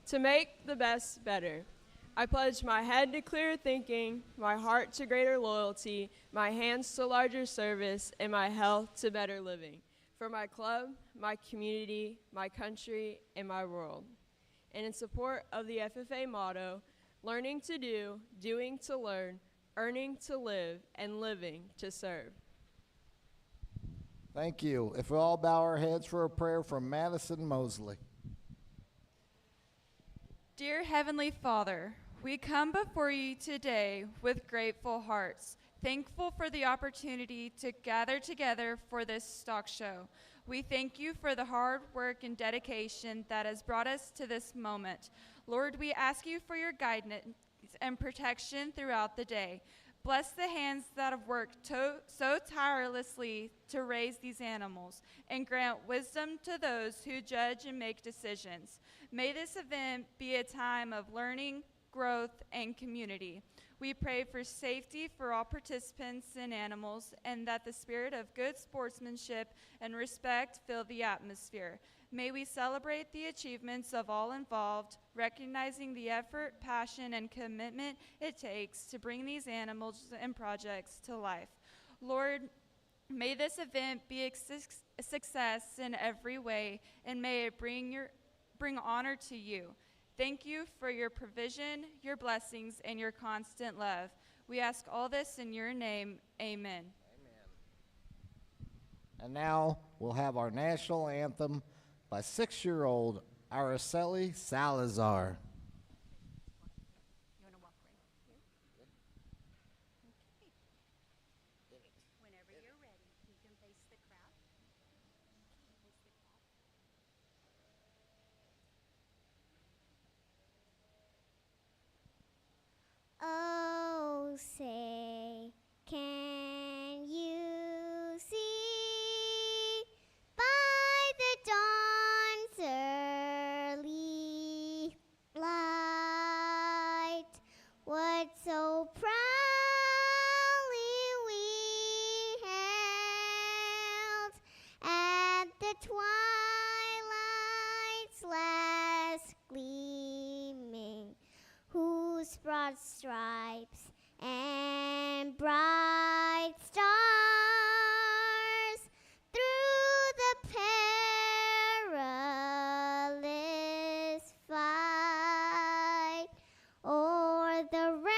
to make the best better. I pledge my head to clearer thinking, my heart to greater loyalty, my hands to larger service, and my health to better living. For my club, my community, my country, and my world. And in support of the FFA motto, learning to do, doing to learn, earning to live, and living to serve. Thank you. If we all bow our heads for a prayer from Madison Mosley. Dear Heavenly Father, we come before you today with grateful hearts, thankful for the opportunity to gather together for this stock show. We thank you for the hard work and dedication that has brought us to this moment. Lord, we ask you for your guidance and protection throughout the day. Bless the hands that have worked so tirelessly to raise these animals, and grant wisdom to those who judge and make decisions. May this event be a time of learning, growth, and community. We pray for safety for all participants and animals, and that the spirit of good sportsmanship and respect fill the atmosphere. May we celebrate the achievements of all involved, recognizing the effort, passion, and commitment it takes to bring these animals and projects to life. Lord, may this event be a success in every way, and may it bring honor to you. Thank you for your provision, your blessings, and your constant love. We ask all this in your name. Amen. And now we'll have our national anthem by 6-year-old Araceli Salazar. You want to walk right here? Okay. Whenever you're ready, you can face the crowd. Face the crowd. Oh, say, can you see by the dawn's early light what so proudly we hailed at the twilight's last gleaming, whose broad stripes and bright stars through the perilous fight o'er the ramparts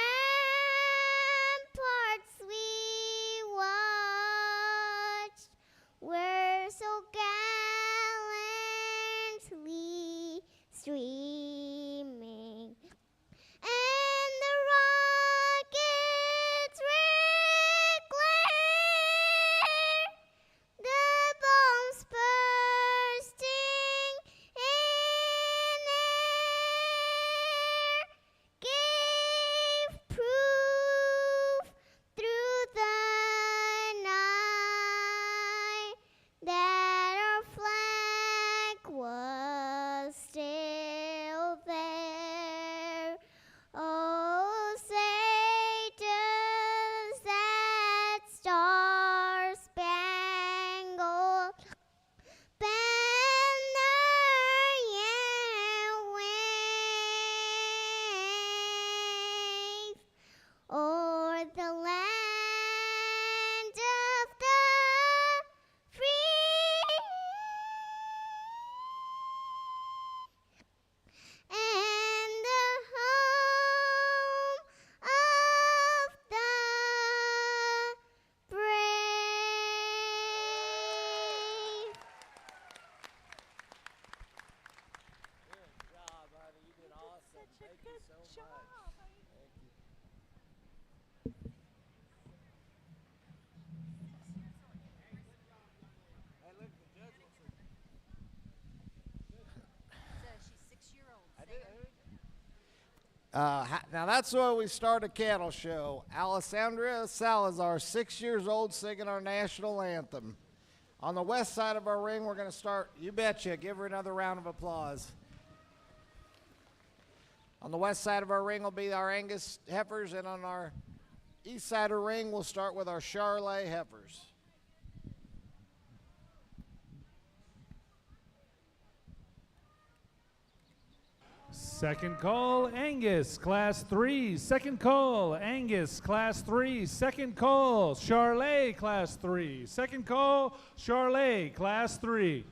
we watched were so gallantly streaming. And the rockets red glare, the bombs bursting in air, gave proof through the night that our flag was still there. Oh, say does that star-spangled banner yet wave o'er the land of the free and the home of the brave. Good job, honey. You did awesome. Thank you so much. Thank you. Hey, look, the judge wants her. She's 6-year-old. Now that's where we start a cattle show. Alessandra Salazar, 6 years old, singing our national anthem. On the west side of our ring, we're going to start, you betcha, give her another round of applause. On the west side of our ring will be our Angus Heifers, and on our east side of the ring, we'll start with our Charolais Heifers. Second call, Angus, Class 3. Second call, Angus, Class 3. Second call, Charolais, Class 3. Second call, Charolais, Class 3.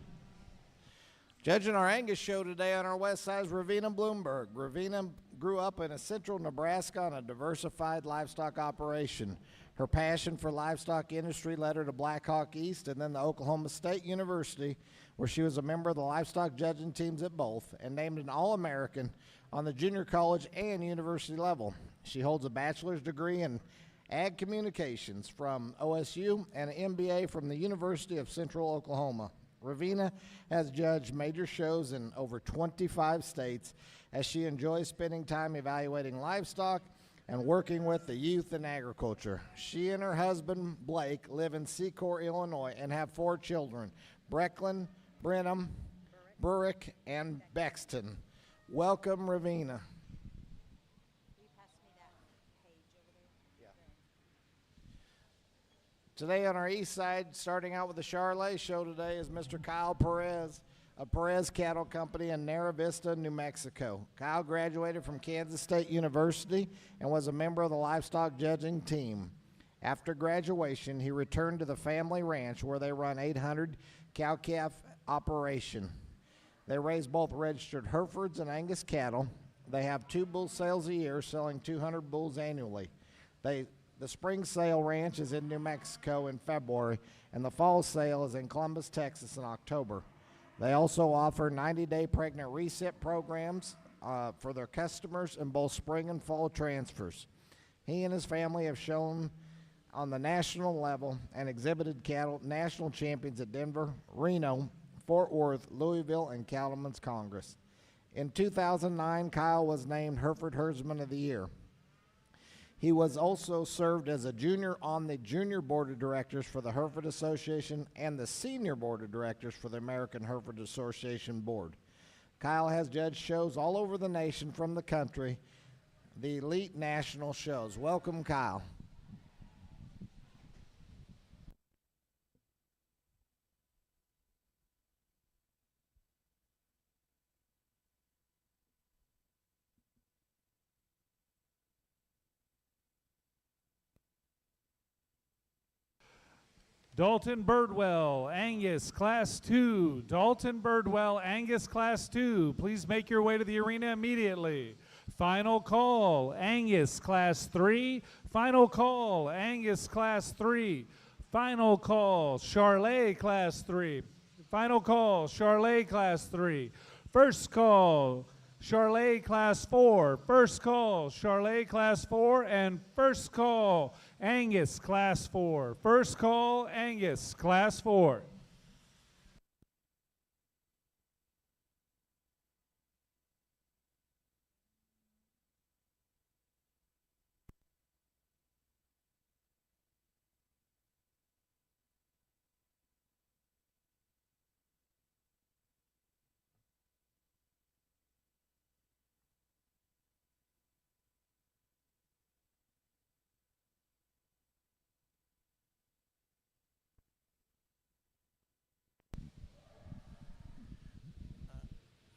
Judging our Angus show today on our west side is Ravina Bloomberg. Ravina grew up in central Nebraska on a diversified livestock operation. Her passion for livestock industry led her to Black Hawk East and then the Oklahoma State University, where she was a member of the livestock judging teams at both and named an All-American on the junior college and university level. She holds a bachelor's degree in Ag Communications from OSU and an MBA from the University of Central Oklahoma. Ravina has judged major shows in over 25 states as she enjoys spending time evaluating livestock and working with the youth in agriculture. She and her husband, Blake, live in Secor, Illinois, and have 4 children, Brecklin, Brenham, Burrick, and Bexton. Welcome, Ravina. Today on our east side, starting out with the Charolais show today, is Mr. Kyle Perez of Perez Cattle Company in Nara Vista, New Mexico. Kyle graduated from Kansas State University and was a member of the livestock judging team. After graduation, he returned to the family ranch where they run 800 cow-calf operation. They raise both registered Herefords and Angus cattle. They have 2 bull sales a year, selling 200 bulls annually. The spring sale ranch is in New Mexico in February, and the fall sale is in Columbus, Texas in October. They also offer 90-day pregnant reset programs for their customers in both spring and fall transfers. He and his family have shown on the national level and exhibited cattle national champions at Denver, Reno, Fort Worth, Louisville, and Cattlemen's Congress. In 2009, Kyle was named Hereford Herdsman of the Year. He was also served as a junior on the junior board of directors for the Hereford Association and the senior board of directors for the American Hereford Association board. Kyle has judged shows all over the nation from the country, the elite national shows. Welcome, Kyle. Dalton Birdwell, Angus, Class 2. Dalton Birdwell, Angus, Class 2. Please make your way to the arena immediately. Final call, Angus, Class 3. Final call, Angus, Class 3. Final call, Charolais, Class 3. Final call, Charolais, Class 3. First call, Charolais, Class 4. First call, Charolais, Class 4. And first call, Angus, Class 4. First call, Angus, Class 4.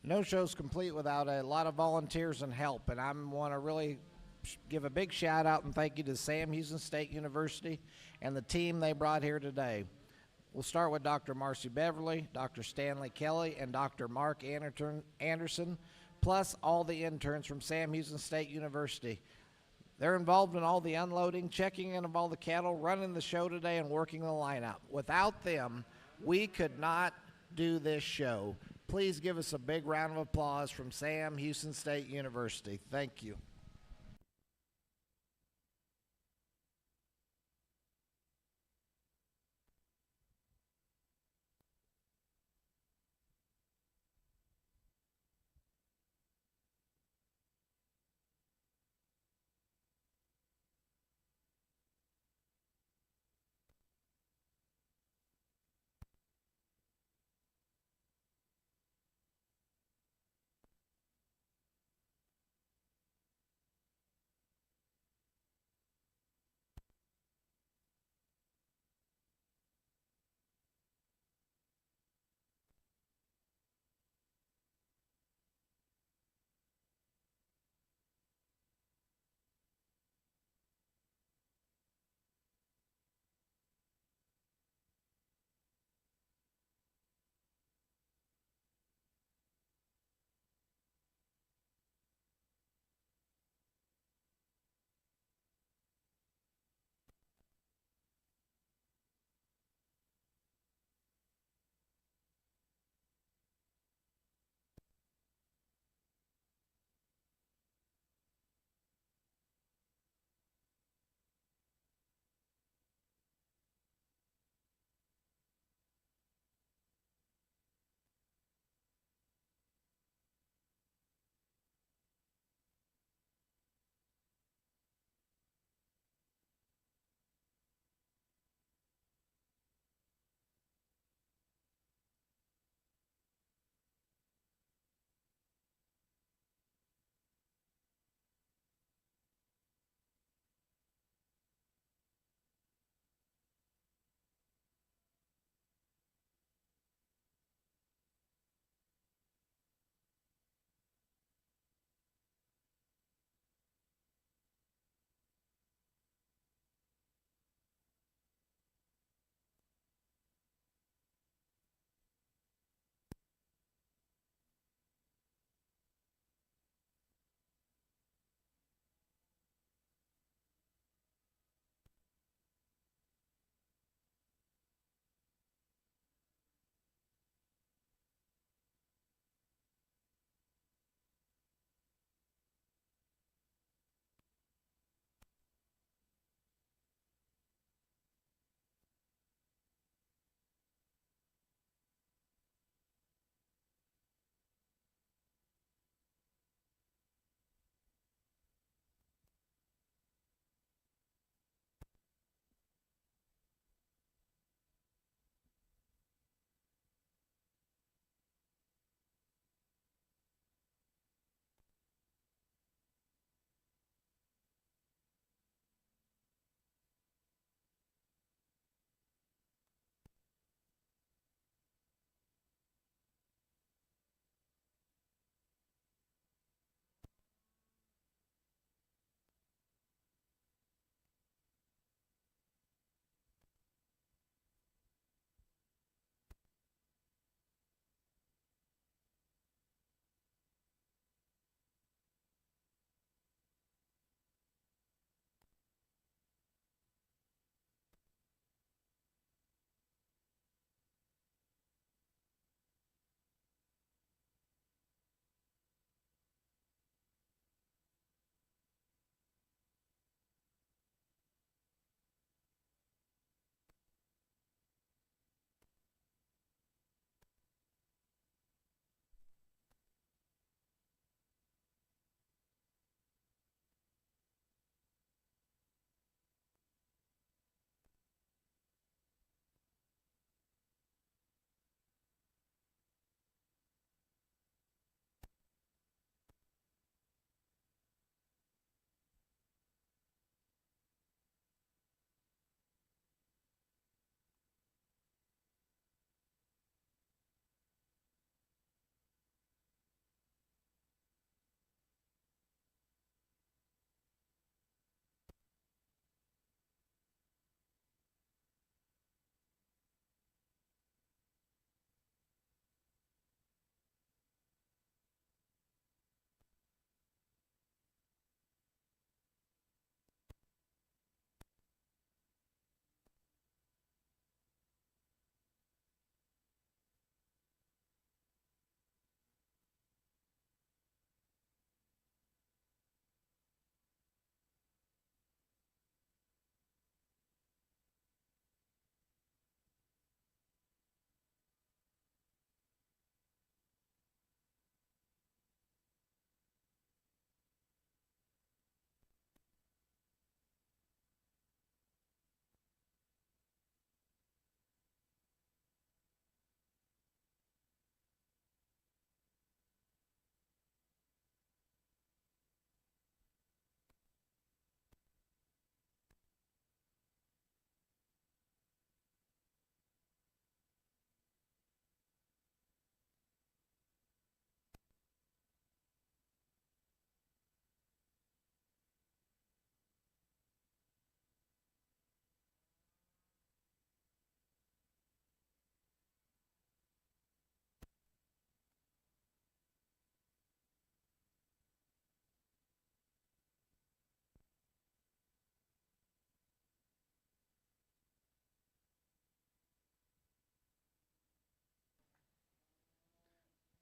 No show's complete without a lot of volunteers and help, and I want to really give a big shout out and thank you to Sam Houston State University and the team they brought here today. We'll start with Dr. Marcy Beverly, Dr. Stanley Kelly, and Dr. Mark Anderson, plus all the interns from Sam Houston State University. They're involved in all the unloading, checking in of all the cattle, running the show today, and working the lineup. Without them, we could not do this show. Please give us a big round of applause from Sam Houston State University. Thank you.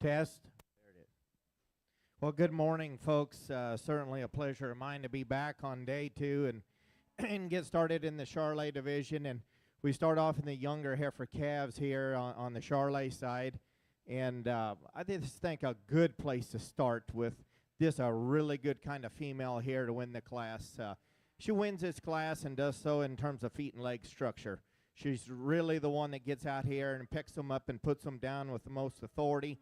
Test. There it is. Well, good morning, folks. Certainly a pleasure of mine to be back on day 2 and get started in the Charolais division. And we start off in the younger heifer calves here on the Charolais side. And I just think a good place to start with this a really good kind of female here to win the class. She wins this class and does so in terms of feet and leg structure. She's really the one that gets out here and picks them up and puts them down with the most authority.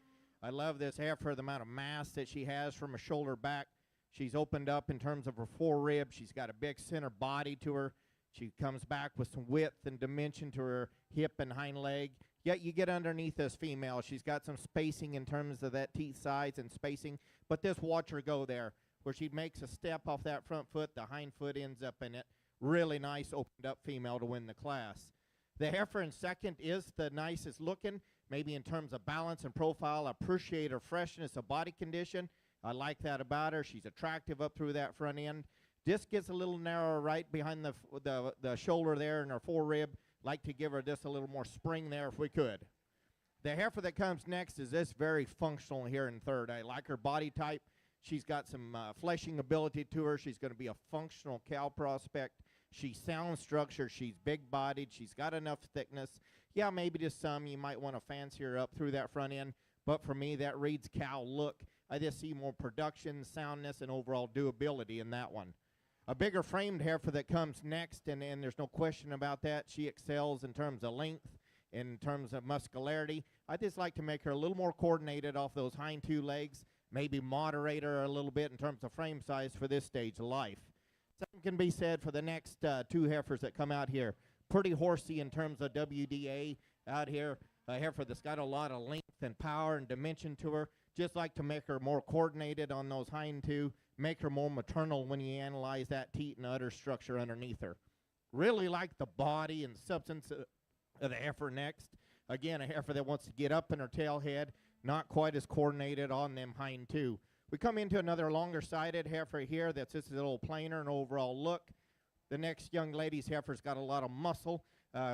I love this heifer, the amount of mass that she has from her shoulder back. She's opened up in terms of her forerib. She's got a big center body to her. She comes back with some width and dimension to her hip and hind leg. Yet you get underneath this female. She's got some spacing in terms of that teeth size and spacing. But this, watch her go there, where she makes a step off that front foot. The hind foot ends up in it. Really nice opened up female to win the class. The heifer in second is the nicest looking, maybe in terms of balance and profile. I appreciate her freshness of body condition. I like that about her. She's attractive up through that front end. Just gets a little narrower right behind the shoulder there in her forerib. Like to give her just a little more spring there if we could. The heifer that comes next is this very functional here in third. I like her body type. She's got some fleshing ability to her. She's going to be a functional cow prospect. She's sound structured. She's big-bodied. She's got enough thickness. Yeah, maybe just some. You might want to fancy her up through that front end. But for me, that reads cow look. I just see more production, soundness, and overall doability in that one. A bigger framed heifer that comes next, and there's no question about that. She excels in terms of length, in terms of muscularity. I just like to make her a little more coordinated off those hind 2 legs, maybe moderate her a little bit in terms of frame size for this stage of life. Something can be said for the next 2 heifers that come out here. Pretty horsey in terms of WDA out here. A heifer that's got a lot of length and power and dimension to her. Just like to make her more coordinated on those hind 2, make her more maternal when you analyze that teat and udder structure underneath her. Really like the body and substance of the heifer next. Again, a heifer that wants to get up in her tail head, not quite as coordinated on them hind 2. We come into another longer-sided heifer here that's just a little plainer and overall look. The next young lady's heifer's got a lot of muscle,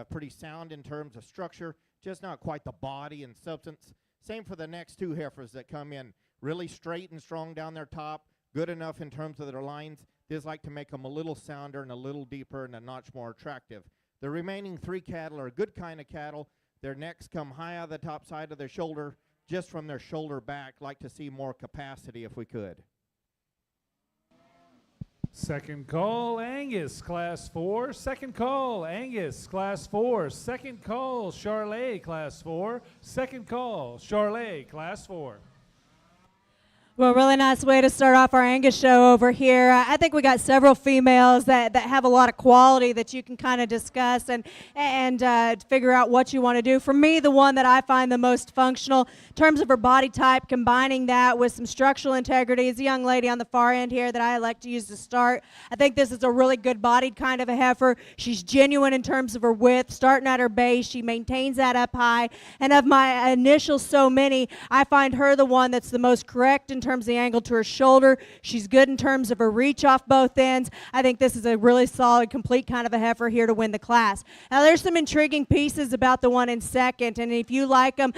pretty sound in terms of structure, just not quite the body and substance. Same for the next 2 heifers that come in. Really straight and strong down their top, good enough in terms of their lines. Just like to make them a little sounder and a little deeper and a notch more attractive. The remaining 3 cattle are a good kind of cattle. Their necks come high out of the top side of their shoulder, just from their shoulder back. Like to see more capacity if we could. Second call, Angus, Class 4. Second call, Angus, Class 4. Second call, Charolais, Class 4. Second call, Charolais, Class 4. Well, really nice way to start off our Angus show over here. I think we got several females that have a lot of quality that you can kind of discuss and figure out what you want to do. For me, the one that I find the most functional in terms of her body type, combining that with some structural integrity, is a young lady on the far end here that I like to use to start. I think this is a really good-bodied kind of a heifer. She's genuine in terms of her width, starting at her base. She maintains that up high. And of my initial so many, I find her the one that's the most correct in terms of the angle to her shoulder. She's good in terms of her reach off both ends. I think this is a really solid, complete kind of a heifer here to win the class. Now, there's some intriguing pieces about the one in second, and if you like them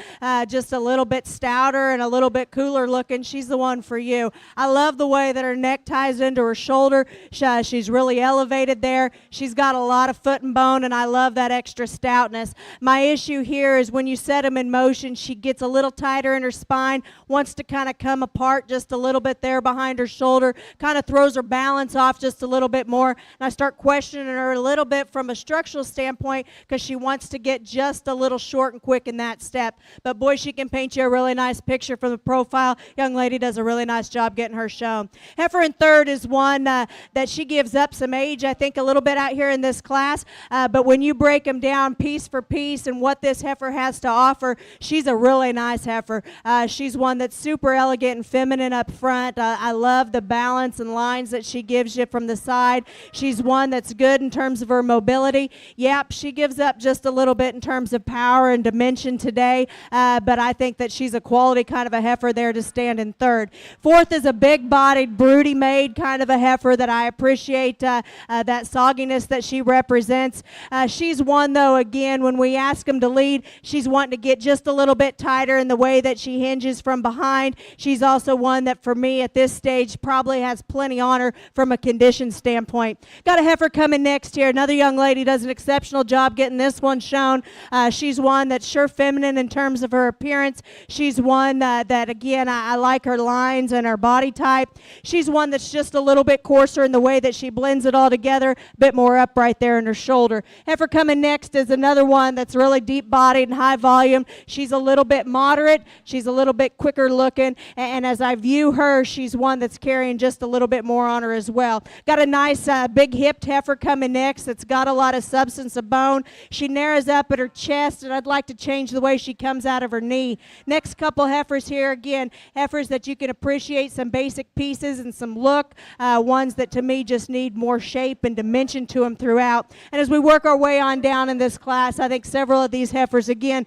just a little bit stouter and a little bit cooler looking, she's the one for you. I love the way that her neck ties into her shoulder. She's really elevated there. She's got a lot of foot and bone, and I love that extra stoutness. My issue here is when you set them in motion, she gets a little tighter in her spine, wants to kind of come apart just a little bit there behind her shoulder, kind of throws her balance off just a little bit more, and I start questioning her a little bit from a structural standpoint because she wants to get just a little short and quick in that step. But boy, she can paint you a really nice picture from the profile. Young lady does a really nice job getting her shown. Heifer in third is one that she gives up some age, I think, a little bit out here in this class, but when you break them down piece for piece and what this heifer has to offer, she's a really nice heifer. She's one that's super elegant and fit feminine up front. I love the balance and lines that she gives you from the side. She's one that's good in terms of her mobility. Yep, she gives up just a little bit in terms of power and dimension today, but I think that she's a quality kind of a heifer there to stand in third. Fourth is a big-bodied, broody-made kind of a heifer that I appreciate that sogginess that she represents. She's one, though, again, when we ask them to lead, she's wanting to get just a little bit tighter in the way that she hinges from behind. She's also one that, for me, at this stage, probably has plenty on her from a condition standpoint. Got a heifer coming next here. Another young lady does an exceptional job getting this one shown. She's one that's sure feminine in terms of her appearance. She's one that again, I like her lines and her body type. She's one that's just a little bit coarser in the way that she blends it all together, a bit more upright there in her shoulder. Heifer coming next is another one that's really deep-bodied and high volume. She's a little bit moderate. She's a little bit quicker looking, and as I view her, she's one that's carrying just a little bit more on her as well. Got a nice big-hipped heifer coming next that's got a lot of substance of bone. She narrows up at her chest, and I'd like to change the way she comes out of her knee. Next couple heifers here, again, heifers that you can appreciate some basic pieces and some look, ones that to me just need more shape and dimension to them throughout. And as we work our way on down in this class, I think several of these heifers, again,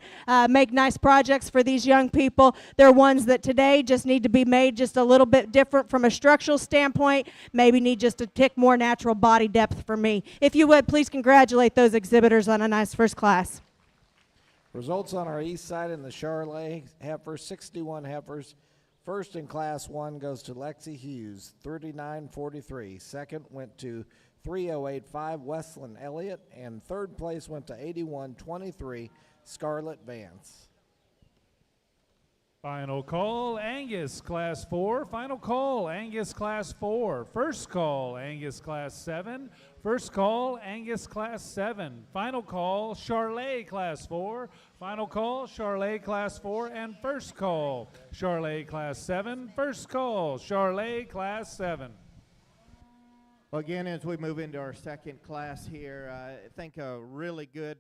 make nice projects for these young people. They're ones that today just need to be made just a little bit different from a structural standpoint, maybe need just a tick more natural body depth for me. If you would, please congratulate those exhibitors on a nice first class. Results on our east side in the Charolais heifers, 61 heifers. First in class 1 goes to Lexi Hughes, 39.43. Second went to 3085 Westland Elliott, and third place went to 81.23 Scarlett Vance. Final call, Angus, Class 4. Final call, Angus, Class 4. First call, Angus, Class 7. First call, Angus, Class 7. Final call, Charolais, Class 4. Final call, Charolais, Class 4. And first call, Charolais, Class 7. First call, Charolais, Class 7. Well, again, as we move into our second class here, I think a really good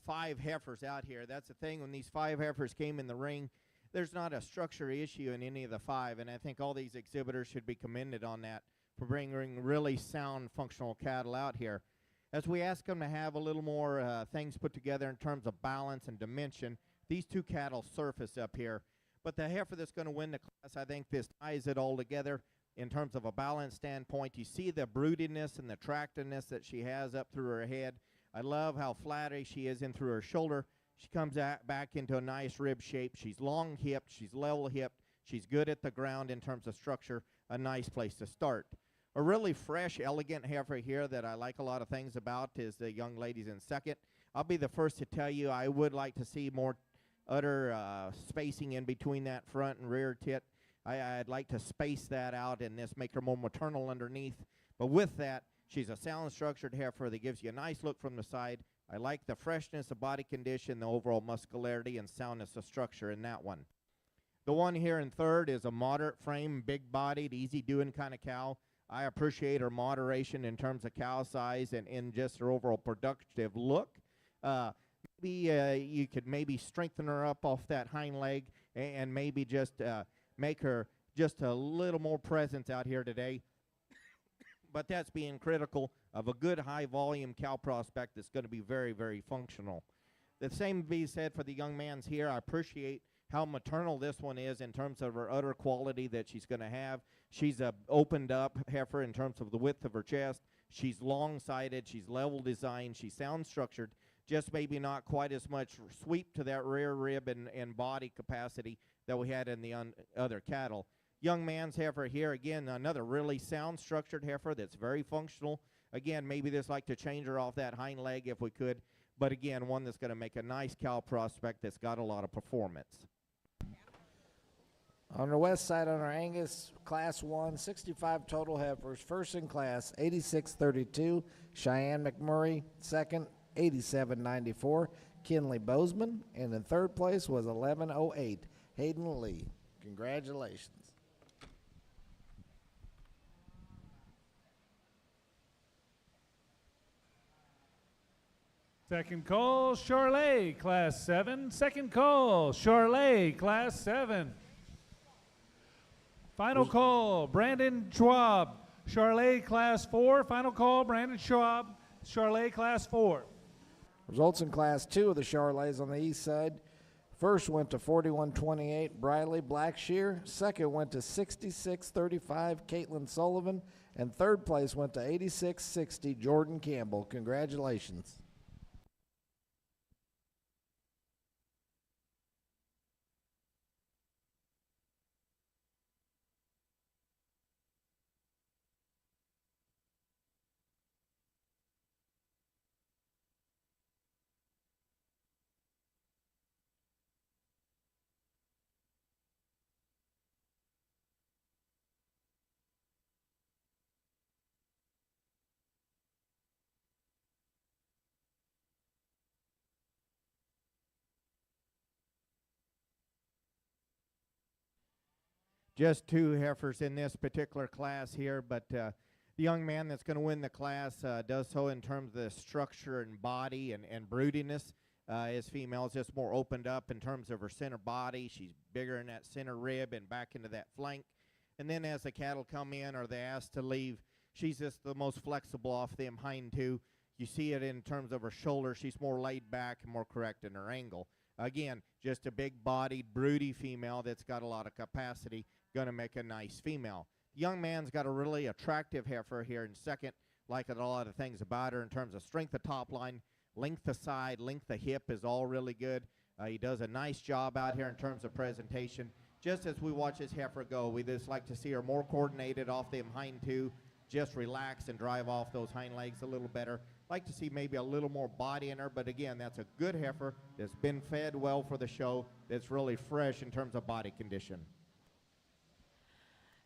5 heifers out here. That's the thing, when these 5 heifers came in the ring, there's not a structure issue in any of the 5, and I think all these exhibitors should be commended on that for bringing really sound, functional cattle out here. As we ask them to have a little more things put together in terms of balance and dimension, these 2 cattle surface up here. But the heifer that's going to win the class, I think this ties it all together in terms of a balance standpoint. You see the broodiness and the attractiveness that she has up through her head. I love how flattery she is in through her shoulder. She comes back into a nice rib shape. She's long-hipped. She's level-hipped. She's good at the ground in terms of structure. A nice place to start. A really fresh, elegant heifer here that I like a lot of things about is the young ladies in second. I'll be the first to tell you I would like to see more utter spacing in between that front and rear tit. I'd like to space that out and this make her more maternal underneath. But with that, she's a sound structured heifer that gives you a nice look from the side. I like the freshness of body condition, the overall muscularity and soundness of structure in that one. The one here in third is a moderate frame, big-bodied, easy-doing kind of cow. I appreciate her moderation in terms of cow size and in just her overall productive look. Maybe you could maybe strengthen her up off that hind leg and maybe just make her just a little more presence out here today. But that's being critical of a good high-volume cow prospect that's going to be very, very functional. The same be said for the young man's here. I appreciate how maternal this one is in terms of her utter quality that she's going to have. She's a opened-up heifer in terms of the width of her chest. She's long-sided. She's level designed. She's sound-structured, just maybe not quite as much sweep to that rear rib and body capacity that we had in the other cattle. Young man's heifer here, again, another really sound structured heifer that's very functional. Again, maybe this like to change her off that hind leg if we could, but again, one that's going to make a nice cow prospect that's got a lot of performance. On the west side on our Angus, Class 1, 65 total heifers. First in class, 86.32, Cheyenne McMurray. Second, 87.94, Kinley Bozeman. And in third place was 11.08, Hayden Lee. Congratulations. Second call, Charolais, Class 7. Second call, Charolais, Class 7. Final call, Brandon Schwab, Charolais Class 4. Final call, Brandon Schwab, Charolais Class 4. Results in Class 2 of the Charolais on the east side. First went to 41-28, Briley Blackshear. Second went to 66-35, Caitlin Sullivan. And third place went to 86-60, Jordan Campbell. Congratulations. Just 2 heifers in this particular class here, but the young man that's going to win the class does so in terms of the structure and body and broodiness. His female is just more opened up in terms of her center body. She's bigger in that center rib and back into that flank. And then as the cattle come in or they're asked to leave, she's just the most flexible off them hind two. You see it in terms of her shoulder. She's more laid back and more correct in her angle. Again, just a big-bodied, broody female that's got a lot of capacity, going to make a nice female. The young man's got a really attractive heifer here in second, like a lot of things about her in terms of strength of top line, length of side, length of hip is all really good. He does a nice job out here in terms of presentation. Just as we watch his heifer go, we just like to see her more coordinated off them hind two, just relax and drive off those hind legs a little better. Like to see maybe a little more body in her, but again, that's a good heifer that's been fed well for the show, that's really fresh in terms of body condition.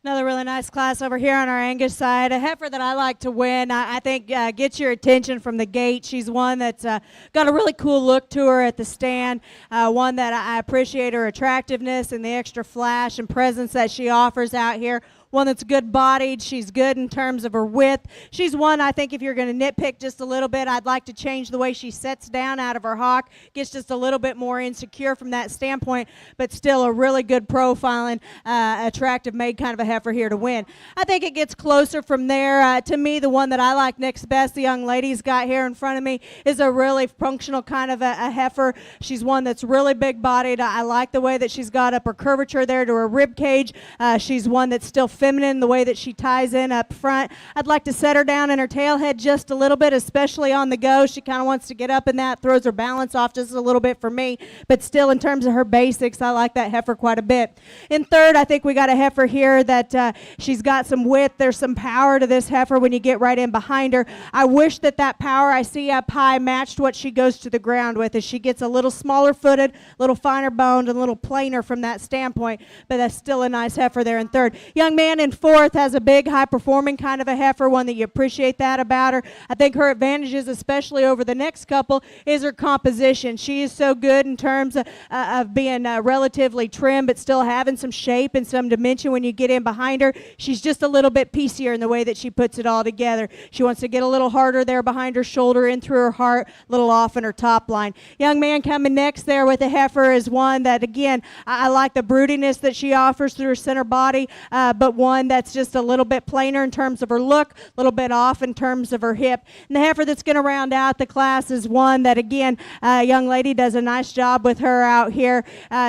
Another really nice class over here on our Angus side. A heifer that I like to win, I think gets your attention from the gate. She's one that's got a really cool look to her at the stand, one that I appreciate her attractiveness and the extra flash and presence that she offers out here. One that's good-bodied. She's good in terms of her width. She's one, I think, if you're going to nitpick just a little bit, I'd like to change the way she sets down out of her hock. Gets just a little bit more insecure from that standpoint, but still a really good profiling, attractive made kind of a heifer here to win. I think it gets closer from there. To me, the one that I like next best, the young lady's got here in front of me, is a really functional kind of a heifer. She's one that's really big-bodied. I like the way that she's got up her curvature there to her rib cage. She's one that's still feminine, the way that she ties in up front. I'd like to set her down in her tail head just a little bit, especially on the go. She kind of wants to get up in that, throws her balance off just a little bit for me, but still in terms of her basics, I like that heifer quite a bit. In third, I think we got a heifer here that she's got some width. There's some power to this heifer when you get right in behind her. I wish that that power I see up high matched what she goes to the ground with, as she gets a little smaller footed, a little finer boned, and a little plainer from that standpoint, but that's still a nice heifer there in third. Young man in fourth has a big, high-performing kind of a heifer, one that you appreciate that about her. I think her advantages, especially over the next couple, is her composition. She is so good in terms of being relatively trim, but still having some shape and some dimension when you get in behind her. She's just a little bit piecier in the way that she puts it all together. She wants to get a little harder there behind her shoulder, in through her heart, a little off in her top line. Young man coming next there with a heifer is one that, again, I like the broodiness that she offers through her center body, but one that's just a little bit plainer in terms of her look, a little bit off in terms of her hip. And the heifer that's going to round out the class is one that, again, a young lady does a nice job with her out here.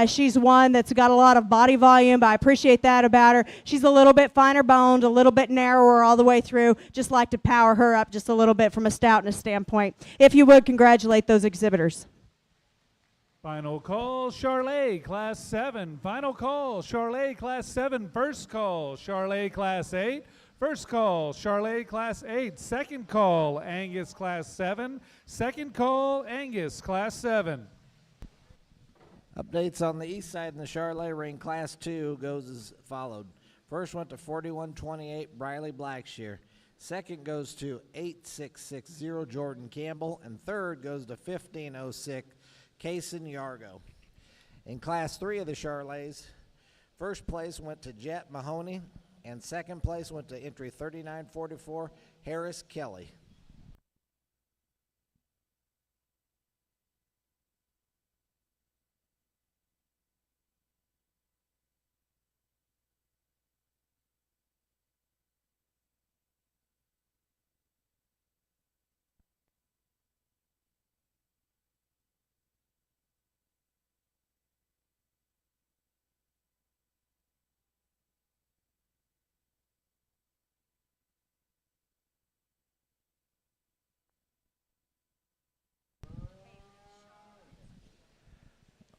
She's one that's got a lot of body volume, but I appreciate that about her. She's a little bit finer boned, a little bit narrower all the way through. Just like to power her up just a little bit from a stoutness standpoint. If you would, congratulate those exhibitors. Final call, Charolais, Class 7. Final call, Charolais, Class 7. First call, Charolais, Class 8. First call, Charolais, Class 8. Second call, Angus, Class 7. Second call, Angus, Class 7. Updates on the east side in the Charolais ring. Class 2 goes as followed. First went to 41-28, Briley Blackshear. Second goes to 8660, Jordan Campbell. And third goes to 1506, Kaysen Yargo. In Class 3 of the Charolais, first place went to Jet Mahoney, and second place went to entry 3944, Harris Kelly.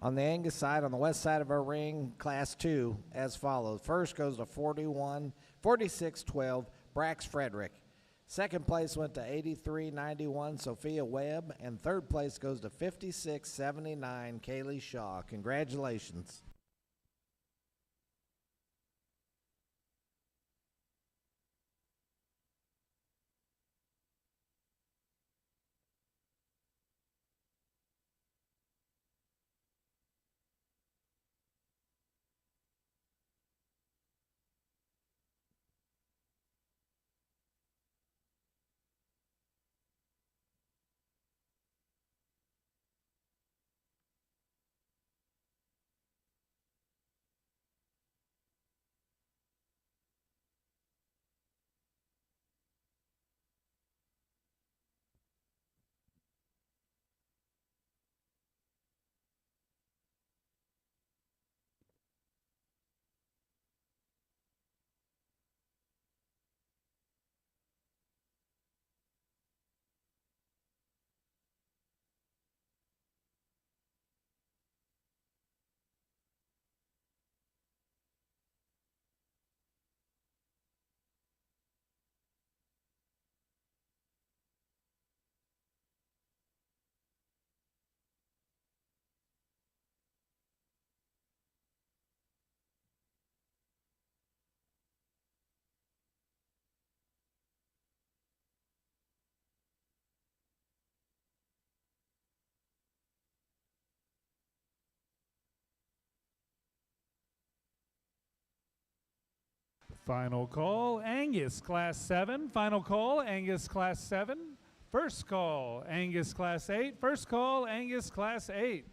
On the Angus side, on the west side of our ring, Class 2, as follows. First goes to 46-12, Brax Frederick. Second place went to 83-91, Sophia Webb. And third place goes to 56-79, Kaylee Shaw. Congratulations. Final call, Angus Class 7. Final call, Angus Class 7. First call, Angus Class 8. First call, Angus Class 8.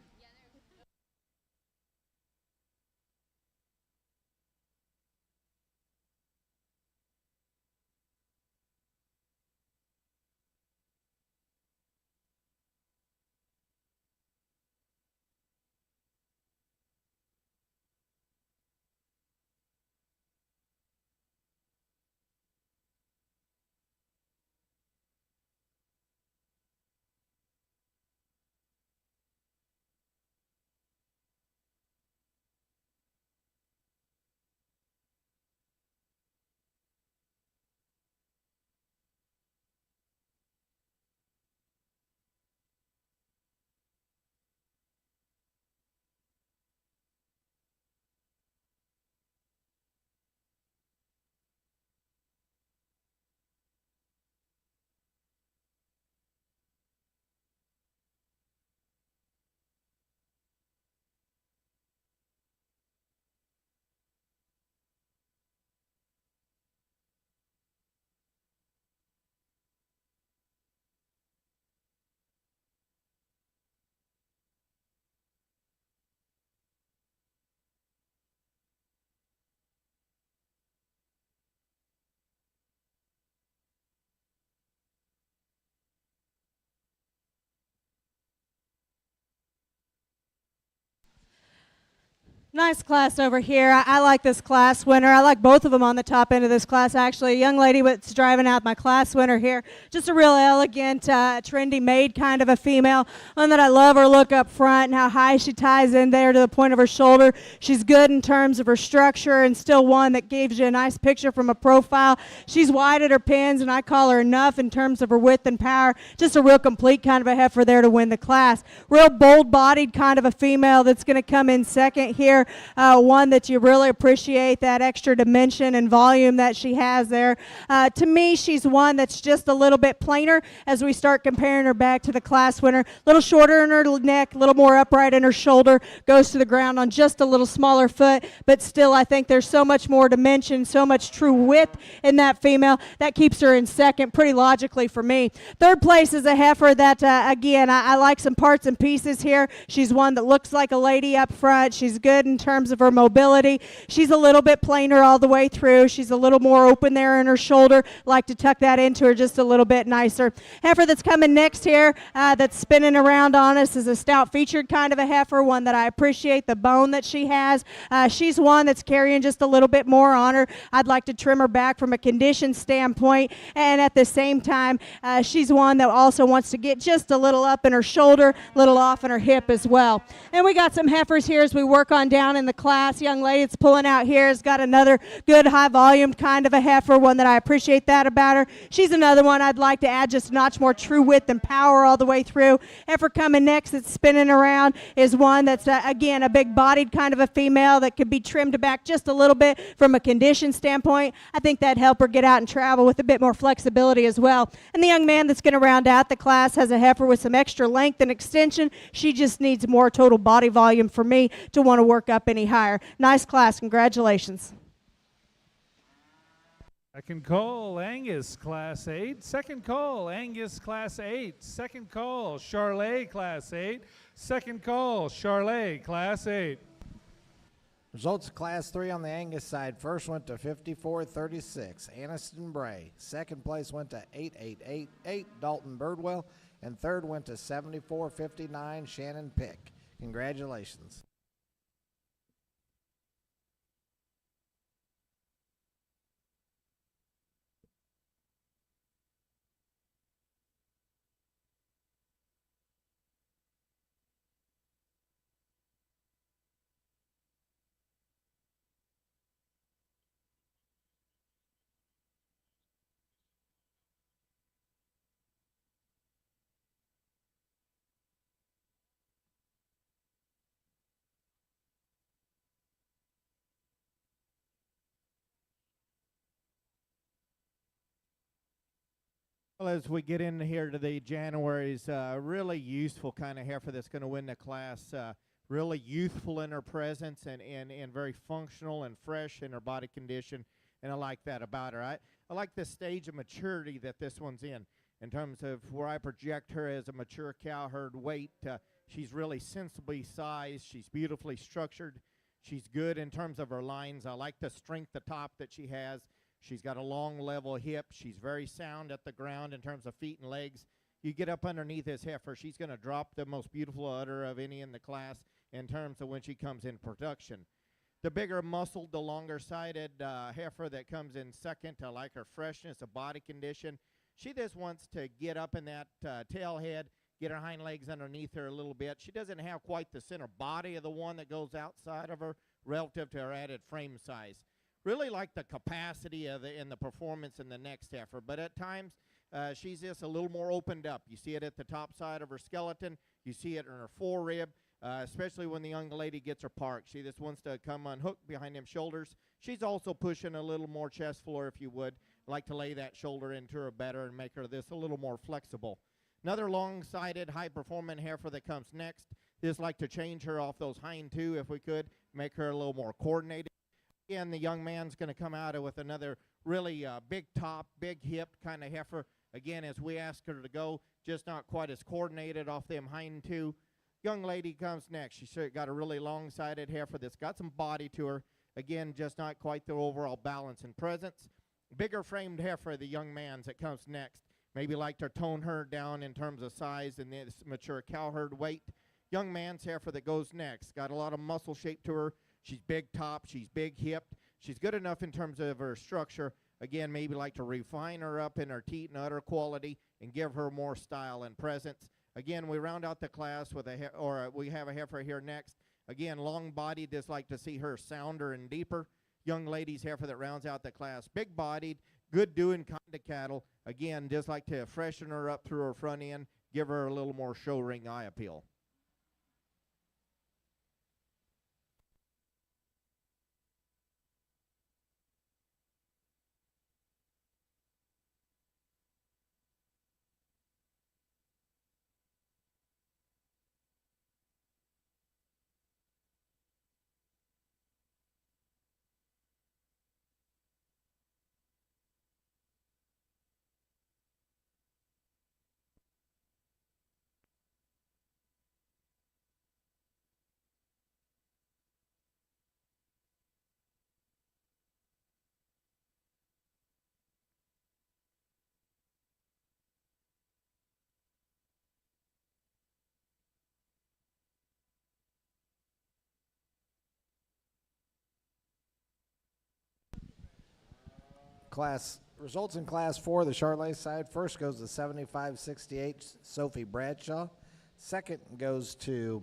Nice class over here. I like this class winner. I like both of them on the top end of this class, actually. A young lady that's driving out my class winner here. Just a real elegant, trendy maid kind of a female. One that I love her look up front and how high she ties in there to the point of her shoulder. She's good in terms of her structure and still one that gives you a nice picture from a profile. She's wide at her pins, and I call her enough in terms of her width and power. Just a real complete kind of a heifer there to win the class. Real bold-bodied kind of a female that's going to come in second here. One that you really appreciate, that extra dimension and volume that she has there. To me, she's one that's just a little bit plainer as we start comparing her back to the class winner. A little shorter in her neck, a little more upright in her shoulder, goes to the ground on just a little smaller foot, but still I think there's so much more dimension, so much true width in that female. That keeps her in second pretty logically for me. Third place is a heifer that, again, I like some parts and pieces here. She's one that looks like a lady up front. She's good in terms of her mobility. She's a little bit plainer all the way through. She's a little more open there in her shoulder. Like to tuck that into her just a little bit nicer. Heifer that's coming next here, that's spinning around on us, is a stout featured kind of a heifer, one that I appreciate the bone that she has. She's one that's carrying just a little bit more on her. I'd like to trim her back from a condition standpoint, and at the same time, she's one that also wants to get just a little up in her shoulder, a little off in her hip as well. And we got some heifers here as we work on down in the class. Young lady that's pulling out here has got another good high volume kind of a heifer, one that I appreciate that about her. She's another one I'd like to add just a notch more true width and power all the way through. Heifer coming next that's spinning around is one that's, again, a big-bodied kind of a female that could be trimmed back just a little bit from a condition standpoint. I think that'd help her get out and travel with a bit more flexibility as well. And the young man that's going to round out the class has a heifer with some extra length and extension. She just needs more total body volume for me to want to work up any higher. Nice class. Congratulations. Second call, Angus, Class 8. Second call, Angus, Class 8. Second call, Charolais, Class 8. Second call, Charolais, Class 8. Results of Class 3 on the Angus side. First went to 54-36, Aniston Bray. Second place went to 8888, Dalton Birdwell. And third went to 74-59, Shannon Pick. Congratulations. Well, as we get in here to the January's, really useful kind of heifer that's going to win the class. Really youthful in her presence and very functional and fresh in her body condition, and I like that about her. I like the stage of maturity that this one's in terms of where I project her as a mature cow herd weight. She's really sensibly sized. She's beautifully structured. She's good in terms of her lines. I like the strength of top that she has. She's got a long, level hip. She's very sound at the ground in terms of feet and legs. You get up underneath this heifer, she's going to drop the most beautiful udder of any in the class in terms of when she comes in production. The bigger muscled, the longer-sided heifer that comes in second, I like her freshness of body condition. She just wants to get up in that tail head, get her hind legs underneath her a little bit. She doesn't have quite the center body of the one that goes outside of her relative to her added frame size. Really like the capacity of the performance in the next heifer, but at times she's just a little more opened up. You see it at the top side of her skeleton. You see it in her forerib, especially when the young lady gets her parked. She just wants to come unhooked behind them shoulders. She's also pushing a little more chest floor, if you would. Like to lay that shoulder into her better and make her this a little more flexible. Another long-sided, high-performing heifer that comes next. Just like to change her off those hind two, if we could, make her a little more coordinated. Again, the young man's going to come out with another really big top, big hip kind of heifer. Again, as we ask her to go, just not quite as coordinated off them hind two. Young lady comes next. She's got a really long-sided heifer that's got some body to her. Again, just not quite the overall balance and presence. Bigger framed heifer, the young man's that comes next. Maybe like to tone her down in terms of size and this mature cow herd weight. Young man's heifer that goes next. Got a lot of muscle shape to her. She's big top, she's big hipped. She's good enough in terms of her structure. Again, maybe like to refine her up in her teat and udder quality and give her more style and presence. Again, we round out the class with we have a heifer here next. Again, long bodied, just like to see her sounder and deeper. Young lady's heifer that rounds out the class. Big bodied, good doing kind of cattle. Again, just like to freshen her up through her front end, give her a little more show ring eye appeal. Results in Class 4, the Charolais side. First goes to 75-68, Sophie Bradshaw. Second goes to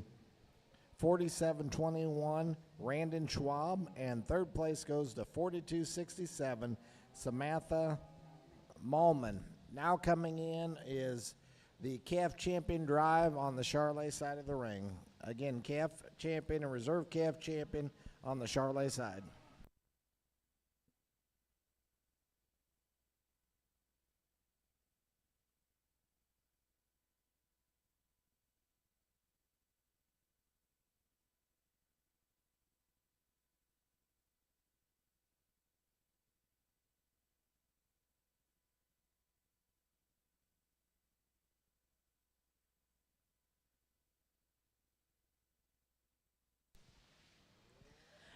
47-21, Randon Schwab. And third place goes to 42-67, Samantha Malman. Now coming in is the calf champion drive on the Charolais side of the ring. Again, calf champion and reserve calf champion on the Charolais side.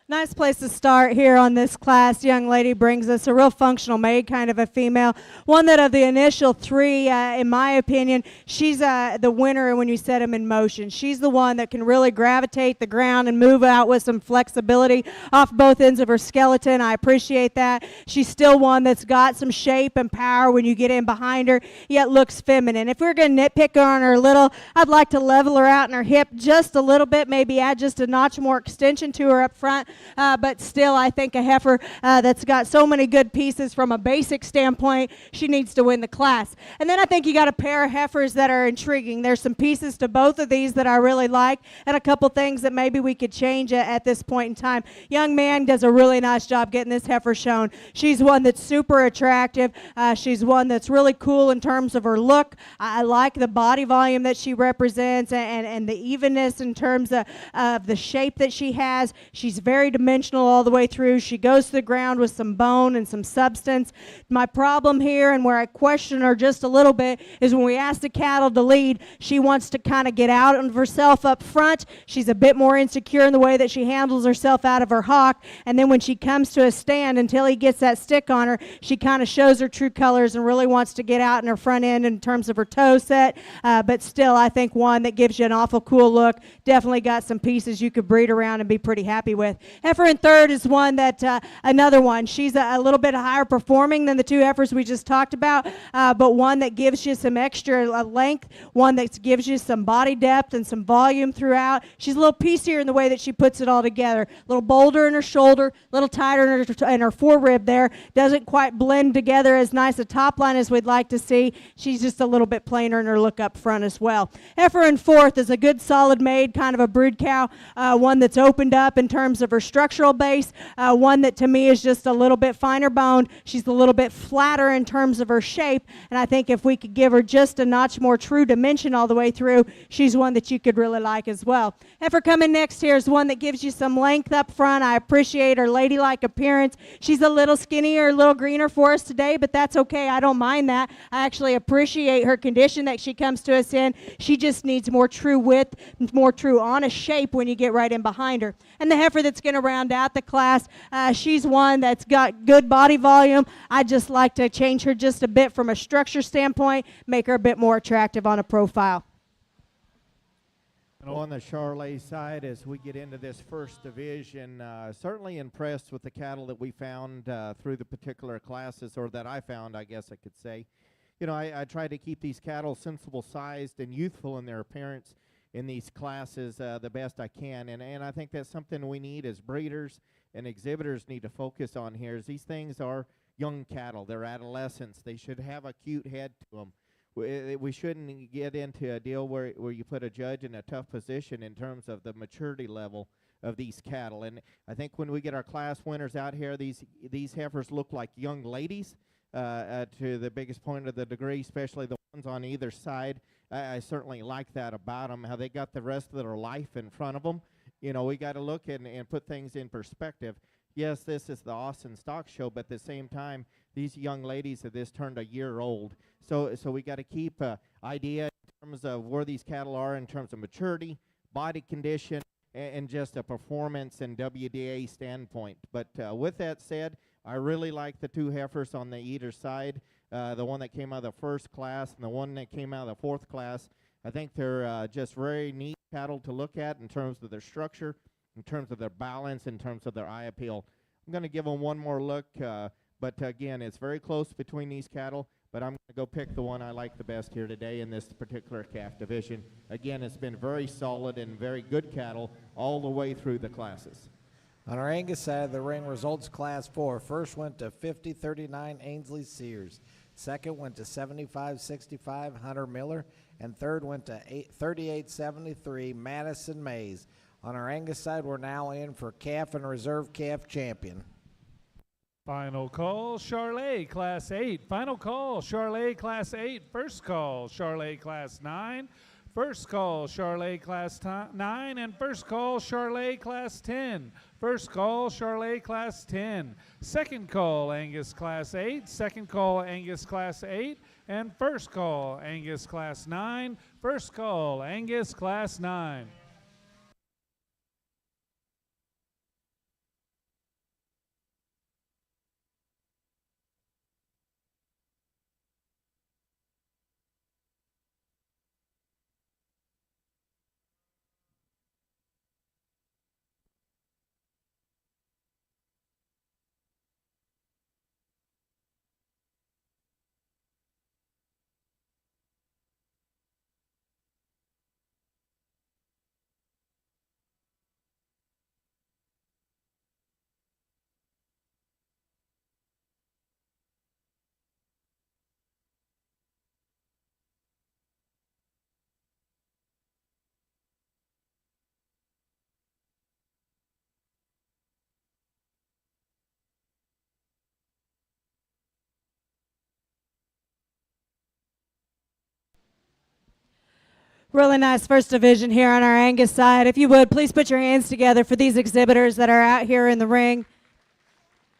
Nice place to start here on this class. Young lady brings us a real functional maid, kind of a female. One that of the initial three, in my opinion, she's the winner when you set them in motion. She's the one that can really gravitate the ground and move out with some flexibility off both ends of her skeleton. I appreciate that. She's still one that's got some shape and power when you get in behind her, yet looks feminine. If we're going to nitpick her on her little, I'd like to level her out in her hip just a little bit, maybe add just a notch more extension to her up front. But still, I think a heifer that's got so many good pieces from a basic standpoint, she needs to win the class. And then I think you got a pair of heifers that are intriguing. There's some pieces to both of these that I really like, and a couple things that maybe we could change at this point in time. Young man does a really nice job getting this heifer shown. She's one that's super attractive. She's one that's really cool in terms of her look. I like the body volume that she represents and the evenness in terms of the shape that she has. She's very dimensional all the way through. She goes to the ground with some bone and some substance. My problem here, and where I question her just a little bit, is when we ask the cattle to lead, she wants to kind of get out of herself up front. She's a bit more insecure in the way that she handles herself out of her hock, and then when she comes to a stand, until he gets that stick on her, she kind of shows her true colors and really wants to get out in her front end in terms of her toe set, but still, I think one that gives you an awful cool look. Definitely got some pieces you could breed around and be pretty happy with. Heifer in third is one that, another one. She's a little bit higher performing than the two heifers we just talked about, but one that gives you some extra length, one that gives you some body depth and some volume throughout. She's a little piecier in the way that she puts it all together. A little bolder in her shoulder, a little tighter in her forerib there. Doesn't quite blend together as nice a top line as we'd like to see. She's just a little bit plainer in her look up front as well. Heifer in fourth is a good solid maid, kind of a brood cow, one that's opened up in terms of her structural base, one that to me is just a little bit finer boned. She's a little bit flatter in terms of her shape, and I think if we could give her just a notch more true dimension all the way through, she's one that you could really like as well. Heifer coming next here is one that gives you some length up front. I appreciate her ladylike appearance. She's a little skinnier, a little greener for us today, but that's okay. I don't mind that. I actually appreciate her condition that she comes to us in. She just needs more true width, more true honest shape when you get right in behind her. And the heifer that's going to round out the class, she's one that's got good body volume. I just like to change her just a bit from a structure standpoint, make her a bit more attractive on a profile. On the Charolais side, as we get into this first division, certainly impressed with the cattle that we found through the particular classes, or that I found, I guess I could say. You know, I try to keep these cattle sensible sized and youthful in their appearance in these classes the best I can, and I think that's something we need as breeders and exhibitors need to focus on here. Is these things are young cattle, they're adolescents, they should have a cute head to them. We shouldn't get into a deal where you put a judge in a tough position in terms of the maturity level of these cattle. And I think when we get our class winners out here, these heifers look like young ladies to the biggest point of the degree, especially the ones on either side. I certainly like that about them, how they got the rest of their life in front of them. You know, we got to look and put things in perspective. Yes, this is the Austin Stock Show, but at the same time, these young ladies have just turned a year old. So we got to keep an idea in terms of where these cattle are in terms of maturity, body condition, and just a performance and WDA standpoint. But with that said, I really like the two heifers on the either side, the one that came out of the first class and the one that came out of the fourth class. I think they're just very neat cattle to look at in terms of their structure, in terms of their balance, in terms of their eye appeal. I'm going to give them one more look But again, it's very close between these cattle, but I'm going to go pick the one I like the best here today in this particular calf division. Again, it's been very solid and very good cattle all the way through the classes. On our Angus side of the ring, results Class 4. First went to 50-39 Ainsley Sears. Second went to 75-65 Hunter Miller. And third went to 38-73 Madison Mays. On our Angus side, we're now in for calf and reserve calf champion. Final call, Charolais, Class 8. Final call, Charolais, Class 8. First call, Charolais, Class 9. First call, Charolais, Class 9. And first call, Charolais, Class 10. First call, Charolais, Class 10. Second call, Angus, Class 8. Second call, Angus, Class 8. And first call, Angus, Class 9. First call, Angus, Class 9. Really nice first division here on our Angus side. If you would, please put your hands together for these exhibitors that are out here in the ring.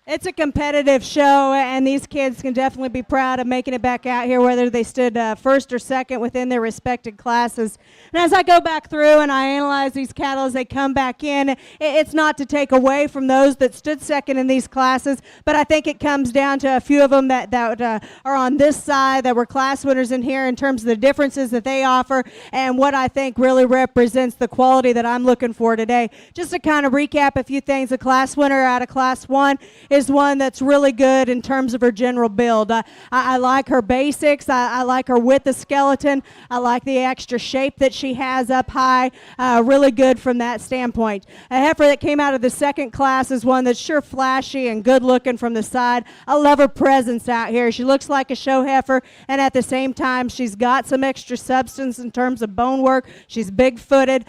It's a competitive show, and these kids can definitely be proud of making it back out here, whether they stood first or second within their respected classes. And as I go back through and I analyze these cattle as they come back in, it's not to take away from those that stood second in these classes, but I think it comes down to a few of them that are on this side that were class winners in here in terms of the differences that they offer and what I think really represents the quality that I'm looking for today. Just to kind of recap a few things, the class winner out of Class 1 is one that's really good in terms of her general build. I like her basics. I like her with the skeleton. I like the extra shape that she has up high. Really good from that standpoint. A heifer that came out of the second class is one that's sure flashy and good looking from the side. I love her presence out here. She looks like a show heifer, and at the same time, she's got some extra substance in terms of bone work. She's big-footed.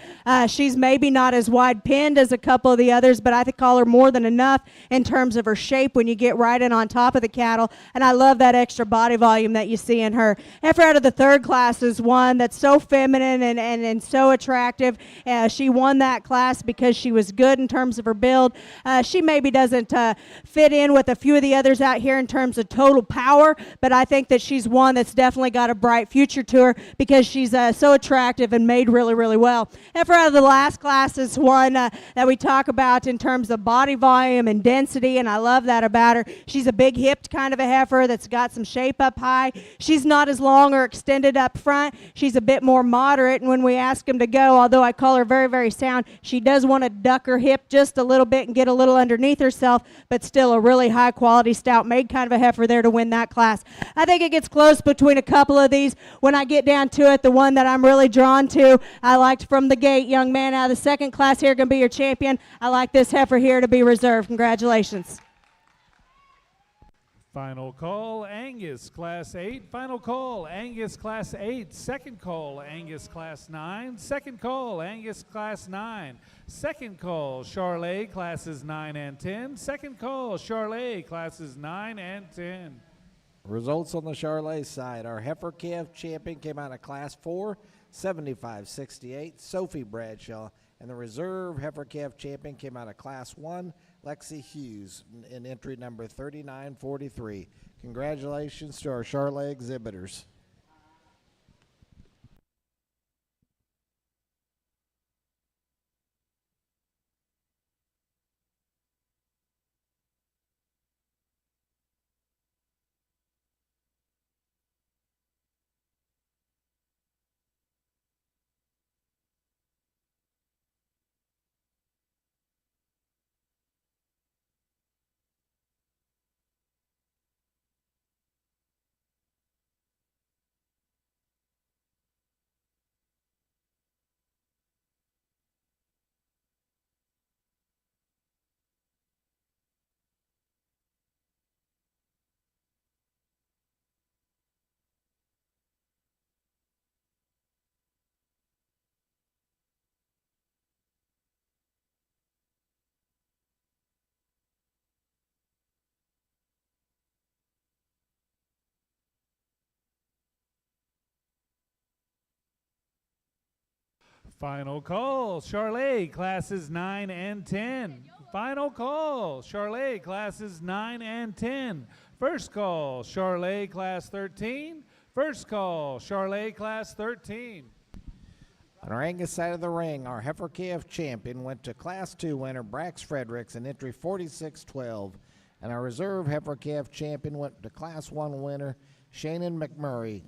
She's maybe not as wide-pinned as a couple of the others, but I call her more than enough in terms of her shape when you get right in on top of the cattle, and I love that extra body volume that you see in her. Heifer out of the third class is one that's so feminine and so attractive. She won that class because she was good in terms of her build. She maybe doesn't fit in with a few of the others out here in terms of total power, but I think that she's one that's definitely got a bright future to her because she's so attractive and made really, really well. Heifer out of the last class is one that we talk about in terms of body volume and density, and I love that about her. She's a big hipped kind of a heifer that's got some shape up high. She's not as long or extended up front. She's a bit more moderate, and when we ask him to go, although I call her very, very sound, she does want to duck her hip just a little bit and get a little underneath herself, but still a really high quality stout made kind of a heifer there to win that class. I think it gets close between a couple of these. When I get down to it, the one that I'm really drawn to, I liked from the gate, young man out of the second class here going to be your champion. I like this heifer here to be reserved. Congratulations. Final call, Angus, Class 8. Final call, Angus, Class 8. Second call, Angus, Class 9. Second call, Angus, Class 9. Second call, Charolais, Classes 9 and 10. Second call, Charolais, Classes 9 and 10. Results on the Charolais side. Our heifer calf champion came out of Class 4, 75-68, Sophie Bradshaw. And the reserve heifer calf champion came out of Class 1, Lexi Hughes, in entry number 3943. Congratulations to our Charolais exhibitors. Final call, Charolais, classes 9 and 10. Final call, Charolais, classes 9 and 10. First call, Charolais, class 13. First call, Charolais, class 13. On our Angus side of the ring, our heifer calf champion went to Class 2 winner Brax Fredericks in entry 46-12, and our reserve heifer calf champion went to Class 1 winner Shannon McMurray,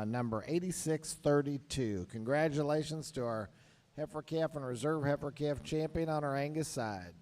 number 86-32. Congratulations to our heifer calf and reserve heifer calf champion on our Angus side.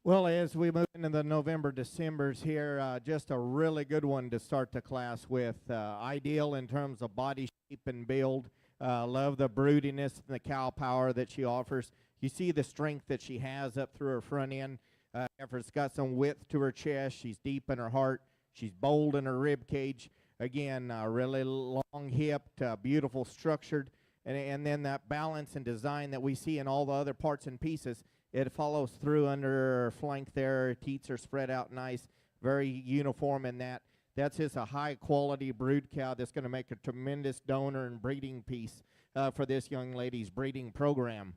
Well, as we move into the November, Decembers here, just a really good one to start the class with. Ideal in terms of body shape and build. Love the broodiness and the cow power that she offers. You see the strength that she has up through her front end. Heifer's got some width to her chest. She's deep in her heart. She's bold in her rib cage. Again, really long-hipped, beautiful structured. And then that balance and design that we see in all the other parts and pieces, it follows through under her flank there. Her teats are spread out nice, very uniform in that. That's just a high-quality brood cow that's going to make a tremendous donor and breeding piece for this young lady's breeding program.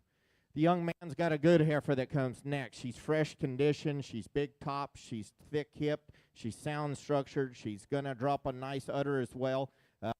The young man's got a good heifer that comes next. She's fresh conditioned. She's big top. She's thick-hipped. She's sound-structured. She's going to drop a nice udder as well.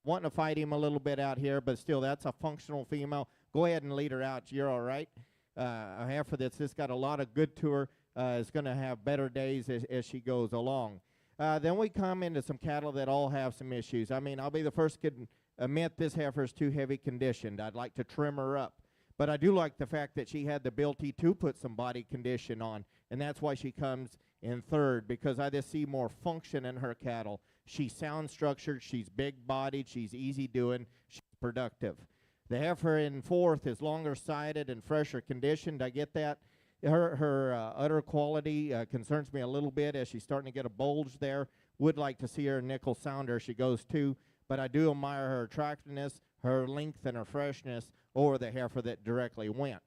Wanting to fight him a little bit out here, but still, that's a functional female. Go ahead and lead her out. You're all right. A heifer that's just got a lot of good to her is going to have better days as she goes along. Then we come into some cattle that all have some issues. I mean, I'll be the first to admit this heifer is too heavy conditioned. I'd like to trim her up. But I do like the fact that she had the ability to put some body condition on, and that's why she comes in third, because I just see more function in her cattle. She's sound structured, she's big-bodied, she's easy doing, she's productive. The heifer in fourth is longer-sided and fresher conditioned. I get that. Her udder quality concerns me a little bit as she's starting to get a bulge there. Would like to see her nickel sounder as she goes too, but I do admire her attractiveness, her length, and her freshness over the heifer that directly went.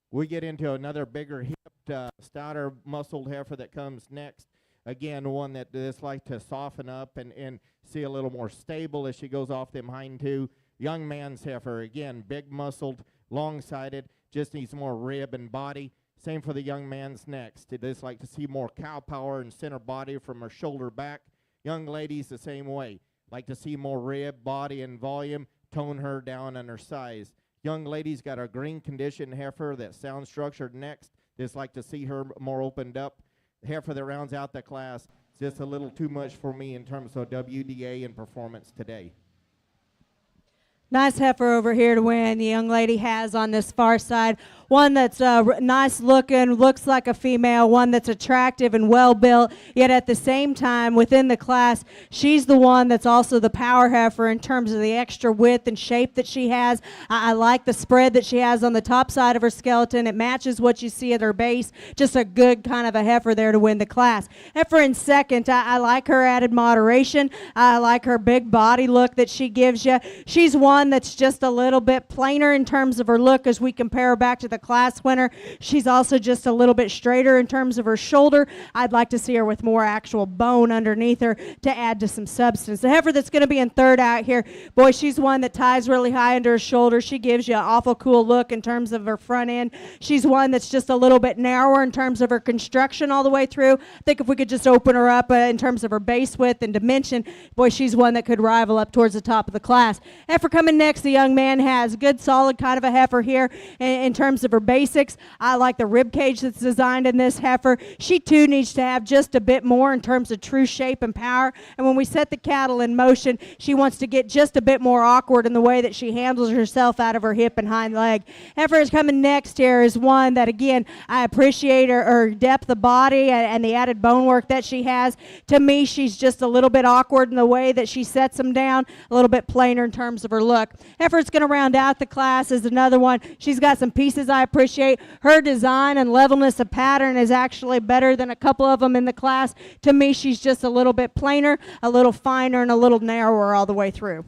We get into another bigger hipped, stouter, muscled heifer that comes next. Again, one that just like to soften up and see a little more stable as she goes off them hind two. Young man's heifer, again, big muscled, long-sided, just needs more rib and body. Same for the young man's next. They just like to see more cow power and center body from her shoulder back. Young ladies the same way. Like to see more rib, body, and volume, tone her down on her size. Young ladies got a green condition heifer that sound structured next. Just like to see her more opened up. The heifer that rounds out the class is just a little too much for me in terms of WDA and performance today. Nice heifer over here to win. The young lady has on this far side one that's nice looking, looks like a female, one that's attractive and well built, yet at the same time within the class, she's the one that's also the power heifer in terms of the extra width and shape that she has. I like the spread that she has on the top side of her skeleton. It matches what you see at her base. Just a good kind of a heifer there to win the class. Heifer in second, I like her added moderation. I like her big body look that she gives you. She's one that's just a little bit plainer in terms of her look as we compare her back to the class winner. She's also just a little bit straighter in terms of her shoulder. I'd like to see her with more actual bone underneath her to add to some substance. The heifer that's going to be in third out here, boy, she's one that ties really high under her shoulder. She gives you an awful cool look in terms of her front end. She's one that's just a little bit narrower in terms of her construction all the way through. I think if we could just open her up in terms of her base width and dimension, boy, she's one that could rival up towards the top of the class. Heifer coming next, the young man has good, solid kind of a heifer here in terms of her basics. I like the rib cage that's designed in this heifer. She too needs to have just a bit more in terms of true shape and power. And when we set the cattle in motion, she wants to get just a bit more awkward in the way that she handles herself out of her hip and hind leg. Heifer is coming next here is one that, again, I appreciate her depth of body and the added bone work that she has. To me, she's just a little bit awkward in the way that she sets them down, a little bit plainer in terms of her look. Heifer's going to round out the class is another one. She's got some pieces I appreciate. Her design and levelness of pattern is actually better than a couple of them in the class. To me, she's just a little bit plainer, a little finer, and a little narrower all the way through.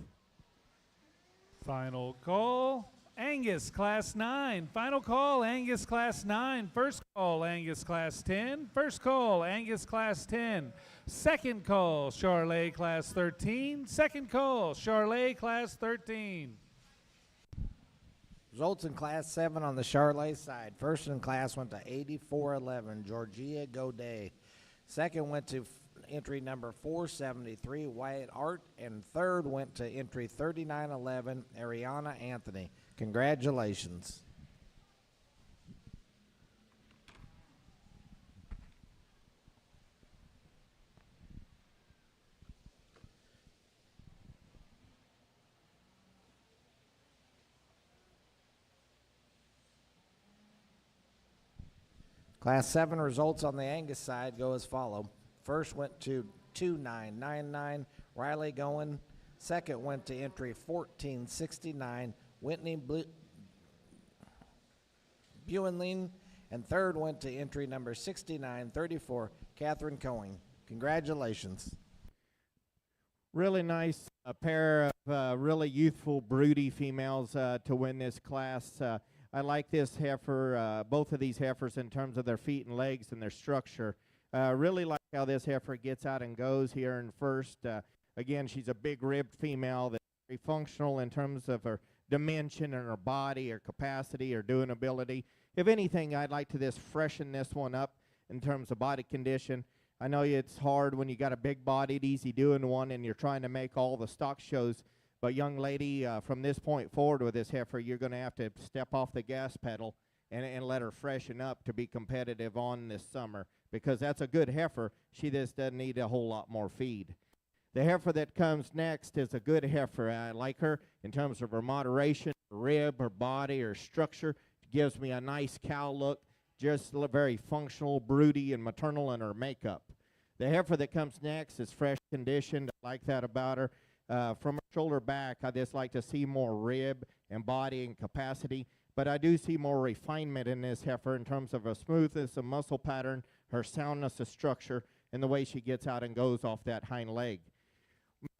Final call, Angus, Class 9. Final call, Angus, Class 9. First call, Angus, Class 10. First call, Angus, Class 10. Second call, Charolais, Class 13. Second call, Charolais, Class 13. Results in Class 7 on the Charolais side. First in class went to 8411, Georgia Godet. Second went to entry number 473, Wyatt Art. And third went to entry 3911, Ariana Anthony. Congratulations. Class 7 results on the Angus side go as follow. First went to 2999, Riley Goen. Second went to entry 1469, Whitney Buenling. And third went to entry number 6934, Catherine Coing. Congratulations. Really nice pair of really youthful, broody females to win this class. I like this heifer, both of these heifers in terms of their feet and legs and their structure. Really like how this heifer gets out and goes here in first. Again, she's a big ribbed female that's very functional in terms of her dimension and her body, her capacity, her doing ability. If anything, I'd like to just freshen this one up in terms of body condition. I know it's hard when you got a big-bodied, easy-doing one and you're trying to make all the stock shows. But young lady, from this point forward with this heifer, you're going to have to step off the gas pedal and let her freshen up to be competitive on this summer, because that's a good heifer. She just doesn't need a whole lot more feed. The heifer that comes next is a good heifer. I like her in terms of her moderation, her rib, her body, her structure. She gives me a nice cow look, just very functional, broody, and maternal in her makeup. The heifer that comes next is fresh conditioned. I like that about her. From her shoulder back, I just like to see more rib and body and capacity, but I do see more refinement in this heifer in terms of her smoothness of muscle pattern, her soundness of structure, and the way she gets out and goes off that hind leg.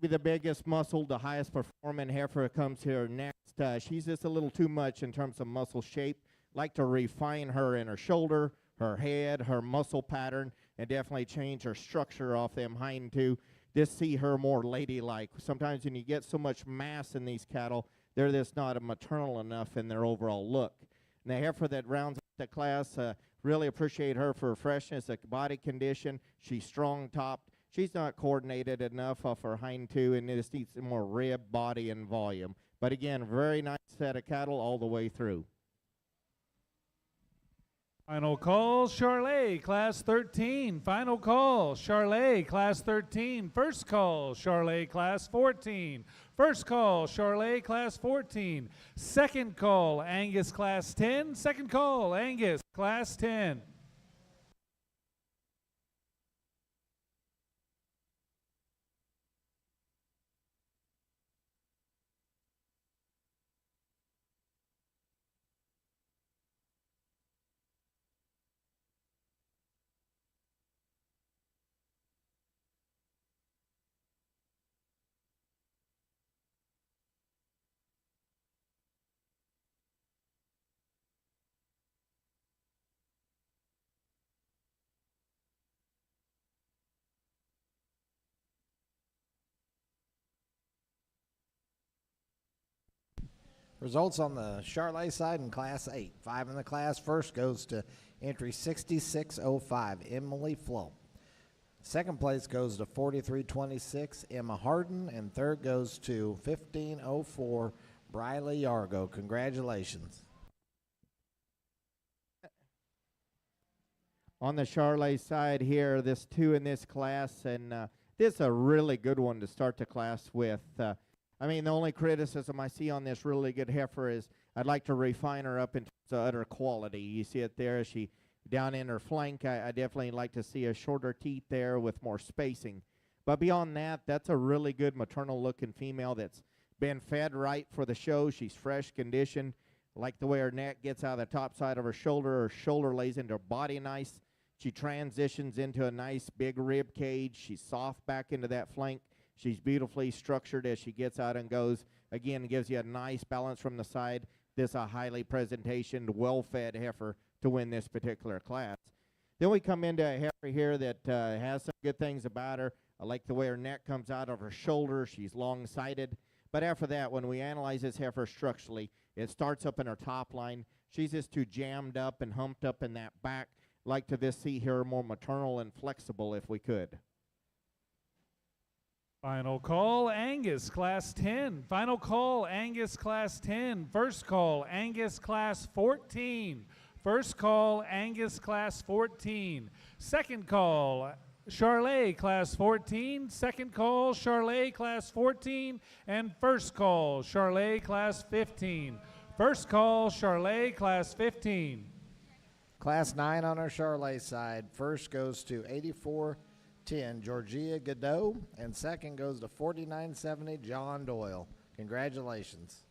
Maybe the biggest muscle, the highest performing heifer comes here next. She's just a little too much in terms of muscle shape. Like to refine her in her shoulder, her head, her muscle pattern, and definitely change her structure off them hind two. Just see her more ladylike. Sometimes when you get so much mass in these cattle, they're just not maternal enough in their overall look. And the heifer that rounds up the class, really appreciate her for her freshness, the body condition. She's strong-topped. She's not coordinated enough off her hind two, and just needs some more rib, body, and volume. But again, very nice set of cattle all the way through. Final call, Charolais, Class 13. Final call, Charolais, Class 13. First call, Charolais, Class 14. First call, Charolais, Class 14. Second call, Angus, Class 10. Second call, Angus, Class 10. Results on the Charolais side in Class 8. 5 in the class. First goes to entry 6605, Emily Flo. Second place goes to 4326, Emma Harden. And third goes to 1504, Briley Yargo. Congratulations. On the Charolais side here, this 2 in this class, and this is a really good one to start the class with. I mean, the only criticism I see on this really good heifer is I'd like to refine her up in terms of utter quality. You see it there, she down in her flank. I definitely like to see a shorter teeth there with more spacing. But beyond that, that's a really good maternal-looking female that's been fed right for the show. She's fresh conditioned. Like the way her neck gets out of the top side of her shoulder lays into her body nice. She transitions into a nice big rib cage. She's soft back into that flank. She's beautifully structured as she gets out and goes. Again, gives you a nice balance from the side. This a highly presentationed, well-fed heifer to win this particular class. Then we come into a heifer here that has some good things about her. I like the way her neck comes out of her shoulder. She's long-sided. But after that, when we analyze this heifer structurally, it starts up in her top line. She's just too jammed up and humped up in that back. Like to this see her more maternal and flexible if we could. Final call, Angus, Class 10. Final call, Angus, Class 10. First call, Angus, Class 14. First call, Angus, Class 14. Second call, Charolais, Class 14. Second call, Charolais, Class 14. And first call, Charolais, Class 15. First call, Charolais, Class 15. Class 9 on our Charolais side. First goes to 8410 Georgia Godot, and second goes to 4970 John Doyle. Congratulations.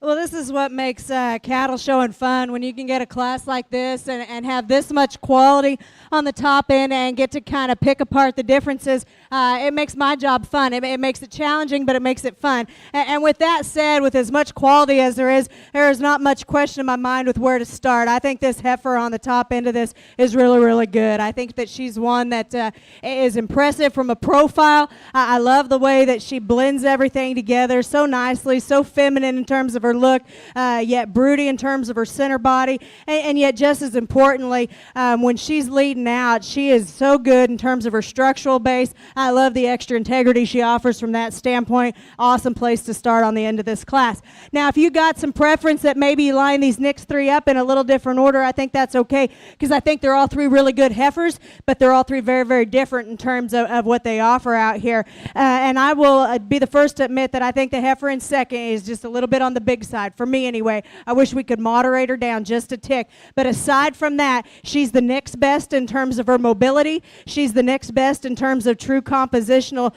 Well, this is what makes cattle showing fun, when you can get a class like this and have this much quality on the top end and get to kind of pick apart the differences. It makes my job fun. It makes it challenging, but it makes it fun. And with that said, with as much quality as there is not much question in my mind with where to start. I think this heifer on the top end of this is really, really good. I think that she's one that is impressive from a profile. I love the way that she blends everything together so nicely, so feminine in terms of her look, yet broody in terms of her center body, and yet just as importantly, when she's leading out, she is so good in terms of her structural base. I love the extra integrity she offers from that standpoint. Awesome place to start on the end of this class. Now, if you got some preference that maybe you line these next three up in a little different order, I think that's okay, because I think they're all three really good heifers, but they're all three very, very different in terms of what they offer out here. And I will be the first to admit that I think the heifer in second is just a little bit on the big side, for me anyway. I wish we could moderate her down just a tick. But aside from that, she's the next best in terms of her mobility. She's the next best in terms of true compositional,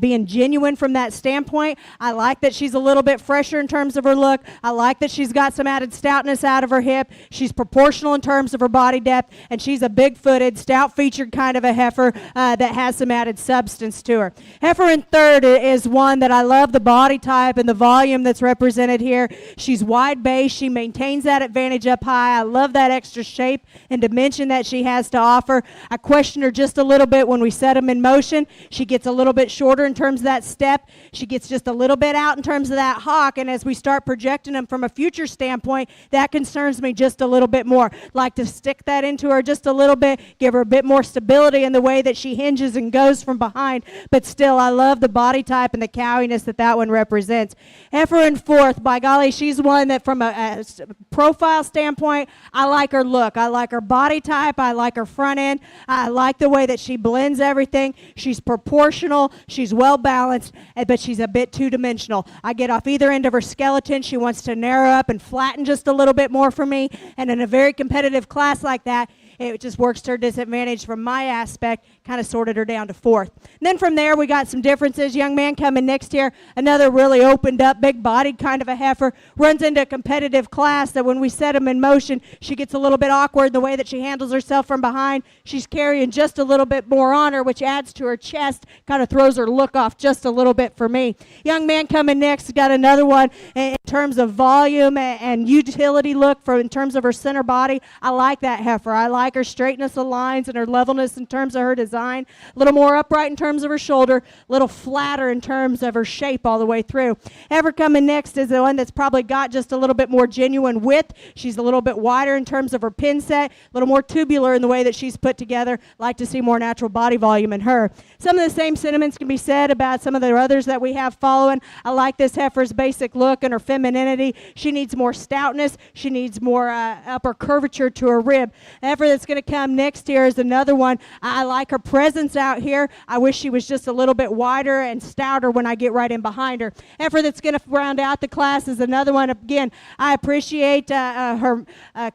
being genuine from that standpoint. I like that she's a little bit fresher in terms of her look. I like that she's got some added stoutness out of her hip. She's proportional in terms of her body depth, and she's a big-footed, stout-featured kind of a heifer that has some added substance to her. Heifer in third is one that I love the body type and the volume that's represented here. here. She's wide base. She maintains that advantage up high. I love that extra shape and dimension that she has to offer. I question her just a little bit when we set them in motion. She gets a little bit shorter in terms of that step. She gets just a little bit out in terms of that hock, and as we start projecting them from a future standpoint, that concerns me just a little bit more. Like to stick that into her just a little bit, give her a bit more stability in the way that she hinges and goes from behind, but still, I love the body type and the cowiness that one represents. Heifer in fourth, by golly, she's one that from a profile standpoint, I like her look. I like her body type. I like her front end. I like the way that she blends everything. She's proportional. She's well balanced, but she's a bit two-dimensional. I get off either end of her skeleton. She wants to narrow up and flatten just a little bit more for me, and in a very competitive class like that, it just works to her disadvantage from my aspect, kind of sorted her down to fourth. And then from there, we got some differences. Young man coming next here, another really opened up, big-bodied kind of a heifer, runs into a competitive class that when we set him in motion, she gets a little bit awkward in the way that she handles herself from behind. She's carrying just a little bit more on her, which adds to her chest, kind of throws her look off just a little bit for me. Young man coming next, got another one in terms of volume and utility look in terms of her center body. I like that heifer. I like her straightness of lines and her levelness in terms of her design. A little more upright in terms of her shoulder, a little flatter in terms of her shape all the way through. Heifer coming next is the one that's probably got just a little bit more genuine width. She's a little bit wider in terms of her pin set, a little more tubular in the way that she's put together. Like to see more natural body volume in her. Some of the same sentiments can be said about some of the others that we have following. I like this heifer's basic look and her femininity. She needs more stoutness. She needs more upper curvature to her rib. Heifer that's going to come next here is another one. I like her presence out here. I wish she was just a little bit wider and stouter when I get right in behind her. Heifer that's going to round out the class is another one. Again, I appreciate her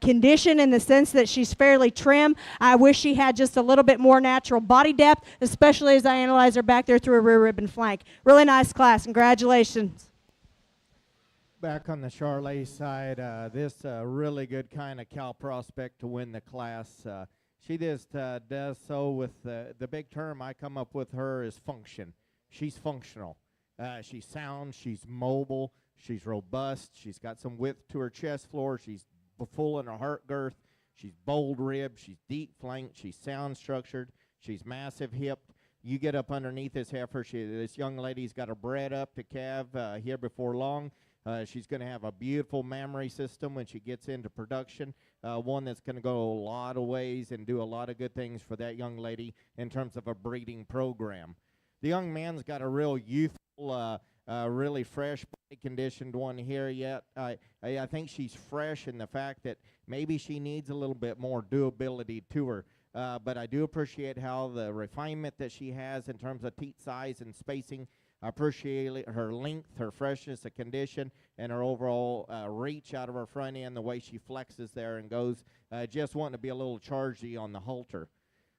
condition in the sense that she's fairly trim. I wish she had just a little bit more natural body depth, especially as I analyze her back there through her rear rib and flank. Really nice class. Congratulations. Back on the Charolais side, this really good kind of cow prospect to win the class. She just does so with the big term I come up with her is function. She's functional. She's sound. She's mobile. She's robust. She's got some width to her chest floor. She's full in her heart girth. She's bold ribbed. She's deep flanked. She's sound structured. She's massive hipped. You get up underneath this heifer. This young lady's got her bred up to calve here before long. She's going to have a beautiful mammary system when she gets into production, one that's going to go a lot of ways and do a lot of good things for that young lady in terms of a breeding program. The young man's got a real youthful, really fresh, conditioned one here yet. I think she's fresh in the fact that maybe she needs a little bit more doability to her. But I do appreciate how the refinement that she has in terms of teat size and spacing. I appreciate her length, her freshness of condition, and her overall reach out of her front end, the way she flexes there and goes. Just wanting to be a little chargy on the halter.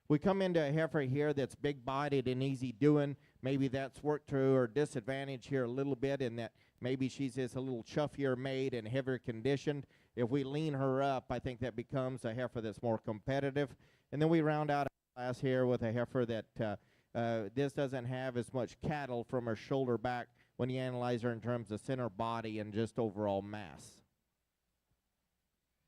We come into a heifer here that's big-bodied and easy doing. Maybe that's worked to her disadvantage here a little bit in that maybe she's just a little chuffier made and heavier conditioned. If we lean her up, I think that becomes a heifer that's more competitive. And then we round out our class here with a heifer that this doesn't have as much cattle from her shoulder back when you analyze her in terms of center body and just overall mass.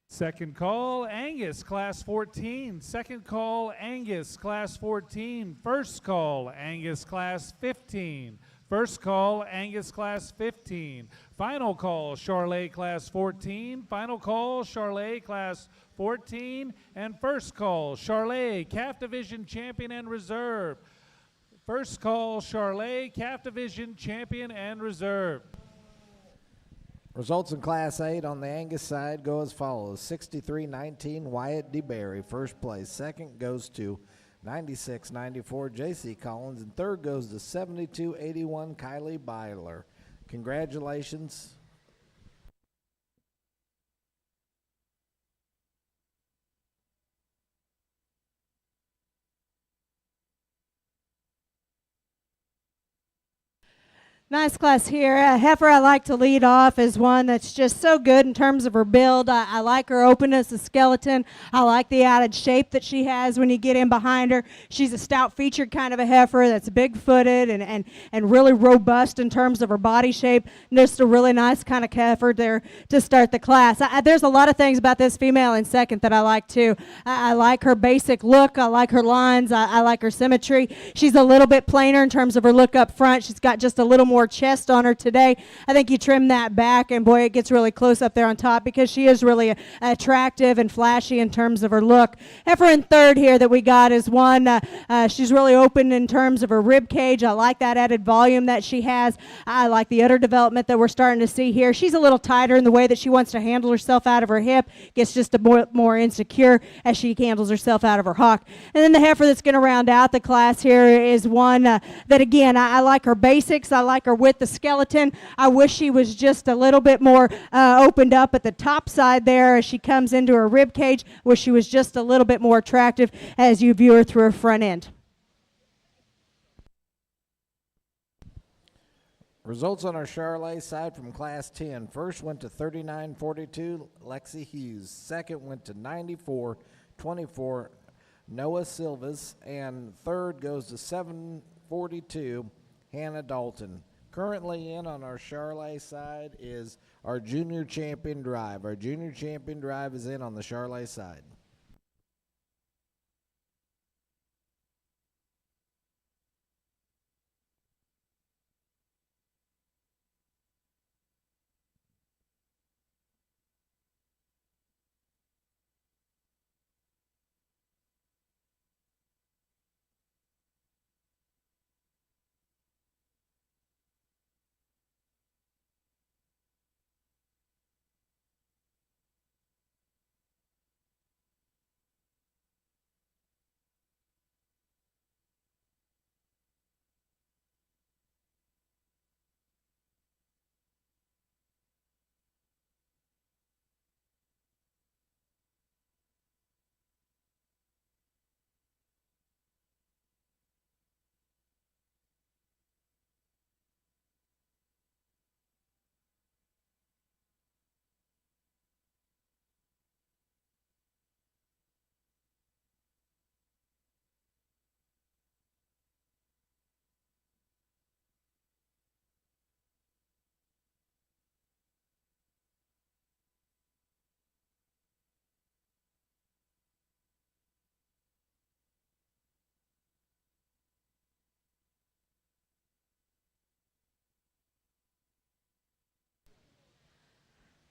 Second call, Angus, class 14. Second call, Angus, class 14. First call, Angus, class 15. First call, Angus, class 15. Final call, Charolais, class 14. Final call, Charolais, class 14. And first call, Charolais, Calf Division Champion and Reserve. First call, Charolais, Calf Division Champion and Reserve. Results in Class 8 on the Angus side go as follows. 63-19, Wyatt DeBerry, first place. Second goes to 96-94, J.C. Collins. And third goes to 72-81, Kylie Byler. Congratulations. Nice class here. Heifer, I like to lead off as one that's just so good in terms of her build. I like her openness of skeleton. I like the added shape that she has when you get in behind her. She's a stout-featured kind of a heifer that's big-footed and really robust in terms of her body shape. And just a really nice kind of heifer there to start the class. There's a lot of things about this female in second that I like too. I like her basic look. I like her lines. I like her symmetry. She's a little bit plainer in terms of her look up front. She's got just a little more chest on her today. I think you trim that back and boy, it gets really close up there on top because she is really attractive and flashy in terms of her look. Heifer in third here that we got is one, she's really open in terms of her rib cage. I like that added volume that she has. I like the udder development that we're starting to see here. She's a little tighter in the way that she wants to handle herself out of her hip, gets just a more insecure as she handles herself out of her hock. And then the heifer that's going to round out the class here is one that again, I like her basics. I like her with the skeleton. I wish she was just a little bit more opened up at the top side there as she comes into her rib cage. Wish she was just a little bit more attractive as you view her through her front end. Results on our Charolais side from Class 10. First went to 39.42, Lexi Hughes. Second went to 94.24, Noah Silvas. And third goes to 7.42, Hannah Dalton. Currently in on our Charolais side is our Junior Champion Drive. Our Junior Champion Drive is in on the Charolais side.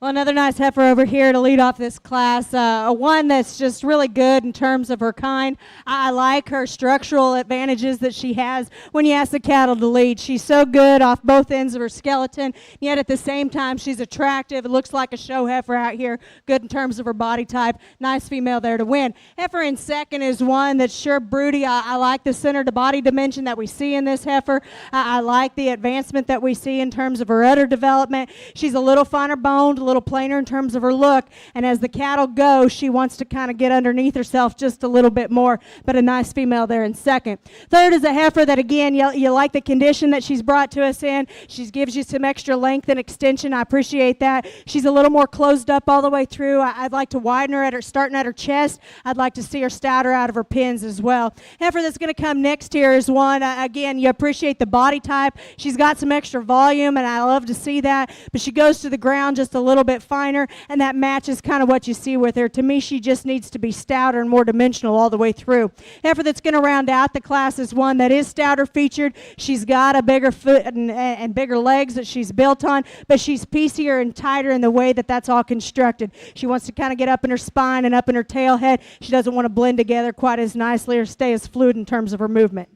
Well, another nice heifer over here to lead off this class. One that's just really good in terms of her kind. I like her structural advantages that she has when you ask the cattle to lead. She's so good off both ends of her skeleton, yet at the same time she's attractive. It looks like a show heifer out here, good in terms of her body type. Nice female there to win. Heifer in second is one that's sure broody. I like the center to body dimension that we see in this heifer. I like the advancement that we see in terms of her udder development. She's a little finer boned, a little plainer in terms of her look, and as the cattle go, she wants to kind of get underneath herself just a little bit more, but a nice female there in second. Third is a heifer that, again, you like the condition that she's brought to us in. She gives you some extra length and extension. I appreciate that. She's a little more closed up all the way through. I'd like to widen her at her, starting at her chest. I'd like to see her stouter out of her pins as well. Heifer that's going to come next here is one, again, you appreciate the body type. She's got some extra volume, and I love to see that, but she goes to the ground just a little bit finer, and that matches kind of what you see with her. To me, she just needs to be stouter and more dimensional all the way through. Heifer that's going to round out the class is one that is stouter featured. She's got a bigger foot and bigger legs that she's built on, but she's piecier and tighter in the way that that's all constructed. She wants to kind of get up in her spine and up in her tail head. She doesn't want to blend together quite as nicely or stay as fluid in terms of her movement.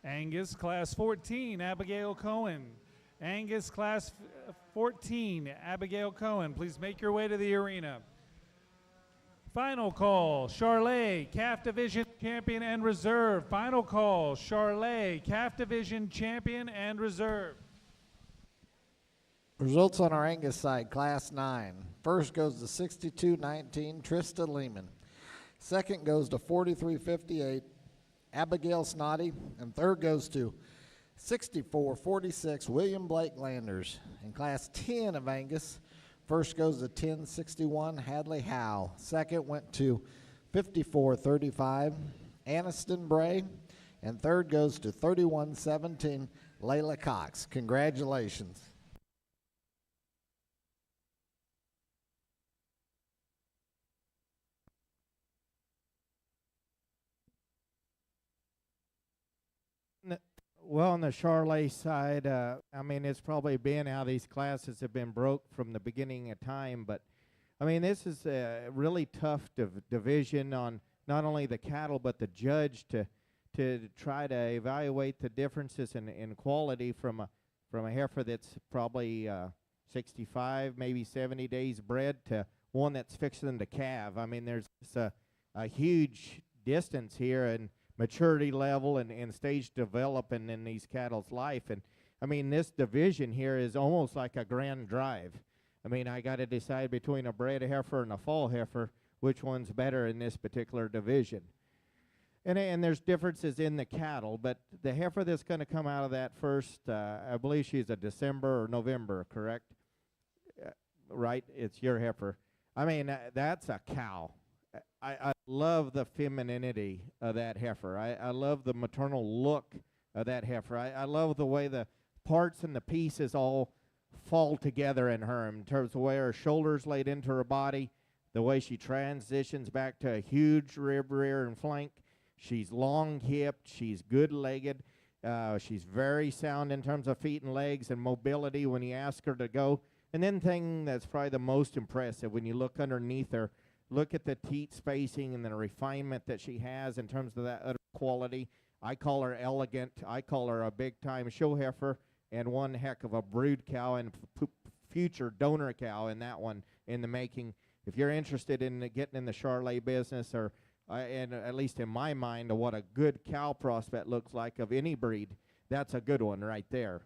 Angus Class 14, Abigail Cohen. Angus Class 14, Abigail Cohen. Please make your way to the arena. Final call, Charolais, Calf Division Champion and Reserve. Final call, Charolais, Calf Division Champion and Reserve. Results on our Angus side, Class 9. First goes to 62-19, Trista Lehman. Second goes to 43-58, Abigail Snoddy. And third goes to 64-46, William Blake Landers. In Class 10 of Angus, first goes to 10-61, Hadley Howe. Second went to 54-35, Aniston Bray. And third goes to 31-17, Layla Cox. Congratulations. Well, on the Charolais side, I mean, it's probably been how these classes have been broke from the beginning of time. But, I mean, this is a really tough division on not only the cattle but the judge to try to evaluate the differences in quality from a heifer that's probably 65, maybe 70 days bred to one that's fixing to calve. I mean, there's a huge distance here and maturity level and stage development in these cattle's life. And I mean, this division here is almost like a grand drive. I mean, I got to decide between a bred heifer and a fall heifer, which one's better in this particular division. And there's differences in the cattle, but the heifer that's going to come out of that first, I believe she's a December or November, correct? Right? It's your heifer. I mean, that's a cow. I love the femininity of that heifer. I love the maternal look of that heifer. I love the way the parts and the pieces all fall together in her in terms of the way her shoulders laid into her body, the way she transitions back to a huge rib rear and flank. She's long-hipped. She's good-legged. She's very sound in terms of feet and legs and mobility when you ask her to go. And then thing that's probably the most impressive, when you look underneath her, look at the teat spacing and the refinement that she has in terms of that other quality. I call her elegant. I call her a big-time show heifer and one heck of a brood cow and future donor cow in that one in the making. If you're interested in getting in the Charolais business, or and at least in my mind, what a good cow prospect looks like of any breed, that's a good one right there.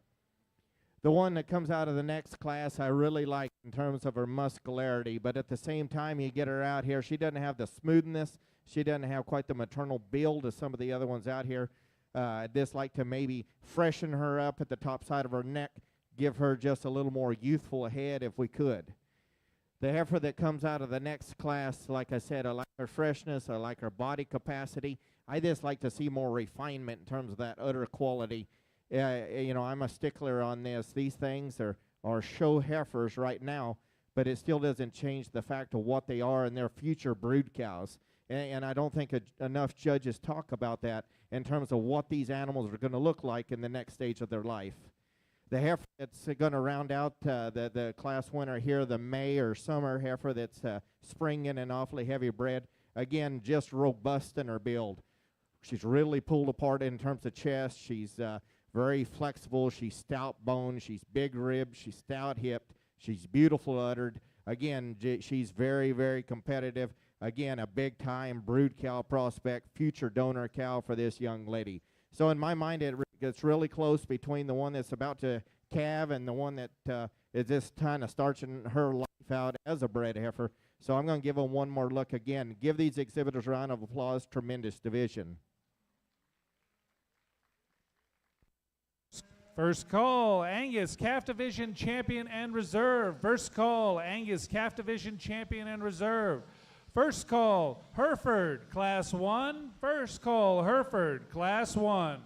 The one that comes out of the next class I really like in terms of her muscularity, but at the same time you get her out here, she doesn't have the smoothness, she doesn't have quite the maternal build as some of the other ones out here. I'd just like to maybe freshen her up at the top side of her neck, give her just a little more youthful head if we could. The heifer that comes out of the next class, like I said, I like her freshness, I like her body capacity. I just like to see more refinement in terms of that udder quality. You know, I'm a stickler on this. These things are show heifers right now, but it still doesn't change the fact of what they are and their future brood cows. And I don't think enough judges talk about that in terms of what these animals are going to look like in the next stage of their life. The heifer that's going to round out the class winner here, the May or summer heifer that's springing and awfully heavy bred, again, just robust in her build. She's really pulled apart in terms of chest. She's very flexible. She's stout boned. She's big ribbed. She's stout hipped. She's beautiful uddered. Again, she's very, very competitive. Again, a big time brood cow prospect, future donor cow for this young lady. So in my mind, it gets really close between the one that's about to calve and the one that is just kind of starting her life out as a bred heifer. So I'm going to give them one more look again. Give these exhibitors a round of applause. Tremendous division. First call, Angus, Calf Division Champion and Reserve. First call, Angus, Calf Division Champion and Reserve. First call, Hereford, Class 1. First call, Hereford, Class 1.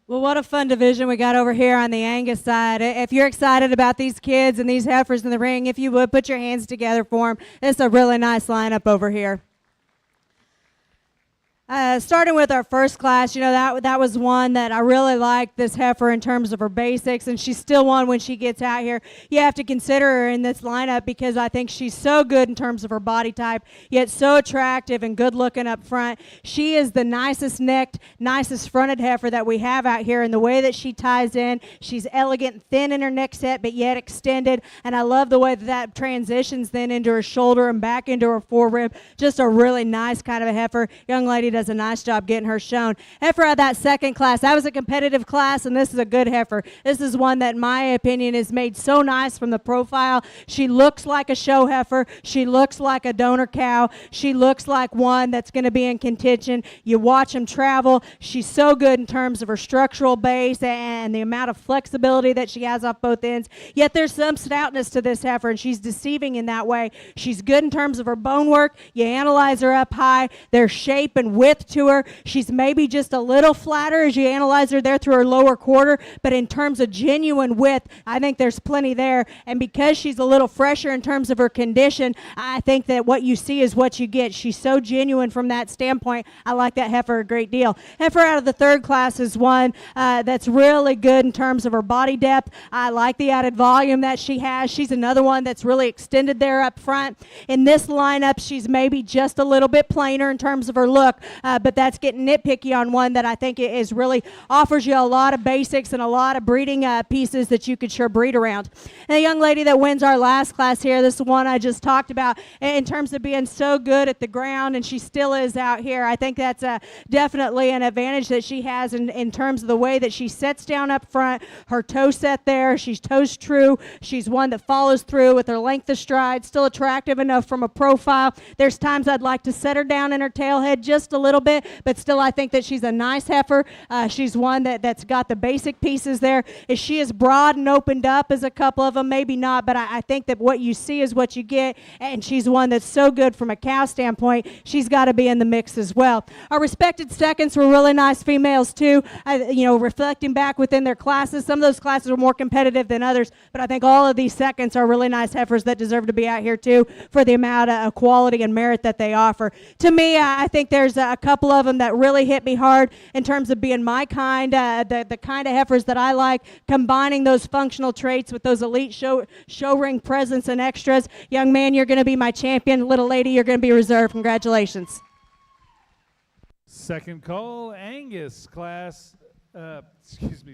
Well, what a fun division we got over here on the Angus side. If you're excited about these kids and these heifers in the ring, if you would, put your hands together for them. It's a really nice lineup over here. Starting with our first class, that was one that I really liked this heifer in terms of her basics, and she's still one when she gets out here. You have to consider her in this lineup because I think she's so good in terms of her body type, yet so attractive and good looking up front. She is the nicest necked, nicest fronted heifer that we have out here, and the way that she ties in, she's elegant and thin in her neck set, but yet extended, and I love the way that transitions then into her shoulder and back into her forerib. Just a really nice kind of a heifer. Young lady does a nice job getting her shown. Heifer out of that second class, that was a competitive class, and this is a good heifer. This is one that, in my opinion, is made so nice from the profile. She looks like a show heifer. She looks like a donor cow. She looks like one that's going to be in contention. You watch them travel. She's so good in terms of her structural base and the amount of flexibility that she has off both ends. Yet there's some stoutness to this heifer, and she's deceiving in that way. She's good in terms of her bone work. You analyze her up high. There's shape and width to her. She's maybe just a little flatter as you analyze her there through her lower quarter, but in terms of genuine width, I think there's plenty there. And because she's a little fresher in terms of her condition, I think that what you see is what you get. She's so genuine from that standpoint. I like that heifer a great deal. Heifer out of the third class is one that's really good in terms of her body depth. I like the added volume that she has. She's another one that's really extended there up front. In this lineup, she's maybe just a little bit plainer in terms of her look, but that's getting nitpicky on one that I think is really offers you a lot of basics and a lot of breeding pieces that you could sure breed around. And the young lady that wins our last class here, this is one I just talked about in terms of being so good at the ground, and she still is out here. I think that's definitely an advantage that she has in terms of the way that she sets down up front, her toe set there. She's toes true. She's one that follows through with her length of stride, still attractive enough from a profile. There's times I'd like to set her down in her tail head just a little bit, but still I think that she's a nice heifer. She's one that's got the basic pieces there. Is she as broad and opened up as a couple of them? Maybe not, but I think that what you see is what you get, and she's one that's so good from a cow standpoint. She's got to be in the mix as well. Our respected seconds were really nice females too, reflecting back within their classes. Some of those classes were more competitive than others, but I think all of these seconds are really nice heifers that deserve to be out here too for the amount of quality and merit that they offer. To me, I think there's a couple of them that really hit me hard in terms of being my kind, the kind of heifers that I like, combining those functional traits with those elite show ring presence and extras. Young man, you're going to be my champion. Little lady, you're going to be reserved. Congratulations. Second call, Angus class.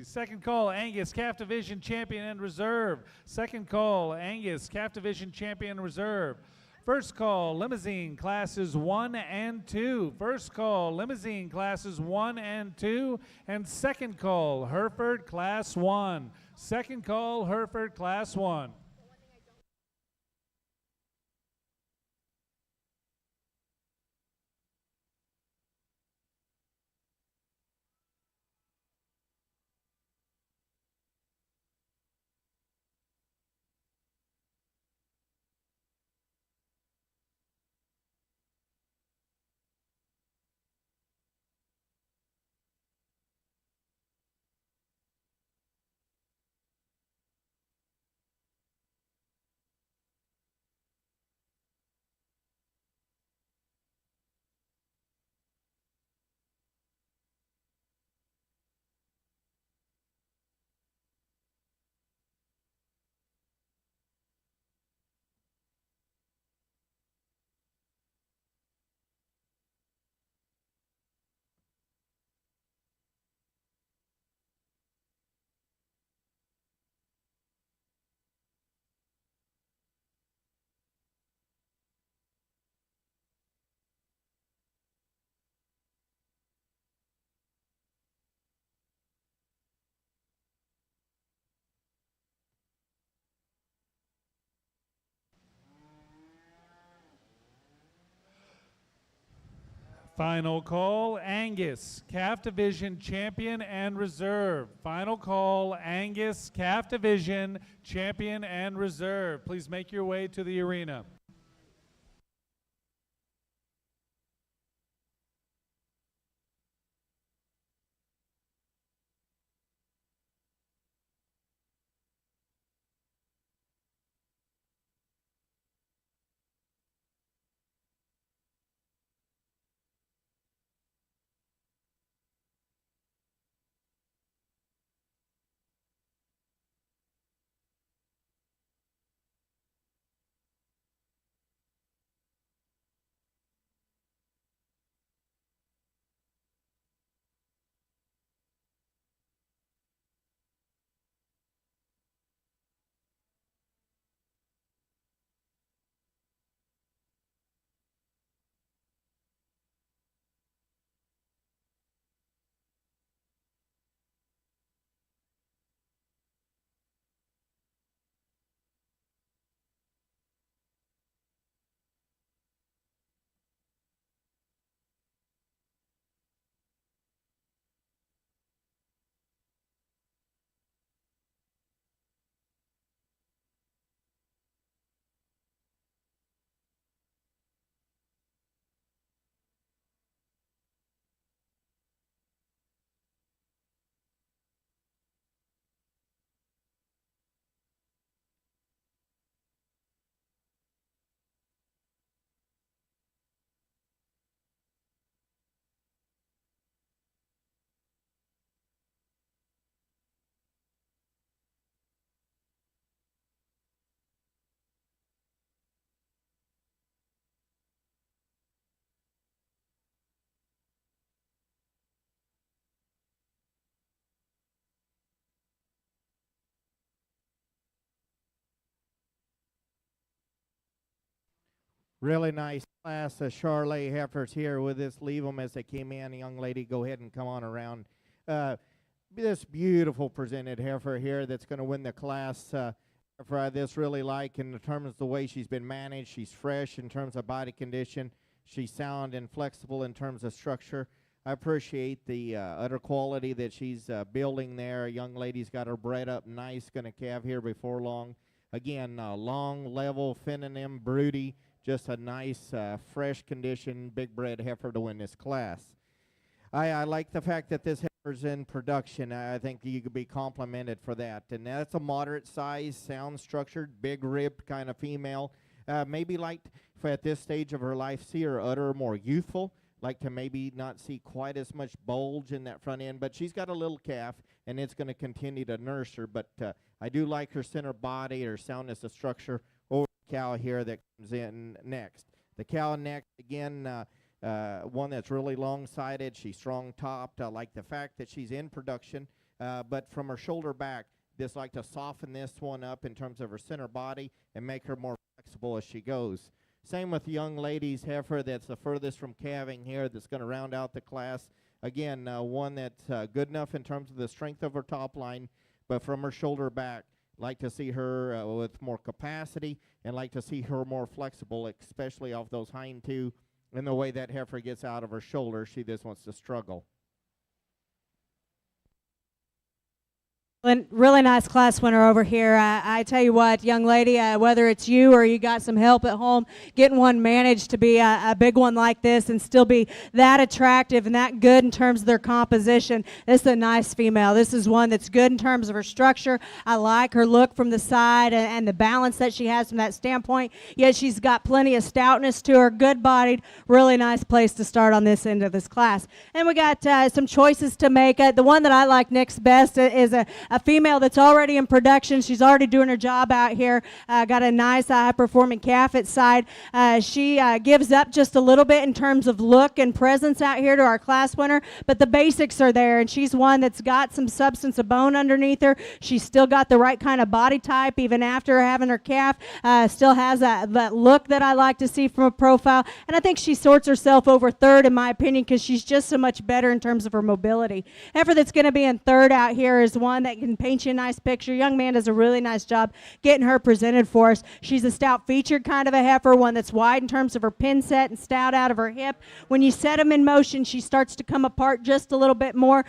Second call, Angus, Calf Division Champion and Reserve. Second call, Angus, Calf Division Champion and Reserve. First call, Limousin classes 1 and 2. First call, Limousin classes 1 and 2. And second call, Hereford class 1. Second call, Hereford class 1. Final call, Angus, Calf Division Champion and Reserve. Final call, Angus, Calf Division Champion and Reserve. Please make your way to the arena. Really nice class of Charolais heifers here with us. Leave them as they came in. Young lady, go ahead and come on around. This beautiful presented heifer here that's going to win the class. Heifer I this really like in terms of the way she's been managed. She's fresh in terms of body condition. She's sound and flexible in terms of structure. I appreciate the udder quality that she's building there. A young lady's got her bred up nice, going to calve here before long. Again, long, level, feminine, broody. Just a nice, fresh condition, big bred heifer to win this class. I like the fact that this heifer's in production. I think you could be complimented for that. And that's a moderate size, sound structured, big ribbed kind of female. Maybe like at this stage of her life, see her udder more youthful. Like to maybe not see quite as much bulge in that front end. But she's got a little calf, and it's going to continue to nurse her. But I do like her center body, her soundness of structure over the cow here that comes in next. The cow next, again, one that's really long-sided. She's strong-topped. I like the fact that she's in production. But from her shoulder back, just like to soften this one up in terms of her center body and make her more flexible as she goes. Same with the young lady's heifer that's the furthest from calving here that's going to round out the class. Again, one that's good enough in terms of the strength of her top line, but from her shoulder back, like to see her with more capacity and like to see her more flexible, especially off those hind two. And the way that heifer gets out of her shoulder, she just wants to struggle. Really nice class winner over here. I tell you what, young lady, whether it's you or you got some help at home, getting one managed to be a big one like this and still be that attractive and that good in terms of their composition. This is a nice female. This is one that's good in terms of her structure. I like her look from the side and the balance that she has from that standpoint. Yet she's got plenty of stoutness to her, good-bodied, really nice place to start on this end of this class. And we got some choices to make. The one that I like next best is a female that's already in production. She's already doing her job out here. Got a nice high-performing calf at side. She gives up just a little bit in terms of look and presence out here to our class winner, but the basics are there, and she's one that's got some substance of bone underneath her. She's still got the right kind of body type even after having her calf. Still has that look that I like to see from a profile, and I think she sorts herself over third in my opinion because she's just so much better in terms of her mobility. Heifer that's going to be in third out here is one that can paint you a nice picture. Young man does a really nice job getting her presented for us. She's a stout featured kind of a heifer, one that's wide in terms of her pin set and stout out of her hip. When you set them in motion, she starts to come apart just a little bit more.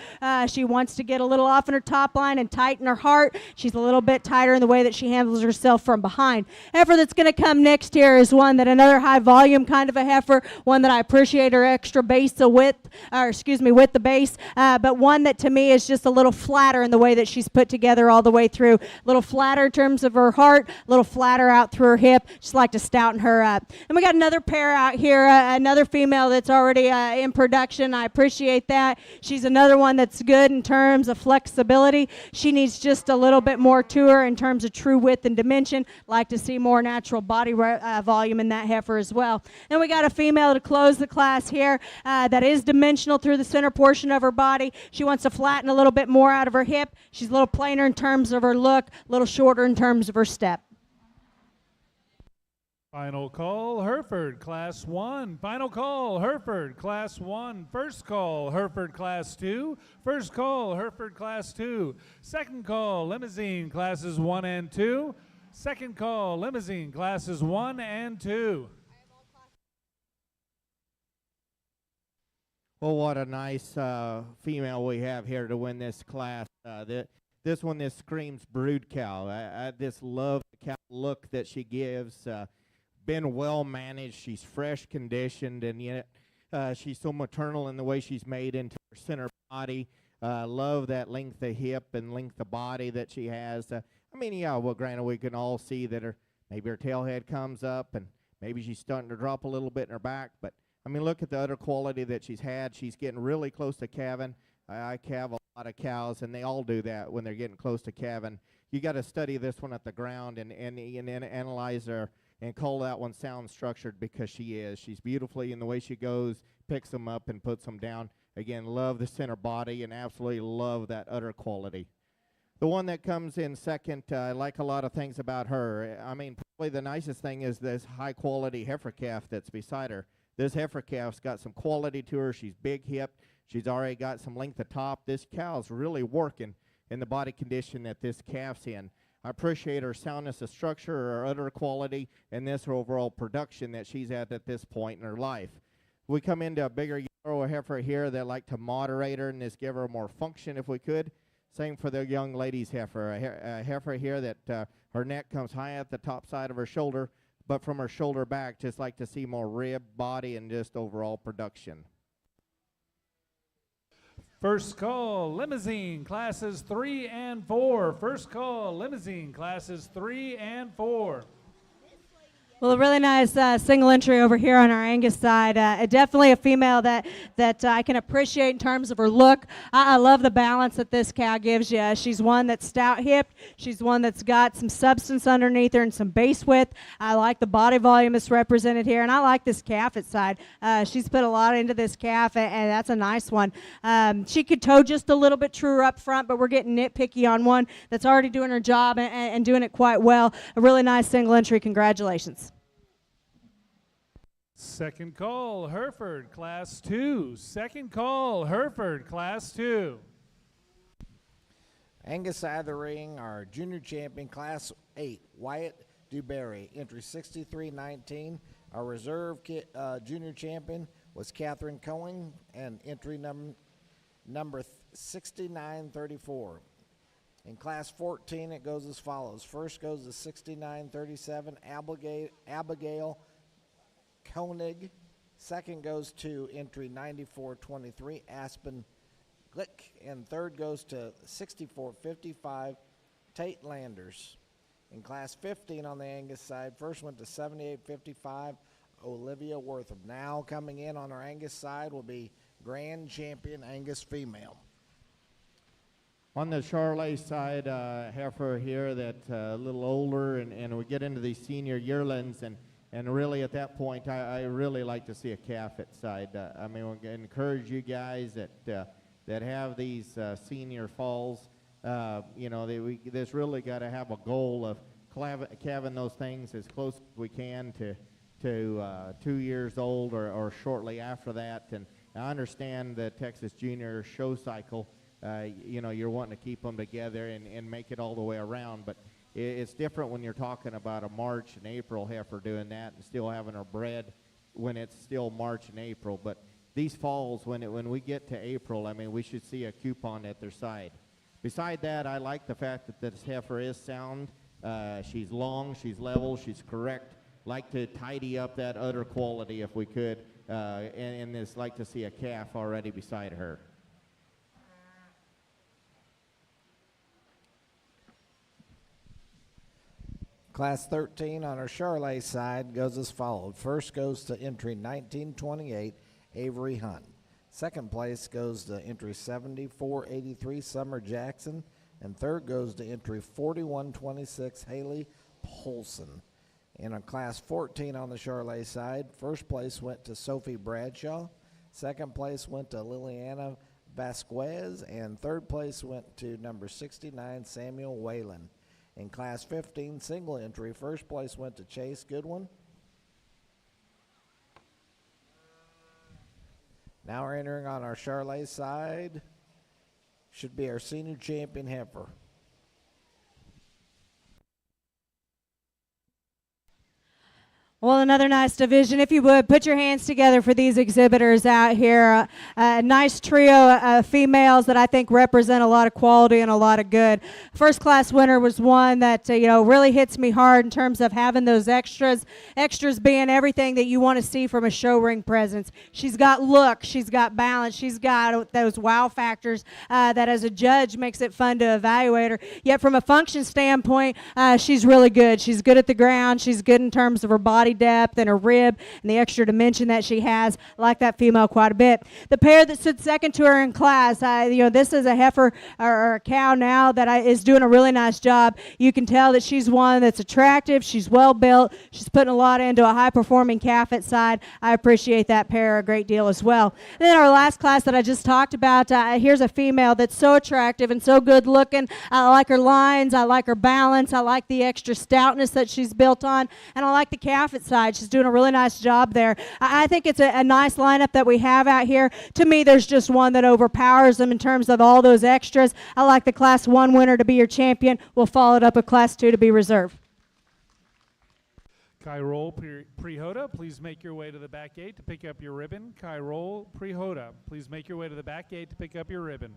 She wants to get a little off in her top line and tighten her heart. She's a little bit tighter in the way that she handles herself from behind. Heifer that's going to come next here is one that another high volume kind of a heifer, one that I appreciate her extra base width, with the base, but one that to me is just a little flatter in the way that she's put together all the way through. A little flatter in terms of her heart, a little flatter out through her hip. Just like to stouten her up. And we got another pair out here, another female that's already in production. I appreciate that. She's another one that's good in terms of flexibility. She needs just a little bit more to her in terms of true width and dimension. Like to see more natural body volume in that heifer as well. And we got a female to close the class here that is dimensional through the center portion of her body. She wants to flatten a little bit more out of her hip. She's a little plainer in terms of her look, a little shorter in terms of her step. Final call, Hereford, Class 1. Final call, Hereford, Class 1. First call, Hereford, Class 2. First call, Hereford, Class 2. Second call, Limousin, Classes 1 and 2. Second call, Limousin, Classes 1 and 2. Well, what a nice female we have here to win this class. This one, this screams brood cow. I just love the cow look that she gives. Been well managed. She's fresh conditioned, and yet she's so maternal in the way she's made into her center body. Love that length of hip and length of body that she has. Granted, we can all see that maybe her tail head comes up, and maybe she's starting to drop a little bit in her back, but look at the other quality that she's had. She's getting really close to calving. I calve a lot of cows, and they all do that when they're getting close to calving. You got to study this one at the ground and analyze her and call that one sound structured because she is. She's beautifully in the way she goes, picks them up and puts them down. Again, love the center body and absolutely love that udder quality. The one that comes in second, I like a lot of things about her. I mean, probably the nicest thing is this high-quality heifer calf that's beside her. This heifer calf's got some quality to her. She's big-hipped. She's already got some length of top. This cow's really working in the body condition that this calf's in. I appreciate her soundness of structure, her udder quality, and this her overall production that she's at this point in her life. We come into a bigger yellow heifer here that like to moderate her and just give her more function if we could. Same for the young lady's heifer. A heifer here that her neck comes high at the top side of her shoulder, but from her shoulder back, just like to see more rib, body, and just overall production. First call, Limousin, classes 3 and 4. First call, Limousin, classes 3 and 4. Well, a really nice single entry over here on our Angus side. Definitely a female that I can appreciate in terms of her look. I love the balance that this cow gives you. She's one that's stout-hipped. She's one that's got some substance underneath her and some base width. I like the body volume that's represented here, and I like this calf at side. She's put a lot into this calf, and that's a nice one. She could toe just a little bit truer up front, but we're getting nitpicky on one that's already doing her job and doing it quite well. A really nice single entry. Congratulations. Second call, Hereford, class 2. Second call, Hereford, class 2. Angus side of the ring, our junior champion, class 8, Wyatt Dewberry, entry 63-19. Our reserve junior champion was Catherine Cohen, and entry number 69-34. In class 14, it goes as follows. First goes to 69-37, Abigail Koenig. Second goes to entry 94-23, Aspen Glick. And third goes to 64-55, Tate Landers. In class 15 on the Angus side, first went to 78-55, Olivia Wortham. Now coming in on our Angus side will be grand champion Angus female. On the Charolais side, heifer here that's a little older, and we get into these senior yearlings, and really at that point, I really like to see a calf at side. I mean, we encourage you guys that have these senior falls. You know, this really got to have a goal of calving those things as close as we can to 2 years old or shortly after that. And I understand the Texas Junior show cycle. You know, you're wanting to keep them together and make it all the way around, but it's different when you're talking about a March and April heifer doing that and still having her bred when it's still March and April. But these falls, when we get to April, I mean, we should see a coupon at their side. Beside that, I like the fact that this heifer is sound. She's long, she's level, she's correct. Like to tidy up that udder quality if we could, and just like to see a calf already beside her. Class 13 on our Charolais side goes as followed. First goes to entry 1928, Avery Hunt. Second place goes to entry 7483, Summer Jackson. And third goes to entry 4126, Haley Polson. And on class 14 on the Charolais side, first place went to Sophie Bradshaw. Second place went to Liliana Vasquez. And third place went to number 69, Samuel Whalen. In class 15, single entry, first place went to Chase Goodwin. Now we're entering on our Charolais side. Should be our senior champion heifer. Well, another nice division. If you would, put your hands together for these exhibitors out here. A nice trio of females that I think represent a lot of quality and a lot of good. First class winner was one that, really hits me hard in terms of having those extras being everything that you want to see from a show ring presence. She's got look, she's got balance, she's got those wow factors that as a judge makes it fun to evaluate her. Yet from a function standpoint, she's really good. She's good at the ground. She's good in terms of her body body depth and her rib and the extra dimension that she has. I like that female quite a bit. The pair that stood second to her in class, this is a heifer or a cow now that is doing a really nice job. You can tell that she's one that's attractive. She's well built. She's putting a lot into a high-performing calf at side. I appreciate that pair a great deal as well. And then our last class that I just talked about, here's a female that's so attractive and so good looking. I like her lines. I like her balance. I like the extra stoutness that she's built on. And I like the calf at side. She's doing a really nice job there. I think it's a nice lineup that we have out here. To me, there's just one that overpowers them in terms of all those extras. I like the Class 1 winner to be your champion. We'll follow it up with Class 2 to be reserved. Charolais Prehota, please make your way to the back gate to pick up your ribbon. Charolais Prehota, please make your way to the back gate to pick up your ribbon.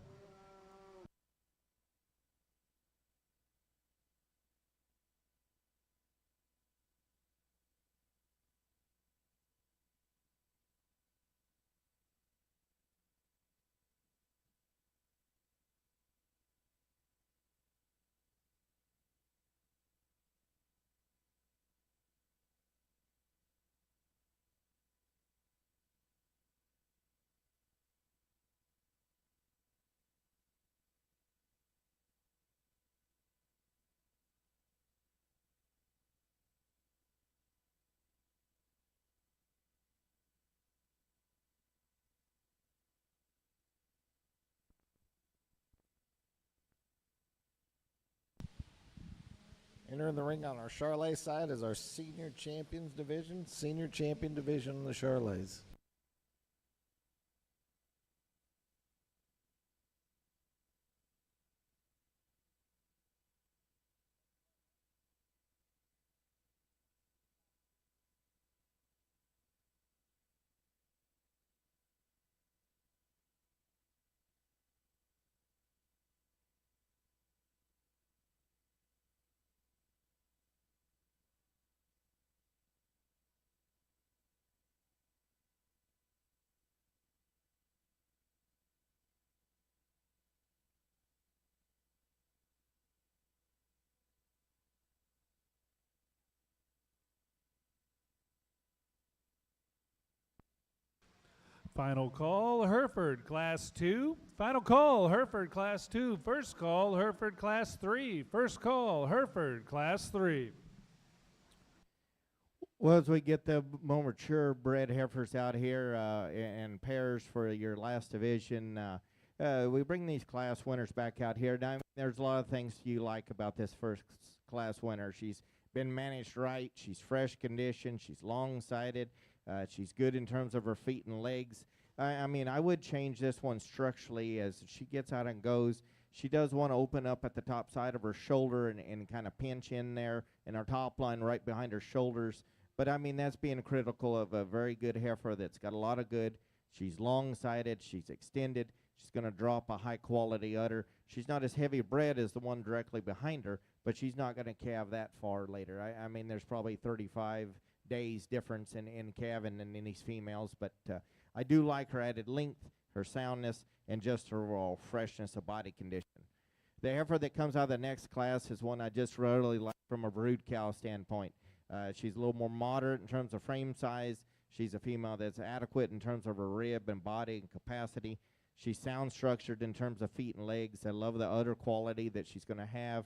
Entering the ring on our Charolais side is our senior champion division in the Charolais. Final call, Hereford, Class 2. Final call, Hereford, Class 2. First call, Hereford, Class 3. First call, Hereford, Class 3. Well, as we get the more mature bred heifers out here and pairs for your last division, we bring these class winners back out here. Now, there's a lot of things you like about this first class winner. She's been managed right. She's fresh condition. She's long-sided. She's good in terms of her feet and legs. I mean, I would change this one structurally as she gets out and goes. She does want to open up at the top side of her shoulder and kind of pinch in there in her top line right behind her shoulders. But, I mean, that's being critical of a very good heifer that's got a lot of good. She's long-sided. She's extended. She's going to drop a high-quality udder. She's not as heavy bred as the one directly behind her, but she's not going to calve that far later. I mean, there's probably 35 days difference in calving in these females, but I do like her added length, her soundness, and just her overall freshness of body condition. The heifer that comes out of the next class is one I just really like from a brood cow standpoint. She's a little more moderate in terms of frame size. She's a female that's adequate in terms of her rib and body and capacity. She's sound structured in terms of feet and legs. I love the udder quality that she's going to have.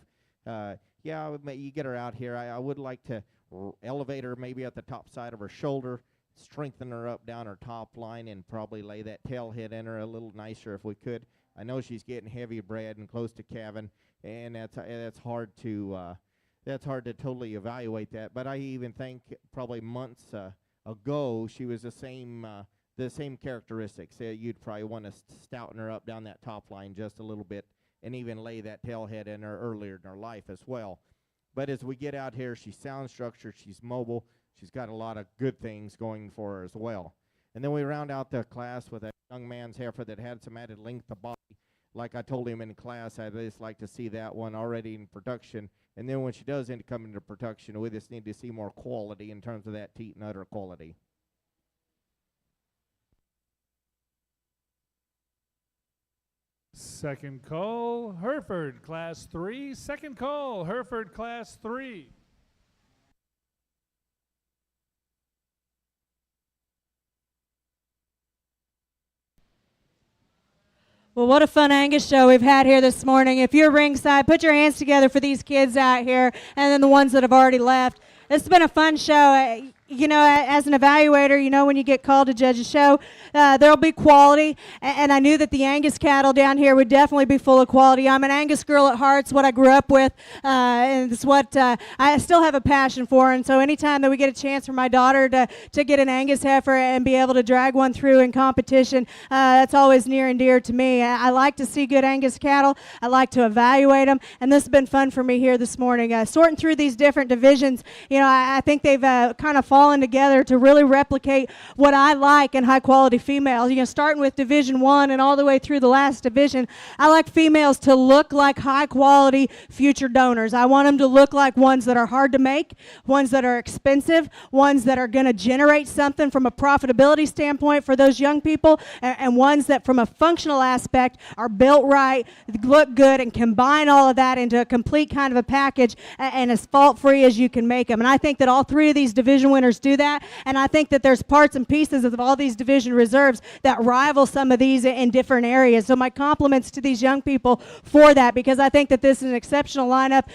Yeah, you get her out here. I would like to elevate her maybe at the top side of her shoulder, strengthen her up down her top line, and probably lay that tail head in her a little nicer if we could. I know she's getting heavy bred and close to calving, and that's hard to totally evaluate that. But I even think probably months ago she was the same characteristics. You'd probably want to stouten her up down that top line just a little bit, and even lay that tail head in her earlier in her life as well. But as we get out here, she's sound structured, she's mobile, she's got a lot of good things going for her as well. And then we round out the class with a young man's heifer that had some added length of body. Like I told him in class, I'd just like to see that one already in production. And then when she does come into production, we just need to see more quality in terms of that teat and udder quality. Second call, Hereford, Class 3. Second call, Hereford, Class 3. Well, what a fun Angus show we've had here this morning. If you're ringside, put your hands together for these kids out here and then the ones that have already left. It's been a fun show. You know, as an evaluator, you know, when you get called to judge a show, there'll be quality, and I knew that the Angus cattle down here would definitely be full of quality. I'm an Angus girl at heart. It's what I grew up with, and it's what I still have a passion for, and so anytime that we get a chance for my daughter to get an Angus heifer and be able to drag one through in competition, that's always near and dear to me. I like to see good Angus cattle. I like to evaluate them, and this has been fun for me here this morning. Sorting through these different divisions, you know, I think they've kind of fallen together to really replicate what I like in high quality females. You know, starting with Division 1 and all the way through the last division, I like females to look like high quality future donors. I want them to look like ones that are hard to make, ones that are expensive, ones that are going to generate something from a profitability standpoint for those young people, and ones that from a functional aspect are built right, look good, and combine all of that into a complete kind of a package and as fault free as you can make them. And I think that all three of these division winners do that, and I think that there's parts and pieces of all these division reserves that rival some of these in different areas. So my compliments to these young people for that, because I think that this is an exceptional lineup.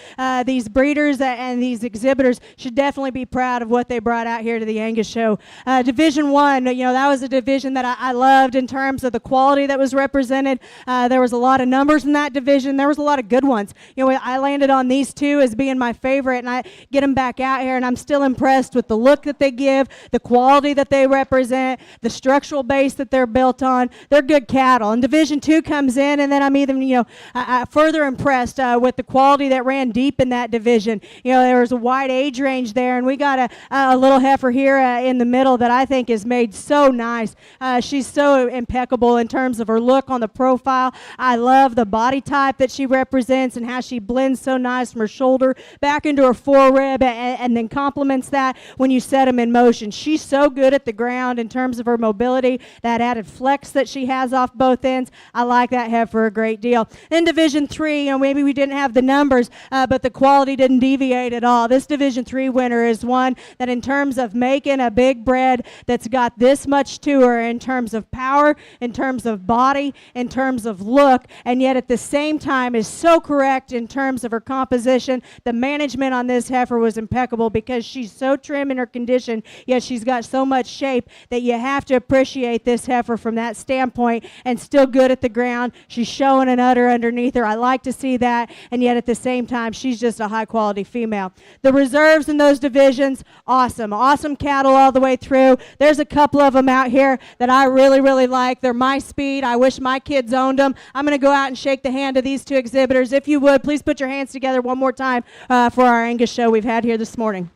These breeders and these exhibitors should definitely be proud of what they brought out here to the Angus show. Division 1, you know, that was a division that I loved in terms of the quality that was represented. There was a lot of numbers in that division. There was a lot of good ones. You know, I landed on these two as being my favorite, and I get them back out here, and I'm still impressed with the look that they give, the quality that they represent, the structural base that they're built on. They're good cattle. And Division 2 comes in, and then I'm even, you know, further impressed with the quality that ran deep in that division. You know, there was a wide age range there, and we got a little heifer here in the middle that I think is made so nice. She's so impeccable in terms of her look on the profile. I love the body type that she represents and how she blends so nice from her shoulder back into her forerib, and then complements that when you set them in motion. She's so good at the ground in terms of her mobility, that added flex that she has off both ends. I like that heifer a great deal. In Division 3, you know, maybe we didn't have the numbers, but the quality didn't deviate at all. This Division 3 winner is one that in terms of making a big bred that's got this much to her in terms of power, in terms of body, in terms of look, and yet at the same time is so correct in terms of her composition. The management on this heifer was impeccable because she's so trim in her condition, yet she's got so much shape that you have to appreciate this heifer from that standpoint, and still good at the ground. She's showing an udder underneath her. I like to see that, and yet at the same time, she's just a high quality female. The reserves in those divisions, awesome. Awesome cattle all the way through. There's a couple of them out here that I really, really like. They're my speed. I wish my kids owned them. I'm going to go out and shake the hand of these two exhibitors. If you would, please put your hands together one more time for our Angus show we've had here this morning.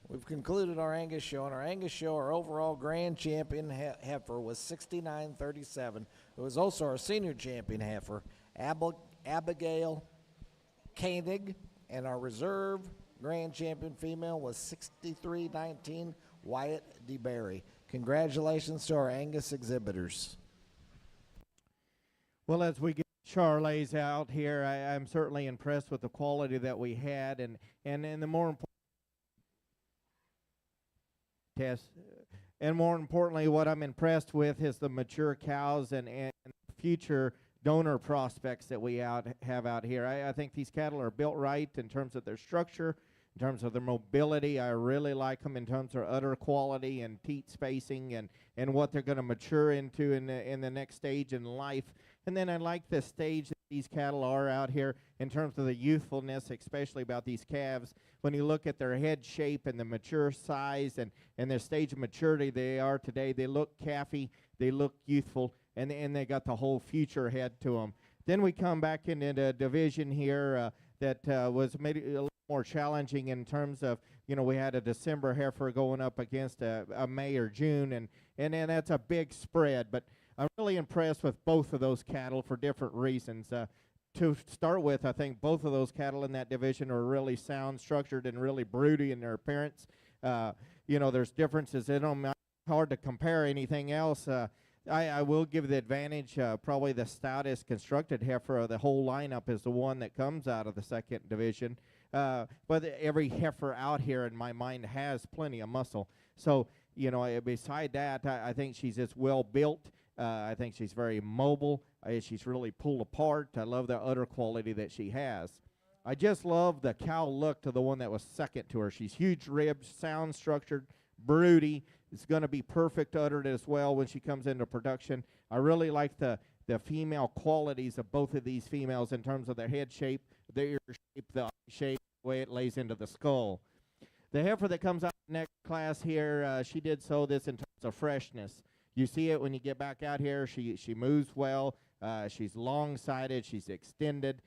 We've concluded our Angus show, and our Angus show, our overall grand champion heifer was 69.37. It was also our senior champion heifer, Abigail Koenig, and our reserve grand champion female was 63.19, Wyatt DeBerry. Congratulations to our Angus exhibitors. Well, as we get Charolais out here, I'm certainly impressed with the quality that we had, and the more important test, and more importantly, what I'm impressed with is the mature cows and future donor prospects that we have out here. I think these cattle are built right in terms of their structure, in terms of their mobility. I really like them in terms of udder quality and teat spacing and what they're going to mature into in the next stage in life. And then I like the stage these cattle are out here in terms of the youthfulness, especially about these calves. When you look at their head shape and the mature size and their stage of maturity they are today, they look calfy, they look youthful, and they got the whole future ahead to them. Then we come back into the division here that was maybe a little more challenging in terms of, we had a December heifer going up against a May or June, and then that's a big spread. But I'm really impressed with both of those cattle for different reasons. To start with, I think both of those cattle in that division are really sound, structured, and really broody in their appearance. There's differences in them. It's hard to compare anything else. I will give the advantage, probably the stoutest constructed heifer of the whole lineup is the one that comes out of the second division. But every heifer out here, in my mind, has plenty of muscle. So, beside that, I think she's just well built. I think she's very mobile. She's really pulled apart. I love the udder quality that she has. I just love the cow look to the one that was second to her. She's huge ribs, sound structured, broody. It's going to be perfect uddered as well when she comes into production. I really like the female qualities of both of these females in terms of their head shape, their ear shape, the eye shape, the way it lays into the skull. The heifer that comes out next class here, she did so this in terms of freshness. You see it when you get back out here. She moves well. She's long-sided. She's extended.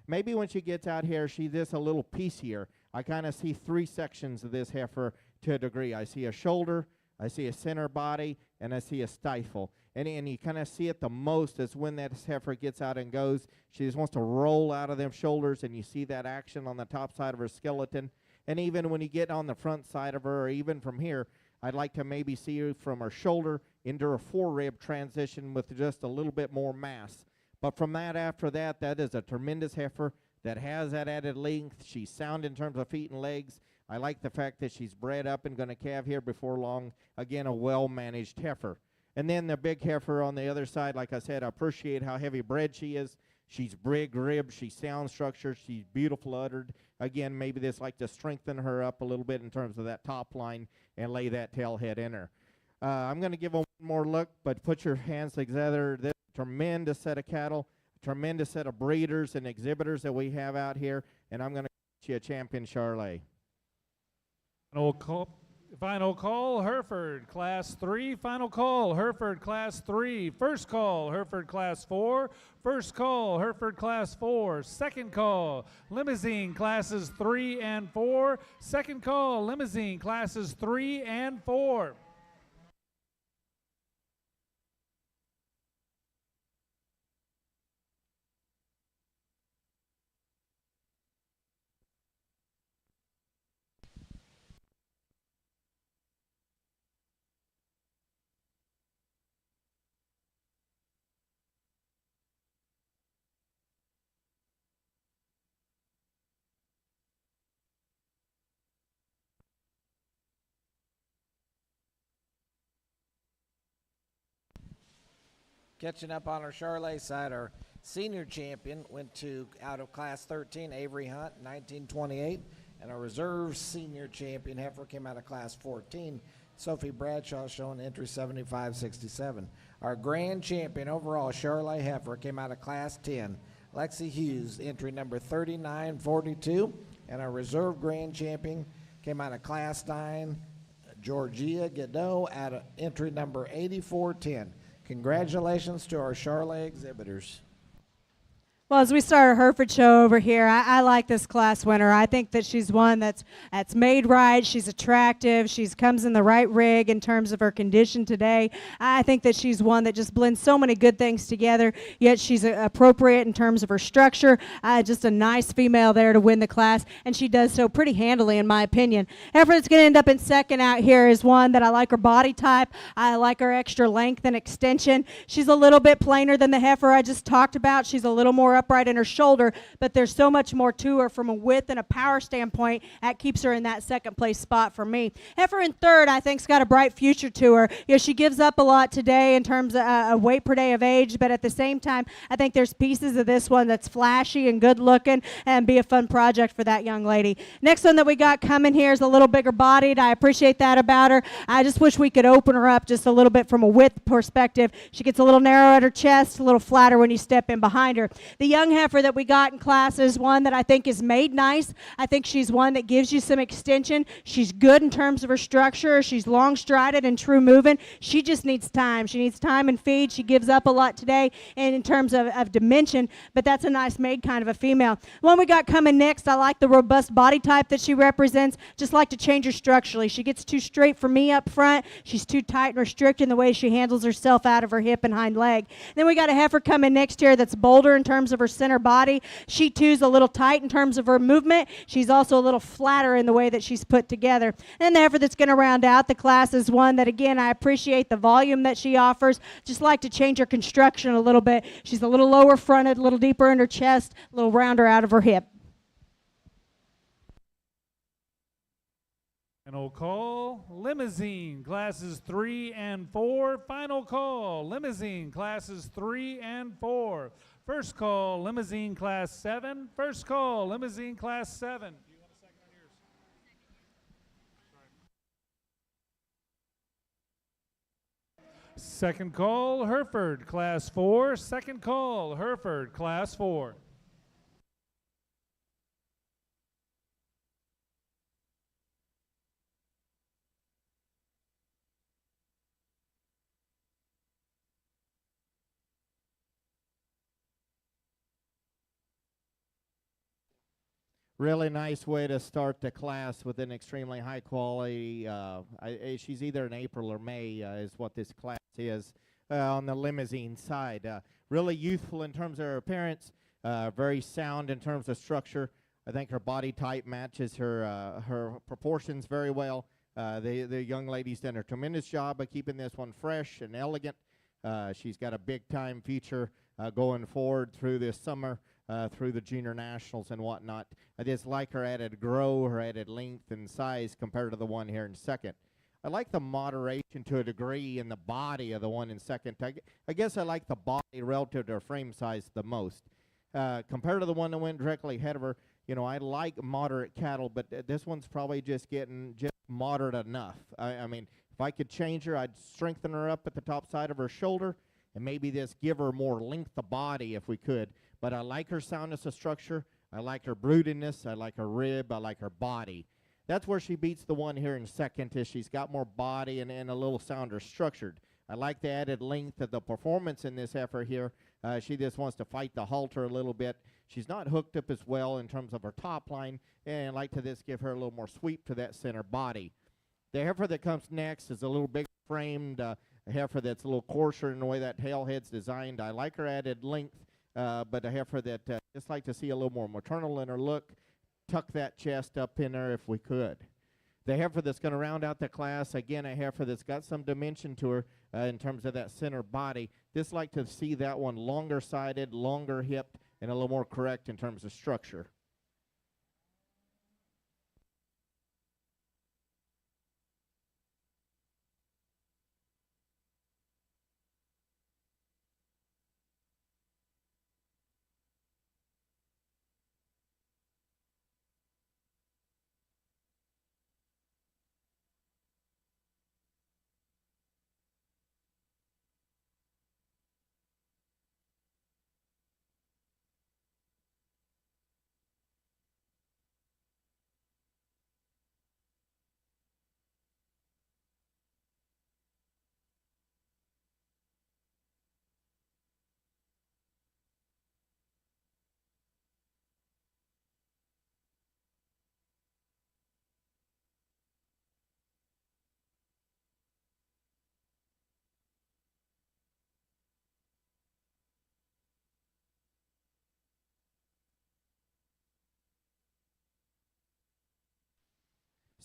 Maybe when she gets out here, she's just a little piecier. I kind of see three sections of this heifer to a degree. I see a shoulder, I see a center body, and I see a stifle. And you kind of see it the most is when that heifer gets out and goes. She just wants to roll out of them shoulders, and you see that action on the top side of her skeleton. And even when you get on the front side of her, or even from here, I'd like to maybe see her from her shoulder into her forerib transition with just a little bit more mass. But from that, after that, that is a tremendous heifer that has that added length. She's sound in terms of feet and legs. I like the fact that she's bred up and going to calve here before long. Again, a well-managed heifer. And then the big heifer on the other side, like I said, I appreciate how heavy bred she is. She's big ribbed, she's sound structured, she's beautiful uddered. Again, maybe this like to strengthen her up a little bit in terms of that top line and lay that tail head in her. I'm going to give them one more look, but put your hands together. This tremendous set of cattle, tremendous set of breeders and exhibitors that we have out here, and I'm going to get you a champion Charolais. Final call, Hereford, Class 3. Final call, Hereford, Class 3. First call, Hereford, Class 4. First call, Hereford, Class 4. Second call, Limousin, Classes 3 and 4. Second call, Limousin, Classes 3 and 4. Catching up on our Charolais side, our senior champion went to out of Class 13, Avery Hunt, 1928, and our reserve senior champion heifer came out of Class 14, Sophie Bradshaw, showing entry 7567. Our grand champion overall Charolais heifer came out of Class 10, Lexi Hughes, entry number 3942, and our reserve grand champion came out of Class 9, Georgia Godot, out of entry number 8410. Congratulations to our Charolais exhibitors. Well, as we start our Hereford show over here, I like this class winner. I think that she's one that's made right. She's attractive. She comes in the right rig in terms of her condition today. I think that she's one that just blends so many good things together, yet she's appropriate in terms of her structure. Just a nice female there to win the class, and she does so pretty handily, in my opinion. Heifer that's going to end up in second out here is one that I like her body type. I like her extra length and extension. She's a little bit plainer than the heifer I just talked about. She's a little more up upright in her shoulder, but there's so much more to her from a width and a power standpoint. That keeps her in that second place spot for me. Heifer in third, I think's got a bright future to her. You know, she gives up a lot today in terms of weight per day of age, but at the same time, I think there's pieces of this one that's flashy and good looking and be a fun project for that young lady. Next one that we got coming here is a little bigger bodied. I appreciate that about her. I just wish we could open her up just a little bit from a width perspective. She gets a little narrow at her chest, a little flatter when you step in behind her. The young heifer that we got in class is one that I think is made nice. I think she's one that gives you some extension. She's good in terms of her structure. She's long strided and true moving. She just needs time. She needs time and feed. She gives up a lot today and in terms of dimension, but that's a nice made kind of a female. The one we got coming next, I like the robust body type that she represents. Just like to change her structurally. She gets too straight for me up front. She's too tight and restricted in the way she handles herself out of her hip and hind leg. Then we got a heifer coming next here that's bolder in terms of her center body. She too's a little tight in terms of her movement. She's also a little flatter in the way that she's put together. And the heifer that's going to round out the class is one that, again, I appreciate the volume that she offers. Just like to change her construction a little bit. She's a little lower fronted, a little deeper in her chest, a little rounder out of her hip. Final call, Limousin, classes 3 and 4. Final call, Limousin, classes 3 and 4. First call, Limousin, class 7. First call, Limousin, class 7. Do you want a second on yours? Second call, Hereford, class 4. Second call, Hereford, class 4. Really nice way to start the class with an extremely high quality. She's either in April or May is what this class is on the Limousin side. Really youthful in terms of her appearance, very sound in terms of structure. I think her body type matches her proportions very well. The young lady's done a tremendous job of keeping this one fresh and elegant. She's got a big time future going forward through this summer. Through the junior nationals and whatnot. I just like her added grow, her added length and size compared to the one here in second. I like the moderation to a degree in the body of the one in second. I guess I like the body relative to her frame size the most. Compared to the one that went directly ahead of her, you know, I like moderate cattle, but this one's probably just getting just moderate enough. I mean, if I could change her, I'd strengthen her up at the top side of her shoulder and maybe just give her more length of body if we could. But I like her soundness of structure. I like her broodiness. I like her rib. I like her body. That's where she beats the one here in second, is she's got more body and a little sounder structured. I like the added length of the performance in this heifer here. She just wants to fight the halter a little bit. She's not hooked up as well in terms of her top line, and I like to just give her a little more sweep to that center body. The heifer that comes next is a little bigger framed, a heifer that's a little coarser in the way that tail head's designed. I like her added length. But a heifer that just like to see a little more maternal in her look, tuck that chest up in her if we could. The heifer that's going to round out the class, again, a heifer that's got some dimension to her in terms of that center body. Just like to see that one longer sided, longer hipped, and a little more correct in terms of structure.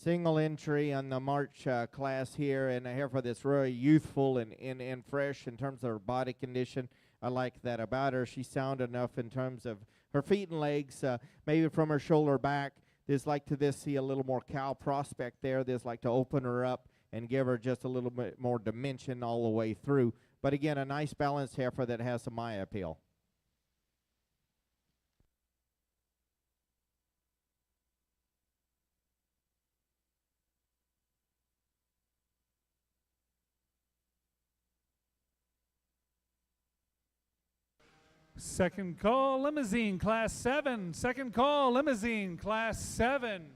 Single entry on the March class here, and a heifer that's really youthful and fresh in terms of her body condition. I like that about her. She's sound enough in terms of her feet and legs, maybe from her shoulder back. There's like to see a little more cow prospect there. There's like to open her up and give her just a little bit more dimension all the way through. But again, a nice balanced heifer that has some eye appeal. Second call, Limousin, Class 7. Second call, Limousin, Class 7.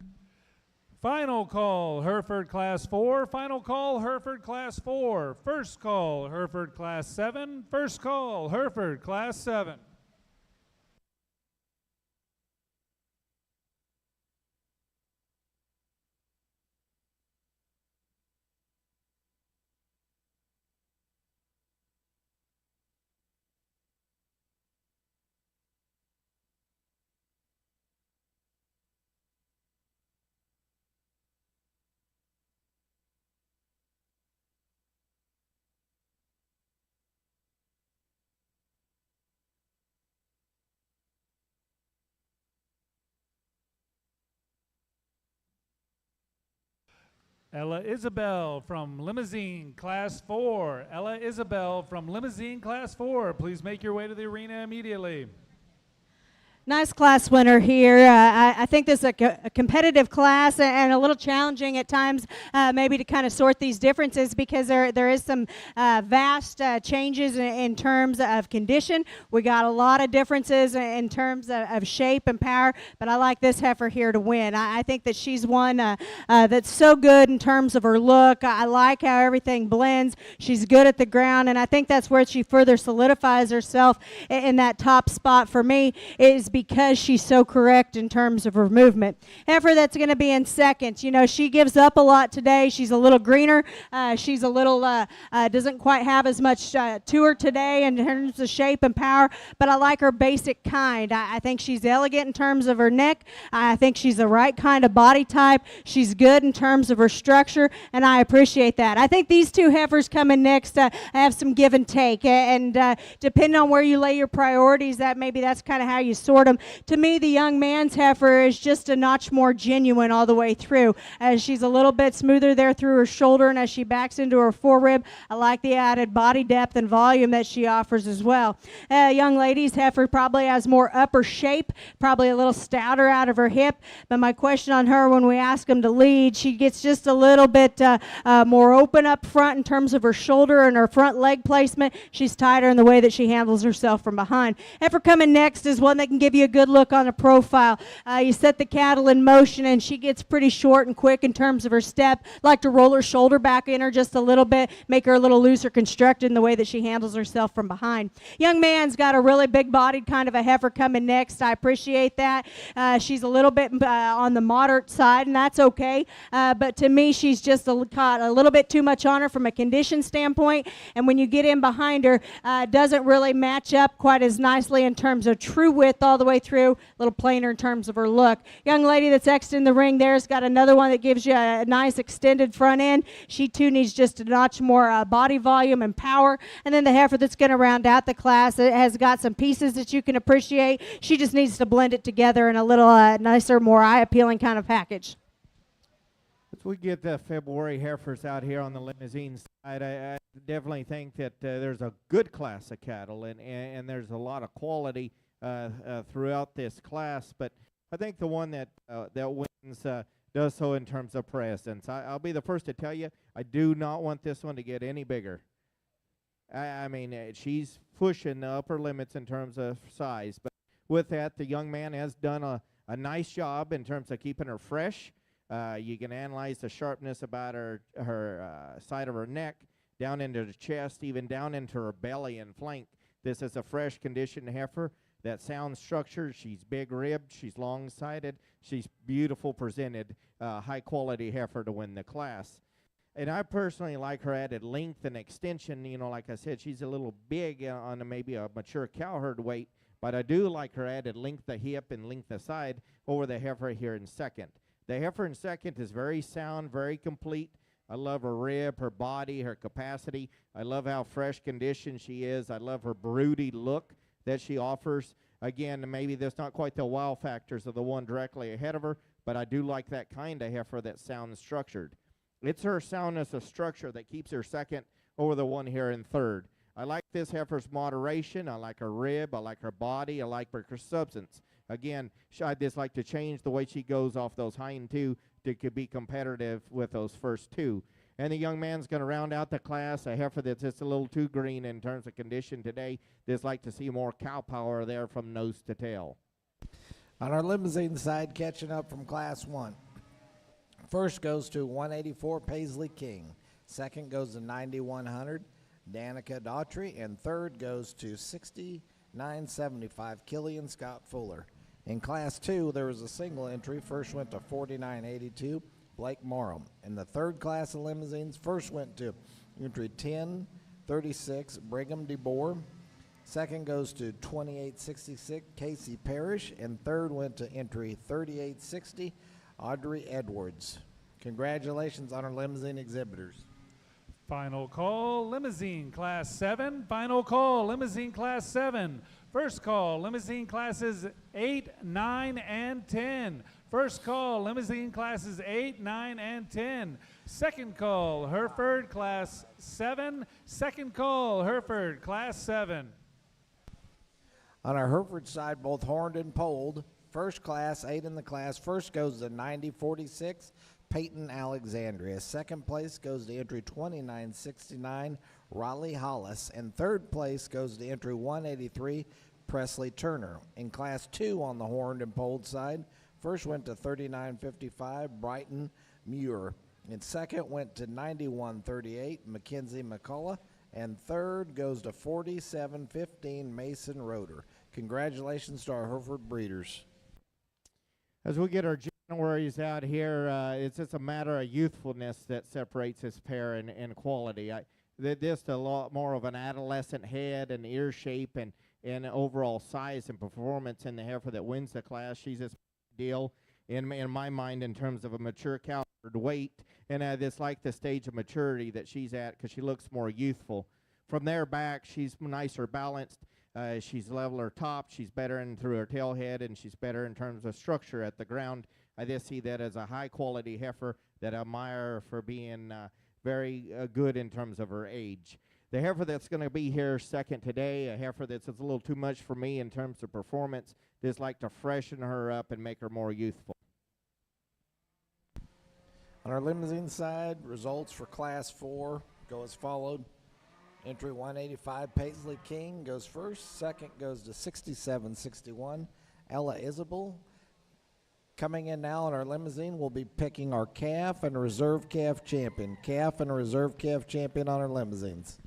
Final call, Hereford, Class 4. Final call, Hereford, Class 4. First call, Hereford, Class 7. First call, Hereford, Class 7. Ella Isabel from Limousin, Class 4. Ella Isabel from Limousin, Class 4. Please make your way to the arena immediately. Nice class winner here. I think this is a competitive class and a little challenging at times, maybe to kind of sort these differences because there is some vast changes in terms of condition. We got a lot of differences in terms of shape and power, but I like this heifer here to win. I think that she's one that's so good in terms of her look. I like how everything blends. She's good at the ground, and I think that's where she further solidifies herself in that top spot for me is because she's so correct in terms of her movement. Heifer that's going to be in second. You know, she gives up a lot today. She's a little greener. She's a little, doesn't quite have as much to her today in terms of shape and power, but I like her basic kind. I think she's elegant in terms of her neck. I think she's the right kind of body type. She's good in terms of her structure, and I appreciate that. I think these two heifers coming next have some give and take, and depending on where you lay your priorities, maybe that's kind of how you sort them. To me, the young man's heifer is just a notch more genuine all the way through. As she's a little bit smoother there through her shoulder, and as she backs into her forerib, I like the added body depth and volume that she offers as well. Young lady's heifer probably has more upper shape, probably a little stouter out of her hip, but my question on her when we ask them to lead, she gets just a little bit more open up front in terms of her shoulder and her front leg placement. She's tighter in the way that she handles herself from behind. Heifer coming next is one that can give you a good look on a profile. You set the cattle in motion, and she gets pretty short and quick in terms of her step. Like to roll her shoulder back in her just a little bit, make her a little looser constructed in the way that she handles herself from behind. Young man's got a really big-bodied kind of a heifer coming next. I appreciate that. She's a little bit on the moderate side, and that's okay. But to me, she's just caught a little bit too much on her from a condition standpoint, and when you get in behind her, doesn't really match up quite as nicely in terms of true width all the way through, a little plainer in terms of her look. Young lady that's next in the ring there's got another one that gives you a nice extended front end. She too needs just a notch more body volume and power. And then the heifer that's going to round out the class, it has got some pieces that you can appreciate. She just needs to blend it together in a little nicer, more eye-appealing kind of package. As we get the February heifers out here on the Limousin side, I definitely think that there's a good class of cattle, and there's a lot of quality throughout this class, but I think the one that wins does so in terms of presence. I'll be the first to tell you, I do not want this one to get any bigger. I mean, she's pushing the upper limits in terms of size, but with that, the young man has done a nice job in terms of keeping her fresh. You can analyze the sharpness about her side of her neck, down into the chest, even down into her belly and flank. This is a fresh conditioned heifer. That sound structure, she's big-ribbed, she's long-sided, she's beautiful presented, high-quality heifer to win the class. And I personally like her added length and extension. You know, like I said, she's a little big on maybe a mature cow herd weight, but I do like her added length of hip and length of side over the heifer here in second. The heifer in second is very sound, very complete. I love her rib, her body, her capacity. I love how fresh condition she is. I love her broody look that she offers. Again, maybe there's not quite the wow factors of the one directly ahead of her, but I do like that kind of heifer that's sound and structured. It's her soundness of structure that keeps her second over the one here in third. I like this heifer's moderation. I like her rib. I like her body. I like her substance. Again, I'd just like to change the way she goes off those hind two to be competitive with those first two. And the young man's going to round out the class, a heifer that's just a little too green in terms of condition today. Just like to see more cow power there from nose to tail. On our Limousin side, catching up from Class 1. First goes to 184 Paisley King. Second goes to 9100 Danica Daughtry. And third goes to 6975 Killian Scott Fuller. In Class 2, there was a single entry. First went to 4982 Blake Morrow. In the third class of limousines, first went to entry 1036 Brigham DeBoer. Second goes to 2866 Casey Parrish. And third went to entry 3860 Audrey Edwards. Congratulations on our limousine exhibitors. Final call, Limousin Class 7. Final call, Limousin Class 7. First call, Limousin Classes 8, 9, and 10. First call, Limousin Classes 8, 9, and 10. Second call, Hereford Class 7. Second call, Hereford Class 7. On our Hereford side, both horned and polled. First class, 8 in the class. First goes to 9046 Peyton Alexandria. Second place goes to entry 2969 Raleigh Hollis. And third place goes to entry 183 Presley Turner. In Class 2 on the horned and polled side, first went to 3955 Brighton Muir. And second went to 9138 Mackenzie McCullough. And third goes to 4715 Mason Roeder. Congratulations to our Hereford breeders. As we get our Januaries out here, it's just a matter of youthfulness that separates this pair in quality. They're just a lot more of an adolescent head and ear shape and overall size and performance in the heifer that wins the class. She's a deal in my mind in terms of a mature cow weight, and I just like the stage of maturity that she's at because she looks more youthful. From there back, she's nicer balanced. She's leveler top. She's better in through her tail head, and she's better in terms of structure at the ground. I just see that as a high-quality heifer that I admire for being very good in terms of her age. The heifer that's going to be here second today, a heifer that's a little too much for me in terms of performance, just like to freshen her up and make her more youthful. On our limousine side, results for Class 4 go as followed. Entry 185 Paisley King goes first. Second goes to 6761 Ella Isabel. Coming in now in our limousine, we'll be picking our calf and reserve calf champion. Calf and reserve calf champion on our limousines.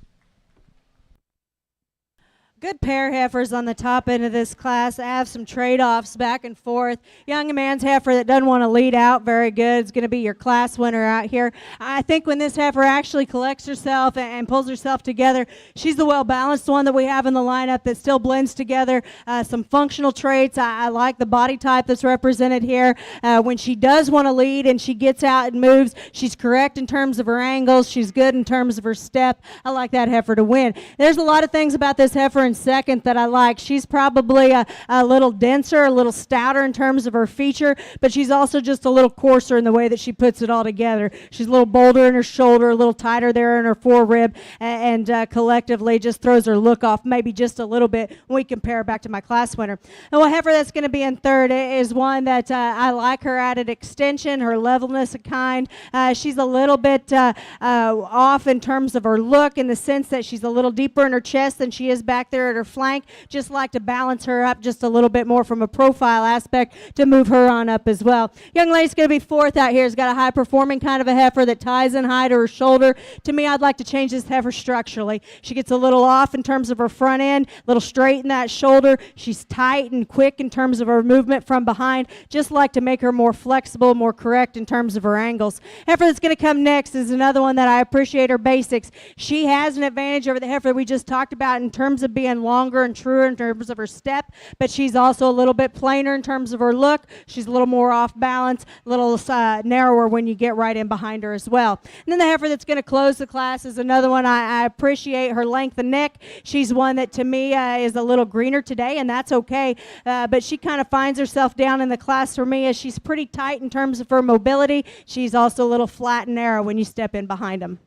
Good pair heifers on the top end of this class. I have some trade-offs back and forth. Young man's heifer that doesn't want to lead out very good is going to be your class winner out here. I think when this heifer actually collects herself and pulls herself together, she's the well-balanced one that we have in the lineup that still blends together some functional traits. I like the body type that's represented here. When she does want to lead and she gets out and moves, she's correct in terms of her angles. She's good in terms of her step. I like that heifer to win. There's a lot of things about this heifer in second that I like. She's probably a little denser, a little stouter in terms of her feature, but she's also just a little coarser in the way that she puts it all together. She's a little bolder in her shoulder, a little tighter there in her forerib, and collectively just throws her look off maybe just a little bit when we compare her back to my class winner. And what heifer that's going to be in third is one that I like her added extension, her levelness of kind. She's a little bit off in terms of her look in the sense that she's a little deeper in her chest than she is back there at her flank. Just like to balance her up just a little bit more from a profile aspect to move her on up as well. Young lady's going to be fourth out here. Has got a high performing kind of a heifer that ties in high to her shoulder. To me, I'd like to change this heifer structurally. She gets a little off in terms of her front end, a little straight in that shoulder. She's tight and quick in terms of her movement from behind. Just like to make her more flexible, more correct in terms of her angles. Heifer that's going to come next is another one that I appreciate her basics. She has an advantage over the heifer we just talked about in terms of being and longer and truer in terms of her step, but she's also a little bit plainer in terms of her look. She's a little more off balance, a little narrower when you get right in behind her as well. And then the heifer that's going to close the class is another one. I appreciate her length and neck. She's one that to me is a little greener today, and that's okay, but she kind of finds herself down in the class for me as she's pretty tight in terms of her mobility. She's also a little flat and narrow when you step in behind them.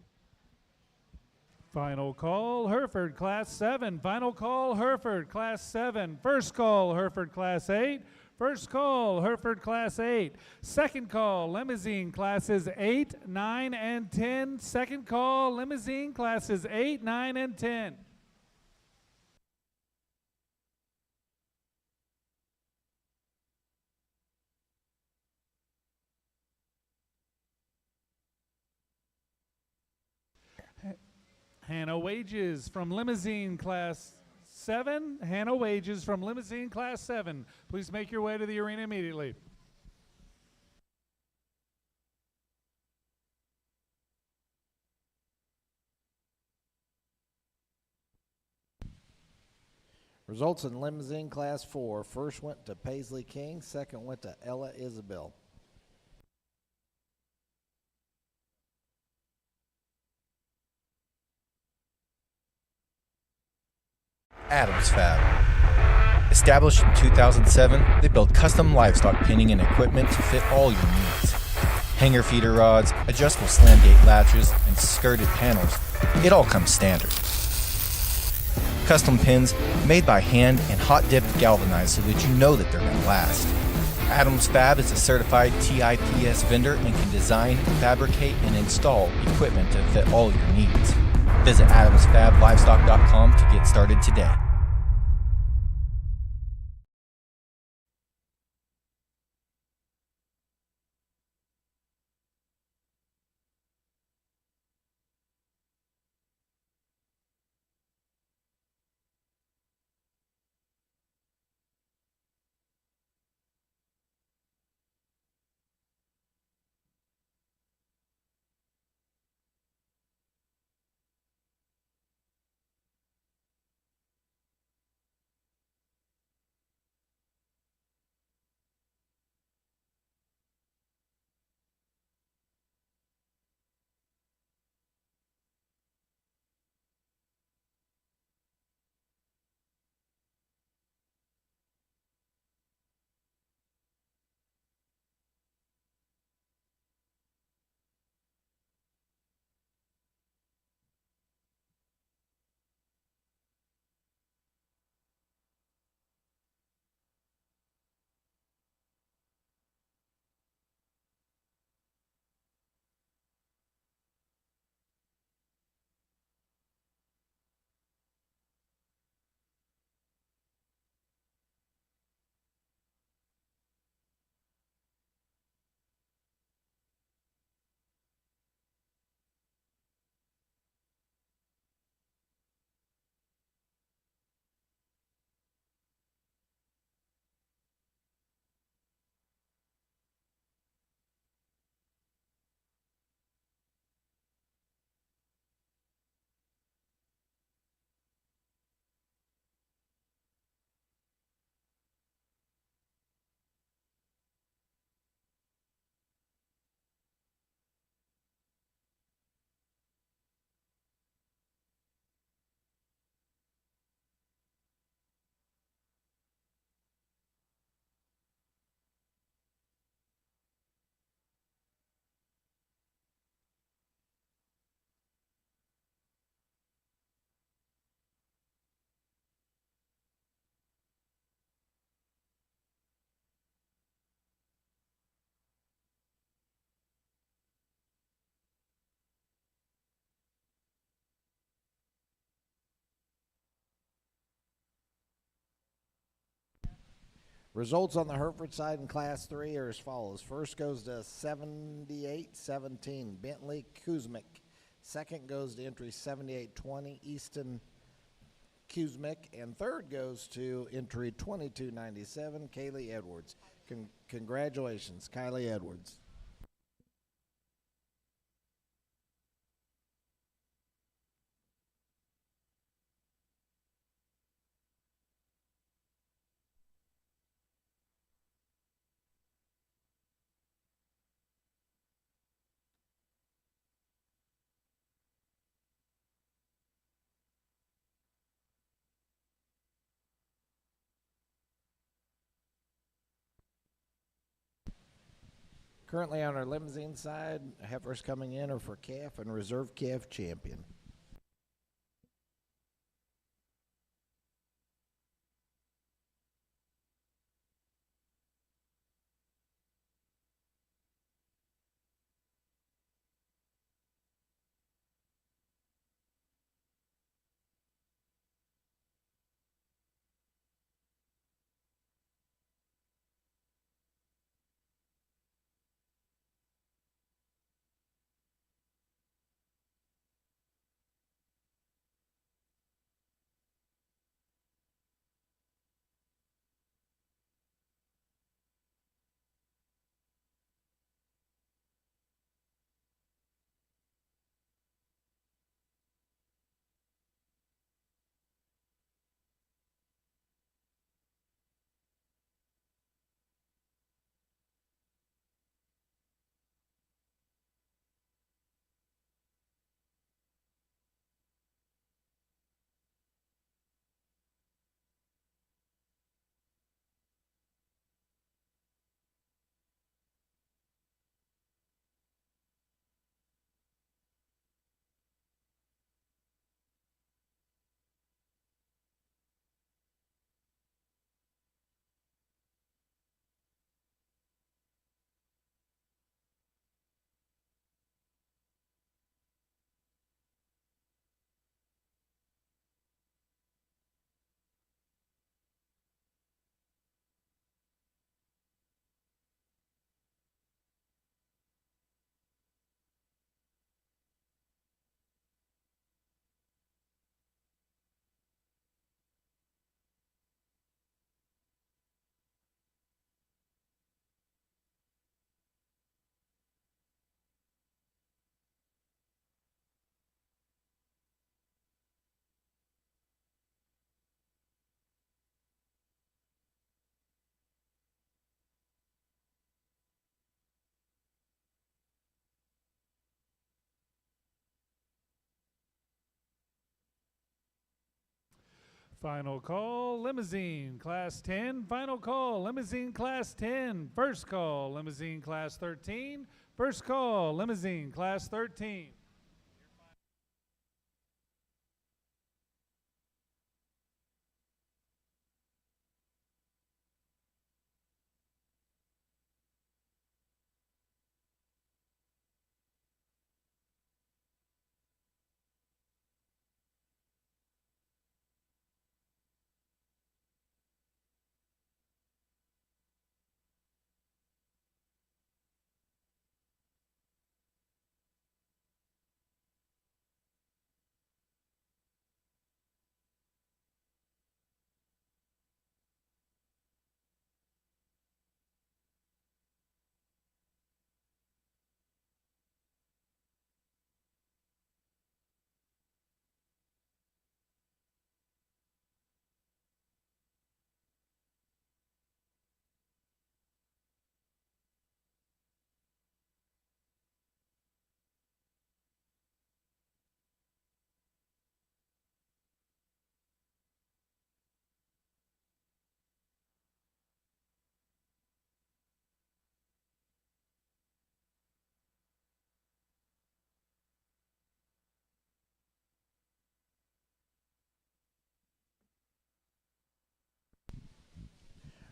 Final call, Hereford Class 7. Final call, Hereford Class 7. First call, Hereford Class 8. First call, Hereford Class 8. Second call, Limousin Classes 8, 9, and 10. Second call, Limousin Classes 8, 9, and 10. Hannah Wages from Limousin Class 7. Hannah Wages from Limousin Class 7. Please make your way to the arena immediately. Results in Limousin Class 4. First went to Paisley King. Second went to Ella Isabel. Adams Fab. Established in 2007, they build custom livestock pinning and equipment to fit all your needs. Hanger feeder rods, adjustable slam gate latches, and skirted panels. It all comes standard. Custom pins made by hand and hot dipped galvanized so that you know that they're going to last. Adams Fab is a certified TIPS vendor and can design, fabricate, and install equipment to fit all your needs. Visit adamsfablivestock.com to get started today. Results on the Hereford side in Class 3 are as follows. First goes to 78-17, Bentley Kuzmic. Second goes to entry 78-20, Easton Kuzmic. And third goes to entry 2297, Kaylee Edwards. Congratulations, Kylie Edwards. Currently on our Limousin side, heifers coming in are for calf and reserve calf champion. Final call, Limousin, Class 10. Final call, Limousin, Class 10. First call, Limousin, Class 13. First call, Limousin, Class 13.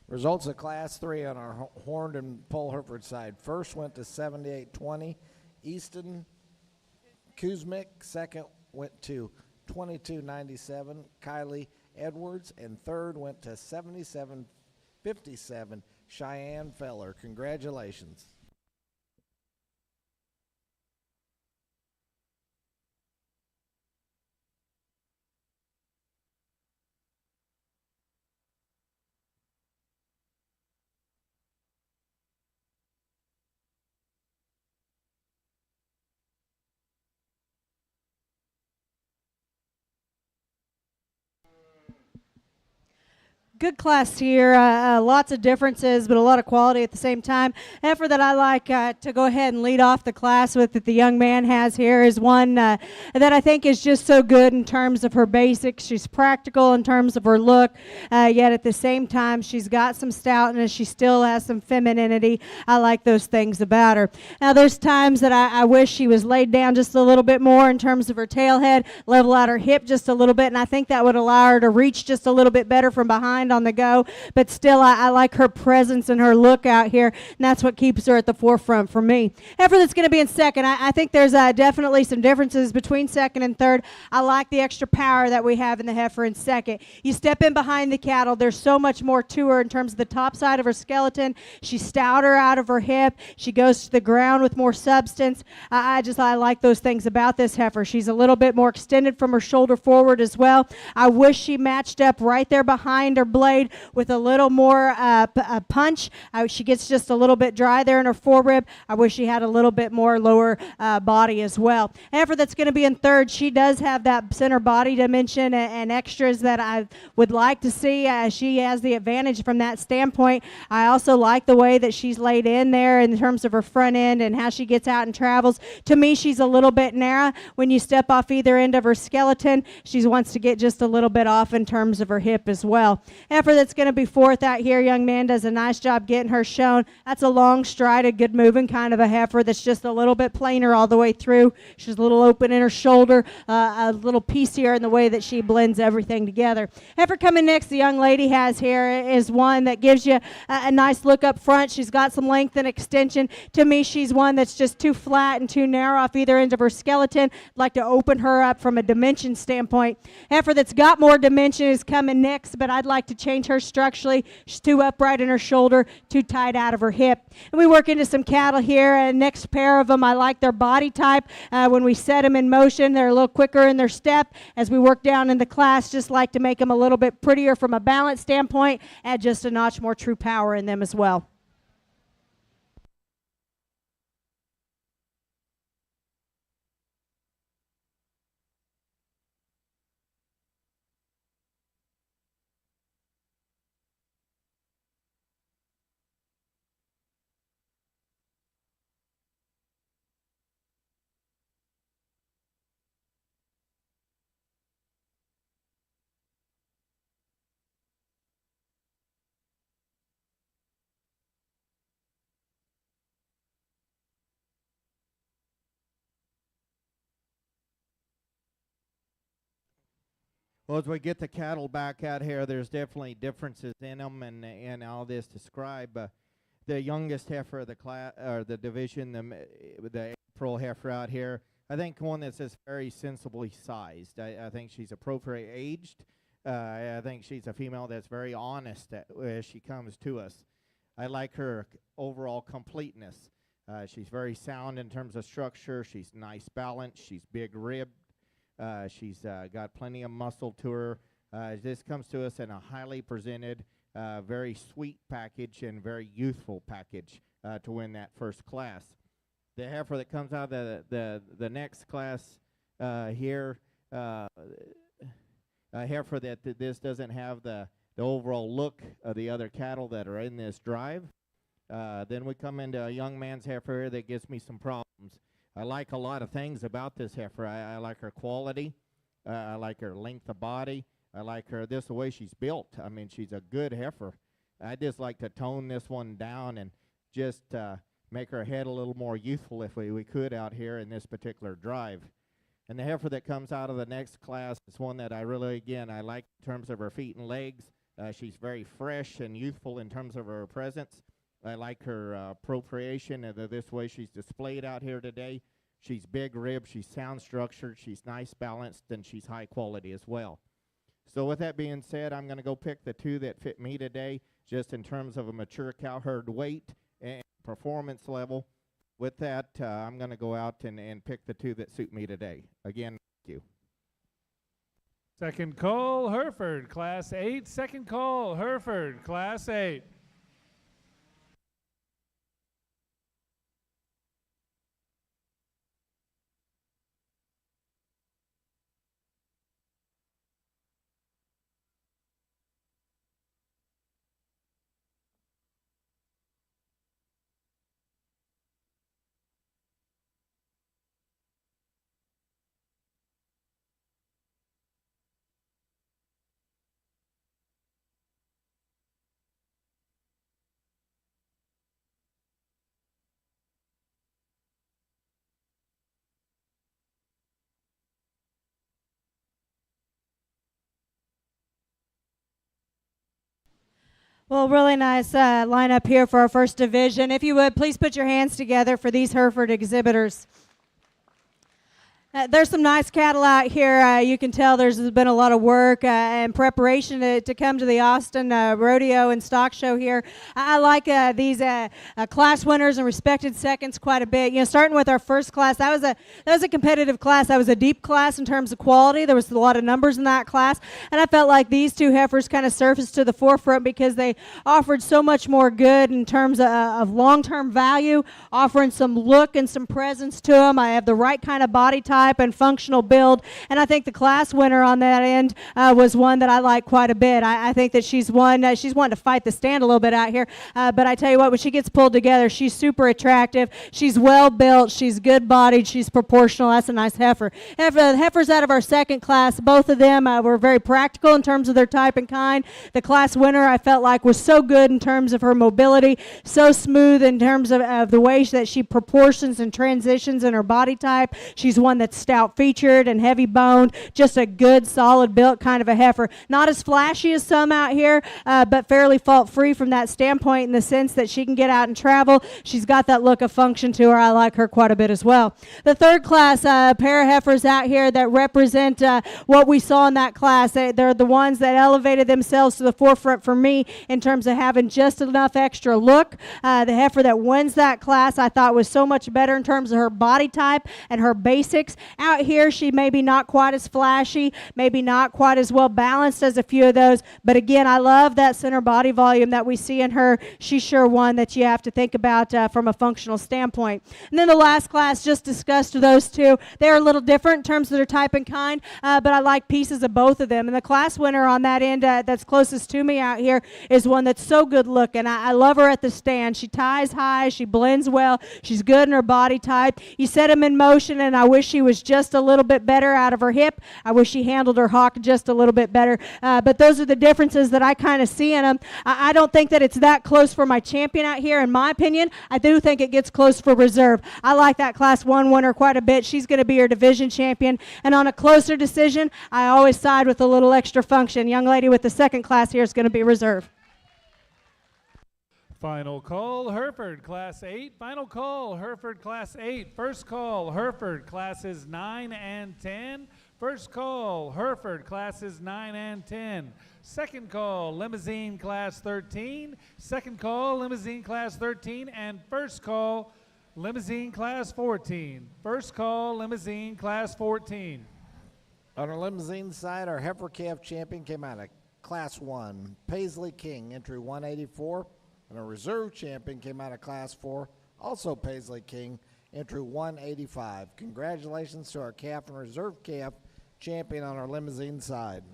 Results of Class 3 on our Horned and Pole Hereford side. First went to 78-20. Easton Kuzmik. Second went to 22-97. Kylie Edwards. And third went to 77-57. Cheyenne Feller. Congratulations. Good class here. Lots of differences, but a lot of quality at the same time. Heifer that I like to go ahead and lead off the class with that the young man has here is one that I think is just so good in terms of her basics. She's practical in terms of her look, yet at the same time she's got some stoutness. She still has some femininity. I like those things about her. Now there's times that I wish she was laid down just a little bit more in terms of her tail head, level out her hip just a little bit, and I think that would allow her to reach just a little bit better from behind on the go, but still I like her presence and her look out here, and that's what keeps her at the forefront for me. Heifer that's going to be in second, I think there's definitely some differences between second and third. I like the extra power that we have in the heifer in second. You step in behind the cattle, there's so much more to her in terms of the top side of her skeleton. She's stouter out of her hip. She goes to the ground with more substance. I like those things about this heifer. She's a little bit more extended from her shoulder forward as well. I wish she matched up right there behind her blade with a little more punch. She gets just a little bit dry there in her forerib. I wish she had a little bit more lower body as well. Heifer that's going to be in third, she does have that center body dimension and extras that I would like to see. She has the advantage from that standpoint. I also like the way that she's laid in there in terms of her front end and how she gets out and travels. To me, she's a little bit narrow. When you step off either end of her skeleton, she wants to get just a little bit off in terms of her hip as well. Heifer that's going to be fourth out here, young man does a nice job getting her shown. That's a long stride, a good moving kind of a heifer that's just a little bit plainer all the way through. She's a little open in her shoulder, a little piecier in the way that she blends everything together. Heifer coming next, the young lady has here is one that gives you a nice look up front. She's got some length and extension. To me, she's one that's just too flat and too narrow off either end of her skeleton. I'd like to open her up from a dimension standpoint. Heifer that's got more dimension is coming next, but I'd like to change her structurally. She's too upright in her shoulder, too tight out of her hip. And we work into some cattle here. Next pair of them, I like their body type. When we set them in motion, they're a little quicker in their step. As we work down in the class, just like to make them a little bit prettier from a balance standpoint, add just a notch more true power in them as well. Well, as we get the cattle back out here, there's definitely differences in them, and all this describe. The youngest heifer of the class or the division, the April heifer out here, I think one that's just very sensibly sized. I think she's appropriate aged. I think she's a female that's very honest as she comes to us. I like her overall completeness. She's very sound in terms of structure. She's nice balance. She's big ribbed. She's got plenty of muscle to her. This comes to us in a highly presented, very sweet package and very youthful package to win that first class. The heifer that comes out of the next class here, a heifer that this doesn't have the overall look of the other cattle that are in this drive. Then we come into a young man's heifer here that gives me some problems. I like a lot of things about this heifer. I like her quality. I like her length of body. I like her the way she's built. I mean, she's a good heifer. I just like to tone this one down and just make her head a little more youthful if we could out here in this particular drive. And the heifer that comes out of the next class is one that I really, again, I like in terms of her feet and legs. She's very fresh and youthful in terms of her presence. I like her appropriation and this way she's displayed out here today. She's big ribbed, she's sound structured, she's nice balanced, and she's high quality as well. So with that being said, I'm going to go pick the two that fit me today, just in terms of a mature cow herd weight and performance level. With that, I'm going to go out and pick the two that suit me today. Again, thank you. Second call, Hereford, Class 8. Second call, Hereford, Class 8. Well, really nice lineup here for our first division. If you would, please put your hands together for these Hereford exhibitors. There's some nice cattle out here. You can tell there's been a lot of work and preparation to come to the Austin Rodeo and Stock Show here. I like these class winners and respected seconds quite a bit. You know, starting with our first class, that was a competitive class. That was a deep class in terms of quality. There was a lot of numbers in that class, and I felt like these two heifers kind of surfaced to the forefront because they offered so much more good in terms of long-term value, offering some look and some presence to them. I have the right kind of body type and functional build, and I think the class winner on that end was one that I like quite a bit. I think that she's wanting to fight the stand a little bit out here, but I tell you what, when she gets pulled together, she's super attractive. She's well built, she's good bodied, she's proportional. That's a nice heifer. The heifers out of our second class, both of them were very practical in terms of their type and kind. The class winner I felt like was so good in terms of her mobility, so smooth in terms of the way that she proportions and transitions in her body type. She's one that's stout featured and heavy boned, just a good solid built kind of a heifer. Not as flashy as some out here, but fairly fault free from that standpoint in the sense that she can get out and travel. She's got that look of function to her. I like her quite a bit as well. The third class pair of heifers out here that represent what we saw in that class. They're the ones that elevated themselves to the forefront for me in terms of having just enough extra look. The heifer that wins that class I thought was so much better in terms of her body type and her basics. Out here, she maybe not quite as flashy, maybe not quite as well balanced as a few of those, but again, I love that center body volume that we see in her. She's sure one that you have to think about from a functional standpoint. And then the last class just discussed those two. They're a little different in terms of their type and kind, but I like pieces of both of them. And the class winner on that end that's closest to me out here is one that's so good looking. I love her at the stand. She ties high, she blends well, she's good in her body type. You set them in motion, and I wish she was just a little bit better out of her hip. I wish she handled her hock just a little bit better. But those are the differences that I kind of see in them. I don't think that it's that close for my champion out here. In my opinion, I do think it gets close for reserve. I like that Class 1 winner quite a bit. She's going to be your division champion. And on a closer decision, I always side with a little extra function. Young lady with the second class here is going to be reserve. Final call, Hereford, Class 8. Final call, Hereford, Class 8. First call, Hereford, Classes 9 and 10. First call, Hereford, Classes 9 and 10. Second call, Limousin, Class 13. Second call, Limousin, Class 13. And first call, Limousin, Class 14. First call, Limousin, Class 14. On our Limousin side, our heifer calf champion came out of Class 1, Paisley King, entry 184. And a reserve champion came out of Class 4, also Paisley King, entry 185. Congratulations to our calf and reserve calf champion on our Limousin side.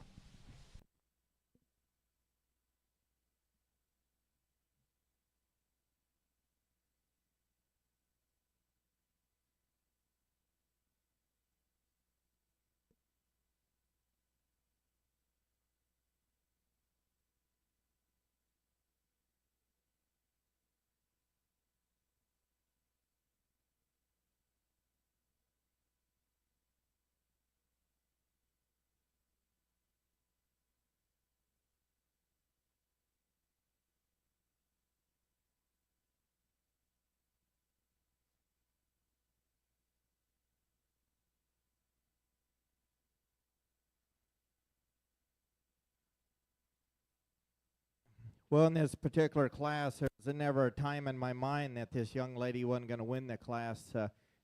Well, in this particular class, there was never a time in my mind that this young lady wasn't going to win the class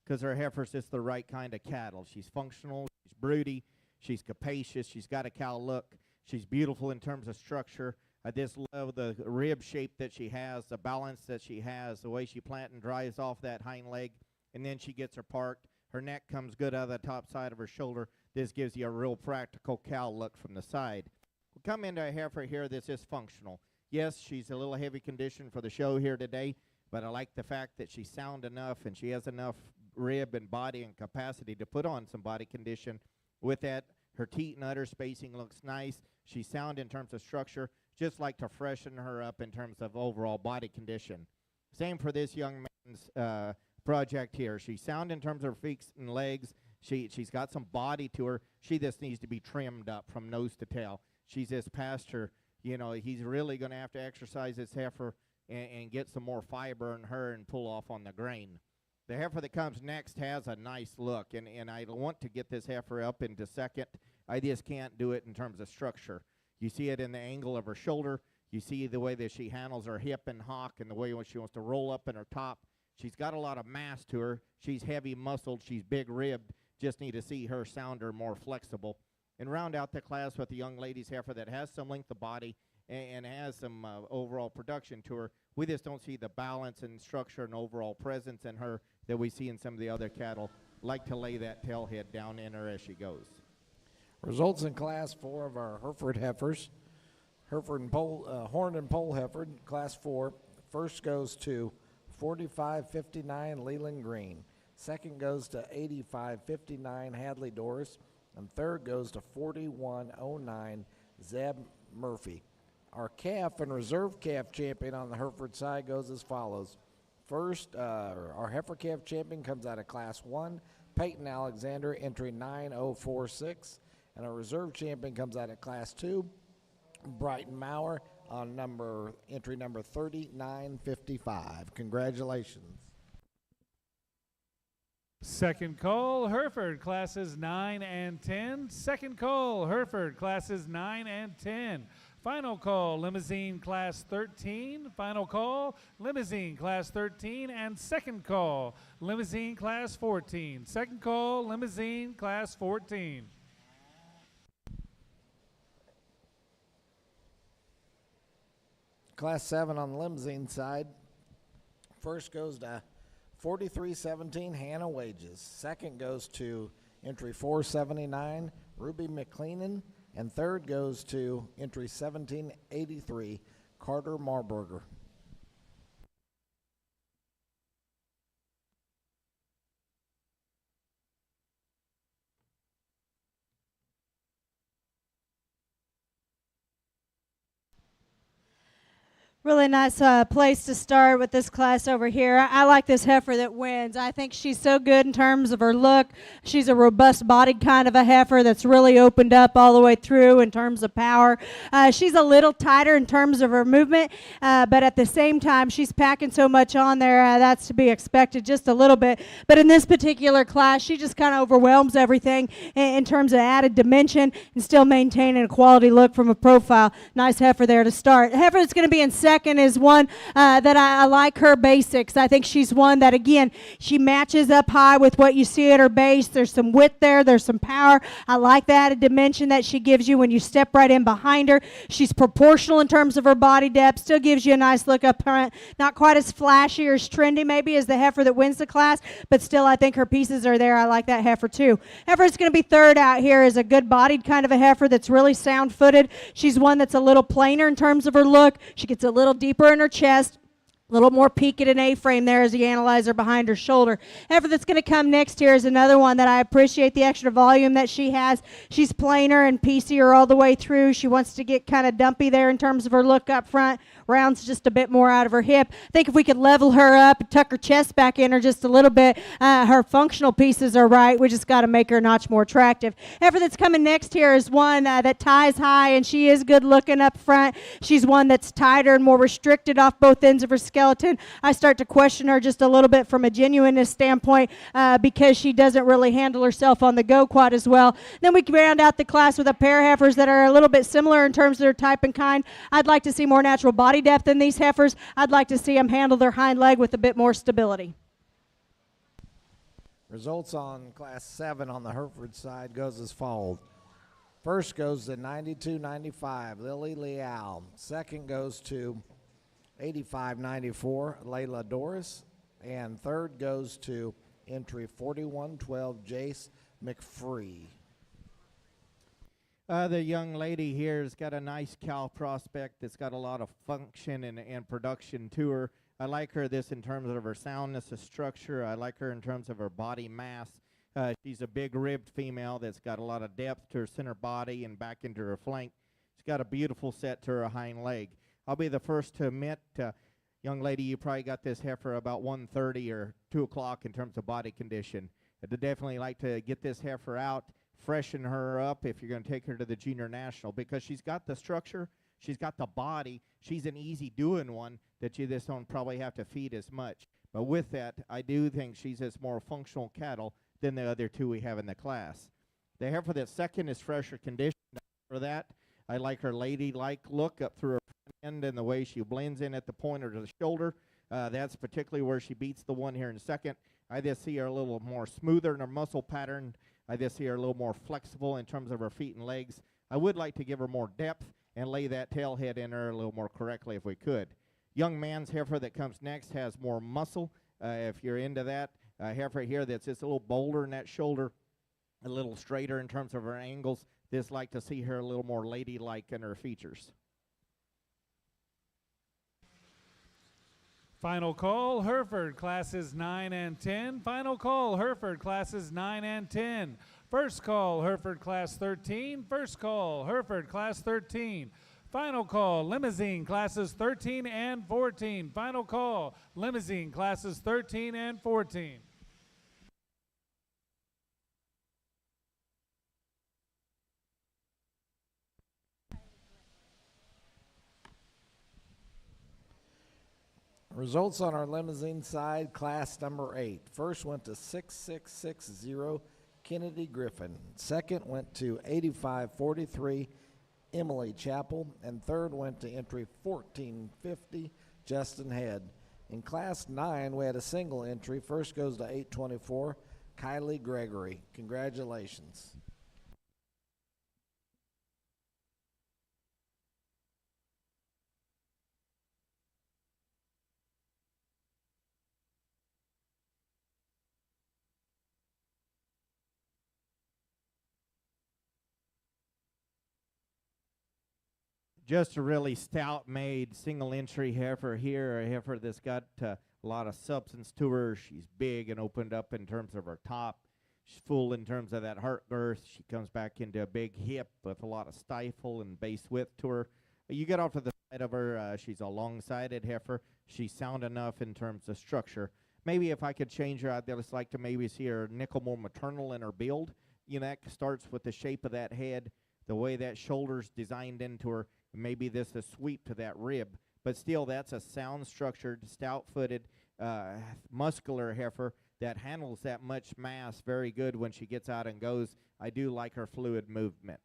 because her heifer's just the right kind of cattle. She's functional, she's broody, she's capacious, she's got a cow look, she's beautiful in terms of structure. I just love the rib shape that she has, the balance that she has, the way she plant and dries off that hind leg, and then she gets her parked. Her neck comes good out of the top side of her shoulder. This gives you a real practical cow look from the side. We'll come into a heifer here that's just functional. Yes, she's a little heavy condition for the show here today, but I like the fact that she's sound enough and she has enough rib and body and capacity to put on some body condition. With that, her teat and udder spacing looks nice. She's sound in terms of structure, just like to freshen her up in terms of overall body condition. Same for this young man's project here. She's sound in terms of her feet and legs. She's got some body to her. She just needs to be trimmed up from nose to tail. She's just past her you know, he's really going to have to exercise this heifer and get some more fiber in her and pull off on the grain. The heifer that comes next has a nice look, and I want to get this heifer up into second. I just can't do it in terms of structure. You see it in the angle of her shoulder. You see the way that she handles her hip and hock and the way when she wants to roll up in her top. She's got a lot of mass to her. She's heavy muscled. She's big ribbed. Just need to see her sounder more flexible. And round out the class with the young lady's heifer that has some length of body and has some overall production to her. We just don't see the balance and structure and overall presence in her that we see in some of the other cattle. Like to lay that tail head down in her as she goes. Results in Class 4 of our Hereford heifers. Hereford and Horned and Pole Hereford, Class 4. First goes to 4559 Leland Green. Second goes to 8559 Hadley Doris. And third goes to 4109 Zeb Murphy. Our calf and reserve calf champion on the Hereford side goes as follows. First, our heifer calf champion comes out of Class 1, Peyton Alexander, entry 9046. And our reserve champion comes out of Class 2, Brighton Maurer, on entry number 3955. Congratulations. Second call, Hereford, classes 9 and 10. Second call, Hereford, classes 9 and 10. Final call, Limousin, class 13. Final call, Limousin, class 13. And second call, Limousin, class 14. Second call, Limousin, class 14. Class 7 on the Limousin side. First goes to 4317 Hannah Wages. Second goes to entry 479 Ruby McLeenan. And third goes to entry 1783 Carter Marburger. Really nice place to start with this class over here. I like this heifer that wins. I think she's so good in terms of her look. She's a robust-bodied kind of a heifer that's really opened up all the way through in terms of power. She's a little tighter in terms of her movement, but at the same time, she's packing so much on there, that's to be expected just a little bit. But in this particular class, she just kind of overwhelms everything in terms of added dimension and still maintaining a quality look from a profile. Nice heifer there to start. The heifer that's going to be in second is one that I like her basics. I think she's one that, again, she matches up high with what you see at her base. There's some width there. There's some power. I like the added dimension that she gives you when you step right in behind her. She's proportional in terms of her body depth. Still gives you a nice look up front. Not quite as flashy or as trendy maybe as the heifer that wins the class, but still I think her pieces are there. I like that heifer too. Heifer that's going to be third out here is a good-bodied kind of a heifer that's really sound-footed. She's one that's a little plainer in terms of her look. She gets a little deeper in her chest. A little more peak at an A-frame there as the analyzer behind her shoulder. Heifer that's going to come next here is another one that I appreciate the extra volume that she has. She's plainer and piecier all the way through. She wants to get kind of dumpy there in terms of her look up front. Rounds just a bit more out of her hip. I think if we could level her up and tuck her chest back in her just a little bit, her functional pieces are right. We just got to make her a notch more attractive. Heifer that's coming next here is one that ties high, and she is good looking up front. She's one that's tighter and more restricted off both ends of her skeleton. I start to question her just a little bit from a genuineness standpoint because she doesn't really handle herself on the go quite as well. Then we can round out the class with a pair of heifers that are a little bit similar in terms of their type and kind. I'd like to see more natural body depth in these heifers. I'd like to see them handle their hind leg with a bit more stability. Results on Class 7 on the Hereford side goes as follows. First goes to 92.95 Lily Liao. Second goes to 85.94 Layla Doris. And third goes to entry 4112 Jace McFree. The young lady here has got a nice cow prospect that's got a lot of function and production to her. I like her this in terms of her soundness of structure. I like her in terms of her body mass. She's a big ribbed female that's got a lot of depth to her center body and back into her flank. She's got a beautiful set to her hind leg. I'll be the first to admit, young lady, you probably got this heifer about 1:30 or 2 o'clock in terms of body condition. I'd definitely like to get this heifer out, freshen her up if you're going to take her to the junior national, because she's got the structure, She's got the body. She's an easy doing one that you just don't probably have to feed as much. But with that, I do think she's just more functional cattle than the other two we have in the class. The heifer that's second is fresher conditioned. For that, I like her ladylike look up through her front end and the way she blends in at the point of the shoulder. That's particularly where she beats the one here in second. I just see her a little more smoother in her muscle pattern. I just see her a little more flexible in terms of her feet and legs. I would like to give her more depth and lay that tail head in her a little more correctly if we could. Young man's heifer that comes next has more muscle. If you're into that, heifer here that's just a little bolder in that shoulder, a little straighter in terms of her angles. Just like to see her a little more ladylike in her features. Final call, Hereford, classes 9 and 10. Final call, Hereford, classes 9 and 10. First call, Hereford, class 13. First call, Hereford, class 13. Final call, Limousin, classes 13 and 14. Final call, Limousin, classes 13 and 14. Results on our Limousin side, class number 8. First went to 6660 Kennedy Griffin. Second went to 8543 Emily Chappell. And third went to entry 1450 Justin Head. In class 9, we had a single entry. First goes to 824 Kylie Gregory. Congratulations. Just a really stout-made single entry heifer here, a heifer that's got a lot of substance to her. She's big and opened up in terms of her top. She's full in terms of that heart girth. She comes back into a big hip with a lot of stifle and base width to her. You get off to the side of her, she's a long-sided heifer. She's sound enough in terms of structure. Maybe if I could change her, I'd just like to maybe see her nickel more maternal in her build. You know, that starts with the shape of that head, the way that shoulder's designed into her. Maybe this a sweep to that rib, but still that's a sound-structured, stout-footed, muscular heifer that handles that much mass very good when she gets out and goes. I do like her fluid movement.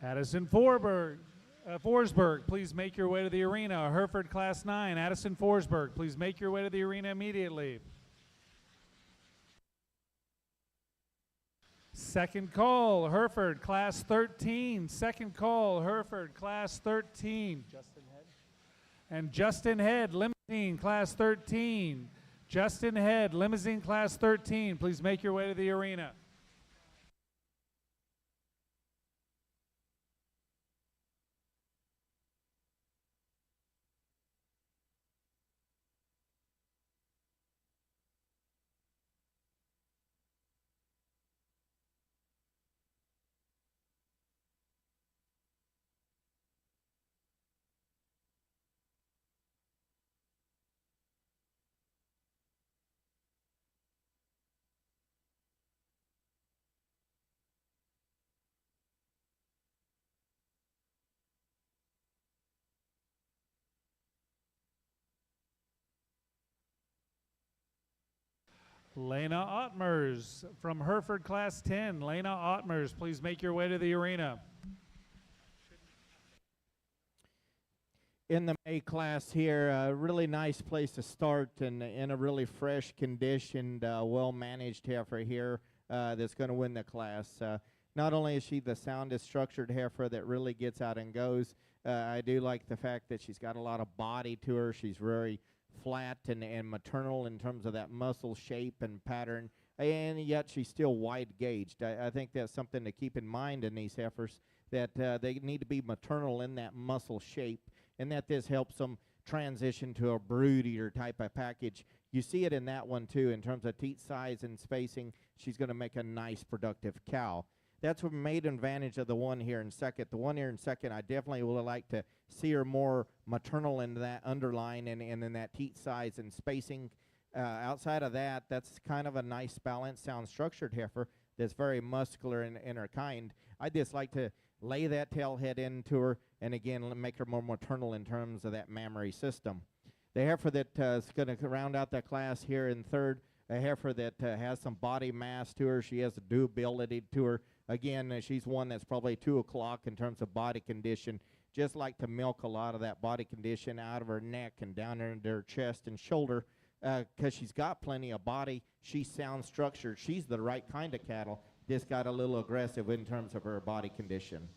Addison Forsberg, please make your way to the arena. Hereford Class 9, Addison Forsberg, please make your way to the arena immediately. Second call, Hereford Class 13. Second call, Hereford Class 13. Justin Head. And Justin Head, Limousin Class 13. Justin Head, Limousin Class 13, please make your way to the arena. Lena Ottmers from Hereford Class 10. Lena Ottmers, please make your way to the arena. In the A class here, a really nice place to start, and in a really fresh conditioned, well-managed heifer here that's going to win the class. Not only is she the soundest structured heifer that really gets out and goes, I do like the fact that she's got a lot of body to her. She's very flat and maternal in terms of that muscle shape and pattern, and yet she's still wide-gauged. I think that's something to keep in mind in these heifers, that they need to be maternal in that muscle shape, and that this helps them transition to a brood eater type of package. You see it in that one too in terms of teat size and spacing. She's going to make a nice productive cow. That's what made advantage of the one here in second. The one here in second, I definitely would like to see her more maternal in that underline and in that teat size and spacing. Outside of that, that's kind of a nice balanced, sound structured heifer that's very muscular in her kind. I just like to lay that tail head into her, and again, make her more maternal in terms of that mammary system. The heifer that is going to round out that class here in third, a heifer that has some body mass to her. She has a durability to her. Again, she's one that's probably 2 o'clock in terms of body condition. Just like to milk a lot of that body condition out of her neck and down into her chest and shoulder, because she's got plenty of body. She's sound structured. She's the right kind of cattle. Just got a little aggressive in terms of her body condition.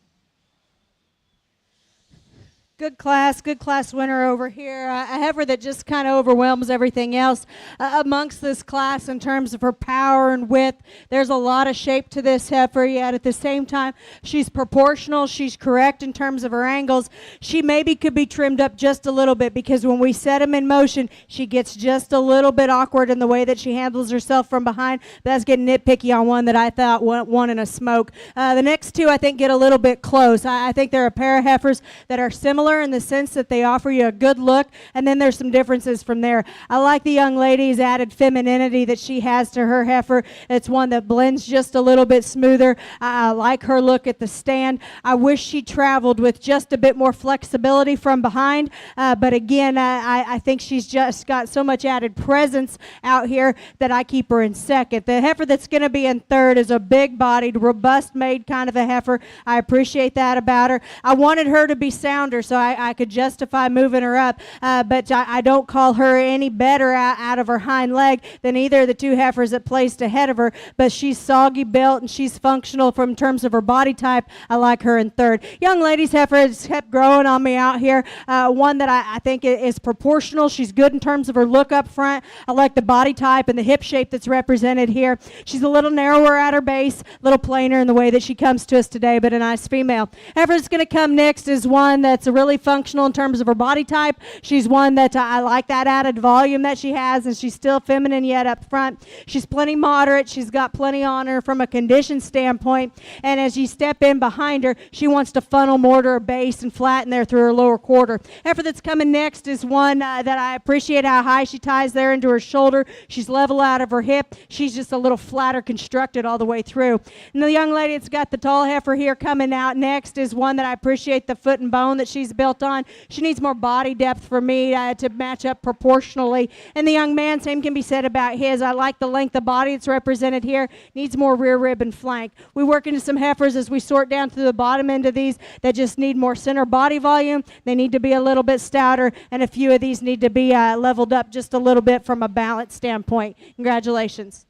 Good class winner over here. A heifer that just kind of overwhelms everything else amongst this class in terms of her power and width. There's a lot of shape to this heifer, yet at the same time, she's proportional. She's correct in terms of her angles. She maybe could be trimmed up just a little bit, because when we set them in motion, she gets just a little bit awkward in the way that she handles herself from behind. That's getting nitpicky on one that I thought won in a smoke. The next two, I think, get a little bit close. I think they're a pair of heifers that are similar in the sense that they offer you a good look, and then there's some differences from there. I like the young lady's added femininity that she has to her heifer. It's one that blends just a little bit smoother. I like her look at the stand. I wish she traveled with just a bit more flexibility from behind, but again, I think she's just got so much added presence out here that I keep her in second. The heifer that's going to be in third is a big-bodied, robust-made kind of a heifer. I appreciate that about her. I wanted her to be sounder, so I could justify moving her up, but I don't call her any better out of her hind leg than either of the two heifers that placed ahead of her, but she's soggy built and she's functional from terms of her body type. I like her in third. Young lady's heifer has kept growing on me out here. One that I think is proportional. She's good in terms of her look up front. I like the body type and the hip shape that's represented here. She's a little narrower at her base, a little plainer in the way that she comes to us today, but a nice female. Heifer that's going to come next is one that's really functional in terms of her body type. She's one that I like that added volume that she has, and she's still feminine yet up front. She's plenty moderate. She's got plenty on her from a condition standpoint, and as you step in behind her, she wants to funnel more to her base and flatten there through her lower quarter. Heifer that's coming next is one that I appreciate how high she ties there into her shoulder. She's level out of her hip. She's just a little flatter constructed all the way through. And the young lady that's got the tall heifer here coming out next is one that I appreciate the foot and bone that she's built on. She needs more body depth for me to match up proportionally. And the young man, same can be said about his. I like the length of body that's represented here. Needs more rear rib and flank. We work into some heifers as we sort down through the bottom end of these that just need more center body volume. They need to be a little bit stouter, and a few of these need to be leveled up just a little bit from a balance standpoint. Congratulations.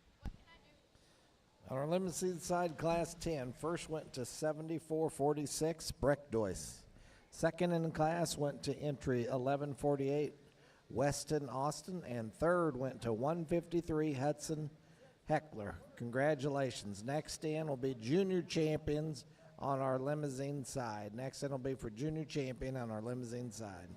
On our Limousin side, class 10, first went to 74.46, Breck Doyce. Second in the class went to entry 11.48, Weston Austin, and third went to 153, Hudson Heckler. Congratulations. Next in will be junior champions on our Limousin side. Next in will be for junior champion on our Limousin side.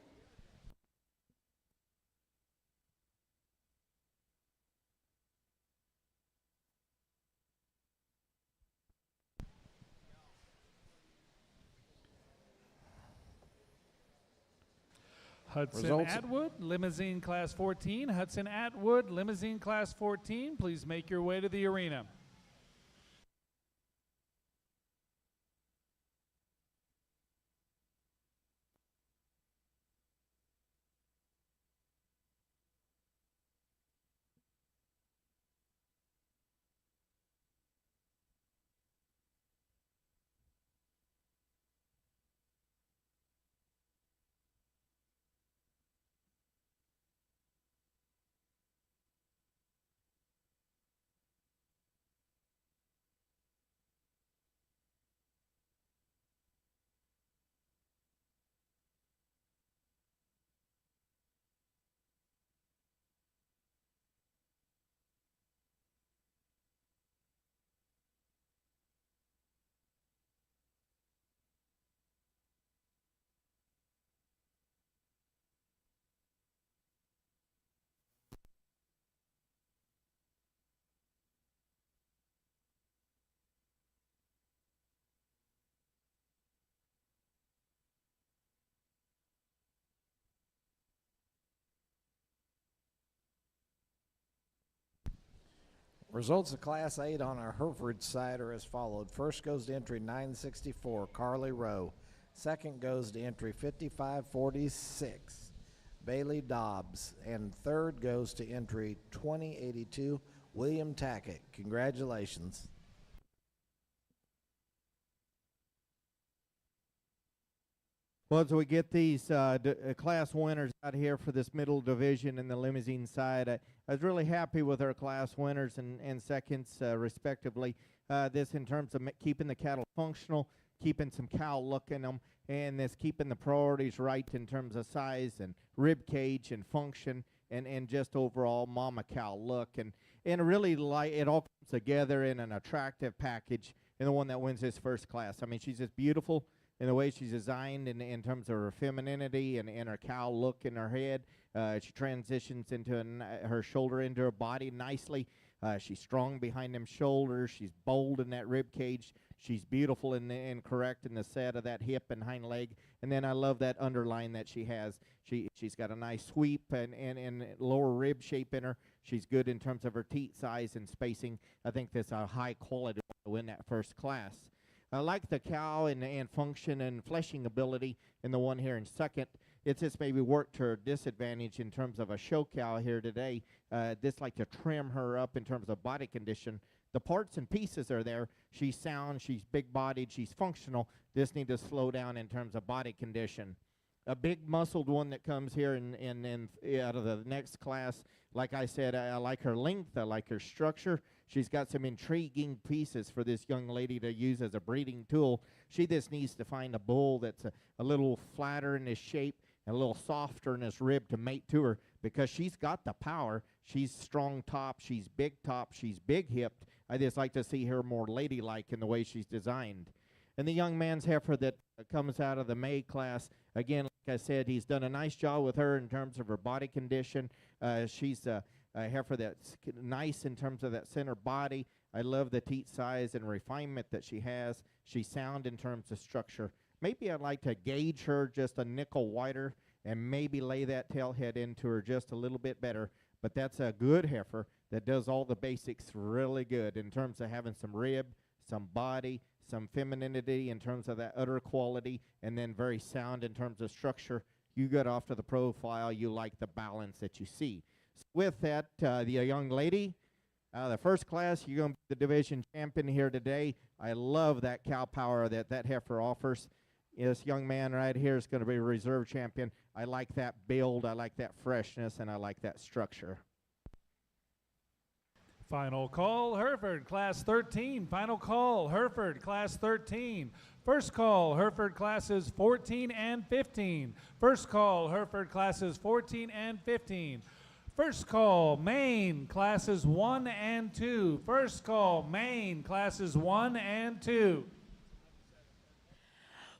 Hudson Results. Atwood, Limousin Class 14. Hudson Atwood, Limousin Class 14. Please make your way to the arena. Results of Class 8 on our Hereford side are as followed. First goes to entry 964, Carly Rowe. Second goes to entry 5546, Bailey Dobbs. And third goes to entry 2082, William Tackett. Congratulations. Well, as we get these class winners out here for this middle division in the Limousin side, I was really happy with our class winners and seconds, respectively. This in terms of keeping the cattle functional, keeping some cow look in them, and this keeping the priorities right in terms of size and rib cage and function and just overall mama cow look. And really, like, it all comes together in an attractive package in the one that wins this first class. I mean, she's just beautiful in the way she's designed in terms of her femininity and her cow look in her head. She transitions into her shoulder into her body nicely. She's strong behind them shoulders. She's bold in that rib cage. She's beautiful and correct in the set of that hip and hind leg. And then I love that underline that she has. She's got a nice sweep and lower rib shape in her. She's good in terms of her teat size and spacing. I think that's a high quality to win that first class. I like the cow and function and fleshing ability in the one here in second. It's just maybe worked to her disadvantage in terms of a show cow here today. Just like to trim her up in terms of body condition. The parts and pieces are there. She's sound, she's big-bodied, she's functional. Just need to slow down in terms of body condition. A big muscled one that comes here in out of the next class. Like I said, I like her length, I like her structure. She's got some intriguing pieces for this young lady to use as a breeding tool. She just needs to find a bull that's a little flatter in his shape and a little softer in his rib to mate to her, because she's got the power. She's strong top, she's big hipped. I just like to see her more ladylike in the way she's designed. And the young man's heifer that comes out of the May class, again, like I said, he's done a nice job with her in terms of her body condition. She's a heifer that's nice in terms of that center body. I love the teat size and refinement that she has. She's sound in terms of structure. Maybe I'd like to gauge her just a nickel wider and maybe lay that tail head into her just a little bit better. But that's a good heifer that does all the basics really good in terms of having some rib, some body, some femininity in terms of that udder quality, and then very sound in terms of structure. You get off to the profile, you like the balance that you see. So with that, the young lady, the first class, you're going to be the division champion here today. I love that cow power that heifer offers. This young man right here is going to be a reserve champion. I like that build, I like that freshness, and I like that structure. Final call, Hereford, Class 13. Final call, Hereford, Class 13. First call, Hereford classes 14 and 15. First call, Hereford classes 14 and 15. First call, Maine, classes 1 and 2. First call, Maine, classes 1 and 2.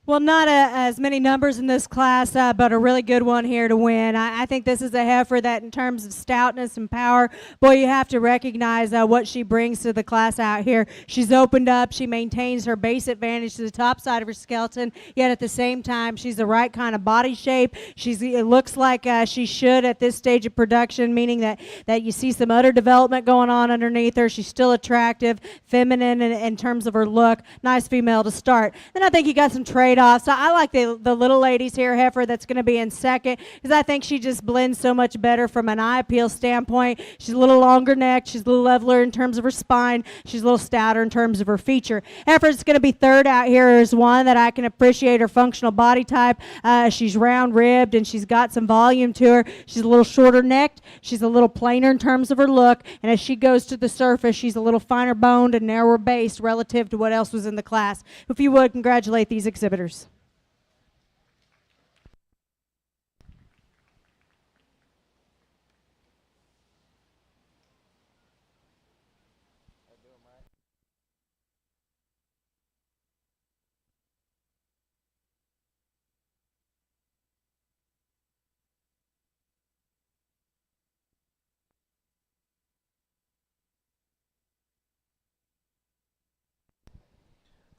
Well, not as many numbers in this class, but a really good one here to win. I think this is a heifer that, in terms of stoutness and power, boy, you have to recognize what she brings to the class out here. She's opened up. She maintains her base advantage to the top side of her skeleton, yet at the same time, she's the right kind of body shape. It looks like she should at this stage of production, meaning that you see some udder development going on underneath her. She's still attractive, feminine in terms of her look. Nice female to start. Then I think you got some trade off. So I like the little ladies here, heifer that's going to be in second, because I think she just blends so much better from an eye appeal standpoint. She's a little longer neck. She's a little leveler in terms of her spine. She's a little stouter in terms of her feature. Heifer's going to be third out here is one that I can appreciate her functional body type. She's round ribbed and she's got some volume to her. She's a little shorter necked. She's a little plainer in terms of her look. And as she goes to the surface, she's a little finer boned and narrower based relative to what else was in the class. If you would, congratulate these exhibitors.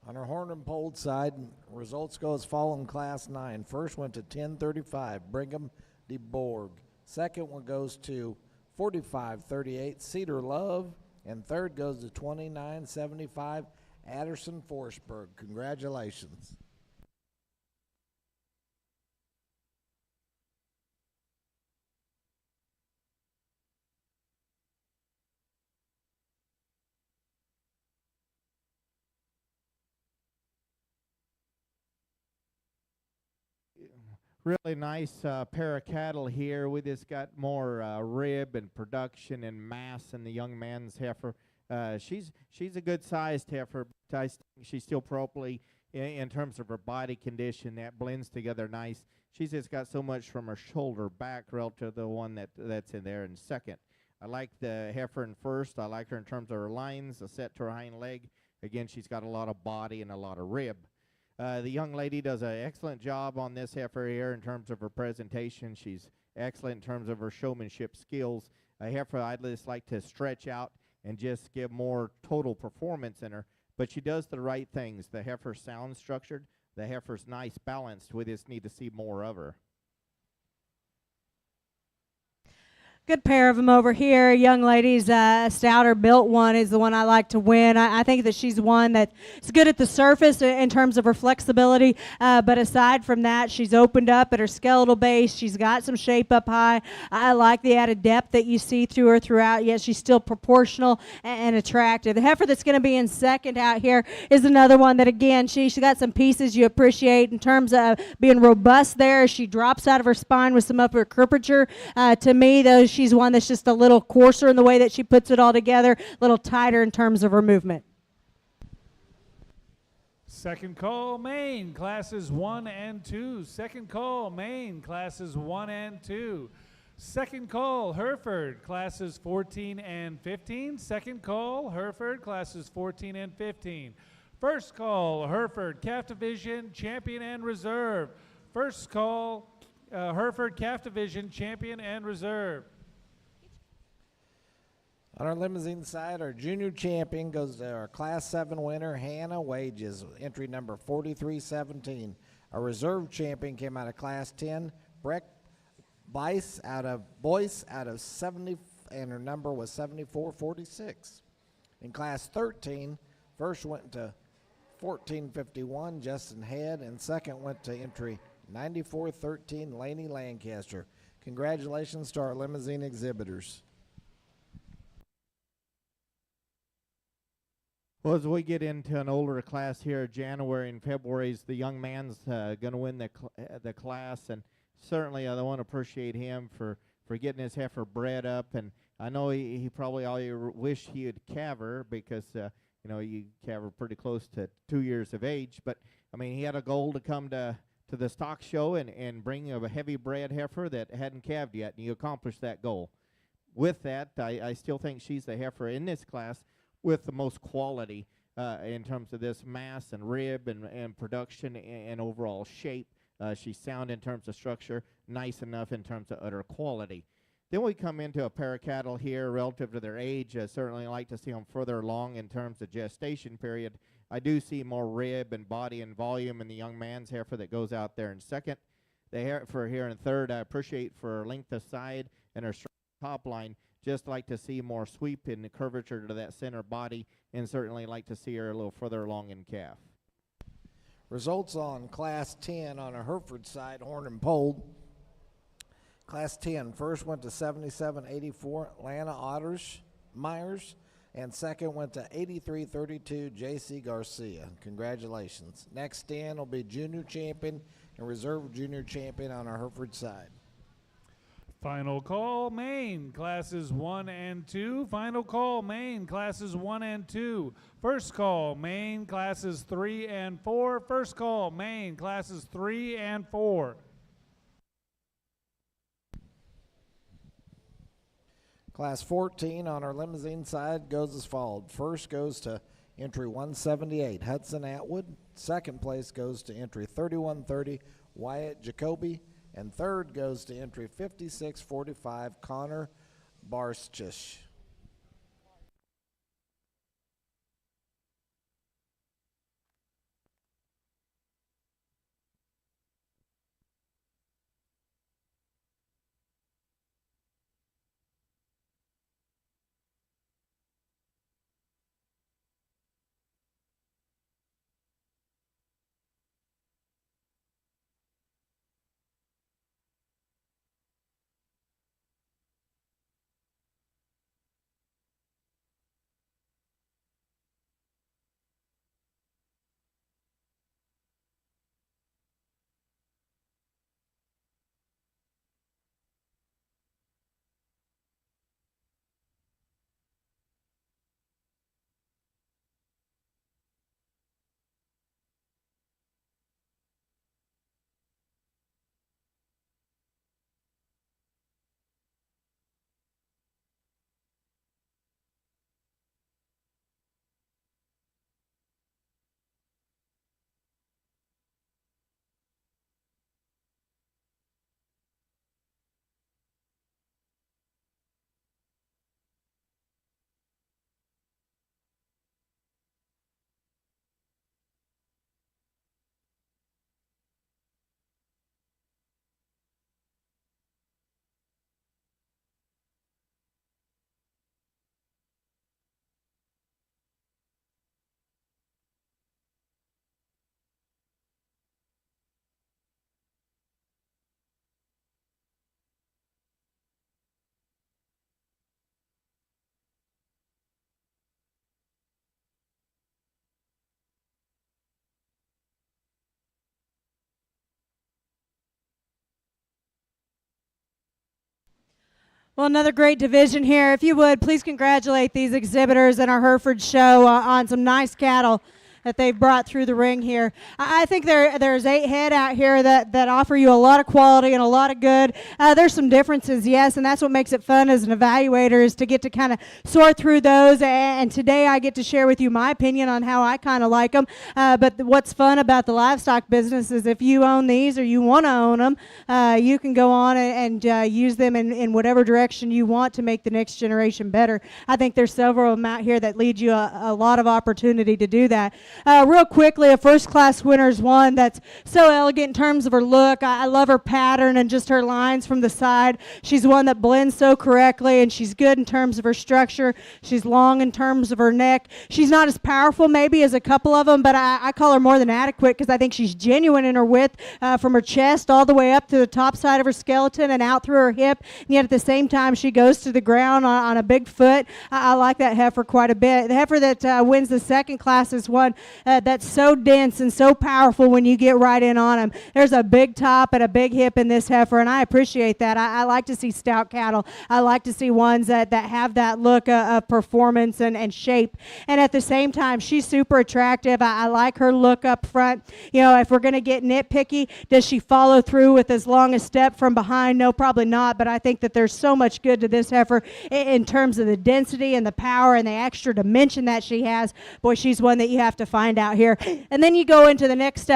On our horn and pole side, results go as follows in Class 9. First went to 1035, Brigham de Bourg. Second one goes to 4538, Cedar Love. And third goes to 2975 Adderson Forsberg. Congratulations. Really nice pair of cattle here. We just got more rib and production and mass in the young man's heifer. She's a good sized heifer, but I think she's still properly in terms of her body condition. That blends together nice. She's just got so much from her shoulder back relative to the one that's in there in second. I like the heifer in first. I like her in terms of her lines, a set to her hind leg. Again, she's got a lot of body and a lot of rib. The young lady does an excellent job on this heifer here in terms of her presentation. She's excellent in terms of her showmanship skills. A heifer I'd just like to stretch out and just give more total performance in her, but she does the right things. The heifer's sound structured. The heifer's nice balanced. We just need to see more of her. Good pair of them over here. Young ladies, stouter built one is the one I like to win. I think that she's one that's good at the surface in terms of her flexibility, but aside from that, she's opened up at her skeletal base. She's got some shape up high. I like the added depth that you see through her throughout, yet she's still proportional and attractive. The heifer that's going to be in second out here is another one that, again, she's got some pieces you appreciate in terms of being robust there. She drops out of her spine with some upper curvature. To me, though, she's one that's just a little coarser in the way that she puts it all together, a little tighter in terms of her movement. Second call, Maine, classes 1 and 2. Second call, Maine, classes 1 and 2. Second call, Hereford, classes 14 and 15. Second call, Hereford, classes 14 and 15. First call, Hereford, Calf Division, Champion and Reserve. First call, Hereford, Calf Division, Champion and Reserve. On our Limousin side, our junior champion goes to our Class 7 winner, Hannah Wages, entry number 4317. Our reserve champion came out of Class 10, Breck Boyce out of 70, and her number was 7446. In Class 13, first went to 1451, Justin Head, and second went to entry 9413, Laney Lancaster. Congratulations to our Limousin exhibitors. Well, as we get into an older class here, January and February, the young man's going to win the class, and certainly I want to appreciate him for getting his heifer bred up. And I know he probably all you wish he would calve her because you calve her pretty close to 2 years of age. But I mean, he had a goal to come to the stock show and bring a heavy bred heifer that hadn't calved yet, and you accomplished that goal. With that, I still think she's the heifer in this class with the most quality in terms of this mass and rib and production and overall shape. She's sound in terms of structure, nice enough in terms of utter quality. Then we come into a pair of cattle here relative to their age. I certainly like to see them further along in terms of gestation period. I do see more rib and body and volume in the young man's heifer that goes out there in second. The heifer here in third, I appreciate for her length of side and her top line. Just like to see more sweep and the curvature to that center body, and certainly like to see her a little further along in calf. Results on Class 10 on a Hereford side, horn and pole. Class 10, first went to 7784, Lana Myers, and second went to 8332, J.C. Garcia. Congratulations. Next in will be junior champion and reserve junior champion on our Hereford side. Final call, Maine, classes 1 and 2. Final call, Maine, classes 1 and 2. First call, Maine, classes 3 and 4. First call, Maine, classes 3 and 4. Class 14 on our Limousin side goes as follows. First goes to entry 178, Hudson Atwood. Second place goes to entry 3130, Wyatt Jacoby. And third goes to entry 5645, Connor Barstich. Well, another great division here. If you would, please congratulate these exhibitors in our Hereford show on some nice cattle that they've brought through the ring here. I think there's 8 head out here that offer you a lot of quality and a lot of good. There's some differences, yes, and that's what makes it fun as an evaluator, is to get to kind of sort through those. And today I get to share with you my opinion on how I kind of like them. But what's fun about the livestock business is if you own these or you want to own them, you can go on and use them in whatever direction you want to make the next generation better. I think there's several of them out here that lead you a lot of opportunity to do that. Real quickly, a first-class winner is one that's so elegant in terms of her look. I love her pattern and just her lines from the side. She's one that blends so correctly, and she's good in terms of her structure. She's long in terms of her neck. She's not as powerful maybe as a couple of them, but I call her more than adequate because I think she's genuine in her width from her chest all the way up to the top side of her skeleton and out through her hip, and yet at the same time she goes to the ground on a big foot. I like that heifer quite a bit. The heifer that wins the second class is one that's so dense and so powerful when you get right in on them. There's a big top and a big hip in this heifer, and I appreciate that. I like to see stout cattle. I like to see ones that have that look of performance and shape. And at the same time, she's super attractive. I like her look up front. You know, if we're going to get nitpicky, does she follow through with as long a step from behind? No, probably not, but I think that there's so much good to this heifer in terms of the density and the power and the extra dimension that she has. Boy, she's one that you have to find out here. And then you go into the next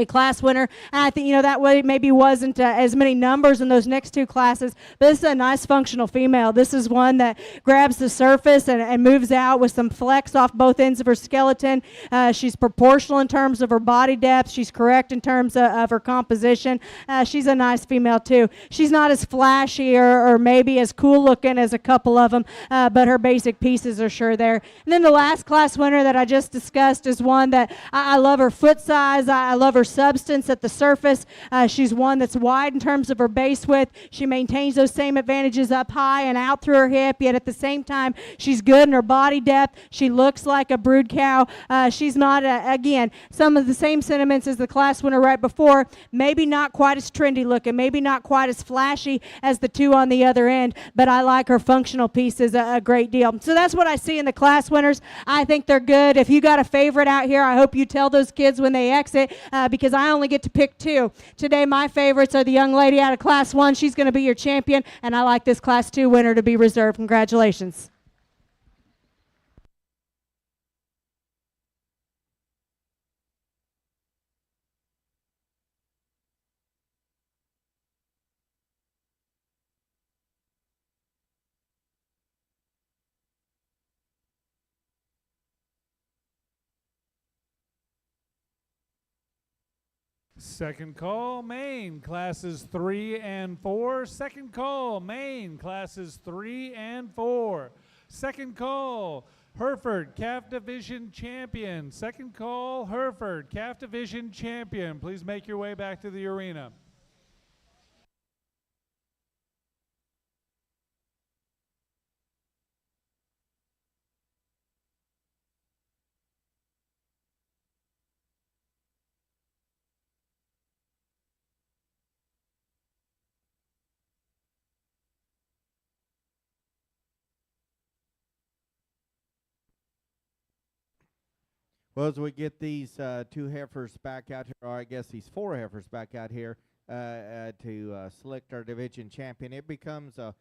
class winner. And I think, that way maybe wasn't as many numbers in those next 2 classes, but this is a nice functional female. This is one that grabs the surface and moves out with some flex off both ends of her skeleton. She's proportional in terms of her body depth. She's correct in terms of her composition. She's a nice female too. She's not as flashy or maybe as cool looking as a couple of them, but her basic pieces are sure there. And then the last class winner that I just discussed is one that I love her foot size. I love her substance at the surface. She's one that's wide in terms of her base width. She maintains those same advantages up high and out through her hip, yet at the same time, she's good in her body depth. She looks like a brood cow. She's not, again, some of the same sentiments as the class winner right before, maybe not quite as trendy looking, maybe not quite as flashy as the 2 on the other end, but I like her functional pieces a great deal. So that's what I see in the class winners. I think they're good. If you got a favorite out here, I hope you tell those kids when they exit, because I only get to pick 2. Today, my favorites are the young lady out of Class 1. She's going to be your champion, and I like this Class 2 winner to be reserved. Congratulations. Second call, Maine, classes 3 and 4. Second call, Maine, classes 3 and 4. Second call, Hereford, Calf Division Champion. Second call, Hereford, Calf Division Champion. Please make your way back to the arena. Well, as we get these 2 heifers back out here, or I guess these 4 heifers back out here to select our division champion, it becomes a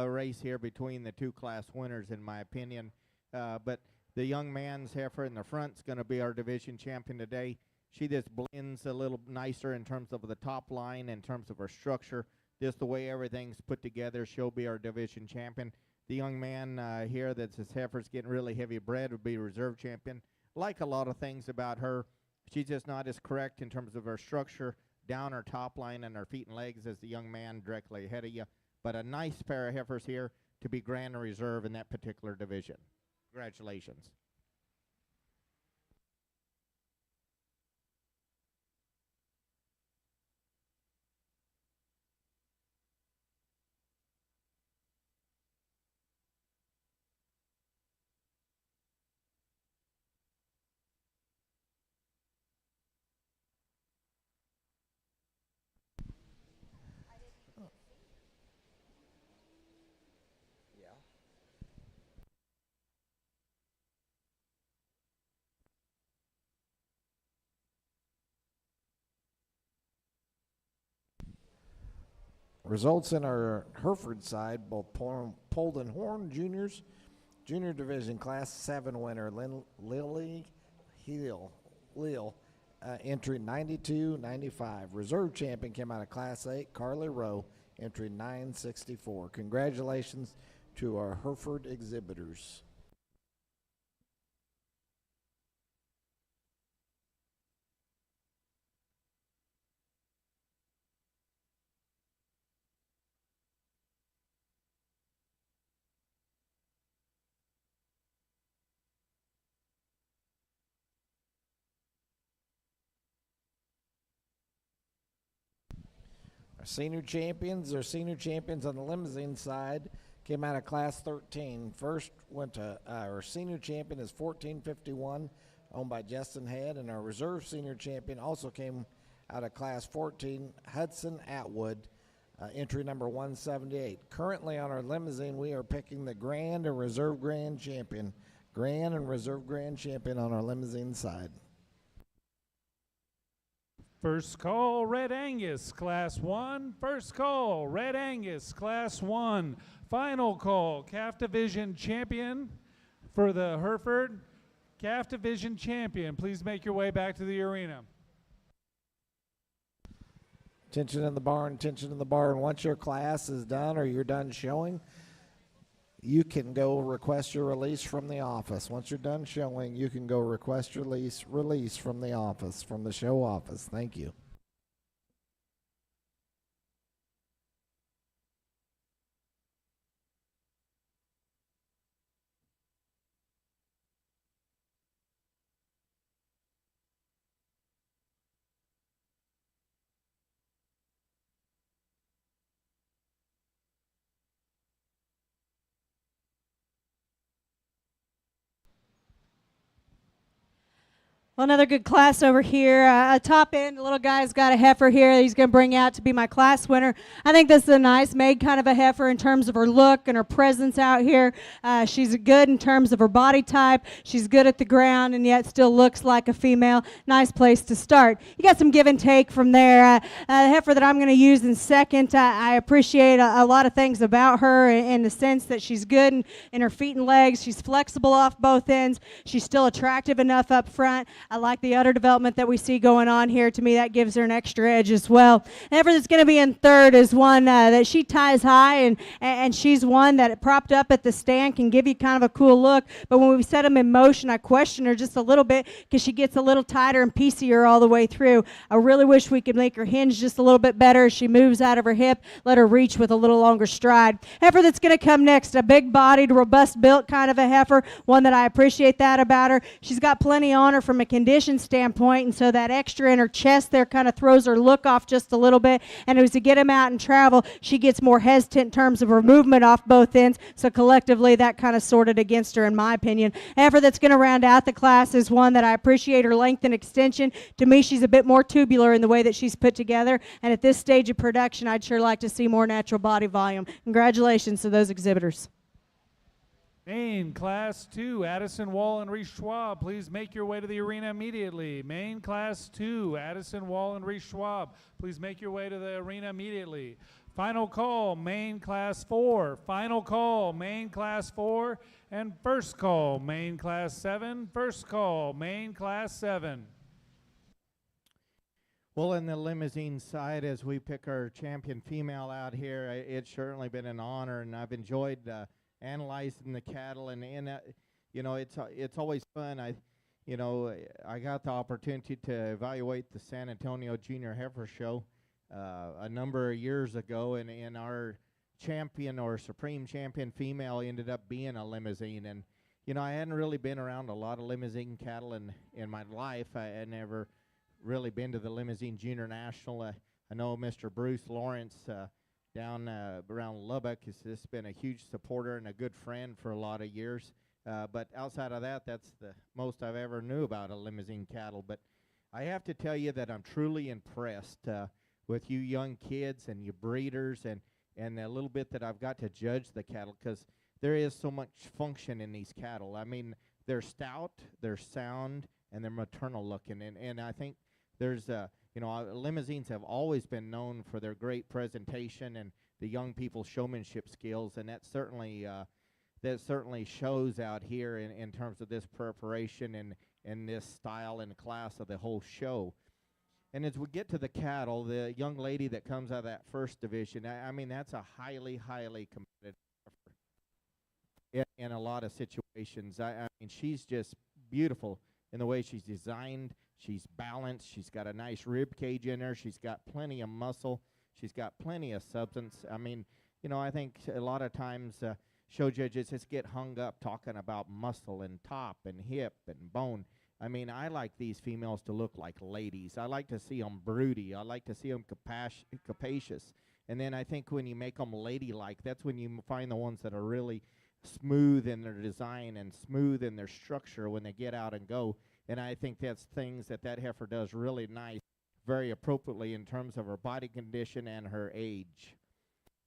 race here between the 2 class winners, in my opinion. But the young man's heifer in the front is going to be our division champion today. She just blends a little nicer in terms of the top line, in terms of her structure, just the way everything's put together. She'll be our division champion. The young man here that's his heifer's getting really heavy bred would be reserve champion. Like a lot of things about her, she's just not as correct in terms of her structure down her top line and her feet and legs as the young man directly ahead of you. But a nice pair of heifers here to be grand and reserve in that particular division. Congratulations. Results in our Hereford side, both Polled and Horn juniors, junior division class 7 winner Lily Leal entry 92-95. Reserve champion came out of class 8, Carly Rowe, entry 964. Congratulations to our Hereford exhibitors. Senior champions on the Limousin side came out of class 13. First went to our senior champion is 1451, owned by Justin Head, and our reserve senior champion also came out of class 14, Hudson Atwood, entry number 178. Currently on our Limousin, we are picking the grand and reserve grand champion on our Limousin side. First call, Red Angus, Class 1. First call, Red Angus, Class 1. Final call, Calf Division Champion for the Hereford. Calf Division Champion, please make your way back to the arena. Attention in the barn. Once your class is done or you're done showing, you can go request your release from the office. Once you're done showing, you can go request your release from the office, from the show office. Thank you. Well, another good class over here. Top end, the little guy's got a heifer here he's going to bring out to be my class winner. I think this is a nice made kind of a heifer in terms of her look and her presence out here. She's good in terms of her body type. She's good at the ground and yet still looks like a female. Nice place to start. You got some give and take from there. The heifer that I'm going to use in second, I appreciate a lot of things about her in the sense that she's good in her feet and legs. She's flexible off both ends. She's still attractive enough up front. I like the udder development that we see going on here. To me, that gives her an extra edge as well. The heifer that's going to be in third is one that she ties high, and she's one that propped up at the stand can give you kind of a cool look. But when we set them in motion, I question her just a little bit because she gets a little tighter and piecier all the way through. I really wish we could make her hinge just a little bit better as she moves out of her hip, let her reach with a little longer stride. Heifer that's going to come next, a big-bodied, robust-built kind of a heifer, one that I appreciate that about her. She's got plenty on her from a condition standpoint, and so that extra in her chest there kind of throws her look off just a little bit. And as we get him out and travel, she gets more hesitant in terms of her movement off both ends, so collectively that kind of sorted against her in my opinion. Heifer that's going to round out the class is one that I appreciate her length and extension. To me, she's a bit more tubular in the way that she's put together, and at this stage of production, I'd sure like to see more natural body volume. Congratulations to those exhibitors. Main Class 2, Addison Wall and Reese Schwab, please make your way to the arena immediately. Main Class 2, Addison Wall and Reese Schwab, please make your way to the arena immediately. Final call, Main Class 4. Final call, Main Class 4. And first call, Main Class 7. First call, Main Class 7. Well, in the Limousin side, as we pick our champion female out here, it's certainly been an honor, and I've enjoyed analyzing the cattle, and you know, it's always fun. I got the opportunity to evaluate the San Antonio Junior Heifer Show a number of years ago, and our champion or supreme champion female ended up being a Limousin. And you know, I hadn't really been around a lot of Limousin cattle in my life. I had never really been to the Limousin Junior National. I know Mr. Bruce Lawrence down around Lubbock has been a huge supporter and a good friend for a lot of years. But outside of that, that's the most I've ever knew about a Limousin cattle. But I have to tell you that I'm truly impressed with you young kids and you breeders and the little bit that I've got to judge the cattle, because there is so much function in these cattle. I mean, they're stout, they're sound, and they're maternal looking. And I think there's You know, Limousines have always been known for their great presentation and the young people's showmanship skills, and that certainly shows out here in terms of this preparation and this style and class of the whole show. And as we get to the cattle, the young lady that comes out of that first division, I mean, that's a highly, highly competitive in a lot of situations. I mean, she's just beautiful in the way she's designed. She's balanced. She's got a nice rib cage in her. She's got plenty of muscle. She's got plenty of substance. I mean, you know, I think a lot of times show judges just get hung up talking about muscle and top and hip and bone. I mean, I like these females to look like ladies. I like to see them broody. I like to see them capacious. And then I think when you make them ladylike, that's when you find the ones that are really smooth in their design and smooth in their structure when they get out and go. And I think that's things that heifer does really nice, very appropriately in terms of her body condition and her age.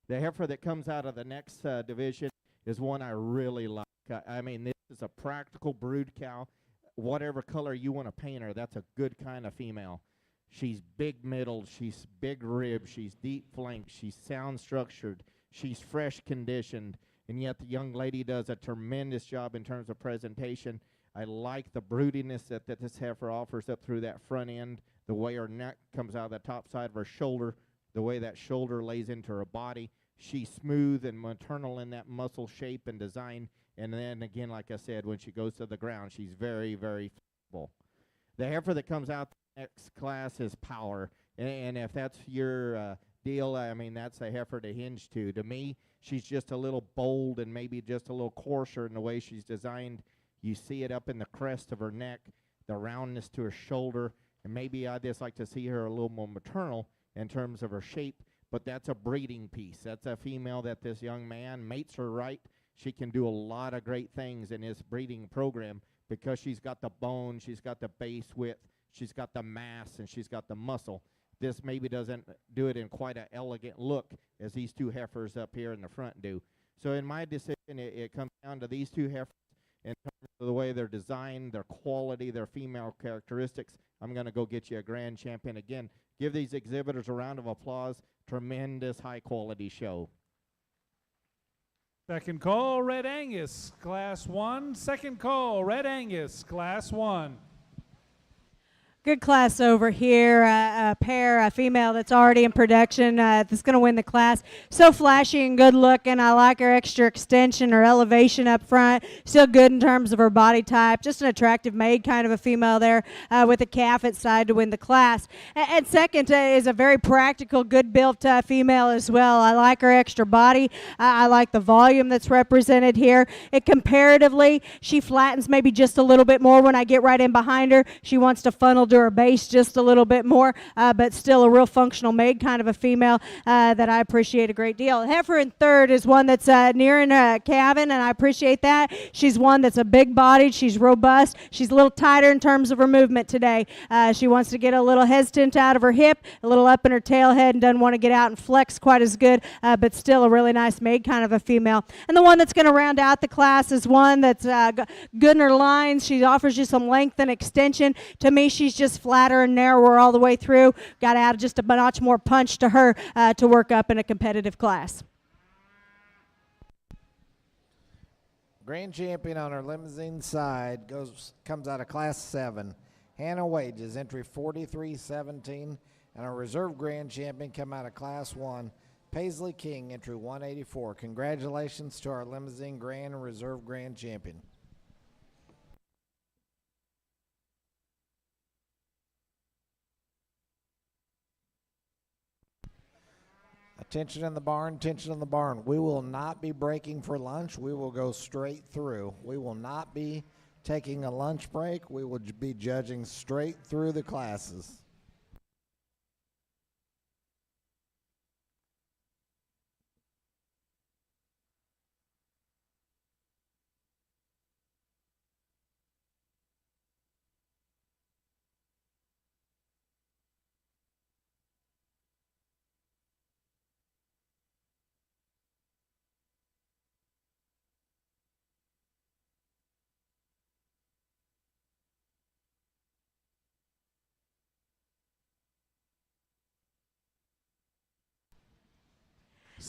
The heifer that comes out of the next division is one I really like. I mean, this is a practical brood cow. Whatever color you want to paint her, that's a good kind of female. She's big middle, she's big rib, she's deep flank, she's sound structured, she's fresh conditioned, and yet the young lady does a tremendous job in terms of presentation. I like the broodiness that this heifer offers up through that front end, the way her neck comes out of the top side of her shoulder, the way that shoulder lays into her body. She's smooth and maternal in that muscle shape and design. And then again, like I said, when she goes to the ground, she's very, very flexible. The heifer that comes out the next class is Power. And if that's your deal, I mean, that's a heifer to hinge to. To me, she's just a little bold and maybe just a little coarser in the way she's designed. You see it up in the crest of her neck, the roundness to her shoulder, and maybe I just like to see her a little more maternal in terms of her shape, but that's a breeding piece. That's a female that this young man mates her right. She can do a lot of great things in his breeding program because she's got the bone, she's got the base width, she's got the mass, and she's got the muscle. This maybe doesn't do it in quite an elegant look as these two heifers up here in the front do. So in my decision, it comes down to these two heifers in terms of the way they're designed, their quality, their female characteristics. I'm going to go get you a grand champion again. Give these exhibitors a round of applause. Tremendous high-quality show. Second call, Red Angus, Class 1. Second call, Red Angus, Class 1. Good class over here, a pair, a female that's already in production that's going to win the class. So flashy and good looking. I like her extra extension or elevation up front. Still good in terms of her body type. Just an attractive maid kind of a female there with a calf at side to win the class. And second is a very practical, good built female as well. I like her extra body. I like the volume that's represented here. Comparatively, she flattens maybe just a little bit more when I get right in behind her. She wants to funnel to her base just a little bit more, but still a real functional maid kind of a female that I appreciate a great deal. Heifer in third is one that's nearing calving, and I appreciate that. She's one that's a big bodied, she's robust, she's a little tighter in terms of her movement today. She wants to get a little hesitant out of her hip, a little up in her tail head, and doesn't want to get out and flex quite as good, but still a really nice maid kind of a female. And the one that's going to round out the class is one that's good in her lines. She offers you some length and extension. To me, she's just flatter and narrower all the way through. Got to add just a notch more punch to her to work up in a competitive class. Grand champion on our Limousin side comes out of Class 7. Hannah Wages, entry 4317, and our reserve grand champion come out of Class 1. Paisley King, entry 184. Congratulations to our Limousin Grand and Reserve Grand Champion. Attention in the barn, attention in the barn. We will not be breaking for lunch. We will go straight through. We will not be taking a lunch break. We will be judging straight through the classes.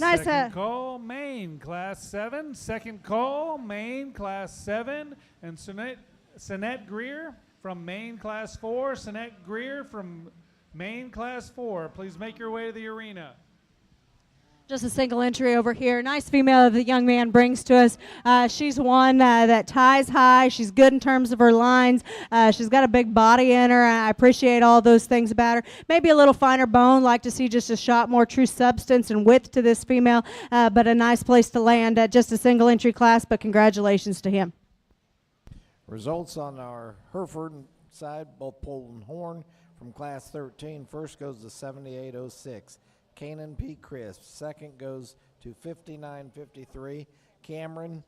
Nice. Second call, Maine, Class 7. Second call, Maine, Class 7. And Sinette Greer from Maine, Class 4. Sinette Greer from Maine, Class 4. Please make your way to the arena. Just a single entry over here. Nice female that the young man brings to us. She's one that ties high. She's good in terms of her lines. She's got a big body in her. I appreciate all those things about her. Maybe a little finer bone. Like to see just a shot more true substance and width to this female, but a nice place to land at just a single entry class, but congratulations to him. Results on our Hereford side, both pole and horn from Class 13. First goes to 78.06. Kanan P. Crisp. Second goes to 59.53. Cameron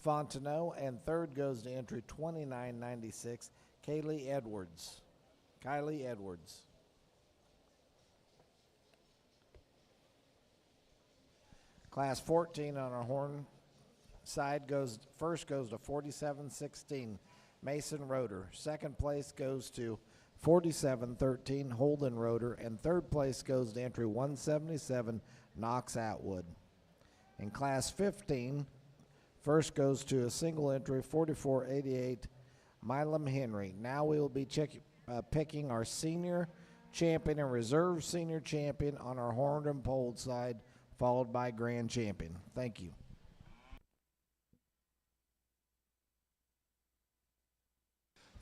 Fontenot. And third goes to entry 29.96. Kylie Edwards. Class 14 on our horn side first goes to 47.16. Mason Roeder. Second place goes to 47.13 Holden Roeder, and third place goes to entry 177 Knox Atwood. In Class 15, first goes to a single entry 44.88 Milam Henry. Now we will be picking our senior champion and reserve senior champion on our horned and poled side, followed by grand champion. Thank you.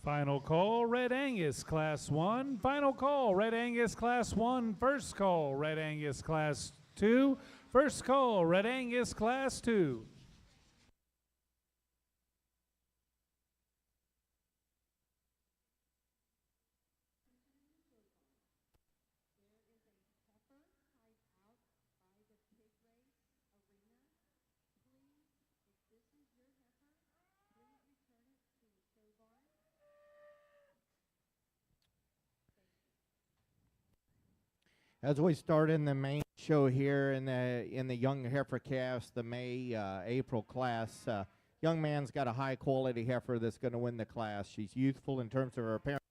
Final call, Red Angus, Class 1. Final call, Red Angus, Class 1. First call, Red Angus, Class 2. First call, Red Angus, Class 2. As we start in the main show here in the young heifer calves, the April class, young man's got a high quality heifer that's going to win the class. She's youthful in terms of her appearance.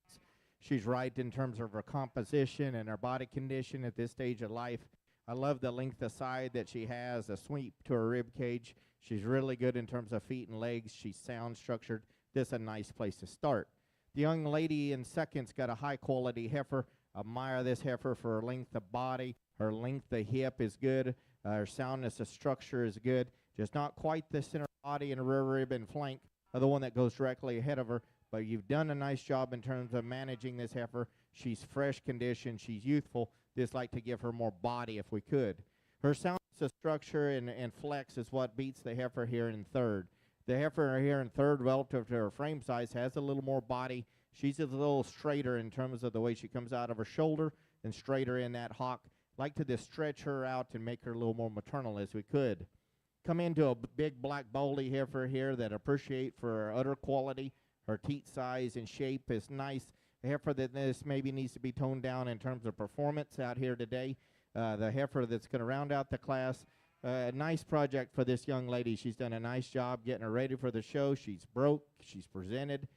She's right in terms of her composition and her body condition at this stage of life. I love the length of side that she has, a sweep to her rib cage. She's really good in terms of feet and legs. She's sound structured. This is a nice place to start. The young lady in second's got a high quality heifer. Admire this heifer for her length of body. Her length of hip is good. Her soundness of structure is good. Just not quite the center body and rear rib and flank of the one that goes directly ahead of her. But you've done a nice job in terms of managing this heifer. She's fresh condition. She's youthful. Just like to give her more body if we could. Her soundness of structure and flex is what beats the heifer here in third. The heifer here in third, relative to her frame size, has a little more body. She's a little straighter in terms of the way she comes out of her shoulder and straighter in that hock. Like to just stretch her out and make her a little more maternal as we could. Come into a big black boldy heifer here that appreciate for her udder quality. Her teat size and shape is nice. A heifer that this maybe needs to be toned down in terms of performance out here today. The heifer that's going to round out the class. A nice project for this young lady. She's done a nice job getting her ready for the show. She's broke. She's presented.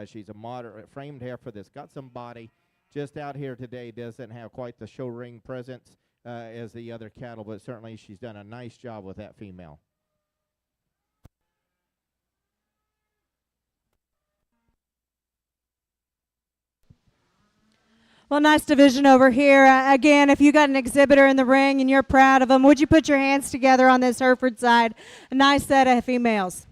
She's a moderate framed heifer that's got some body. Just out here today doesn't have quite the show ring presence as the other cattle, but certainly she's done a nice job with that female. Well, nice division over here. Again, if you got an exhibitor in the ring and you're proud of them, would you put your hands together on this Hereford side? A nice set of females.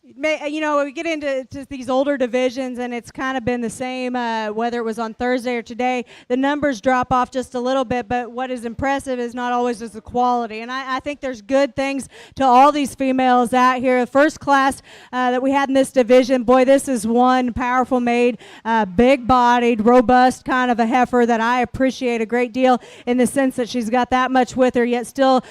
You know, we get into these older divisions, and it's kind of been the same, whether it was on Thursday or today. The numbers drop off just a little bit, but what is impressive is not always just the quality. And I think there's good things to all these females out here. The first class that we had in this division, boy, this is one powerful made, big-bodied, robust kind of a heifer that I appreciate a great deal in the sense that she's got that much with her, yet still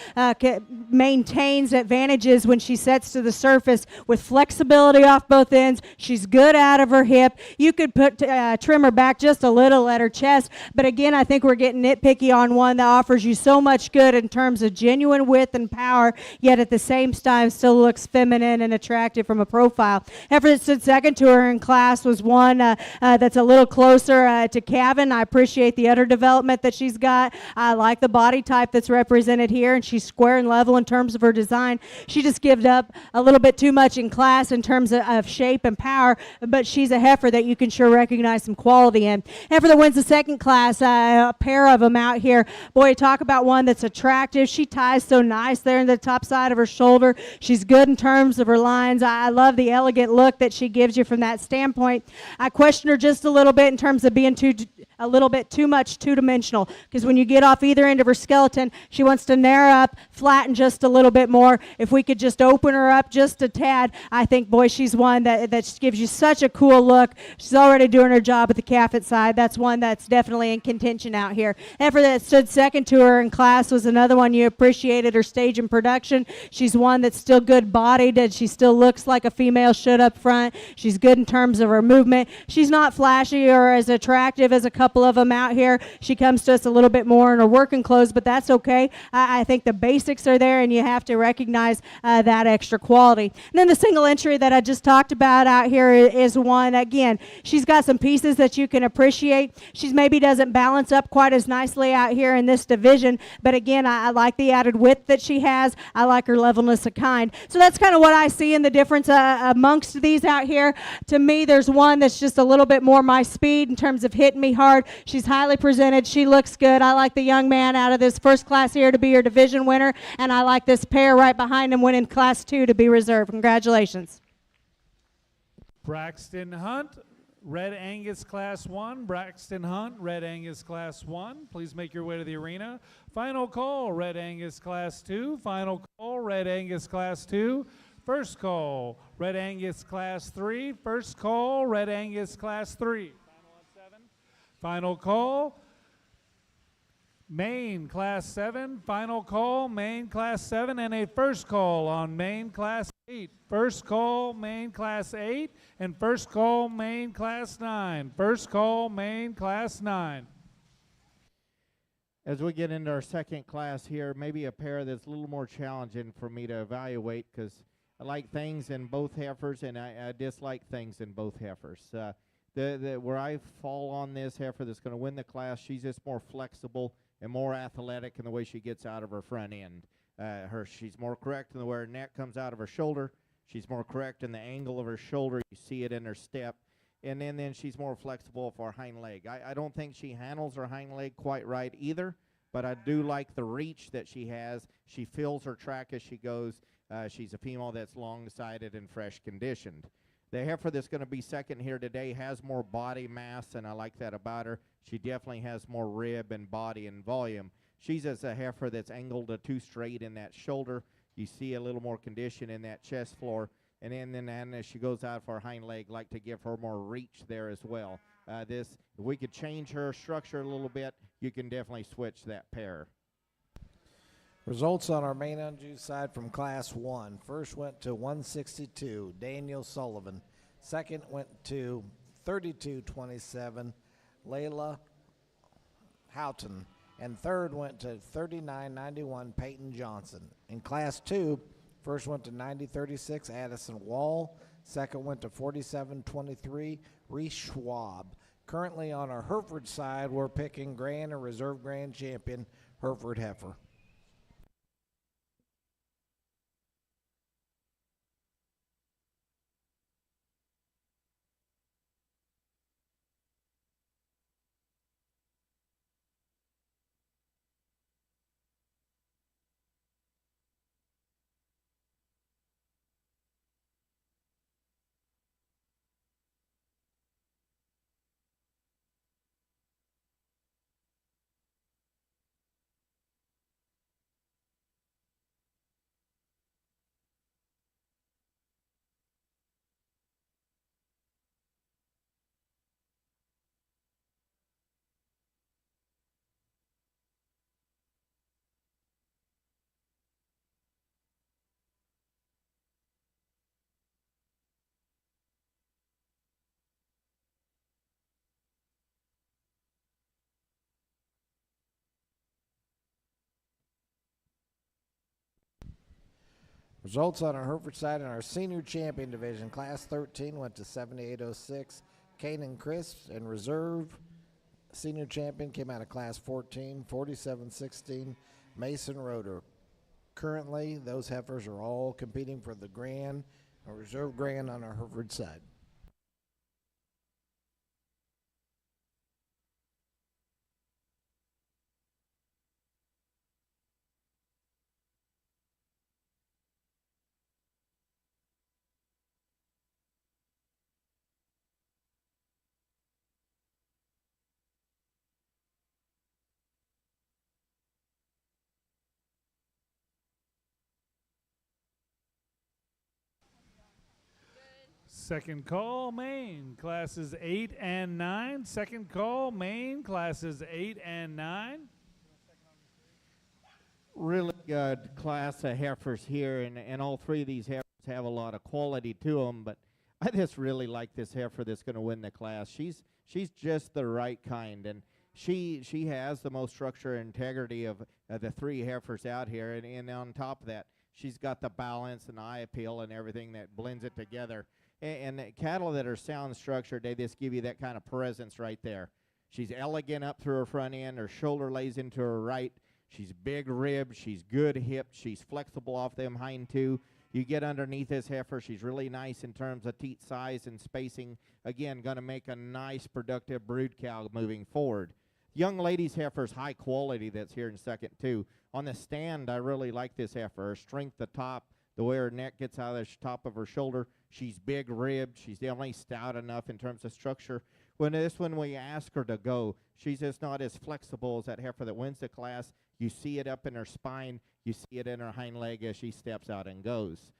maintains advantages when she sets to the surface with flexibility flexibility off both ends. She's good out of her hip. You could trim her back just a little at her chest, but again, I think we're getting nitpicky on one that offers you so much good in terms of genuine width and power, yet at the same time still looks feminine and attractive from a profile. Heifer that stood second to her in class was one that's a little closer to Kavin. I appreciate the udder development that she's got. I like the body type that's represented here, and she's square and level in terms of her design. She just gives up a little bit too much in class in terms of shape and power, but she's a heifer that you can sure recognize some quality in. Heifer that wins the second class, a pair of them out here. Boy, talk about one that's attractive. She ties so nice there in the top side of her shoulder. She's good in terms of her lines. I love the elegant look that she gives you from that standpoint. I question her just a little bit in terms of being a little bit too much two-dimensional, because when you get off either end of her skeleton, she wants to narrow up, flatten just a little bit more. If we could just open her up just a tad, I think, boy, she's one that gives you such a cool look. She's already doing her job at the calf side. That's one that's definitely in contention out here. Heifer that stood second to her in class was another one you appreciated her stage and production. She's one that's still good-bodied, and she still looks like a female should up front. She's good in terms of her movement. She's not flashy or as attractive as a couple of them out here. She comes to us a little bit more in her working clothes, but that's okay. I think the basics are there, and you have to recognize that extra quality. And then the single entry that I just talked about out here is one, again, she's got some pieces that you can appreciate. She maybe doesn't balance up quite as nicely out here in this division, but again, I like the added width that she has. I like her levelness of kind. So that's kind of what I see in the difference amongst these out here. To me, there's one that's just a little bit more my speed in terms of hitting me hard. She's highly presented. She looks good. I like the young man out of this first class here to be your division winner, and I like this pair right behind him winning class 2 to be reserved. Congratulations. Braxton Hunt, Red Angus Class 1. Braxton Hunt, Red Angus Class 1. Please make your way to the arena. Final call, Red Angus Class 2. Final call, Red Angus Class 2. First call, Red Angus Class 3. First call, Red Angus Class 3. Final on 7. Final call, Maine Class 7. Final call, Maine Class 7. And a first call on Maine Class 8. First call, Maine Class 8. And first call, Maine Class 9. First call, Maine Class 9. As we get into our second class here, maybe a pair that's a little more challenging for me to evaluate, because I like things in both heifers and I dislike things in both heifers. Where I fall on this heifer that's going to win the class, she's just more flexible and more athletic in the way she gets out of her front end. She's more correct in the way her neck comes out of her shoulder. She's more correct in the angle of her shoulder. You see it in her step. And then she's more flexible for her hind leg. I don't think she handles her hind leg quite right either, but I do like the reach that she has. She fills her track as she goes. She's a female that's long-sided and fresh conditioned. The heifer that's going to be second here today has more body mass, and I like that about her. She definitely has more rib and body and volume. She's as a heifer that's angled to too straight in that shoulder. You see a little more condition in that chest floor. And then as she goes out for her hind leg, like to give her more reach there as well. If we could change her structure a little bit, you can definitely switch that pair. Results on our main unjuiced side from Class 1. First went to 162, Daniel Sullivan. Second went to 32.27, Layla Houghton. And third went to 39.91, Peyton Johnson. In Class 2, first went to 90.36, Addison Wall. Second went to 47.23, Reese Schwab. Currently on our Hereford side, we're picking grand and reserve grand champion, Hereford heifer. Results on our Hereford side in our senior champion division. Class 13 went to 7806. Kanan Crisp, and reserve senior champion came out of class 14, 4716. Mason Roeder. Currently, those heifers are all competing for the grand or reserve grand on our Hereford side. Second call, Maine, classes 8 and 9. Second call, Maine, classes 8 and 9. Really good class of heifers here, and all three of these heifers have a lot of quality to them, but I just really like this heifer that's going to win the class. She's just the right kind, and she has the most structure and integrity of the three heifers out here, and on top of that, she's got the balance and eye appeal and everything that blends it together. And cattle that are sound structured, they just give you that kind of presence right there. She's elegant up through her front end. Her shoulder lays into her right. She's big ribbed. She's good hipped. She's flexible off them hind two. You get underneath this heifer, she's really nice in terms of teat size and spacing. Again, going to make a nice, productive brood cow moving forward. Young lady's heifer's high quality that's here in second too. On the stand, I really like this heifer. Her strength, the top, the way her neck gets out of the top of her shoulder. She's big ribbed. She's definitely stout enough in terms of structure. When we ask her to go, she's just not as flexible as that heifer that wins the class. You see it up in her spine. You see it in her hind leg as she steps out and goes.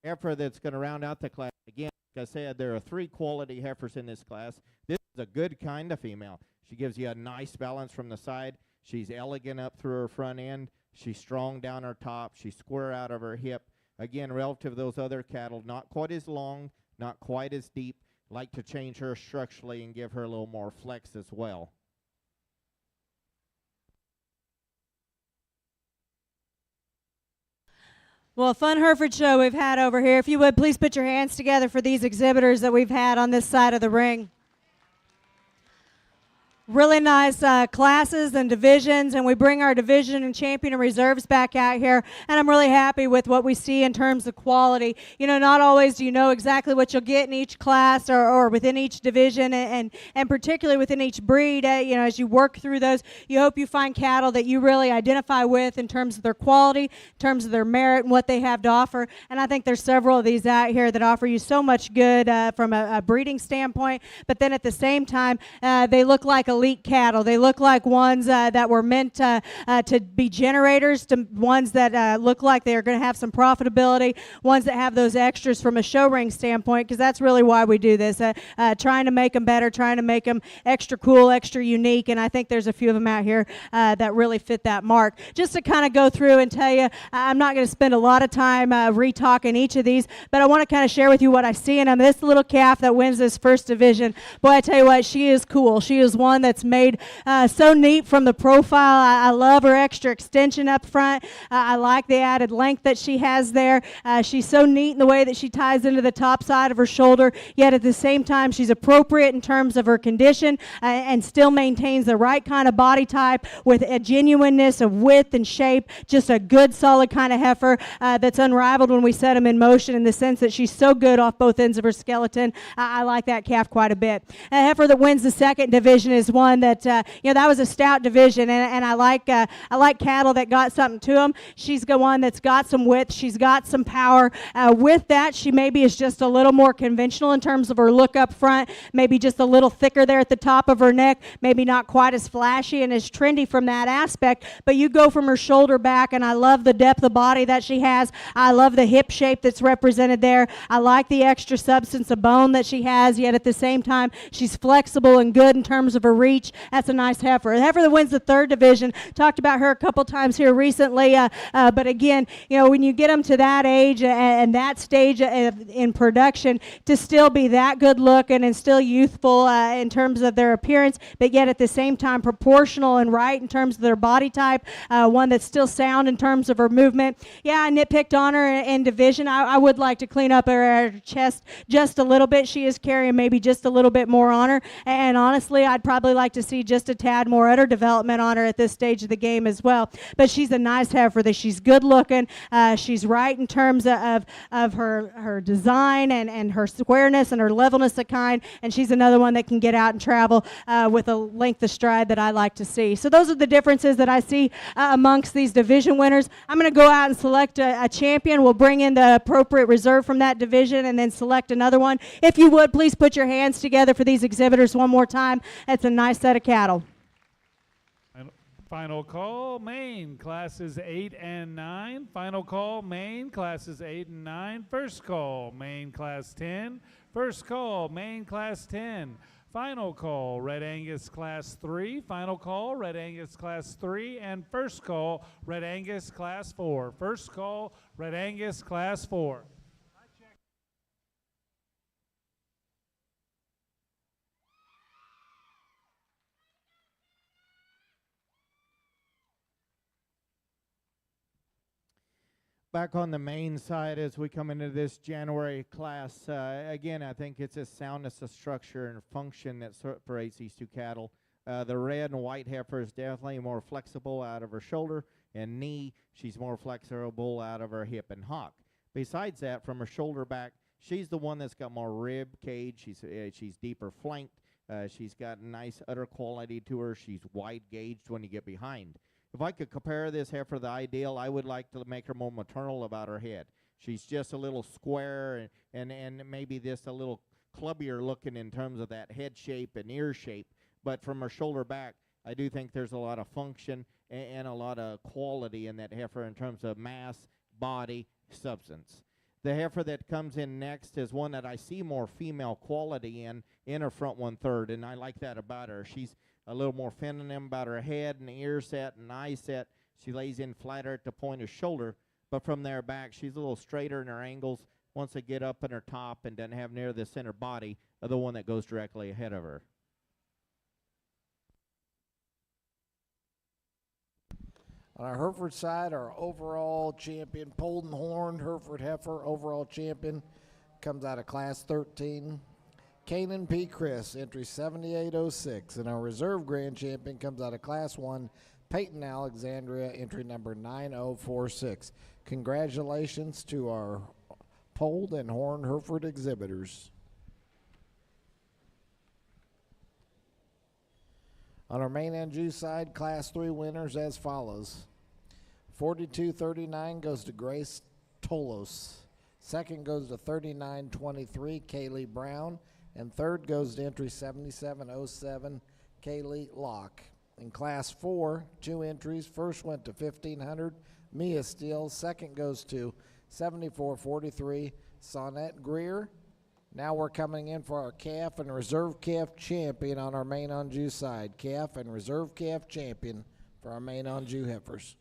Heifer that's going to round out the class, again, like I said, there are three quality heifers in this class. This is a good kind of female. She gives you a nice balance from the side. She's elegant up through her front end. She's strong down her top. She's square out of her hip. Again, relative to those other cattle, not quite as long, not quite as deep. Like to change her structurally and give her a little more flex as well. Well, a fun Hereford show we've had over here. If you would, please put your hands together for these exhibitors that we've had on this side of the ring. Really nice classes and divisions, and we bring our division and champion and reserves back out here, and I'm really happy with what we see in terms of quality. You know, not always do you know exactly what you'll get in each class or within each division, and particularly within each breed. You know, as you work through those, you hope you find cattle that you really identify with in terms of their quality, in terms of their merit, and what they have to offer, and I think there's several of these out here that offer you so much good from a breeding standpoint, but then at the same time, they look like elite cattle. They look like ones that were meant to be generators, to ones that look like they're going to have some profitability, ones that have those extras from a show ring standpoint, because that's really why we do this, trying to make them better, trying to make them extra cool, extra unique, and I think there's a few of them out here that really fit that mark. Just to kind of go through and tell you, I'm not going to spend a lot of time re-talking each of these, but I want to kind of share with you what I see in them. This little calf that wins this first division, boy, I tell you what, she is cool. She is one that's made so neat from the profile. I love her extra extension up front. I like the added length that she has there. She's so neat in the way that she ties into the top side of her shoulder, yet at the same time she's appropriate in terms of her condition and still maintains the right kind of body type with a genuineness of width and shape. Just a good, solid kind of heifer that's unrivaled when we set them in motion, in the sense that she's so good off both ends of her skeleton. I like that calf quite a bit. A heifer that wins the second division is one that that was a stout division, and I like cattle that got something to them. She's the one that's got some width. She's got some power. With that, she maybe is just a little more conventional in terms of her look up front. Maybe just a little thicker there at the top of her neck. Maybe not quite as flashy and as trendy from that aspect. But you go from her shoulder back, and I love the depth of body that she has. I love the hip shape that's represented there. I like the extra substance of bone that she has. Yet at the same time, she's flexible and good in terms of her reach. That's a nice heifer. The heifer that wins the 3rd division. Talked about her a couple times here recently, but again, you know, when you get them to that age and that stage in production, to still be that good looking and still youthful in terms of their appearance, but yet at the same time proportional and right in terms of their body type, one that's still sound in terms of her movement. Yeah, I nitpicked on her in division. I would like to clean up her chest just a little bit. She is carrying maybe just a little bit more on her, and honestly, I'd probably like to see just a tad more udder development on her at this stage of the game as well. But she's a nice heifer. That she's good looking. She's right in terms of her design and her squareness and her levelness of kind, and she's another one that can get out and travel with a length of stride that I like to see. So those are the differences that I see amongst these division winners. I'm going to go out and select a champion. We'll bring in the appropriate reserve from that division and then select another one. If you would, please put your hands together for these exhibitors one more time. That's a nice set of cattle. Final call, Maine, classes 8 and 9. Final call, Maine, classes 8 and 9. First call, Maine, class 10. First call, Maine, class 10. Final call, Red Angus, class 3. Final call, Red Angus, class 3. And first call, Red Angus, class 4. First call, Red Angus, class 4. Back on the main side as we come into this January class, again, I think it's a soundness of structure and function that separates these two cattle. The red and white heifer is definitely more flexible out of her shoulder and knee. She's more flexible out of her hip and hock. Besides that, from her shoulder back, she's the one that's got more rib cage. She's deeper flanked. She's got nice udder quality to her. She's wide gauged when you get behind. If I could compare this heifer to the ideal, I would like to make her more maternal about her head. She's just a little square and maybe just a little clubbier looking in terms of that head shape and ear shape. But from her shoulder back, I do think there's a lot of function and a lot of quality in that heifer in terms of mass, body, substance. The heifer that comes in next is one that I see more female quality in her front 1/3, and I like that about her. She's a little more feminine about her head and ear set and eye set. She lays in flatter at the point of shoulder, but from there back, she's a little straighter in her angles, wants to get up in her top and doesn't have near the center body of the one that goes directly ahead of her. On our Hereford side, our overall champion, Polden Horn, Hereford heifer, overall champion, comes out of class 13. Kanan P. Chris, entry 7806. And our reserve grand champion comes out of class 1, Peyton Alexandria, entry number 9046. Congratulations to our Polled and Horn Hereford exhibitors. On our main Anjou side, class 3 winners as follows. 4239 goes to Grace Tolos. Second goes to 3923, Kaylee Brown. And third goes to entry 7707, Kaylee Locke. In class 4, 2 entries. First went to 1500, Mia Steele. Second goes to 7443, Sonette Greer. Now we're coming in for our calf and reserve calf champion on our main Anjou side. Calf and reserve calf champion for our main Anjou heifers.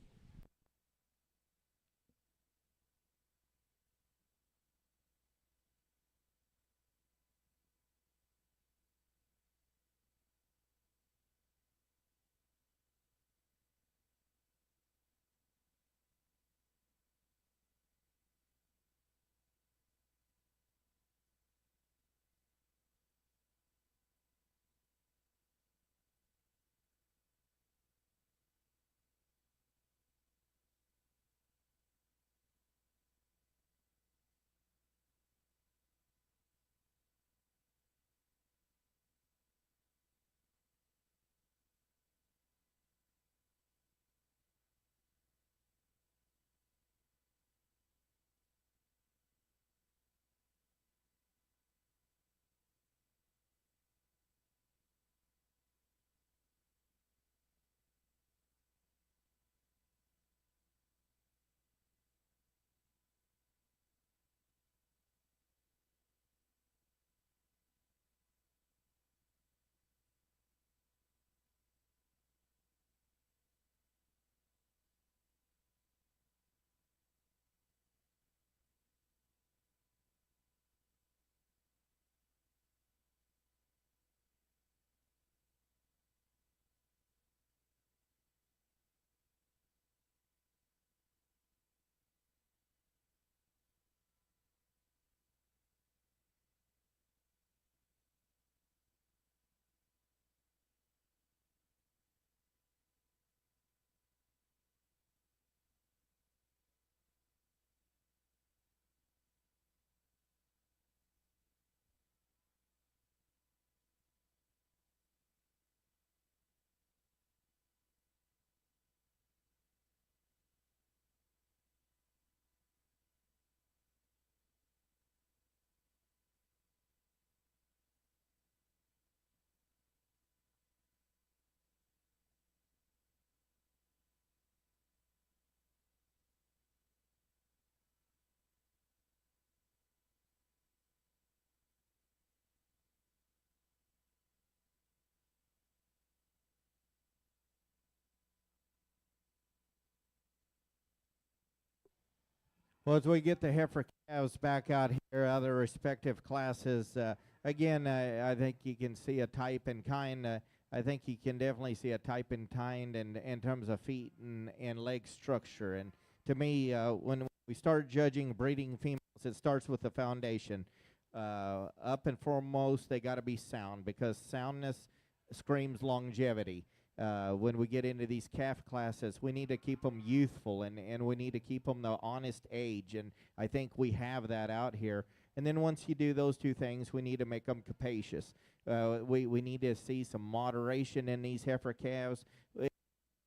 Well, as we get the heifer calves back out here, out of their respective classes, again, I think you can see a type and kind. I think you can definitely see a type and kind in terms of feet and leg structure. And to me, when we start judging breeding females, it starts with the foundation. Up and foremost, they got to be sound, because soundness screams longevity. When we get into these calf classes, we need to keep them youthful, and we need to keep them the honest age, and I think we have that out here. And then once you do those two things, we need to make them capacious. We need to see some moderation in these heifer calves.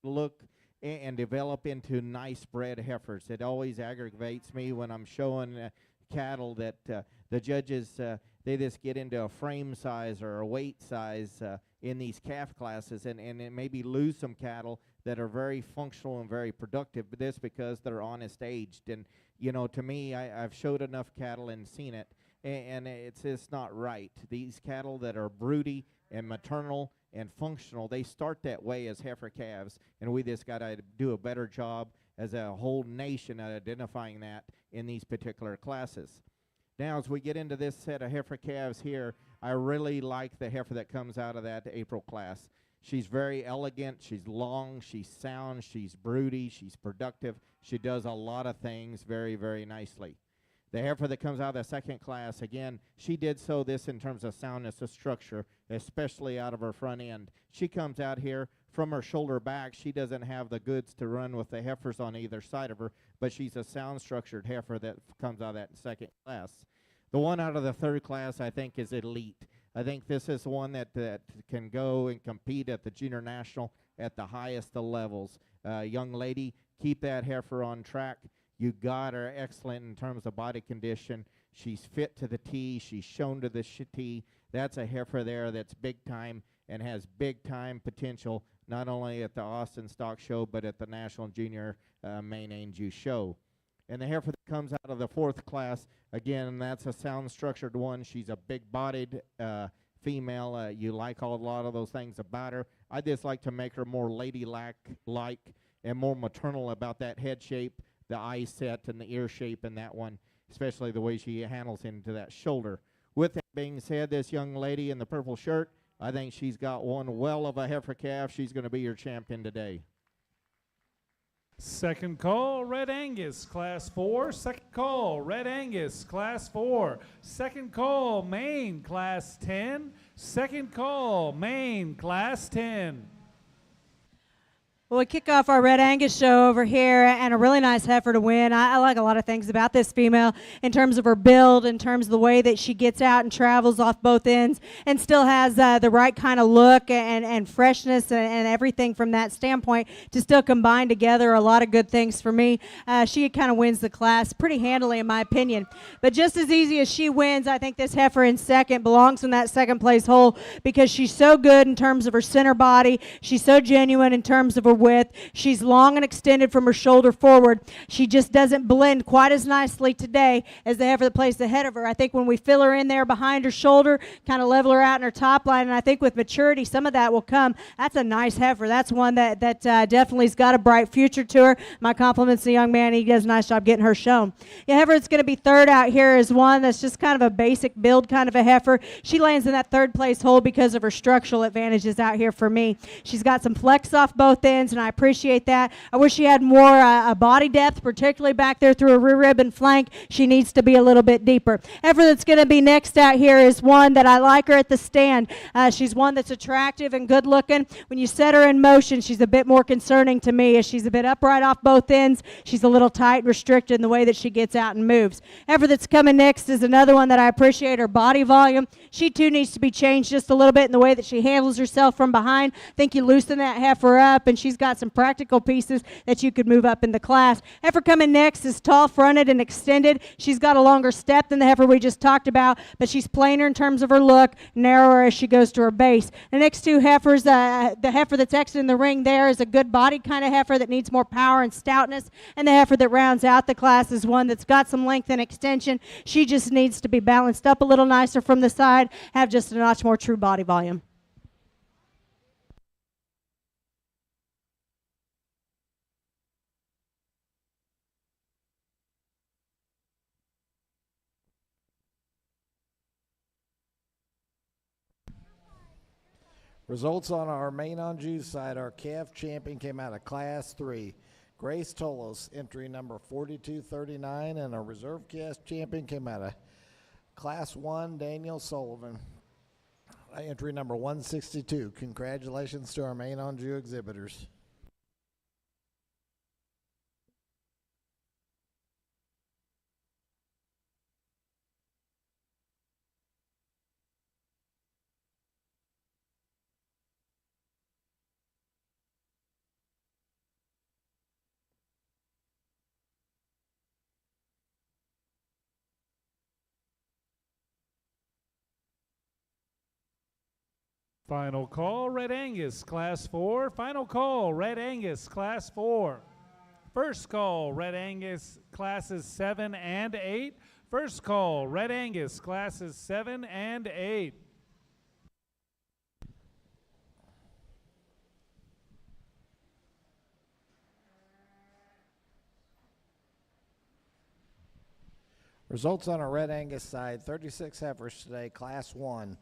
Look and develop into nice bred heifers. It always aggravates me when I'm showing cattle that the judges, they just get into a frame size or a weight size in these calf classes, and maybe lose some cattle that are very functional and very productive, but this because they're honest aged. And you know, to me, I've showed enough cattle and seen it, and it's just not right. These cattle that are broody and maternal and functional, they start that way as heifer calves, and we just got to do a better job as a whole nation at identifying that in these particular classes. Now, as we get into this set of heifer calves here, I really like the heifer that comes out of that April class. She's very elegant, she's long, she's sound, she's broody, she's productive. She does a lot of things very, very nicely. The heifer that comes out of the second class, again, she did so this in terms of soundness of structure, especially out of her front end. She comes out here from her shoulder back. She doesn't have the goods to run with the heifers on either side of her, but she's a sound structured heifer that comes out of that second class. The one out of the third class, I think, is elite. I think this is one that can go and compete at the junior national at the highest of levels. Young lady, keep that heifer on track. You got her excellent in terms of body condition. She's fit to the T. She's shown to the T. That's a heifer there that's big time and has big time potential, not only at the Austin Stock Show, but at the National Junior Main Age Show. And the heifer that comes out of the fourth class, again, that's a sound structured one. She's a big bodied female. You like a lot of those things about her. I just like to make her more ladylike and more maternal about that head shape, the eye set, and the ear shape in that one, especially the way she handles into that shoulder. With that being said, this young lady in the purple shirt, I think she's got one well of a heifer calf. She's going to be your champion today. Second call, Red Angus, Class 4. Second call, Red Angus, Class 4. Second call, Maine, Class 10. Second call, Maine, Class 10. Well, we kick off our Red Angus show over here, and a really nice heifer to win. I like a lot of things about this female in terms of her build, in terms of the way that she gets out and travels off both ends, and still has the right kind of look and freshness and everything from that standpoint to still combine together a lot of good things for me. She kind of wins the class pretty handily, in my opinion. But just as easy as she wins, I think this heifer in second belongs in that second place hole because she's so good in terms of her center body. She's so genuine in terms of her width. She's long and extended from her shoulder forward. She just doesn't blend quite as nicely today as the heifer that plays ahead of her. I think when we fill her in there behind her shoulder, kind of level her out in her top line, and I think with maturity, some of that will come. That's a nice heifer. That's one that definitely has got a bright future to her. My compliments to the young man. He does a nice job getting her shown. The heifer that's going to be third out here is one that's just kind of a basic build kind of a heifer. She lands in that third place hole because of her structural advantages out here for me. She's got some flex off both ends, and I appreciate that. I wish she had more body depth, particularly back there through her rear rib and flank. She needs to be a little bit deeper. Heifer that's going to be next out here is one that I like her at the stand. She's one that's attractive and good looking. When you set her in motion, she's a bit more concerning to me as she's a bit upright off both ends. She's a little tight and restricted in the way that she gets out and moves. Heifer that's coming next is another one that I appreciate her body volume. She too needs to be changed just a little bit in the way that she handles herself from behind. I think you loosen that heifer up, and she's got some practical pieces that you could move up in the class. Heifer coming next is tall fronted and extended. She's got a longer step than the heifer we just talked about, but she's plainer in terms of her look, narrower as she goes to her base. The next two heifers, the heifer that's exiting the ring there is a good body kind of heifer that needs more power and stoutness, and the heifer that rounds out the class is one that's got some length and extension. She just needs to be balanced up a little nicer from the side, have just a notch more true body volume. Results on our main on Jews side, our calf champion came out of Class 3. Grace Tolos, entry number 4239, and our reserve calf champion came out of Class 1, Daniel Sullivan, entry number 162. Congratulations to our main on Jew exhibitors. Final call, Red Angus, Class 4. Final call, Red Angus, Class 4. First call, Red Angus, Classes 7 and 8. First call, Red Angus, Classes 7 and 8. Results on our Red Angus side, 36 heifers today, Class 1.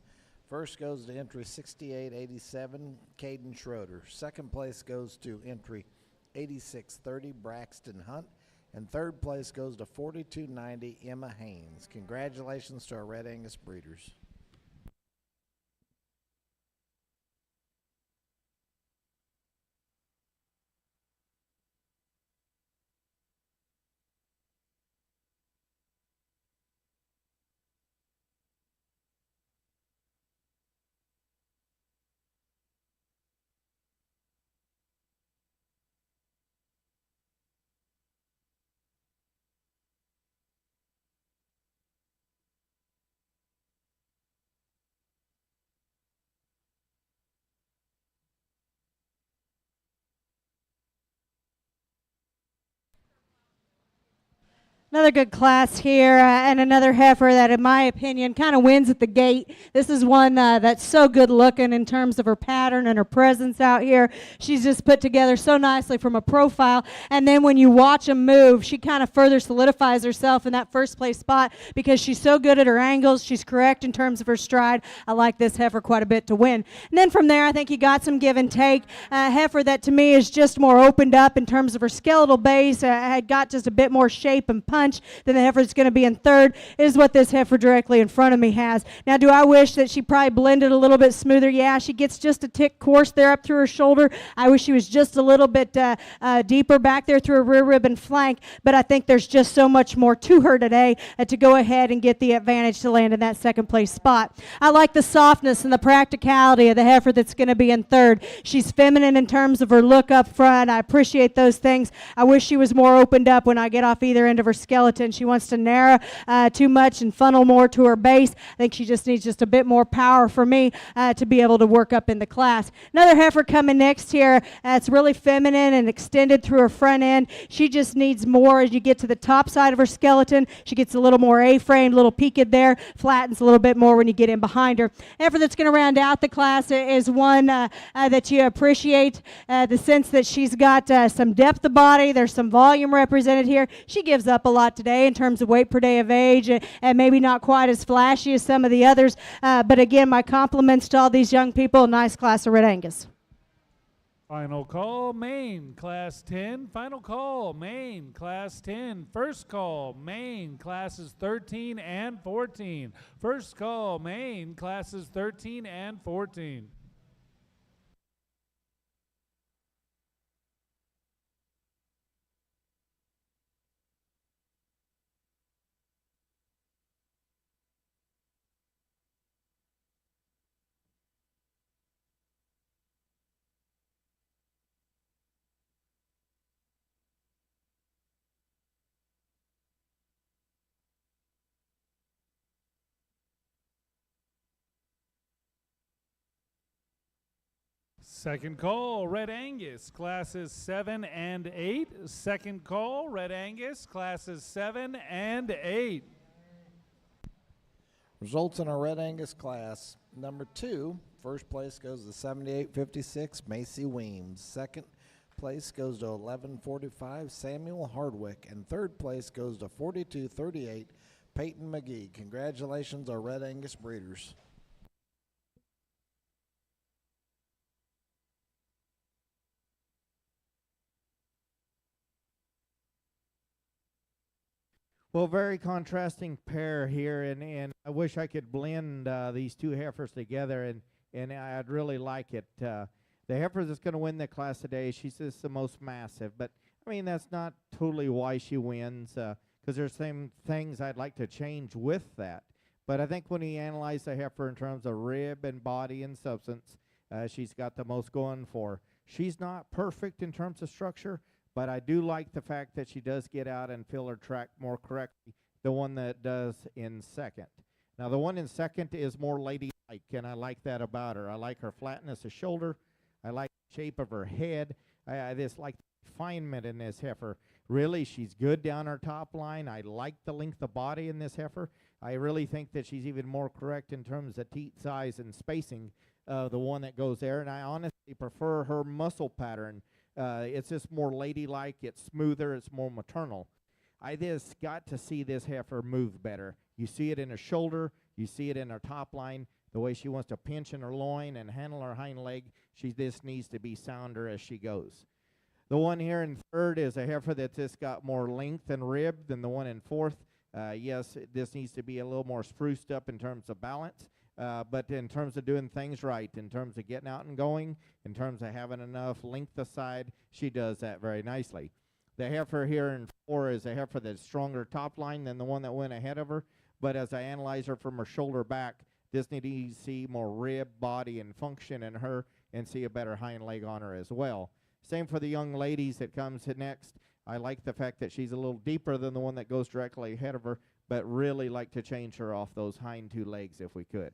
First goes to entry 6887, Caden Schroeder. Second place goes to entry 8630, Braxton Hunt. And third place goes to 4290, Emma Haynes. Congratulations to our Red Angus breeders. Another good class here, and another heifer that, in my opinion, kind of wins at the gate. This is one that's so good looking in terms of her pattern and her presence out here. She's just put together so nicely from a profile, and then when you watch them move, she kind of further solidifies herself in that first place spot because she's so good at her angles. She's correct in terms of her stride. I like this heifer quite a bit to win. And then from there, I think you got some give and take. Heifer that to me is just more opened up in terms of her skeletal base, had got just a bit more shape and punch than the heifer that's going to be in third, is what this heifer directly in front of me has. Now, do I wish that she probably blended a little bit smoother? Yeah, she gets just a tick coarse there up through her shoulder. I wish she was just a little bit deeper back there through her rear rib and flank, but I think there's just so much more to her today to go ahead and get the advantage to land in that second place spot. I like the softness and the practicality of the heifer that's going to be in third. She's feminine in terms of her look up front. I appreciate those things. I wish she was more opened up when I get off either end of her skeleton. She wants to narrow too much and funnel more to her base. I think she just needs just a bit more power for me to be able to work up in the class. Another heifer coming next here. It's really feminine and extended through her front end. She just needs more as you get to the top side of her skeleton. She gets a little more A-frame, a little peaked there, flattens a little bit more when you get in behind her. Heifer that's going to round out the class is one that you appreciate, the sense that she's got some depth of body. There's some volume represented here. She gives up a lot today in terms of weight per day of age, and maybe not quite as flashy as some of the others. But again, my compliments to all these young people. Nice class of Red Angus. Final call, Maine, Class 10. Final call, Maine, Class 10. First call, Maine, Classes 13 and 14. First call, Maine, Classes 13 and 14. Second call, Red Angus, Classes 7 and 8. Second call, Red Angus, Classes 7 and 8. Results in our Red Angus class. Number 2, first place goes to 7856, Macy Weems. Second place goes to 1145, Samuel Hardwick. And third place goes to 4238, Peyton McGee. Congratulations, our Red Angus breeders. Well, very contrasting pair here, and I wish I could blend these two heifers together, and I'd really like it. The heifer that's going to win the class today, she's just the most massive, but I mean, that's not totally why she wins, because there's some things I'd like to change with that. But I think when we analyze the heifer in terms of rib and body and substance, she's got the most going for her. She's not perfect in terms of structure, but I do like the fact that she does get out and fill her track more correctly, the one that does in second. Now, the one in second is more ladylike, and I like that about her. I like her flatness of shoulder. I like the shape of her head. I just like the refinement in this heifer. Really, she's good down her top line. I like the length of body in this heifer. I really think that she's even more correct in terms of teat size and spacing, the one that goes there, and I honestly prefer her muscle pattern. It's just more ladylike, it's smoother, it's more maternal. I just got to see this heifer move better. You see it in her shoulder, you see it in her top line, the way she wants to pinch in her loin and handle her hind leg. She just needs to be sounder as she goes. The one here in third is a heifer that's just got more length and rib than the one in fourth. Yes, this needs to be a little more spruced up in terms of balance. But in terms of doing things right, in terms of getting out and going, in terms of having enough length aside, she does that very nicely. The heifer here in 4 is a heifer that's stronger top line than the one that went ahead of her, but as I analyze her from her shoulder back, this needs to see more rib, body, and function in her and see a better hind leg on her as well. Same for the young ladies that comes next. I like the fact that she's a little deeper than the one that goes directly ahead of her, but really like to change her off those hind 2 legs if we could.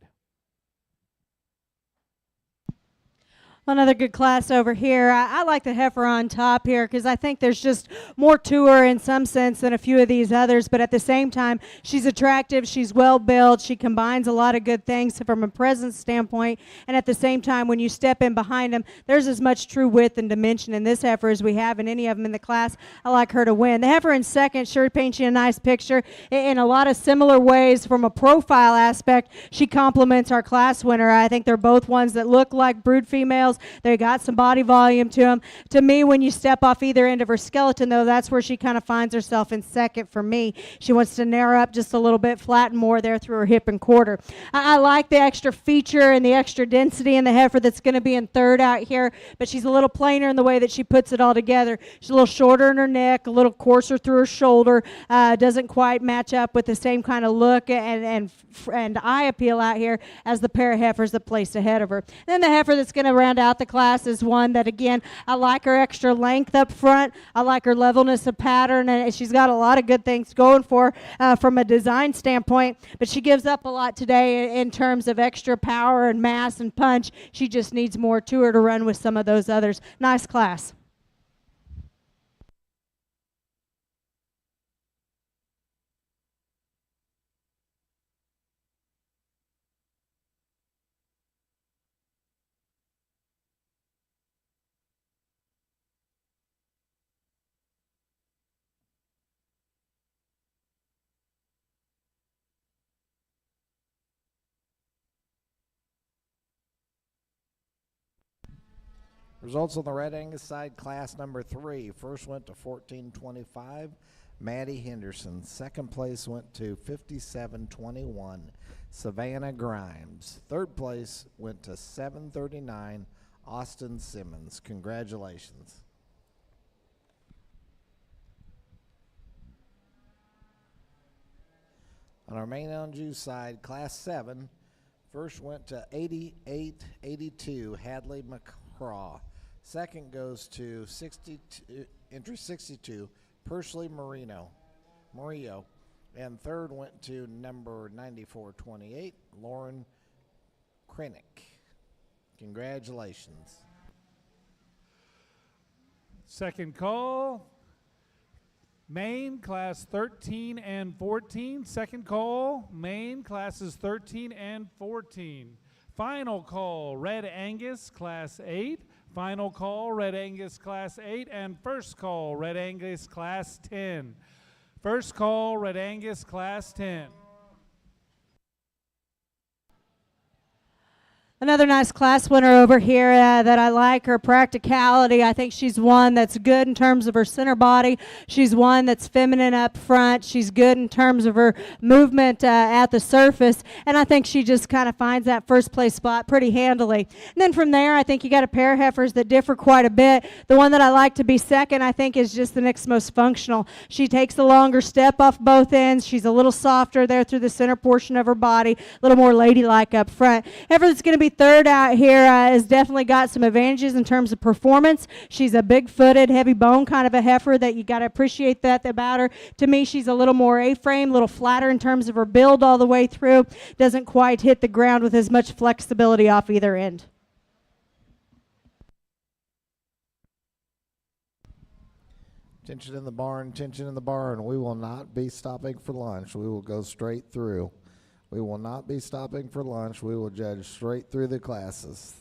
Another good class over here. I like the heifer on top here because I think there's just more to her in some sense than a few of these others, but at the same time, she's attractive, she's well built, she combines a lot of good things from a presence standpoint, and at the same time, when you step in behind them, there's as much true width and dimension in this heifer as we have in any of them in the class. I like her to win. The heifer in second sure paints you a nice picture in a lot of similar ways from a profile aspect. She complements our class winner. I think they're both ones that look like brood females. They got some body volume to them. To me, when you step off either end of her skeleton, though, that's where she kind of finds herself in second for me. She wants to narrow up just a little bit, flatten more there through her hip and quarter. I like the extra feature and the extra density in the heifer that's going to be in third out here, but she's a little plainer in the way that she puts it all together. She's a little shorter in her neck, a little coarser through her shoulder, doesn't quite match up with the same kind of look and eye appeal out here as the pair of heifers that placed ahead of her. Then the heifer that's going to round out the class is one that, again, I like her extra length up front. I like her levelness of pattern, and she's got a lot of good things going for from a design standpoint, but she gives up a lot today in terms of extra power and mass and punch. She just needs more to her to run with some of those others. Nice class. Results on the Red Angus side, class number 3. First went to 1425, Maddie Henderson. Second place went to 5721, Savannah Grimes. Third place went to 739, Austin Simmons. Congratulations. On our main LNG side, class 7, first went to 8882, Hadley McCraw. Second goes to 62, entry 62, Persley Murillo. And third went to number 9428, Lauren Krenick. Congratulations. Second call. Main class 13 and 14. Second call, main classes 13 and 14. Final call, Red Angus class 8. Final call, Red Angus class 8. And first call, Red Angus class 10. First call, Red Angus class 10. Another nice class winner over here that I like, her practicality. I think she's one that's good in terms of her center body. She's one that's feminine up front. She's good in terms of her movement at the surface. And I think she just kind of finds that first place spot pretty handily. And then from there, I think you got a pair of heifers that differ quite a bit. The one that I like to be second, I think, is just the next most functional. She takes the longer step off both ends. She's a little softer there through the center portion of her body, a little more ladylike up front. Heifer that's going to be third out here has definitely got some advantages in terms of performance. She's a big-footed, heavy bone kind of a heifer that you got to appreciate that about her. To me, she's a little more A-frame, a little flatter in terms of her build all the way through. Doesn't quite hit the ground with as much flexibility off either end. Tension in the barn, tension in the barn. We will not be stopping for lunch. We will go straight through. We will not be stopping for lunch. We will judge straight through the classes.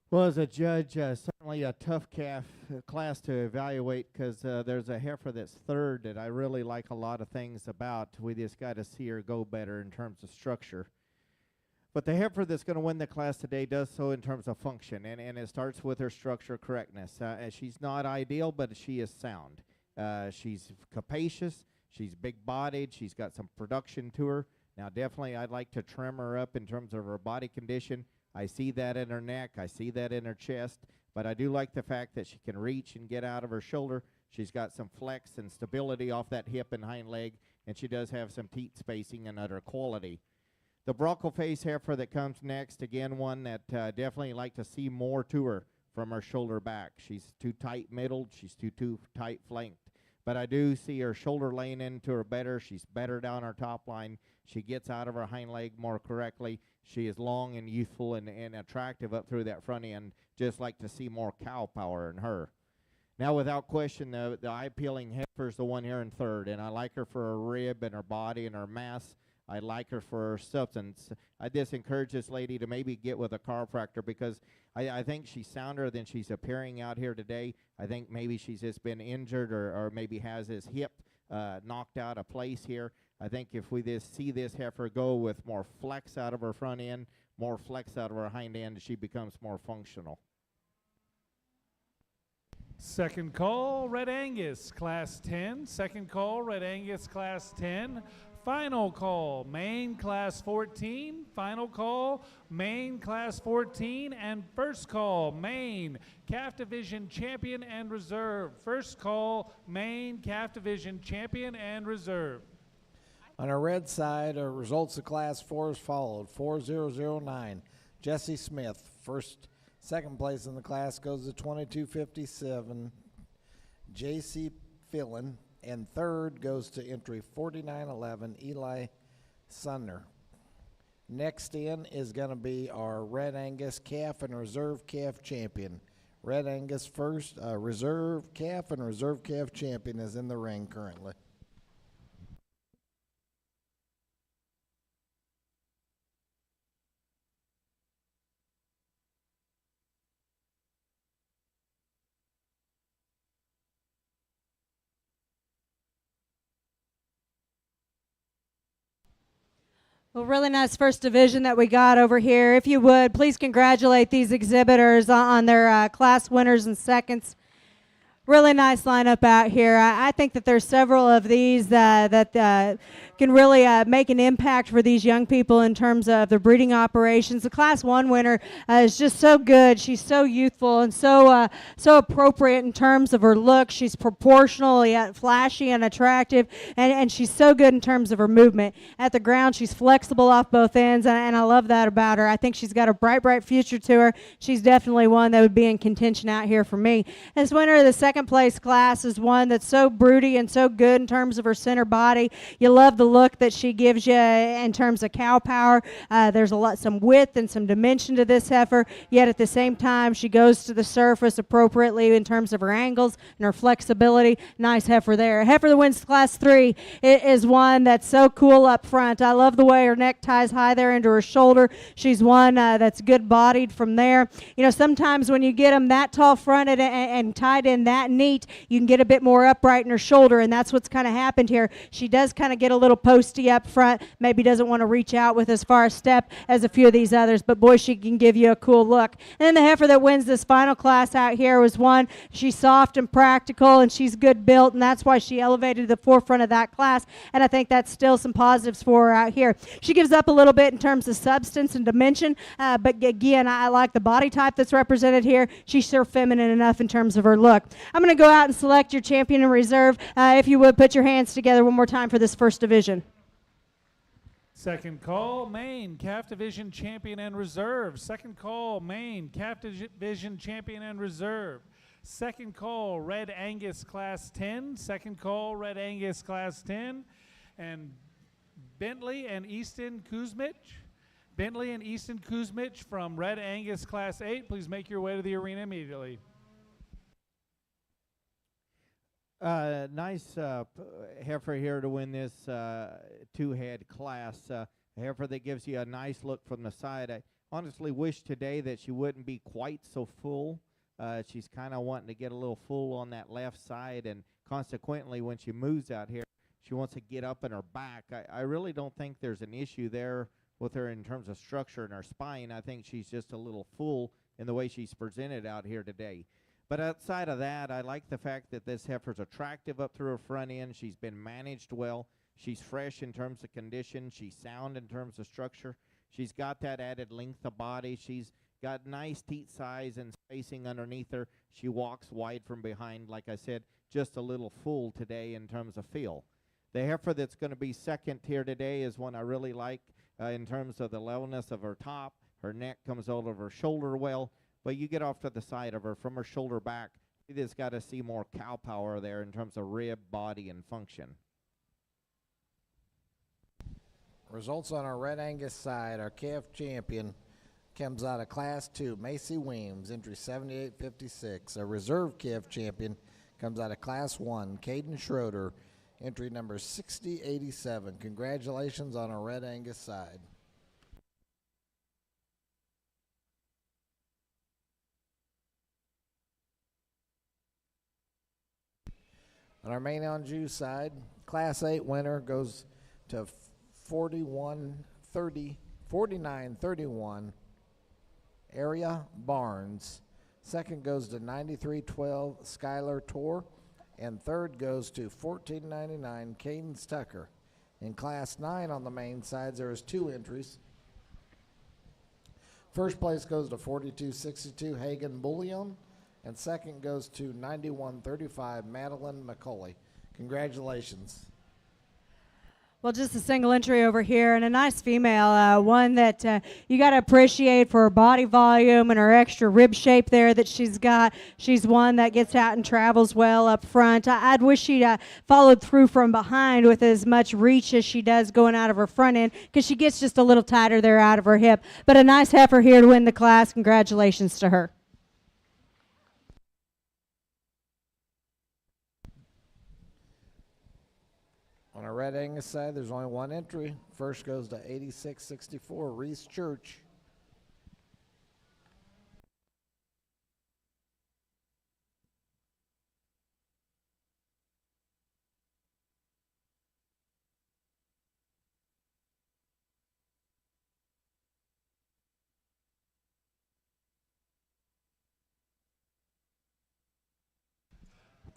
Well, as a judge, certainly a tough class to evaluate because there's a heifer that's third that I really like a lot of things about. We just got to see her go better in terms of structure. But the heifer that's going to win the class today does so in terms of function, and it starts with her structure correctness. And she's not ideal, but she is sound. She's capacious. She's big-bodied. She's got some production to her. Now, definitely I'd like to trim her up in terms of her body condition. I see that in her neck. I see that in her chest. But I do like the fact that she can reach and get out of her shoulder. She's got some flex and stability off that hip and hind leg, and she does have some teat spacing and other quality. The Bronco face heifer that comes next, again, one that definitely like to see more to her from her shoulder back. She's too tight middled. She's too tight flanked. But I do see her shoulder laying into her better. She's better down her top line. She gets out of her hind leg more correctly. She is long and youthful and attractive up through that front end. Just like to see more cow power in her. Now, without question, the eye-peeling heifer is the one here in third, and I like her for her rib and her body and her mass. I like her for her substance. I just encourage this lady to maybe get with a chiropractor because I think she's sounder than she's appearing out here today. I think maybe she's just been injured or maybe has his hip knocked out of place here. I think if we just see this heifer go with more flex out of her front end, more flex out of her hind end, she becomes more functional. Second call, Red Angus, Class 10. Second call, Red Angus, Class 10. Final call, Maine Class 14. Final call, Maine Class 14. And first call, Maine Calf Division Champion and Reserve. First call, Maine Calf Division Champion and Reserve. On our red side, our results of Class 4 is followed. 4009, Jesse Smith. Second place in the class goes to 2257, J.C. Fillin. And third goes to entry 4911, Eli Sunner. Next in is going to be our Red Angus Calf and Reserve Calf Champion. Red Angus first, Reserve Calf and Reserve Calf Champion is in the ring currently. Well, really nice first division that we got over here. If you would, please congratulate these exhibitors on their class winners and seconds. Really nice lineup out here. I think that there's several of these that can really make an impact for these young people in terms of the breeding operations. The Class 1 winner is just so good. She's so youthful and so appropriate in terms of her look. She's proportional yet flashy and attractive, and she's so good in terms of her movement. At the ground, she's flexible off both ends, and I love that about her. I think she's got a bright, bright future to her. She's definitely one that would be in contention out here for me. As winner of the second second place class is one that's so broody and so good in terms of her center body. You love the look that she gives you in terms of cow power. There's some width and some dimension to this heifer, yet at the same time she goes to the surface appropriately in terms of her angles and her flexibility. Nice heifer there. A heifer that wins class 3 is one that's so cool up front. I love the way her neck ties high there into her shoulder. She's one that's good bodied from there. You know, sometimes when you get them that tall fronted and tied in that neat, you can get a bit more upright in her shoulder, and that's what's kind of happened here. She does kind of get a little posty up front, maybe doesn't want to reach out with as far a step as a few of these others, but boy, she can give you a cool look. And then the heifer that wins this final class out here was one, she's soft and practical and she's good built, and that's why she elevated to the forefront of that class, and I think that's still some positives for her out here. She gives up a little bit in terms of substance and dimension, but again, I like the body type that's represented here. She's sure feminine enough in terms of her look. I'm going to go out and select your champion in reserve. If you would, put your hands together one more time for this first division. Second call, Maine, Calf Division Champion and Reserve. Second call, Maine, Calf Division Champion and Reserve. Second call, Red Angus Class 10. Second call, Red Angus Class 10. And Bentley and Easton Kuzmich. Bentley and Easton Kuzmich from Red Angus Class 8. Please make your way to the arena immediately. Nice heifer here to win this two-head class. A heifer that gives you a nice look from the side. I honestly wish today that she wouldn't be quite so full. She's kind of wanting to get a little full on that left side, and consequently, when she moves out here, she wants to get up in her back. I really don't think there's an issue there with her in terms of structure in her spine. I think she's just a little full in the way she's presented out here today. But outside of that, I like the fact that this heifer's attractive up through her front end. She's been managed well. She's fresh in terms of condition. She's sound in terms of structure. She's got that added length of body. She's got nice teat size and spacing underneath her. She walks wide from behind, like I said, just a little full today in terms of feel. The heifer that's going to be second here today is one I really like in terms of the levelness of her top. Her neck comes out of her shoulder well. But you get off to the side of her from her shoulder back, you just got to see more cow power there in terms of rib, body, and function. Results on our Red Angus side. Our calf champion comes out of Class 2, Macy Weems, entry 7856. Our reserve calf champion comes out of Class 1, Caden Schroeder, entry number 6087. Congratulations on our Red Angus side. On our main on Jew side, Class 8 winner goes to 4931 Area Barnes. Second goes to 9312 Skylar Tor. And third goes to 1499 Cadence Tucker. In Class 9 on the main sides, there is 2 entries. First place goes to 4262 Hagen Bullion. And second goes to 9135 Madeline McCauley. Congratulations. Well, just a single entry over here, and a nice female, one that you got to appreciate for her body volume and her extra rib shape there that she's got. She's one that gets out and travels well up front. I'd wish she'd followed through from behind with as much reach as she does going out of her front end, because she gets just a little tighter there out of her hip. But a nice heifer here to win the class. Congratulations to her. On our Red Angus side, there's only 1 entry. First goes to 8664 Reese Church.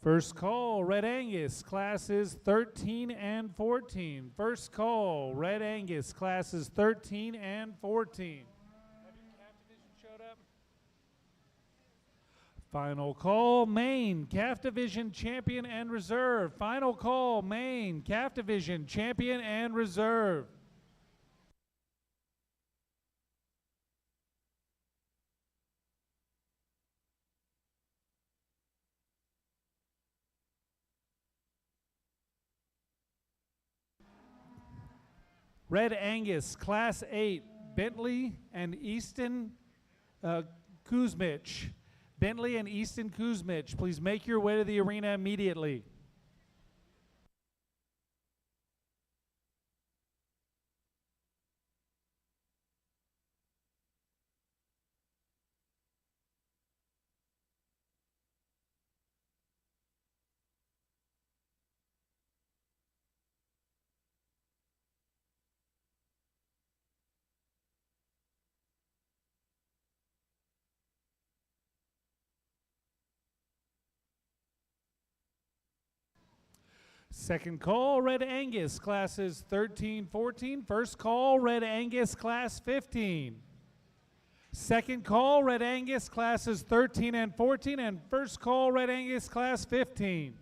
First call, Red Angus, classes 13 and 14. First call, Red Angus, classes 13 and 14. Have your calf division showed up? Final call, Maine, Calf Division Champion and Reserve. Final call, Maine, Calf Division Champion and Reserve. Red Angus, Class 8, Bentley and Easton Kuzmich. Bentley and Easton Kuzmich, please make your way to the arena immediately. Second call, Red Angus, classes 13, 14. First call, Red Angus, class 15. Second call, Red Angus, classes 13 and 14. And first call, Red Angus, class 15.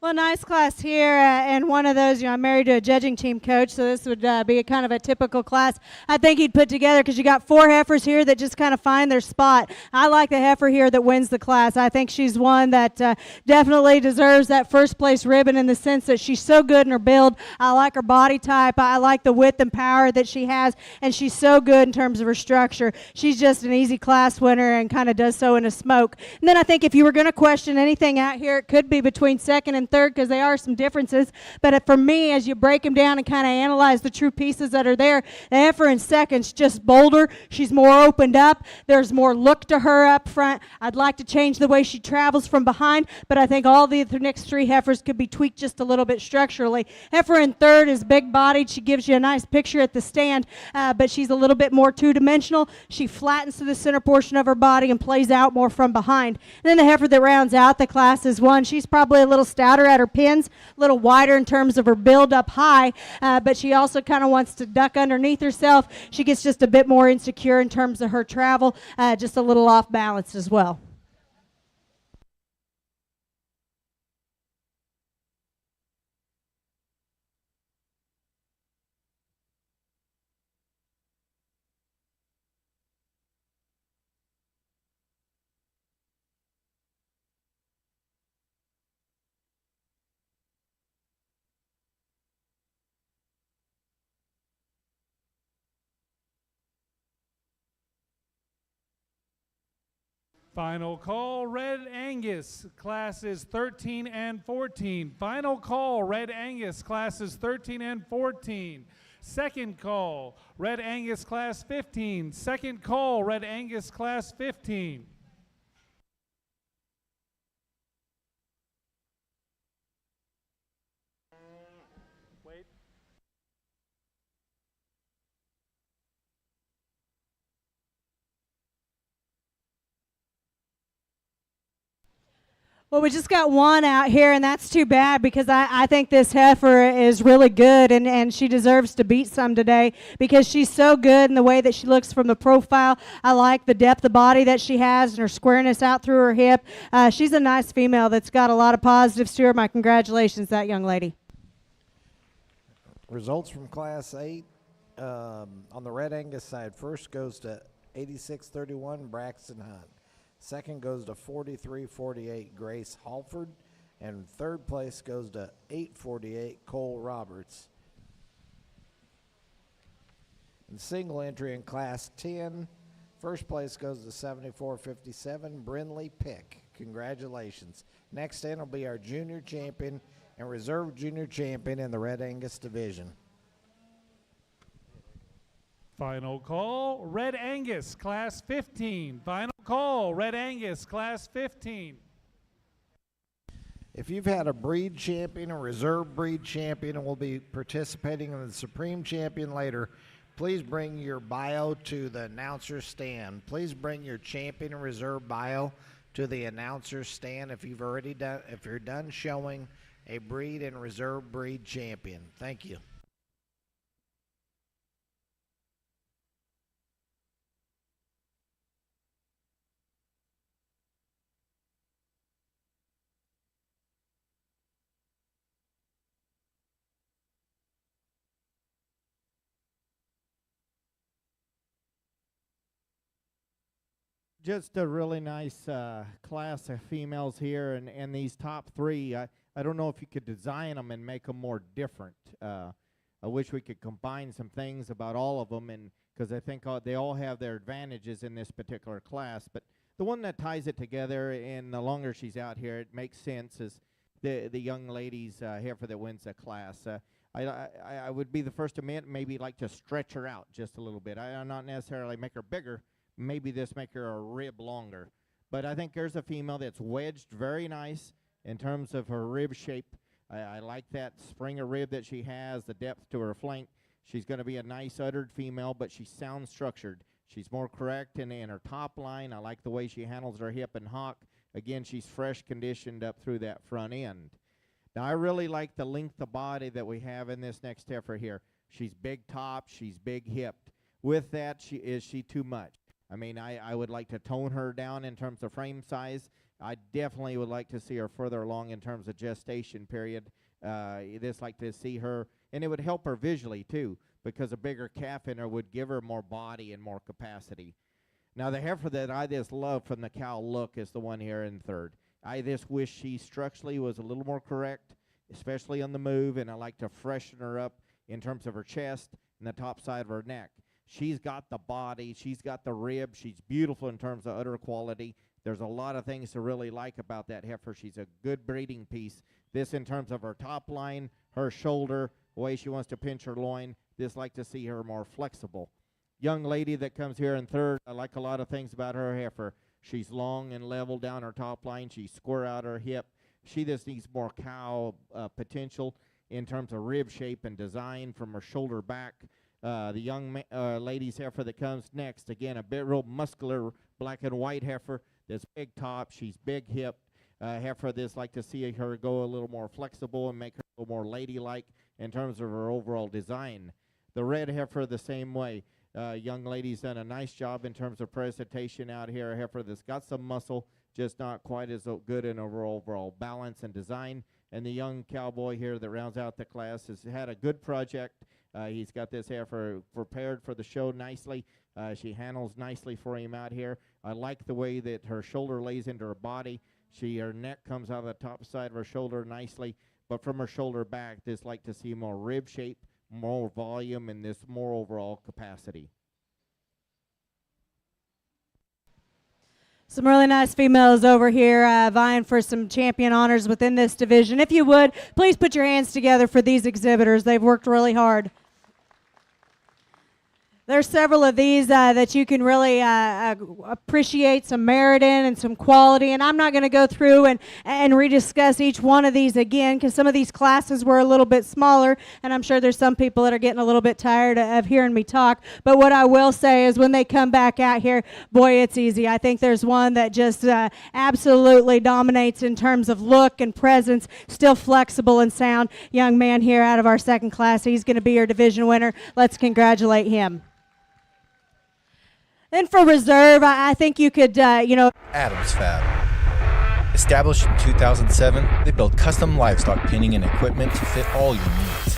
Well, nice class here, and one of those, I'm married to a judging team coach, so this would be a kind of a typical class I think he'd put together, because you got 4 heifers here that just kind of find their spot. I like the heifer here that wins the class. I think she's one that definitely deserves that first place ribbon, in the sense that she's so good in her build. I like her body type. I like the width and power that she has, and she's so good in terms of her structure. She's just an easy class winner and kind of does so in a smoke. And then I think if you were going to question anything out here, it could be between second and third, because there are some differences. But for me, as you break them down and kind of analyze the true pieces that are there, the heifer in second's just bolder. She's more opened up. There's more look to her up front. I'd like to change the way she travels from behind, but I think all the next 3 heifers could be tweaked just a little bit structurally. Heifer in third is big-bodied. She gives you a nice picture at the stand, but she's a little bit more two-dimensional. She flattens to the center portion of her body and plays out more from behind. And then the heifer that rounds out the class is 1. She's probably a little stouter at her pins, a little wider in terms of her build up high, but she also kind of wants to duck underneath herself. She gets just a bit more insecure in terms of her travel, just a little off balance as well. Final call, Red Angus, classes 13 and 14. Final call, Red Angus, classes 13 and 14. Second call, Red Angus, class 15. Second call, Red Angus, class 15. Well, we just got one out here, and that's too bad, because I think this heifer is really good, and she deserves to beat some today, because she's so good in the way that she looks from the profile. I like the depth of body that she has and her squareness out through her hip. She's a nice female that's got a lot of positives to her. My congratulations, that young lady. Results from Class 8 on the Red Angus side. First goes to 86-31 Braxton Hunt. Second goes to 43-48 Grace Halford. And third place goes to 8-48 Cole Roberts. And single entry in Class 10, first place goes to 74-57 Brindley Pick. Congratulations. Next in will be our junior champion and reserve junior champion in the Red Angus division. Final call, Red Angus, class 15. Final call, Red Angus, class 15. If you've had a breed champion or reserve breed champion and will be participating in the Supreme Champion later, please bring your bio to the announcer's stand. Please bring your champion and reserve bio to the announcer's stand if you're done showing a breed and reserve breed champion. Thank you. Just a really nice class of females here, and these top three, I don't know if you could design them and make them more different. I wish we could combine some things about all of them, and because I think they all have their advantages in this particular class. But the one that ties it together, and the longer she's out here, it makes sense, is the young lady's heifer that wins the class. I would be the first to admit, maybe like to stretch her out just a little bit. I not necessarily make her bigger. Maybe this make her a rib longer. But I think there's a female that's wedged very nice in terms of her rib shape. I like that springer rib that she has, the depth to her flank. She's going to be a nice uddered female, but she's sound structured. She's more correct in her top line. I like the way she handles her hip and hock. Again, she's fresh conditioned up through that front end. Now, I really like the length of body that we have in this next heifer here. She's big top, she's big hipped. With that, is she too much? I mean, I would like to tone her down in terms of frame size. I definitely would like to see her further along in terms of gestation period. Just like to see her, and it would help her visually too, because a bigger calf in her would give her more body and more capacity. Now, the heifer that I just love from the cow look is the one here in third. I just wish she structurally was a little more correct, especially on the move, and I like to freshen her up in terms of her chest and the top side of her neck. She's got the body, she's got the rib, she's beautiful in terms of udder quality. There's a lot of things to really like about that heifer. She's a good breeding piece. This in terms of her top line, her shoulder, the way she wants to pinch her loin. Just like to see her more flexible. Young lady that comes here in third, I like a lot of things about her heifer. She's long and level down her top line. She's square out her hip. She just needs more cow potential in terms of rib shape and design from her shoulder back. The young lady's heifer that comes next, again, a bit real muscular black and white heifer that's big top. She's big hipped. Heifer that's like to see her go a little more flexible and make her a little more ladylike in terms of her overall design. The red heifer the same way. Young lady's done a nice job in terms of presentation out here. A heifer that's got some muscle, just not quite as good in overall balance and design. And the young cowboy here that rounds out the class has had a good project. He's got this heifer prepared for the show nicely. She handles nicely for him out here. I like the way that her shoulder lays into her body. Her neck comes out of the top side of her shoulder nicely, but from her shoulder back, just like to see more rib shape, more volume, and this more overall capacity. Some really nice females over here vying for some champion honors within this division. If you would, please put your hands together for these exhibitors. They've worked really hard. There's several of these that you can really appreciate some merit in and some quality, and I'm not going to go through and rediscuss each one of these again because some of these classes were a little bit smaller, and I'm sure there's some people that are getting a little bit tired of hearing me talk. But what I will say is when they come back out here, boy, it's easy. I think there's one that just absolutely dominates in terms of look and presence, still flexible and sound. Young man here out of our second class, he's going to be your division winner. Let's congratulate him. Then for reserve, I think you could, Adams Fab. Established in 2007, they build custom livestock pinning and equipment to fit all your needs.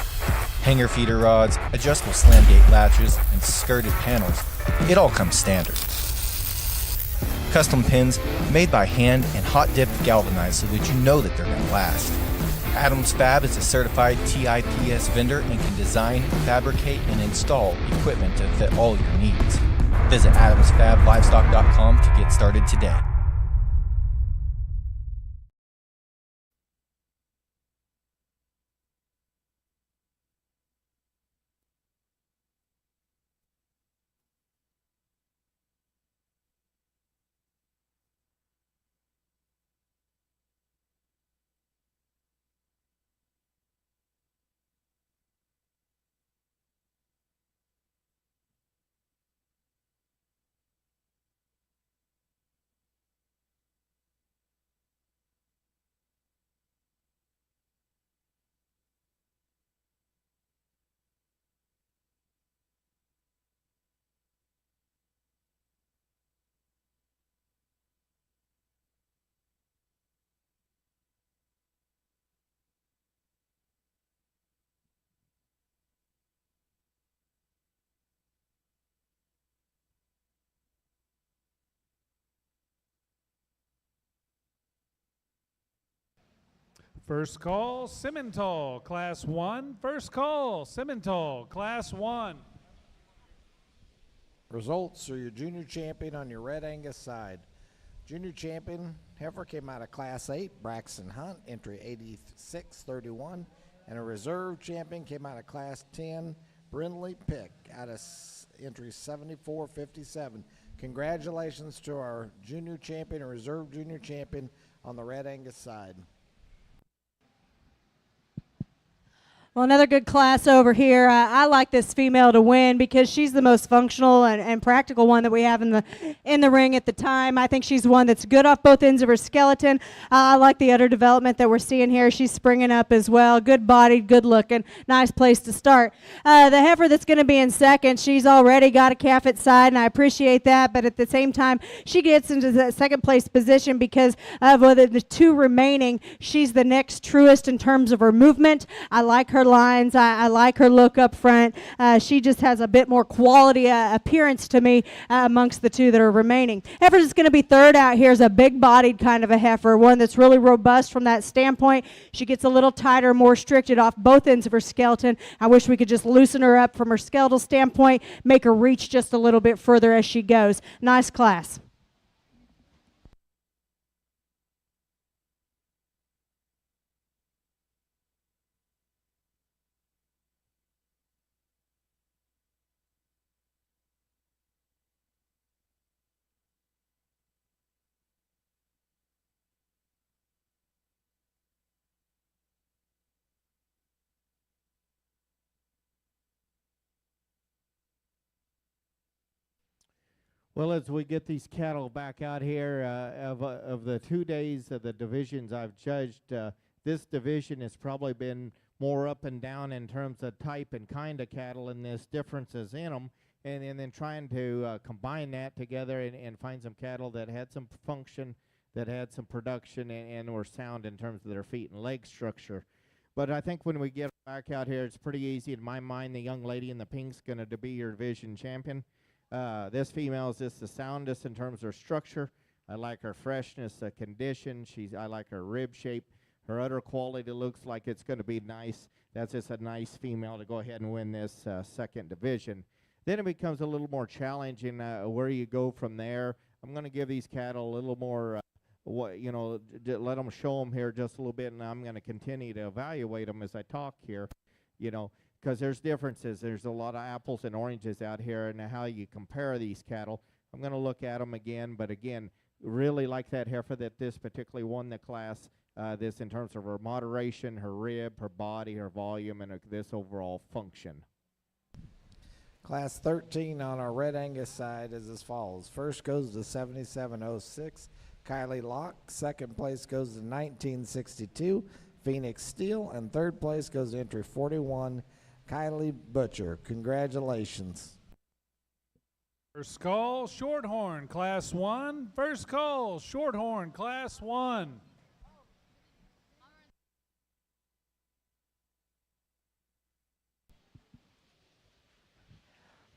Hanger feeder rods, adjustable slam gate latches, and skirted panels. It all comes standard. Custom pins made by hand and hot dipped galvanized so that you know that they're going to last. Adams Fab is a certified TIPS vendor and can design, fabricate, and install equipment to fit all your needs. Visit AdamsFabLivestock.com to get started today. First call, Simmental, Class 1. First call, Simmental, Class 1. Results are your junior champion on your Red Angus side. Junior champion heifer came out of Class 8, Braxton Hunt, entry 86.31. And a reserve champion came out of Class 10, Brindley Pick, out of entry 74.57. Congratulations to our junior champion and reserve junior champion on the Red Angus side. Well, another good class over here. I like this female to win because she's the most functional and practical one that we have in the ring at the time. I think she's one that's good off both ends of her skeleton. I like the udder development that we're seeing here. She's springing up as well. Good bodied, good looking. Nice place to start. The heifer that's going to be in second, she's already got a calf at side, and I appreciate that. But at the same time, she gets into that second place position because of the two remaining. She's the next truest in terms of her movement. I like her lines. I like her look up front. She just has a bit more quality appearance to me amongst the two that are remaining. Heifer is going to be third out here is a big-bodied kind of a heifer, one that's really robust from that standpoint. She gets a little tighter, more restricted off both ends of her skeleton. I wish we could just loosen her up from her skeletal standpoint, make her reach just a little bit further as she goes. Nice class. Well, as we get these cattle back out here, of the 2 days of the divisions I've judged, this division has probably been more up and down in terms of type and kind of cattle, and there's differences in them, and then trying to combine that together and find some cattle that had some function, that had some production, and were sound in terms of their feet and leg structure. But I think when we get back out here, it's pretty easy. In my mind, the young lady in the pink's going to be your division champion. This female is just the soundest in terms of her structure. I like her freshness, condition. I like her rib shape. Her udder quality looks like it's going to be nice. That's just a nice female to go ahead and win this second division. Then it becomes a little more challenging where you go from there. I'm going to give these cattle a little more, let them show them here just a little bit, and I'm going to continue to evaluate them as I talk here, because there's differences. There's a lot of apples and oranges out here and how you compare these cattle. I'm going to look at them again, but again, really like that heifer that this particularly won the class, this in terms of her moderation, her rib, her body, her volume, and this overall function. Class 13 on our Red Angus side is as follows. First goes to 77.06, Kylie Locke. Second place goes to 1962, Phoenix Steel. And third place goes to entry 41, Kylie Butcher. Congratulations. First call, Shorthorn, Class 1. First call, Shorthorn, Class 1.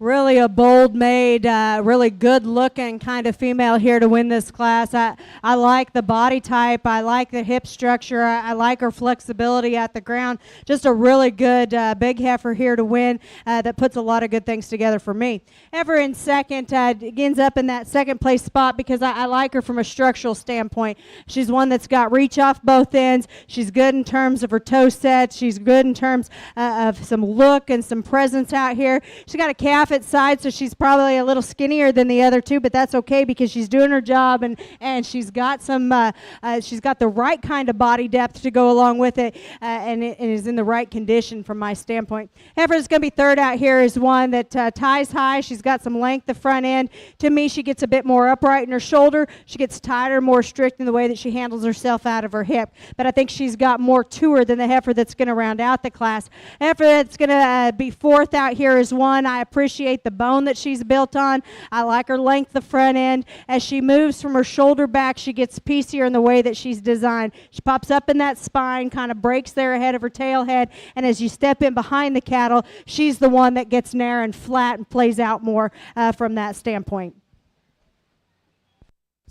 Really a bold-made, really good-looking kind of female here to win this class. I like the body type. I like the hip structure. I like her flexibility at the ground. Just a really good big heifer here to win that puts a lot of good things together for me. Heifer in second ends up in that second place spot because I like her from a structural standpoint. She's one that's got reach off both ends. She's good in terms of her toe set. She's good in terms of some look and some presence out here. She's got a calf at side, so she's probably a little skinnier than the other two, but that's okay because she's doing her job, and she's got some she's got the right kind of body depth to go along with it, and it is in the right condition from my standpoint. Heifer is going to be third out here is one that ties high. She's got some length the front end. To me, she gets a bit more upright in her shoulder. She gets tighter, more strict in the way that she handles herself out of her hip, but I think she's got more to her than the heifer that's going to round out the class. Heifer that's going to be fourth out here is one. I appreciate the bone that she's built on. I like her length the front end. As she moves from her shoulder back, she gets piecier in the way that she's designed. She pops up in that spine, kind of breaks there ahead of her tail head, and as you step in behind the cattle, she's the one that gets narrow and flat and plays out more from that standpoint.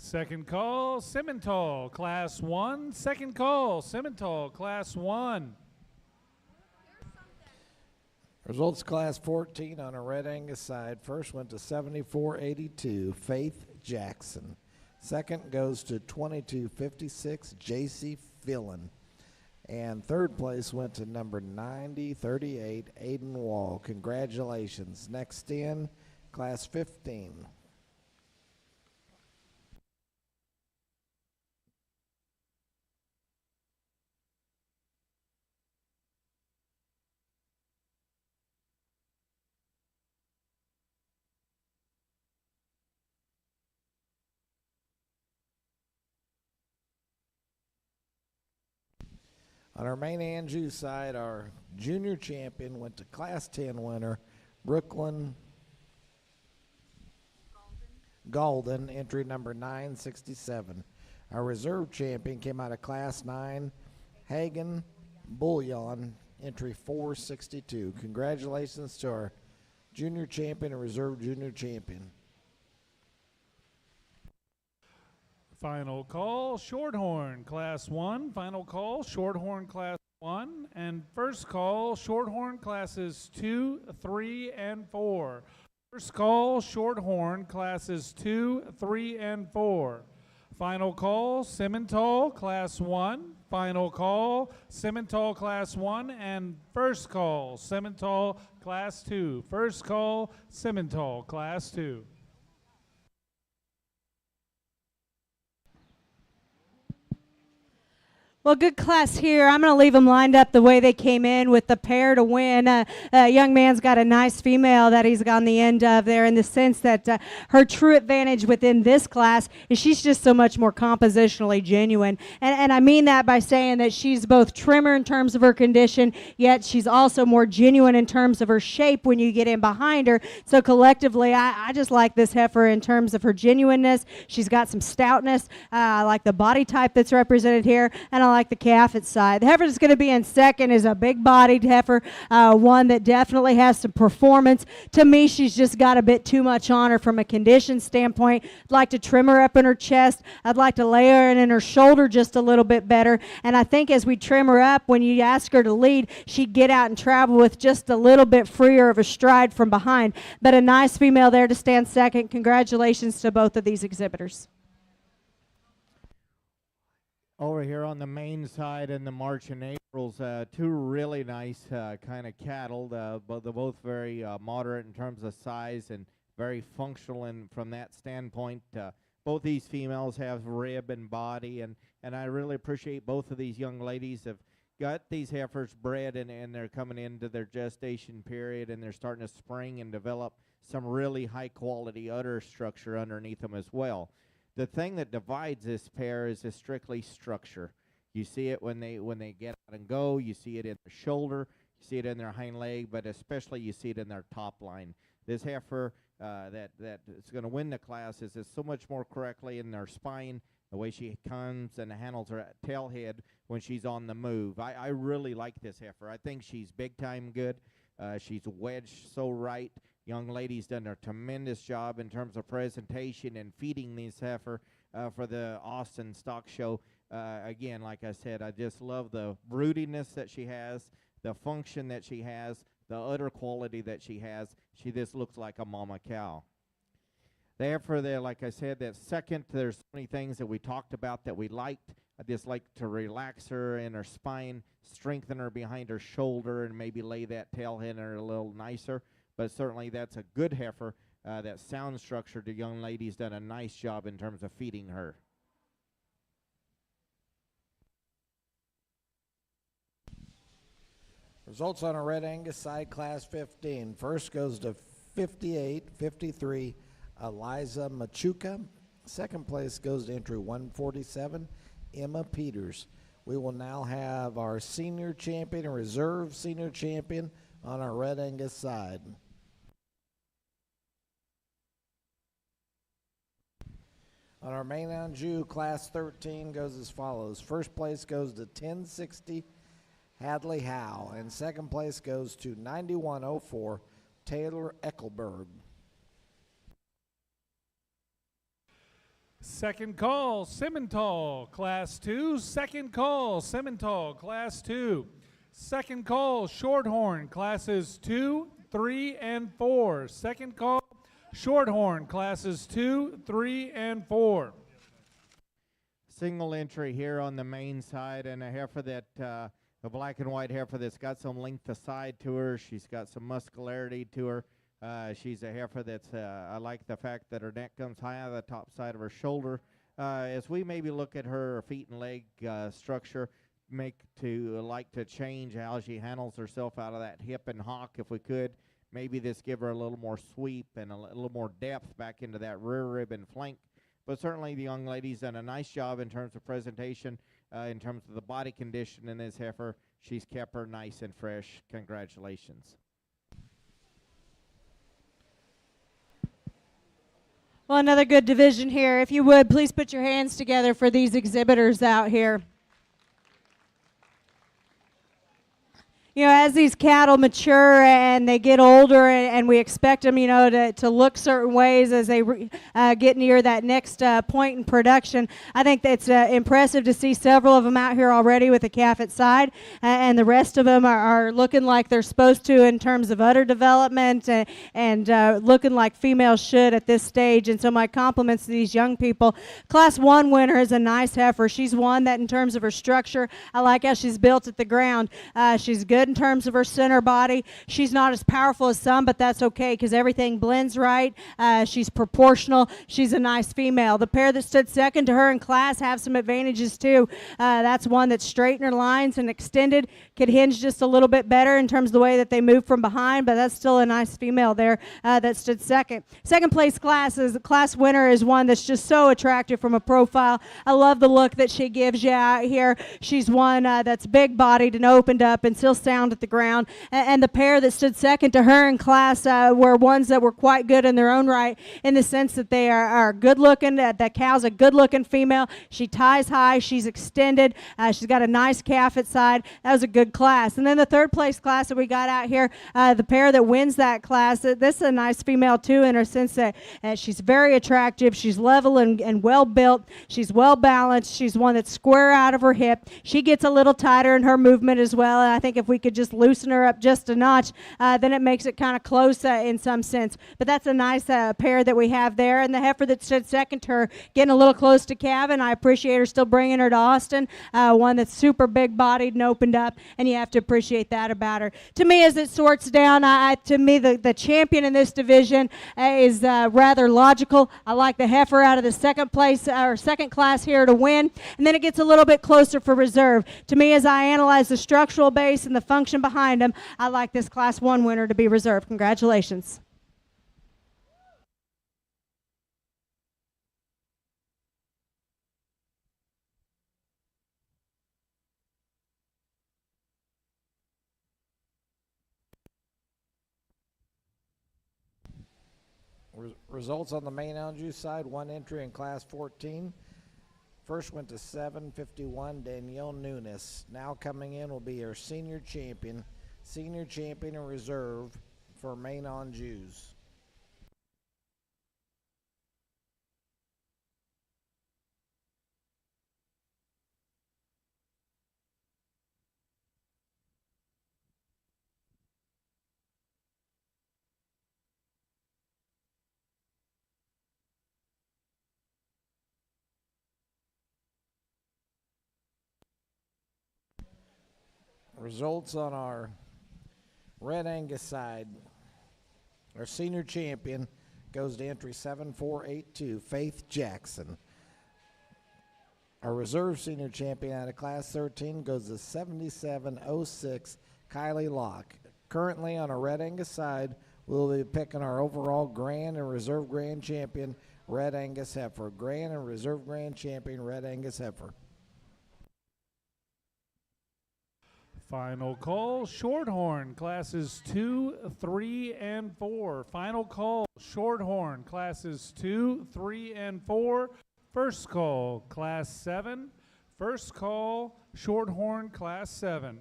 Second call, Simmental, Class 1. Second call, Simmental, Class 1. Results Class 14 on a Red Angus side. First went to 74.82, Faith Jackson. Second goes to 22.56, J.C. Fillin. And third place went to number 90.38, Aiden Wall. Congratulations. Next in, Class 15. On our main Anjou side, our junior champion went to Class 10 winner, Brooklyn Golden, entry number 967. Our reserve champion came out of Class 9, Hagen Bullion, entry 462. Congratulations to our junior champion and reserve junior champion. Final call, Shorthorn, Class 1. Final call, Shorthorn, Class 1. And first call, Shorthorn, Classes 2, 3, and 4. First call, Shorthorn, Classes 2, 3, and 4. Final call, Simmental, Class 1. Final call, Simmental, Class 1. And first call, Simmental, Class 2. First call, Simmental, Class 2. Well, good class here. I'm going to leave them lined up the way they came in with the pair to win. Young man's got a nice female that he's on the end of there in the sense that her true advantage within this class is she's just so much more compositionally genuine. And I mean that by saying that she's both trimmer in terms of her condition, yet she's also more genuine in terms of her shape when you get in behind her. So collectively, I just like this heifer in terms of her genuineness. She's got some stoutness. I like the body type that's represented here, and I like the calf at side. The heifer that's going to be in second is a big-bodied heifer, one that definitely has some performance. To me, she's just got a bit too much on her from a condition standpoint. I'd like to trim her up in her chest. I'd like to lay her in her shoulder just a little bit better. And I think as we trim her up, when you ask her to lead, she'd get out and travel with just a little bit freer of a stride from behind. But a nice female there to stand second. Congratulations to both of these exhibitors. Over here on the main side in the March and April's, two really nice kind of cattle. But they're both very moderate in terms of size and very functional from that standpoint. Both these females have rib and body, and I really appreciate both of these young ladies have got these heifers bred, and they're coming into their gestation period, and they're starting to spring and develop some really high-quality udder structure underneath them as well. The thing that divides this pair is the strictly structure. You see it when they get out and go. You see it in their shoulder. You see it in their hind leg, but especially you see it in their top line. This heifer that is going to win the class is so much more correctly in their spine, the way she comes and handles her tail head when she's on the move. I really like this heifer. I think she's big-time good. She's wedged so right. Young lady's done a tremendous job in terms of presentation and feeding these heifer for the Austin Stock Show. Again, like I said, I just love the broodiness that she has, the function that she has, the udder quality that she has. She just looks like a mama cow. The heifer there, like I said, that second, there's so many things that we talked about that we liked. I just like to relax her in her spine, strengthen her behind her shoulder, and maybe lay that tail head in her a little nicer. But certainly that's a good heifer. That sound structure, the young lady's done a nice job in terms of feeding her. Results on a Red Angus side, Class 15. First goes to 58.53, Eliza Machuca. Second place goes to entry 147, Emma Peters. We will now have our senior champion and reserve senior champion on our Red Angus side. On our main Anjou, Class 13 goes as follows. First place goes to 1060, Hadley Howe, and second place goes to 9104, Taylor Eckelberg. Second call, Simmental, Class 2. Second call, Simmental, Class 2. Second call, Shorthorn, Classes 2, 3, and 4. Second call, Shorthorn, Classes 2, 3, and 4. Single entry here on the main side, and a heifer that, a black and white heifer that's got some length of side to her. She's got some muscularity to her. She's a heifer that's, I like the fact that her neck comes high on the top side of her shoulder. As we maybe look at her feet and leg structure, like to change how she handles herself out of that hip and hock if we could. Maybe this give her a little more sweep and a little more depth back into that rear rib and flank. But certainly the young lady's done a nice job in terms of presentation, in terms of the body condition in this heifer. She's kept her nice and fresh. Congratulations. Well, another good division here. If you would, please put your hands together for these exhibitors out here. You know, as these cattle mature and they get older, and we expect them, you know, to look certain ways as they get near that next point in production, I think that's impressive to see several of them out here already with a calf at side, and the rest of them are looking like they're supposed to in terms of udder development and looking like females should at this stage. And so my compliments to these young people. Class 1 winner is a nice heifer. She's one that in terms of her structure, I like how she's built at the ground. She's good in terms of her center body. She's not as powerful as some, but that's okay because everything blends right. She's proportional. She's a nice female. The pair that stood second to her in class have some advantages too. That's one that's straight in her lines and extended, could hinge just a little bit better in terms of the way that they move from behind, but that's still a nice female there that stood second. Second place class winner is one that's just so attractive from a profile. I love the look that she gives you out here. She's one that's big-bodied and opened up and still sound at the ground, and the pair that stood second to her in class were ones that were quite good in their own right, in the sense that they are good looking. That cow's a good looking female. She ties high, she's extended, she's got a nice calf at side. That was a good class. And then the third place class that we got out here, the pair that wins that class, this is a nice female too, in her sense that she's very attractive, she's level and well built, she's well balanced, she's one that's square out of her hip. She gets a little tighter in her movement as well, and I think if we could just loosen her up just a notch, then it makes it kind of close in some sense. But that's a nice pair that we have there. And the heifer that stood second to her, getting a little close to Calvin. I appreciate her still bringing her to Austin, one that's super big-bodied and opened up, and you have to appreciate that about her. To me, as it sorts down, to me, the champion in this division is rather logical. I like the heifer out of the second place, or second class here to win, and then it gets a little bit closer for reserve. To me, as I analyze the structural base and the function behind them, I like this Class 1 winner to be reserved. Congratulations. Results on the main Angus side, one entry in Class 14. First went to 7:51, Danielle Nunes. Now coming in will be her senior champion in reserve for main Angus. Results on our Red Angus side. Our senior champion goes to entry 7482, Faith Jackson. Our reserve senior champion out of Class 13 goes to 7706, Kylie Locke. Currently on our Red Angus side, we'll be picking our overall grand and reserve grand champion, Red Angus heifer. Grand and reserve grand champion, Red Angus heifer. Final call, Shorthorn, classes 2, 3, and 4. Final call, Shorthorn, classes 2, 3, and 4. First call, class 7. First call, Shorthorn, class 7.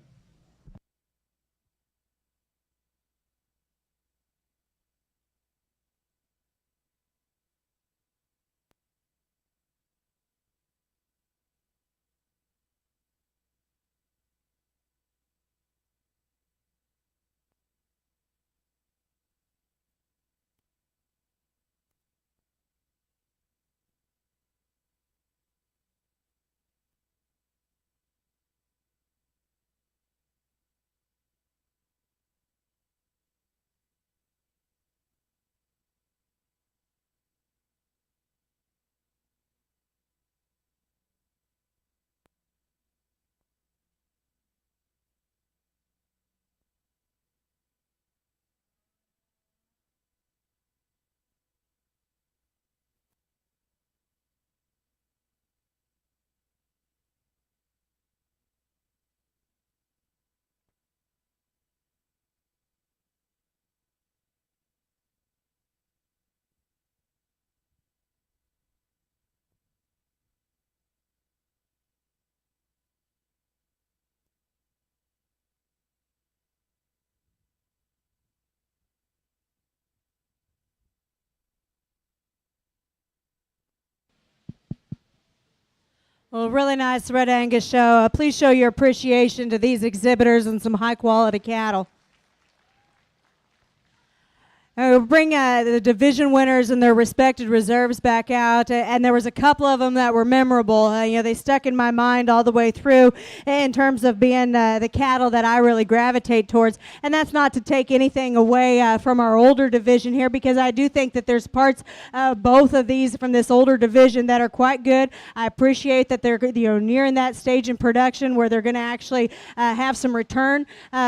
Well, really nice Red Angus show. Please show your appreciation to these exhibitors and some high-quality cattle. We'll bring the division winners and their respected reserves back out, and there was a couple of them that were memorable. They stuck in my mind all the way through in terms of being the cattle that I really gravitate towards. And that's not to take anything away from our older division here, because I do think that there's parts of both of these from this older division that are quite good. I appreciate that they're nearing that stage in production where they're going to actually have some return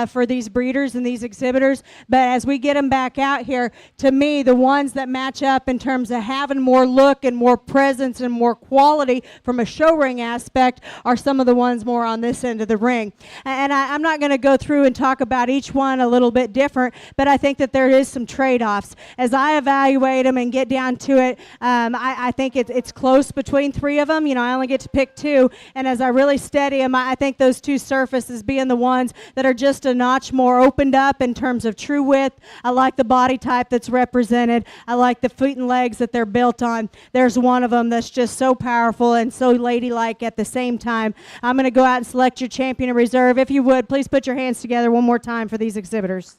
for these breeders and these exhibitors. But as we get them back out here, to me, the ones that match up in terms of having more look and more presence and more quality from a show ring aspect are some of the ones more on this end of the ring. And I'm not going to go through and talk about each one a little bit different, but I think that there is some trade-offs. As I evaluate them and get down to it, I think it's close between three of them. I only get to pick two, and as I really study them, I think those two surfaces being the ones that are just a notch more opened up in terms of true width. I like the body type that's represented. I like the feet and legs that they're built on. There's one of them that's just so powerful and so ladylike at the same time. I'm going to go out and select your champion in reserve. If you would, please put your hands together one more time for these exhibitors.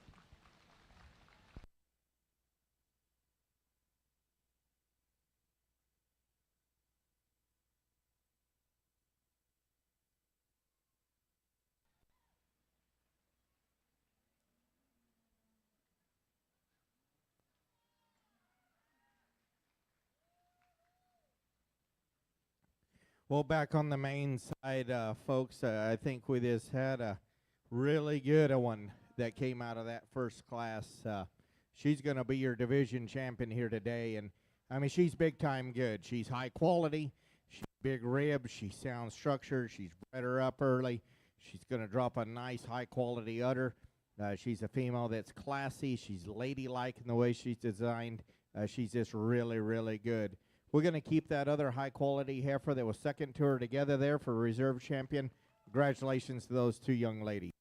Well, back on the main side, folks, I think we just had a really good one that came out of that first class. She's going to be your division champion here today, and I mean, she's big time good. She's high quality. She's big ribs. She's sound structured. She's bred her up early. She's going to drop a nice high quality udder. She's a female that's classy. She's ladylike in the way she's designed. She's just really, really good. We're going to keep that other high-quality heifer that was second to her together there for reserve champion. Congratulations to those two young ladies.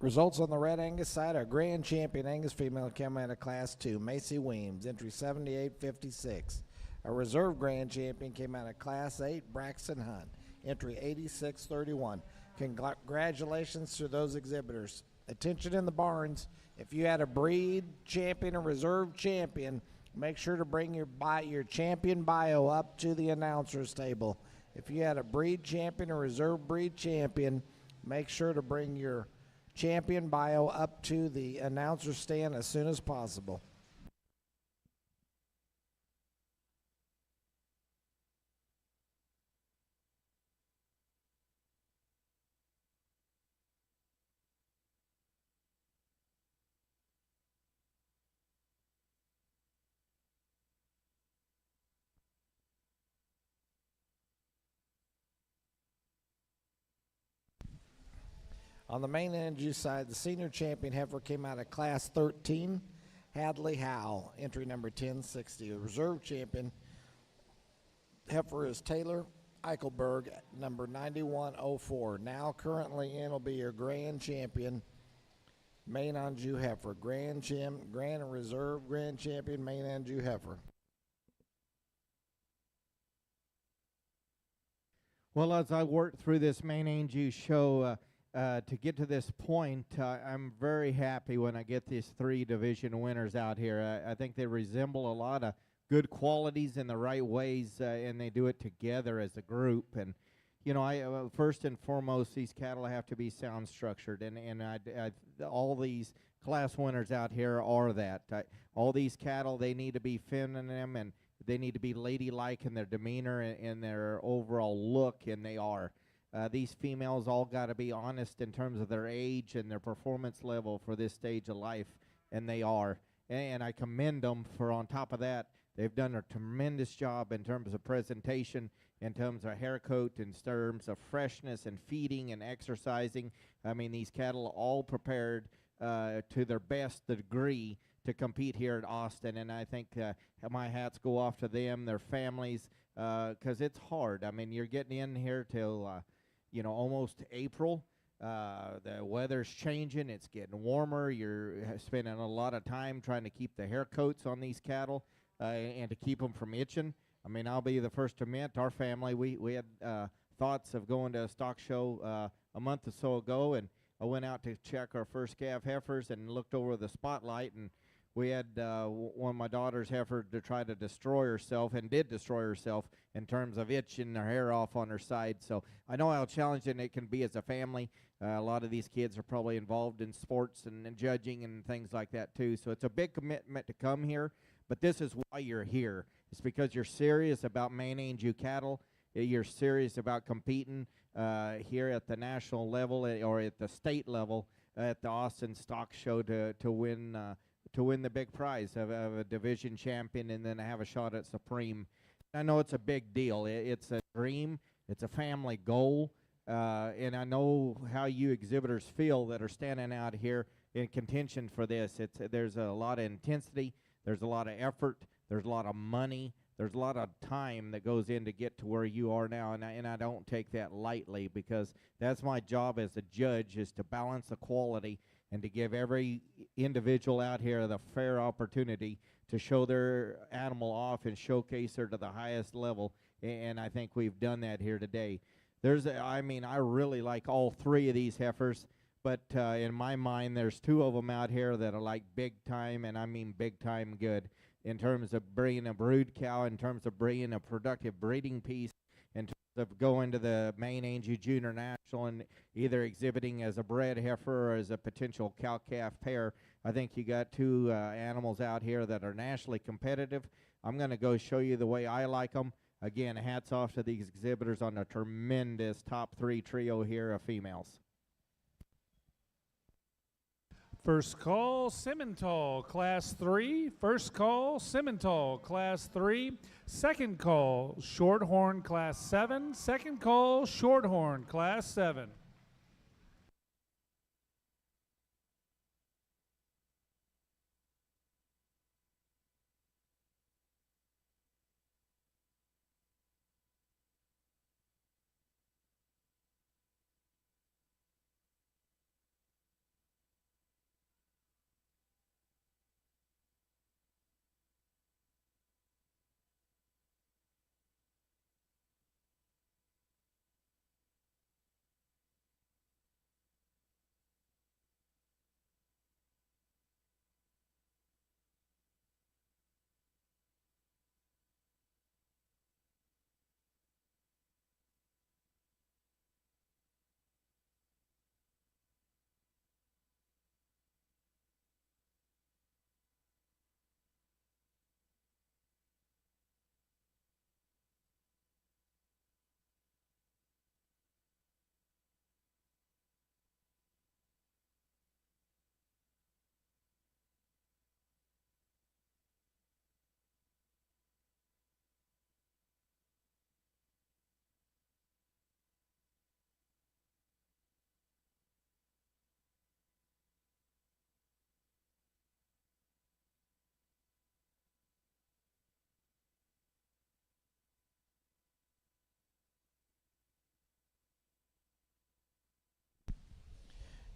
Results on the Red Angus side are grand champion Angus female came out of class 2, Macy Weems, entry 78.56. A reserve grand champion came out of class 8, Braxton Hunt, entry 86.31. Congratulations to those exhibitors. Attention in the barns, if you had a breed champion or reserve champion, make sure to bring your champion bio up to the announcer's table. If you had a breed champion or reserve breed champion, make sure to bring your champion bio up to the announcer stand as soon as possible. On the main Angus side, the senior champion heifer came out of class 13, Hadley Howe, entry number 1060. The reserve champion heifer is Taylor Eichelberg, number 9104. Now currently in will be your grand champion, main Anjou heifer. Grand and reserve grand champion, main Anjou heifer. Well, as I worked through this Maine Angus show to get to this point, I'm very happy when I get these 3 division winners out here. I think they resemble a lot of good qualities in the right ways, and they do it together as a group. And you know, first and foremost, these cattle have to be sound structured, and all these class winners out here are that. All these cattle, they need to be feminine, and they need to be ladylike in their demeanor and their overall look, and they are. These females all got to be honest in terms of their age and their performance level for this stage of life, and they are. And I commend them for, on top of that, they've done a tremendous job in terms of presentation, in terms of hair coat, in terms of freshness and feeding and exercising. I mean, these cattle all prepared to their best degree to compete here at Austin, and I think my hats go off to them, their families, because it's hard. I mean, you're getting in here till, you know, almost April. The weather's changing. It's getting warmer. You're spending a lot of time trying to keep the hair coats on these cattle and to keep them from itching. I mean, I'll be the first to admit, our family, we had thoughts of going to a stock show a month or so ago, and I went out to check our first calf heifers and looked over the spotlight, and we had one of my daughter's heifer to try to destroy herself, and did destroy herself in terms of itching her hair off on her side. So I know how challenging it can be as a family. A lot of these kids are probably involved in sports and judging and things like that too. So it's a big commitment to come here, but this is why you're here. It's because you're serious about Maine Angus cattle. You're serious about competing here at the national level or at the state level at the Austin Stock Show to win the big prize of a division champion and then have a shot at Supreme. I know it's a big deal. It's a dream. It's a family goal. And I know how you exhibitors feel that are standing out here in contention for this. There's a lot of intensity. There's a lot of effort. There's a lot of money. There's a lot of time that goes in to get to where you are now, and I don't take that lightly, because that's my job as a judge, is to balance the quality and to give every individual out here the fair opportunity to show their animal off and showcase her to the highest level, and I think we've done that here today. I really like all 3 of these heifers, but in my mind, there's 2 of them out here that are like big time, and I mean big time good, in terms of bringing a brood cow, in terms of bringing a productive breeding piece, in terms of going to the Maine Angus Junior National and either exhibiting as a bred heifer or as a potential cow-calf pair. I think you got 2 animals out here that are nationally competitive. I'm going to go show you the way I like them. Again, hats off to these exhibitors on a tremendous top 3 trio here of females. First call, Simmental, Class 3. First call, Simmental, Class 3. Second call, Shorthorn, Class 7. Second call, Shorthorn, Class 7.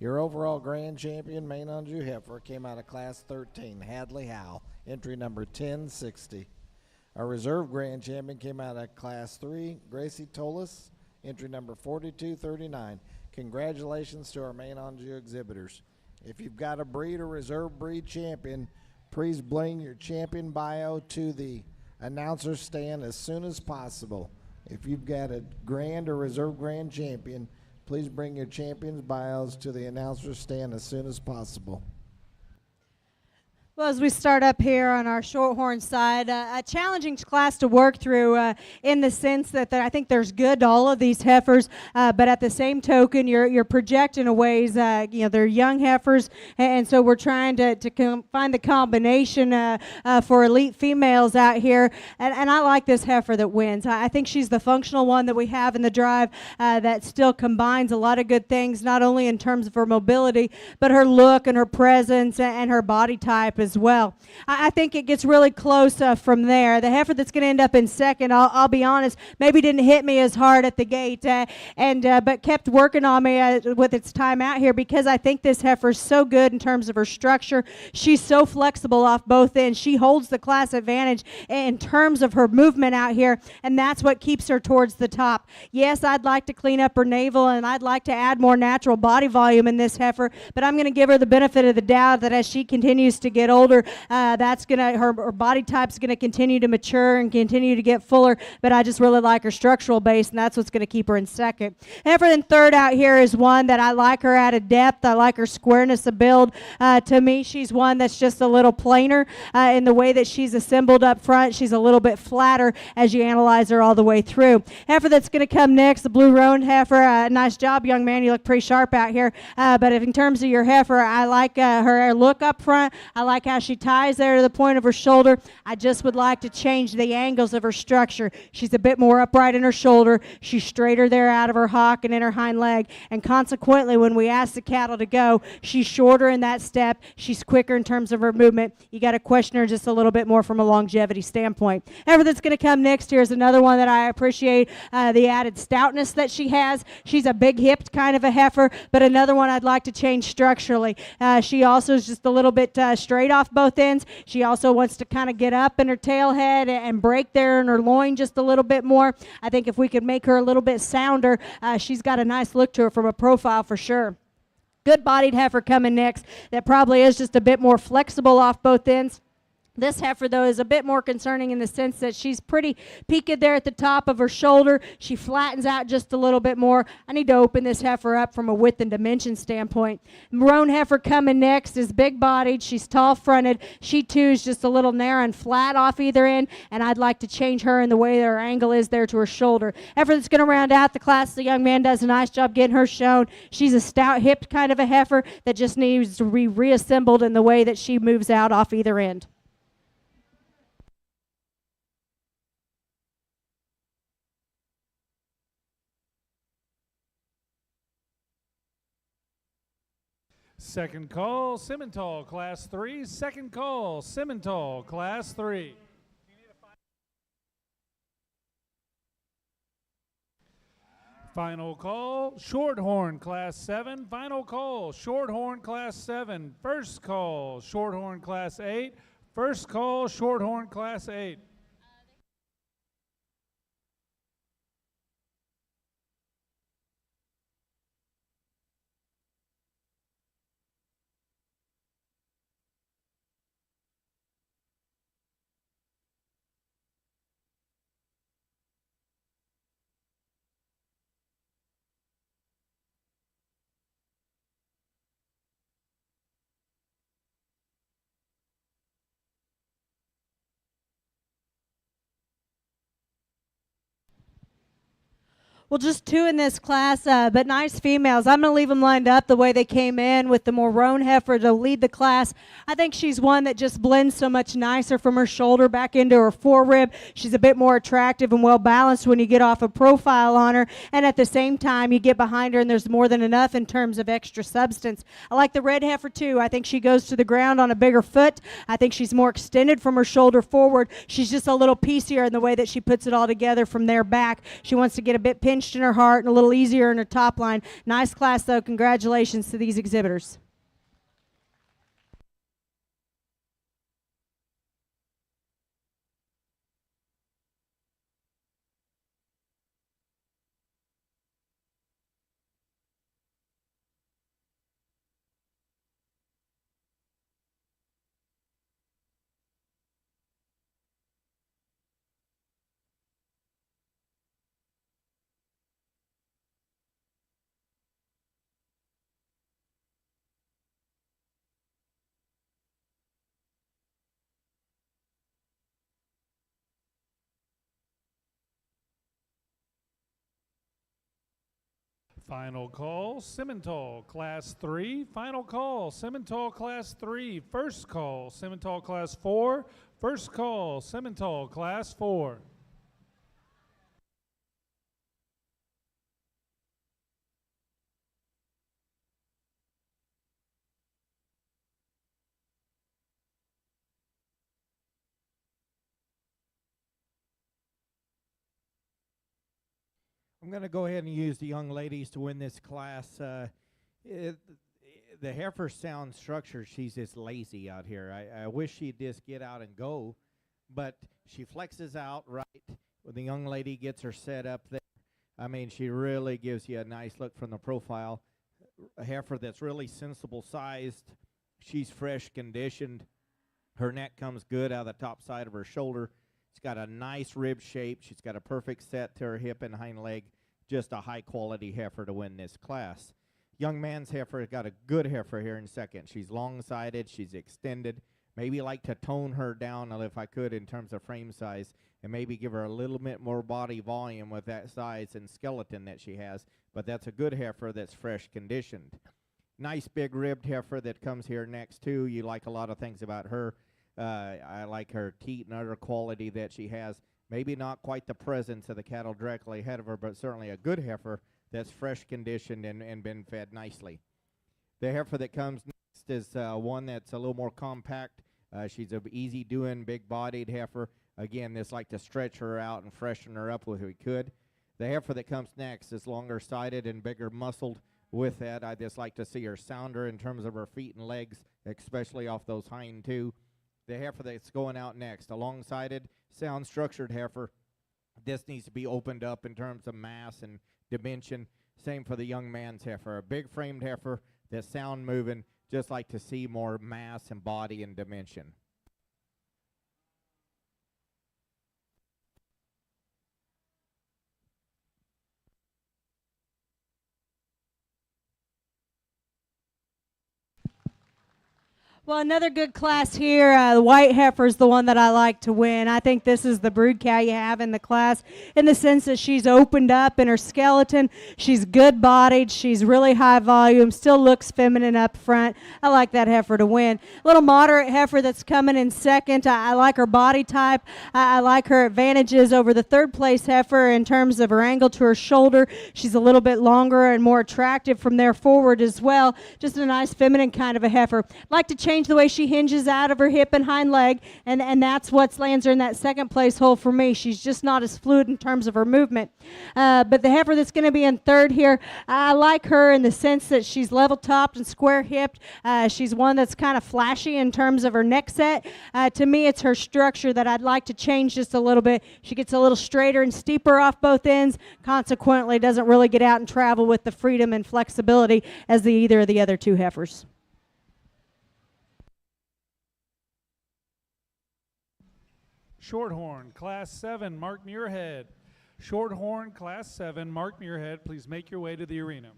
Your overall grand champion, Maine Angus heifer, came out of Class 13, Hadley Howe, entry number 1060. Our reserve grand champion came out of Class 3, Gracie Tolis, entry number 4239. Congratulations to our main on-due exhibitors. If you've got a breed or reserve breed champion, please bring your champion bio to the announcer stand as soon as possible. If you've got a grand or reserve grand champion, please bring your champion's bios to the announcer stand as soon as possible. Well, as we start up here on our Shorthorn side, a challenging class to work through in the sense that I think there's good to all of these heifers, but at the same token, you're projecting a ways, they're young heifers, and so we're trying to find the combination for elite females out here, and I like this heifer that wins. I think she's the functional one that we have in the drive that still combines a lot of good things, not only in terms of her mobility, but her look and her presence and her body type as well. I think it gets really close from there. The heifer that's going to end up in second, I'll be honest, maybe didn't hit me as hard at the gate, but kept working on me with its time out here, because I think this heifer is so good in terms of her structure. She's so flexible off both ends. She holds the class advantage in terms of her movement out here, and that's what keeps her towards the top. Yes, I'd like to clean up her navel, and I'd like to add more natural body volume in this heifer, but I'm going to give her the benefit of the doubt that as she continues to get older, her body type's gonna continue to mature and continue to get fuller. But I just really like her structural base, and that's what's gonna keep her in second. Heifer in third out here is one that I like her at a depth. I like her squareness of build. To me, she's one that's just a little plainer in the way that she's assembled up front. She's a little bit flatter as you analyze her all the way through. Heifer that's gonna come next, the blue roan heifer. Nice job, young man. You look pretty sharp out here. But if in terms of your heifer, I like her look up front. I like how she ties there to the point of her shoulder. I just would like to change the angles of her structure. She's a bit more upright in her shoulder. She's straighter there out of her hock and in her hind leg. And consequently, when we ask the cattle to go, she's shorter in that step. She's quicker in terms of her movement. You got to question her just a little bit more from a longevity standpoint. Heifer that's going to come next here is another one that I appreciate the added stoutness that she has. She's a big-hipped kind of a heifer, but another one I'd like to change structurally. She also is just a little bit straight off both ends. She also wants to kind of get up in her tail head and break there in her loin just a little bit more. I think if we could make her a little bit sounder, she's got a nice look to her from a profile for sure. Good bodied heifer coming next that probably is just a bit more flexible off both ends. This heifer, though, is a bit more concerning in the sense that she's pretty peaked there at the top of her shoulder. She flattens out just a little bit more. I need to open this heifer up from a width and dimension standpoint. Roan heifer coming next is big-bodied. She's tall-fronted. She, too, is just a little narrow and flat off either end, and I'd like to change her in the way that her angle is there to her shoulder. Heifer that's going to round out the class. The young man does a nice job getting her shown. She's a stout-hipped kind of a heifer that just needs to be reassembled in the way that she moves out off either end. Second call, Simmental, Class 3. Second call, Simmental, Class 3. Final call, Shorthorn, Class 7. Final call, Shorthorn, Class 7. First call, Shorthorn, Class 8. First call, Shorthorn, Class 8. Well, just two in this class, but nice females. I'm going to leave them lined up the way they came in with the more roan heifer to lead the class. I think she's one that just blends so much nicer from her shoulder back into her forerib. She's a bit more attractive and well-balanced when you get off a profile on her, and at the same time, you get behind her and there's more than enough in terms of extra substance. I like the red heifer, too. I think she goes to the ground on a bigger foot. I think she's more extended from her shoulder forward. She's just a little piecier in the way that she puts it all together from there back. She wants to get a bit pinched in her heart and a little easier in her top line. Nice class, though. Congratulations to these exhibitors. Final call, Simmental, Class 3. Final call, Simmental, Class 3. First call, Simmental, Class 4. First call, Simmental, Class 4. I'm going to go ahead and use the young ladies to win this class. The heifer sound structure, she's just lazy out here. I wish she'd just get out and go, but she flexes out right when the young lady gets her set up there. I mean, she really gives you a nice look from the profile. A heifer that's really sensible sized. She's fresh conditioned. Her neck comes good out of the top side of her shoulder. She's got a nice rib shape. She's got a perfect set to her hip and hind leg. Just a high-quality heifer to win this class. Young man's heifer got a good heifer here in second. She's long-sided. She's extended. Maybe like to tone her down if I could in terms of frame size and maybe give her a little bit more body volume with that size and skeleton that she has. But that's a good heifer that's fresh conditioned. Nice big-ribbed heifer that comes here next, too. You like a lot of things about her. I like her teat and other quality that she has. Maybe not quite the presence of the cattle directly ahead of her, but certainly a good heifer that's fresh conditioned and been fed nicely. The heifer that comes next is one that's a little more compact. She's an easy-doing, big-bodied heifer. Again, this like to stretch her out and freshen her up if we could. The heifer that comes next is longer-sided and bigger muscled. With that, I just like to see her sounder in terms of her feet and legs, especially off those hind two. The heifer that's going out next, a long-sided, sound-structured heifer. This needs to be opened up in terms of mass and dimension. Same for the young man's heifer. A big-framed heifer that's sound-moving, just like to see more mass and body and dimension. Well, another good class here. The white heifer is the one that I like to win. I think this is the brood cow you have in the class in the sense that she's opened up in her skeleton. She's good-bodied. She's really high volume, still looks feminine up front. I like that heifer to win. Little moderate heifer that's coming in second. I like her body type. I like her advantages over the third-place heifer in terms of her angle to her shoulder. She's a little bit longer and more attractive from there forward as well. Just a nice feminine kind of a heifer. Like to change the way she hinges out of her hip and hind leg, and that's what lands her in that second place hole for me. She's just not as fluid in terms of her movement. But the heifer that's going to be in third here, I like her in the sense that she's level-topped and square-hipped. She's one that's kind of flashy in terms of her neck set. To me, it's her structure that I'd like to change just a little bit. She gets a little straighter and steeper off both ends, consequently doesn't really get out and travel with the freedom and flexibility as either of the other two heifers. Shorthorn, Class 7, Mark Muirhead. Shorthorn, Class 7, Mark Muirhead, please make your way to the arena.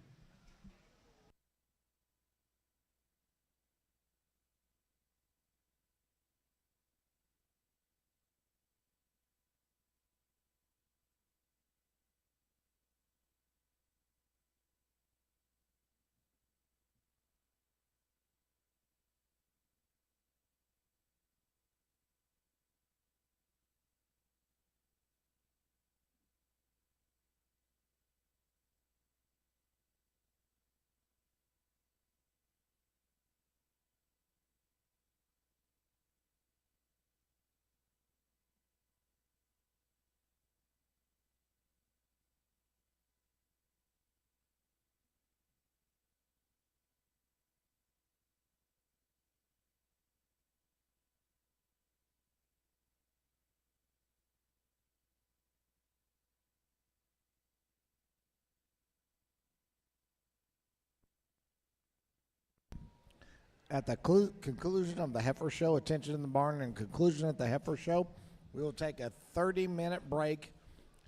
At the conclusion of the heifer show, attention in the barn, and conclusion at the heifer show, we will take a 30-minute break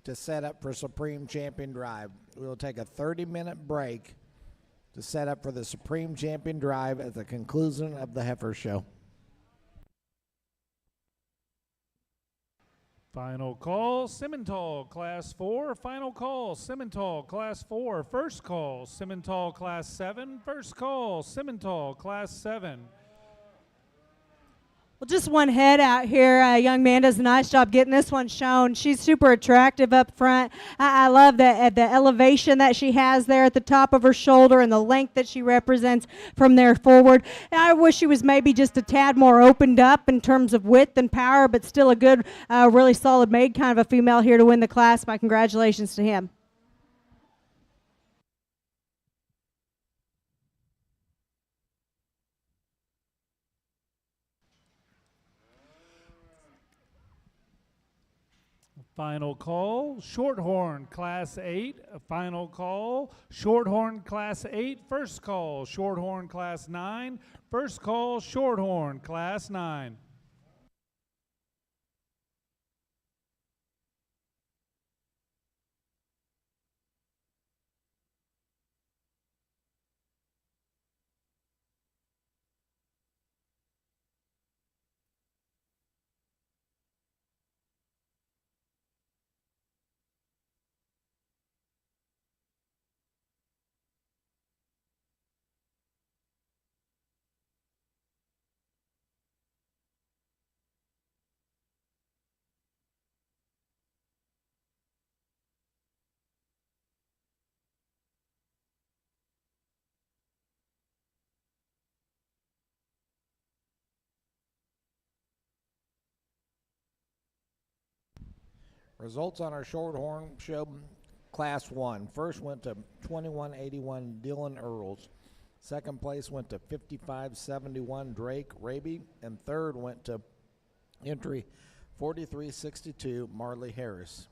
to set up for Supreme Champion Drive. We will take a 30-minute break to set up for the Supreme Champion Drive at the conclusion of the heifer show. Final call, Simmental, Class 4. Final call, Simmental, Class 4. First call, Simmental, Class 7. First call, Simmental, Class 7. Well, just one head out here. Young man does a nice job getting this one shown. She's super attractive up front. I love the elevation that she has there at the top of her shoulder and the length that she represents from there forward. And I wish she was maybe just a tad more opened up in terms of width and power, but still a good, really solid made kind of a female here to win the class. My congratulations to him. Final call, Shorthorn, Class 8. Final call, Shorthorn, Class 8. First call, Shorthorn, Class 9. First call, Shorthorn, Class 9. Results on our Shorthorn show, Class 1. First went to 2181 Dylan Earls. Second place went to 5571 Drake Raby. And third went to entry 4362 Marley Harris.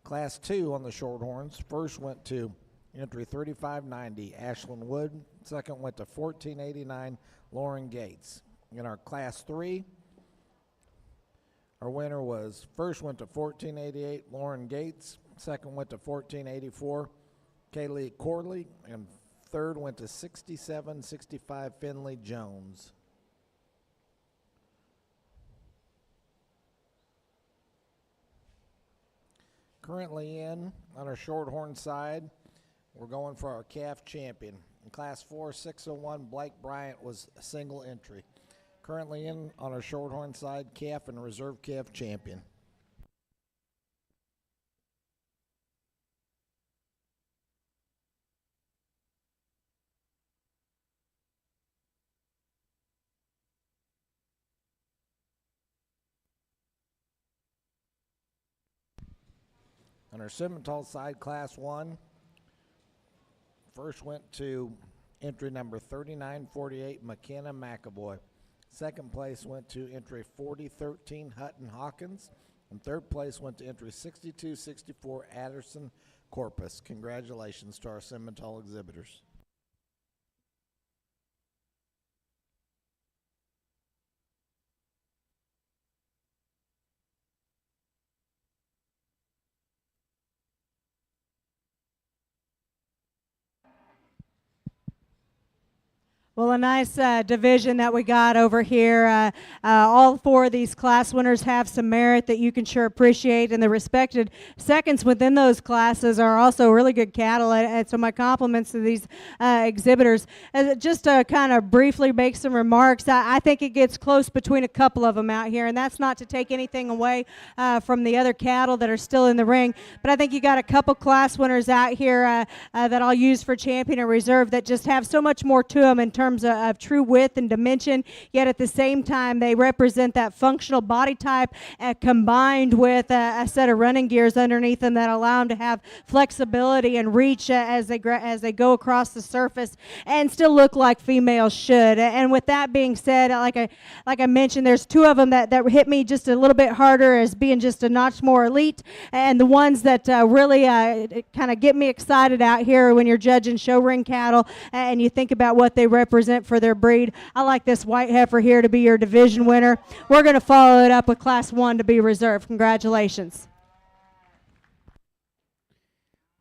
Class 2 on the Shorthorns. First went to entry 3590 Ashlyn Wood. Second went to 1489 Lauren Gates. In our Class 3, our winner was first went to 1488 Lauren Gates, second went to 1484 Kaylee Corley, and third went to 6765 Finley Jones. Currently in on our Shorthorn side, we're going for our calf champion. In Class 4, 601 Blake Bryant was a single entry. Currently in on our Shorthorn side, calf and reserve calf champion. On our Simmental side, Class 1, first went to entry number 3948 McKenna McAvoy. Second place went to entry 4013 Hutton Hawkins. And third place went to entry 6264 Addison Corpus. Congratulations to our Simmental exhibitors. Well, a nice division that we got over here. All four of these class winners have some merit that you can sure appreciate, and the respected seconds within those classes are also really good cattle. And so my compliments to these exhibitors. Just to kind of briefly make some remarks, I think it gets close between a couple of them out here, and that's not to take anything away from the other cattle that are still in the ring, but I think you got a couple class winners out here that I'll use for champion and reserve that just have so much more to them in terms of true width and dimension, yet at the same time they represent that functional body type combined with a set of running gears underneath them that allow them to have flexibility and reach as they go across the surface and still look like females should. And with that being said, like I mentioned, there's two of them that hit me just a little bit harder as being just a notch more elite, and the ones that really kind of get me excited out here when you're judging show ring cattle and you think about what they represent for their breed. I like this white heifer here to be your division winner. We're going to follow it up with Class 1 to be reserved. Congratulations.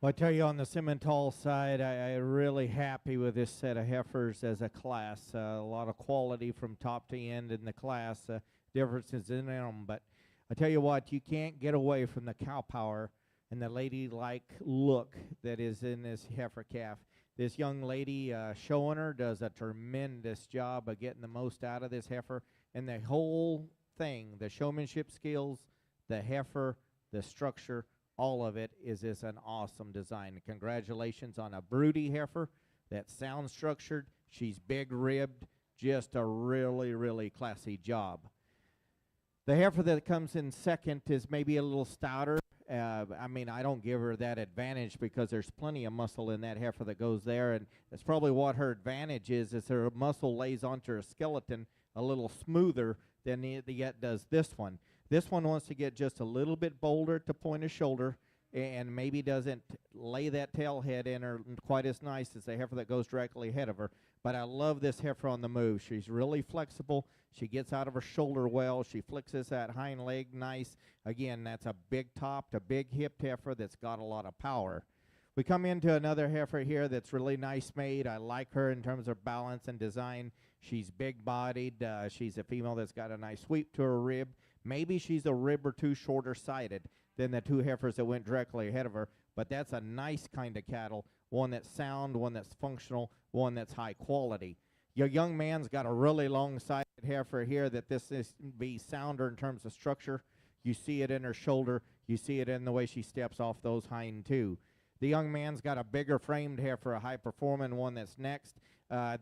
Well, I tell you, on the Simmental side, I'm really happy with this set of heifers as a class. A lot of quality from top to end in the class. Differences in them, but I tell you what, you can't get away from the cow power and the ladylike look that is in this heifer calf. This young lady showing her does a tremendous job of getting the most out of this heifer. And the whole thing, the showmanship skills, the heifer, the structure, all of it is an awesome design. Congratulations on a broody heifer that's sound structured. She's big ribbed. Just a really, really classy job. The heifer that comes in second is maybe a little stouter. I mean, I don't give her that advantage because there's plenty of muscle in that heifer that goes there, and that's probably what her advantage is her muscle lays onto her skeleton a little smoother than yet does this one. This one wants to get just a little bit bolder to point of shoulder and maybe doesn't lay that tail head in her quite as nice as the heifer that goes directly ahead of her. But I love this heifer on the move. She's really flexible. She gets out of her shoulder well. She flexes that hind leg nice. Again, that's a big-topped, a big-hipped heifer that's got a lot of power. We come into another heifer here that's really nice made. I like her in terms of balance and design. She's big-bodied. She's a female that's got a nice sweep to her rib. Maybe she's a rib or two shorter-sided than the two heifers that went directly ahead of her, but that's a nice kind of cattle, one that's sound, one that's functional, one that's high quality. Your young man's got a really long-sided heifer here that this is be sounder in terms of structure. You see it in her shoulder. You see it in the way she steps off those hind two. The young man's got a bigger framed heifer, a high-performing one that's next.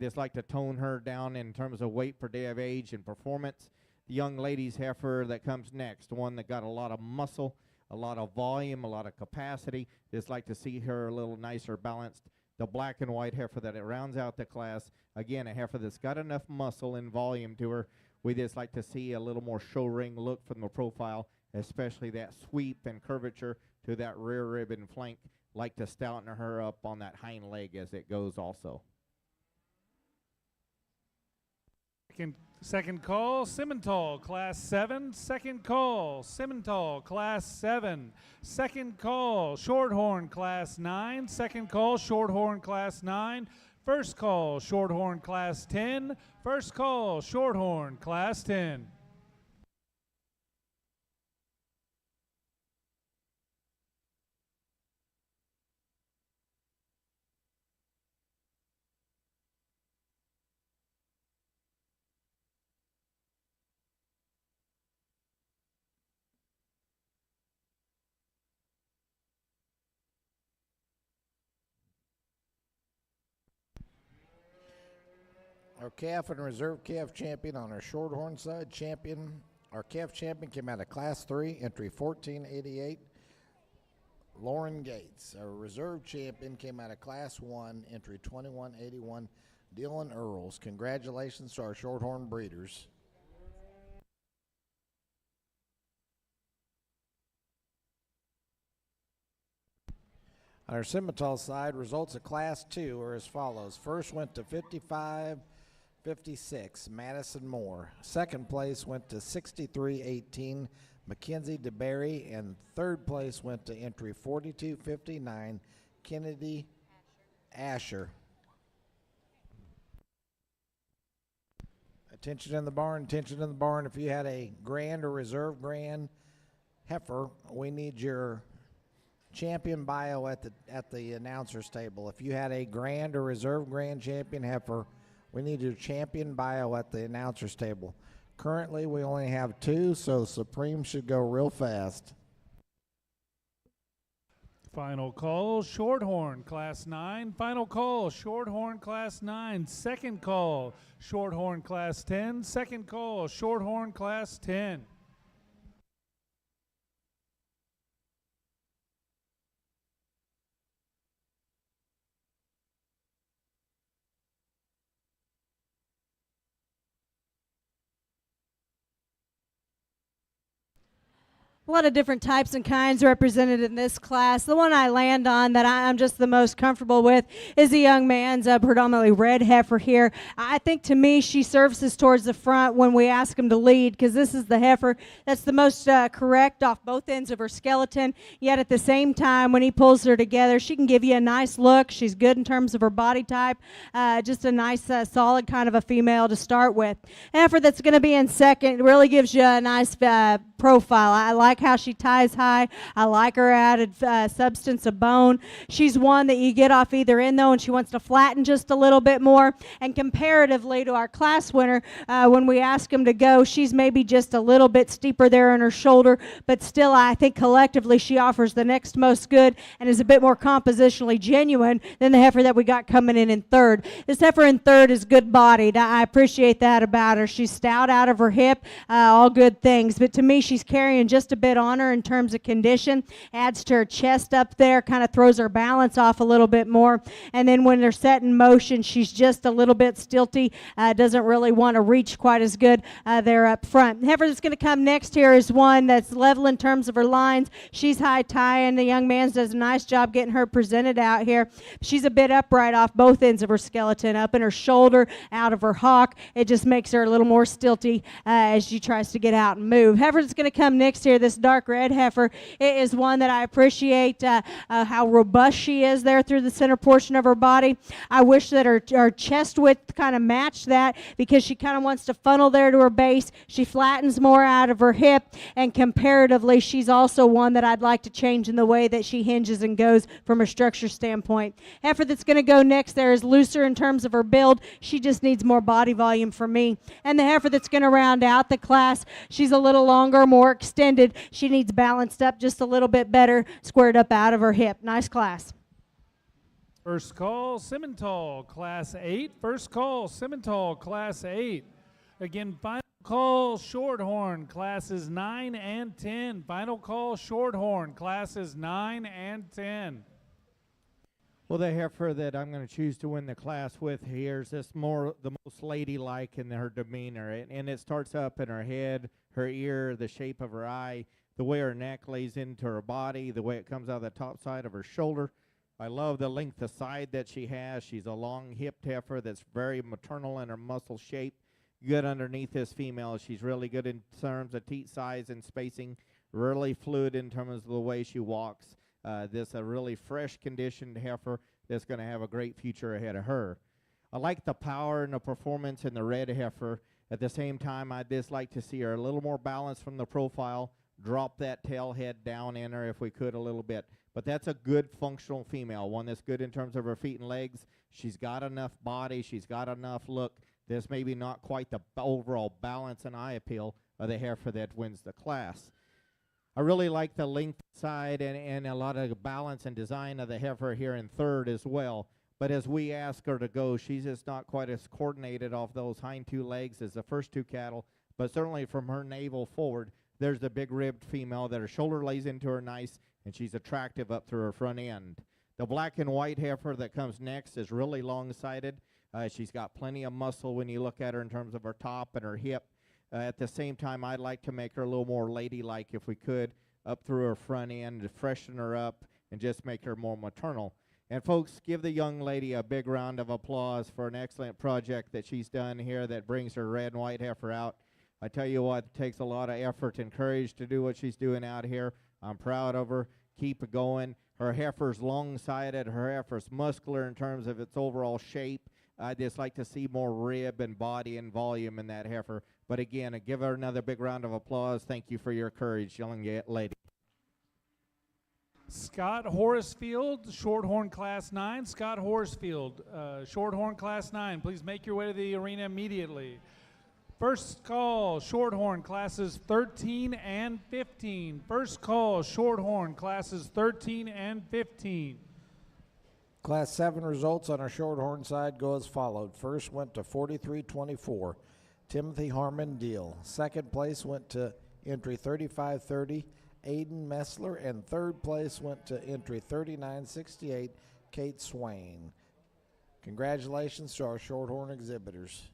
Just like to tone her down in terms of weight per day of age and performance. The young lady's heifer that comes next, one that got a lot of muscle, a lot of volume, a lot of capacity. Just like to see her a little nicer balanced. The black and white heifer that it rounds out the class. Again, a heifer that's got enough muscle and volume to her. We just like to see a little more show ring look from the profile, especially that sweep and curvature to that rear rib and flank. Like to stouten her up on that hind leg as it goes also. Second call, Simmental, Class 7. Second call, Simmental, Class 7. Second call, Shorthorn, Class 9. Second call, Shorthorn, Class 9. First call, Shorthorn, Class 10. First call, Shorthorn, Class 10. Our calf and reserve calf champion on our Shorthorn side champion. Our calf champion came out of Class 3, entry 1488, Lauren Gates. Our reserve champion came out of Class 1, entry 2181, Dylan Earls. Congratulations to our Shorthorn breeders. On our Simmental side, results of Class 2 are as follows. First went to 55-56, Madison Moore. Second place went to 63-18, Mackenzie DeBerry. And third place went to entry 42-59, Kennedy Asher. Attention in the barn, attention in the barn. If you had a grand or reserve grand heifer, we need your champion bio at the announcer's table. If you had a grand or reserve grand champion heifer, we need your champion bio at the announcer's table. Currently, we only have 2, so Supreme should go real fast. Final call, Shorthorn, Class 9. Final call, Shorthorn, Class 9. Second call, Shorthorn, Class 10. Second call, Shorthorn, Class 10. A lot of different types and kinds represented in this class. The one I land on that I'm just the most comfortable with is the young man's predominantly red heifer here. I think to me she surfaces towards the front when we ask him to lead, because this is the heifer that's the most correct off both ends of her skeleton, yet at the same time when he pulls her together she can give you a nice look. She's good in terms of her body type, just a nice solid kind of a female to start with. Heifer that's going to be in second really gives you a nice profile. I like how she ties high. I like her added substance of bone. She's one that you get off either end though, and she wants to flatten just a little bit more. And comparatively to our class winner, when we ask him to go, she's maybe just a little bit steeper there on her shoulder, but still I think collectively she offers the next most good and is a bit more compositionally genuine than the heifer that we got coming in third. This heifer in third is good bodied. I appreciate that about her. She's stout out of her hip, all good things, but to me she's carrying just a bit on her in terms of condition, adds to her chest up there, kind of throws her balance off a little bit more, and then when they're set in motion she's just a little bit stilty, doesn't really want to reach quite as good there up front. Heifer that's going to come next here is one that's level in terms of her lines. She's high tying. The young man does a nice job getting her presented out here. She's a bit upright off both ends of her skeleton, up in her shoulder, out of her hock. It just makes her a little more stilty as she tries to get out and move. Heifer that's going to come next here, this dark red heifer, it is one that I appreciate how robust she is there through the center portion of her body. I wish that her chest width kind of matched that, because she kind of wants to funnel there to her base. She flattens more out of her hip, and comparatively she's also one that I'd like to change in the way that she hinges and goes from a structure standpoint. Heifer that's going to go next there is looser in terms of her build. She just needs more body volume for me. And the heifer that's going to round out the class, she's a little longer, more extended. She needs balanced up just a little bit better, squared up out of her hip. Nice class. First call, Simmental, Class 8. First call, Simmental, Class 8. Again, final call, Shorthorn, Classes 9 and 10. Final call, Shorthorn, Classes 9 and 10. Well, the heifer that I'm going to choose to win the class with here is just more the most ladylike in her demeanor, and it starts up in her head, her ear, the shape of her eye, the way her neck lays into her body, the way it comes out of the top side of her shoulder. I love the length of side that she has. She's a long-hipped heifer that's very maternal in her muscle shape. Good underneath this female. She's really good in terms of teat size and spacing, really fluid in terms of the way she walks. This a really fresh conditioned heifer that's going to have a great future ahead of her. I like the power and the performance in the red heifer. At the same time, I'd just like to see her a little more balanced from the profile, drop that tail head down in her if we could a little bit. But that's a good functional female, one that's good in terms of her feet and legs. She's got enough body. She's got enough look. This maybe not quite the overall balance and eye appeal of the heifer that wins the class. I really like the length side and a lot of the balance and design of the heifer here in third as well. But as we ask her to go, she's just not quite as coordinated off those hind two legs as the first two cattle. But certainly from her navel forward, there's the big ribbed female that her shoulder lays into her nice, and she's attractive up through her front end. The black and white heifer that comes next is really long-sided. She's got plenty of muscle when you look at her in terms of her top and her hip. At the same time, I'd like to make her a little more ladylike if we could, up through her front end, to freshen her up and just make her more maternal. And folks, give the young lady a big round of applause for an excellent project that she's done here that brings her red and white heifer out. I tell you what, it takes a lot of effort and courage to do what she's doing out here. I'm proud of her. Keep it going. Her heifer's long-sided. Her heifer's muscular in terms of its overall shape. I'd just like to see more rib and body and volume in that heifer. But again, give her another big round of applause. Thank you for your courage, young lady. Scott Horacefield, Shorthorn Class 9. Scott Horacefield, Shorthorn Class 9. Please make your way to the arena immediately. First call, Shorthorn, Classes 13 and 15. First call, Shorthorn, Classes 13 and 15. Class 7 results on our Shorthorn side go as followed. First went to 43-24, Timothy Harmon Deal. Second place went to entry 35-30, Aiden Messler. And third place went to entry 39-68, Kate Swain. Congratulations to our Shorthorn exhibitors.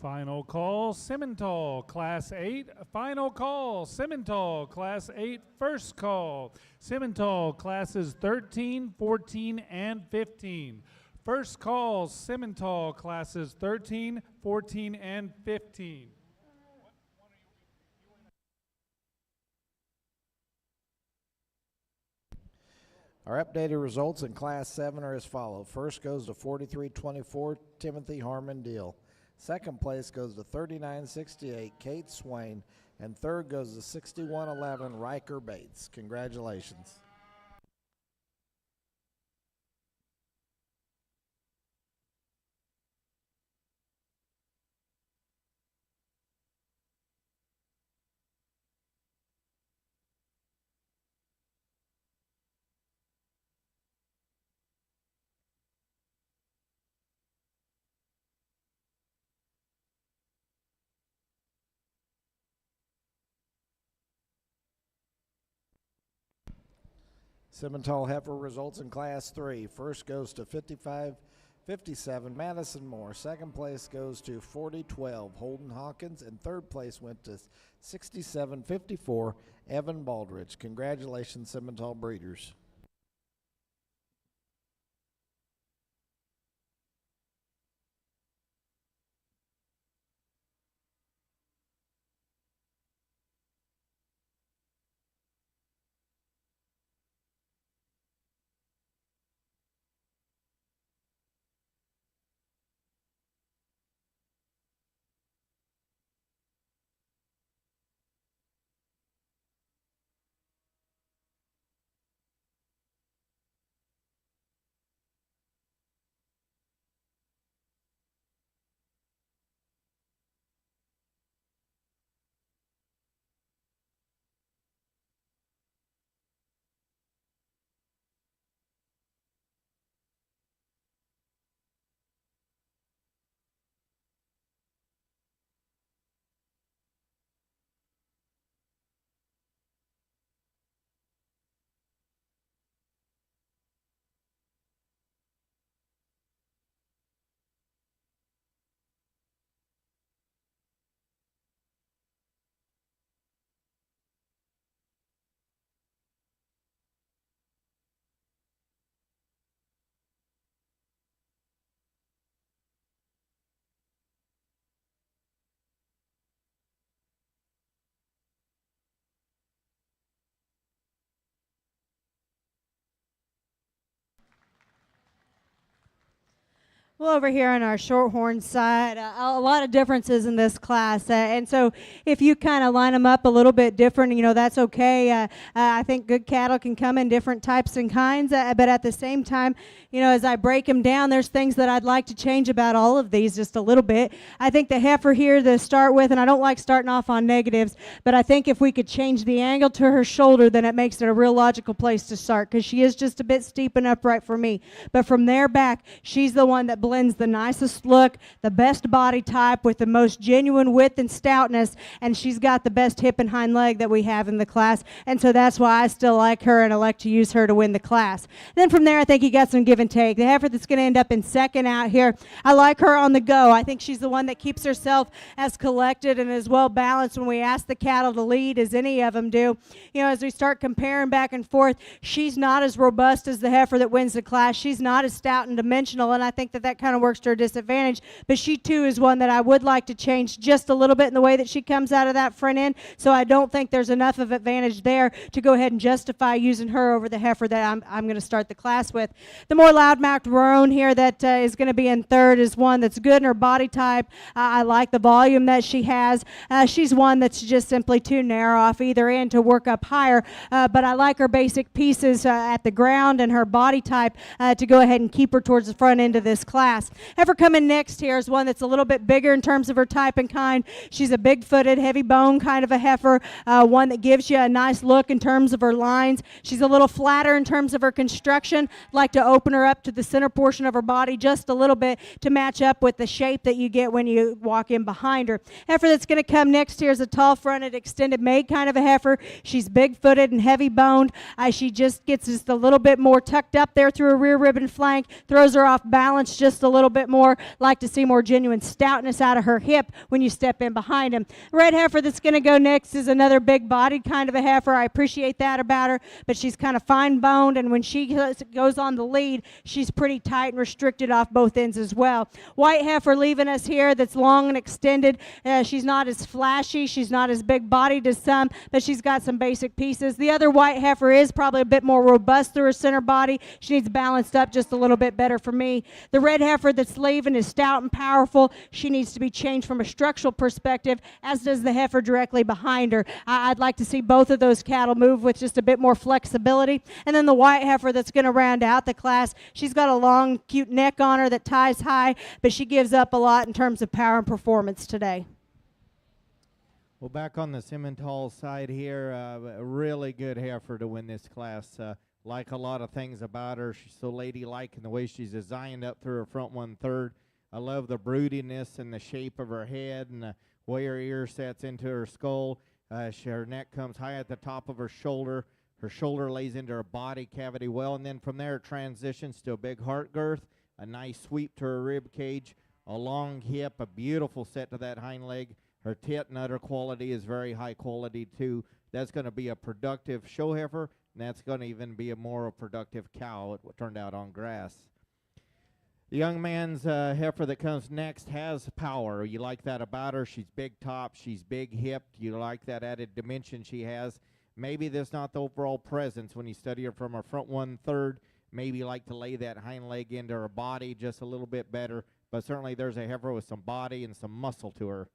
Final call, Simmental, Class 8. Final call, Simmental, Class 8. First call, Simmental, Classes 13, 14, and 15. First call, Simmental, Classes 13, 14, and 15. Our updated results in Class 7 are as follows. First goes to 43-24, Timothy Harmon Deal. Second place goes to 39-68, Kate Swain. And third goes to 61-11, Riker Bates. Congratulations. Simmental heifer results in Class 3. First goes to 55-57, Madison Moore. Second place goes to 40-12, Holden Hawkins. And third place went to 67-54, Evan Baldridge. Congratulations, Simmental breeders. Well, over here on our Shorthorn side, a lot of differences in this class. And so if you kind of line them up a little bit different, that's okay. I think good cattle can come in different types and kinds. But at the same time, as I break them down, there's things that I'd like to change about all of these just a little bit. I think the heifer here to start with, and I don't like starting off on negatives, but I think if we could change the angle to her shoulder, then it makes it a real logical place to start, because she is just a bit steep and upright for me. But from there back, she's the one that blends the nicest look, the best body type with the most genuine width and stoutness, and she's got the best hip and hind leg that we have in the class, and so that's why I still like her and elect to use her to win the class. Then from there, I think you got some give and take. The heifer that's going to end up in second out here, I like her on the go. I think she's the one that keeps herself as collected and as well balanced when we ask the cattle to lead as any of them do. As we start comparing back and forth, she's not as robust as the heifer that wins the class. She's not as stout and dimensional, and I think that kind of works to her disadvantage, but she too is one that I would like to change just a little bit in the way that she comes out of that front end, so I don't think there's enough of advantage there to go ahead and justify using her over the heifer that I'm going to start the class with. The more loudmouthed roan here that is going to be in third is one that's good in her body type. I like the volume that she has. She's one that's just simply too narrow off either end to work up higher, but I like her basic pieces at the ground and her body type to go ahead and keep her towards the front end of this class. Heifer coming next here is one that's a little bit bigger in terms of her type and kind. She's a big-footed, heavy-bone kind of a heifer, one that gives you a nice look in terms of her lines. She's a little flatter in terms of her construction. Like to open her up to the center portion of her body just a little bit to match up with the shape that you get when you walk in behind her. Heifer that's going to come next here is a tall-fronted, extended made kind of a heifer. She's big-footed and heavy-boned. She just gets just a little bit more tucked up there through her rear rib and flank, throws her off balance just just a little bit more. Like to see more genuine stoutness out of her hip when you step in behind him. Red heifer that's going to go next is another big-bodied kind of a heifer. I appreciate that about her, but she's kind of fine-boned, and when she goes on the lead, she's pretty tight and restricted off both ends as well. White heifer leaving us here that's long and extended. She's not as flashy. She's not as big-bodied as some, but she's got some basic pieces. The other white heifer is probably a bit more robust through her center body. She needs balanced up just a little bit better for me. The red heifer that's leaving is stout and powerful. She needs to be changed from a structural perspective, as does the heifer directly behind her. I'd like to see both of those cattle move with just a bit more flexibility. And then the white heifer that's going to round out the class, she's got a long, cute neck on her that ties high, but she gives up a lot in terms of power and performance today. Well, back on the Simmental side here, a really good heifer to win this class. Like a lot of things about her, she's so ladylike in the way she's designed up through her front 1/3. I love the broodiness and the shape of her head and the way her ear sets into her skull. Her neck comes high at the top of her shoulder. Her shoulder lays into her body cavity well, and then from there it transitions to a big heart girth, a nice sweep to her rib cage, a long hip, a beautiful set to that hind leg. Her tit and udder quality is very high quality too. That's going to be a productive show heifer, and that's going to even be a more productive cow. It turned out on grass. The young man's heifer that comes next has power. You like that about her. She's big top. She's big hipped. You like that added dimension she has. Maybe there's not the overall presence when you study her from her front 1/3. Maybe you like to lay that hind leg into her body just a little bit better. But certainly there's a heifer with some body and some muscle to her.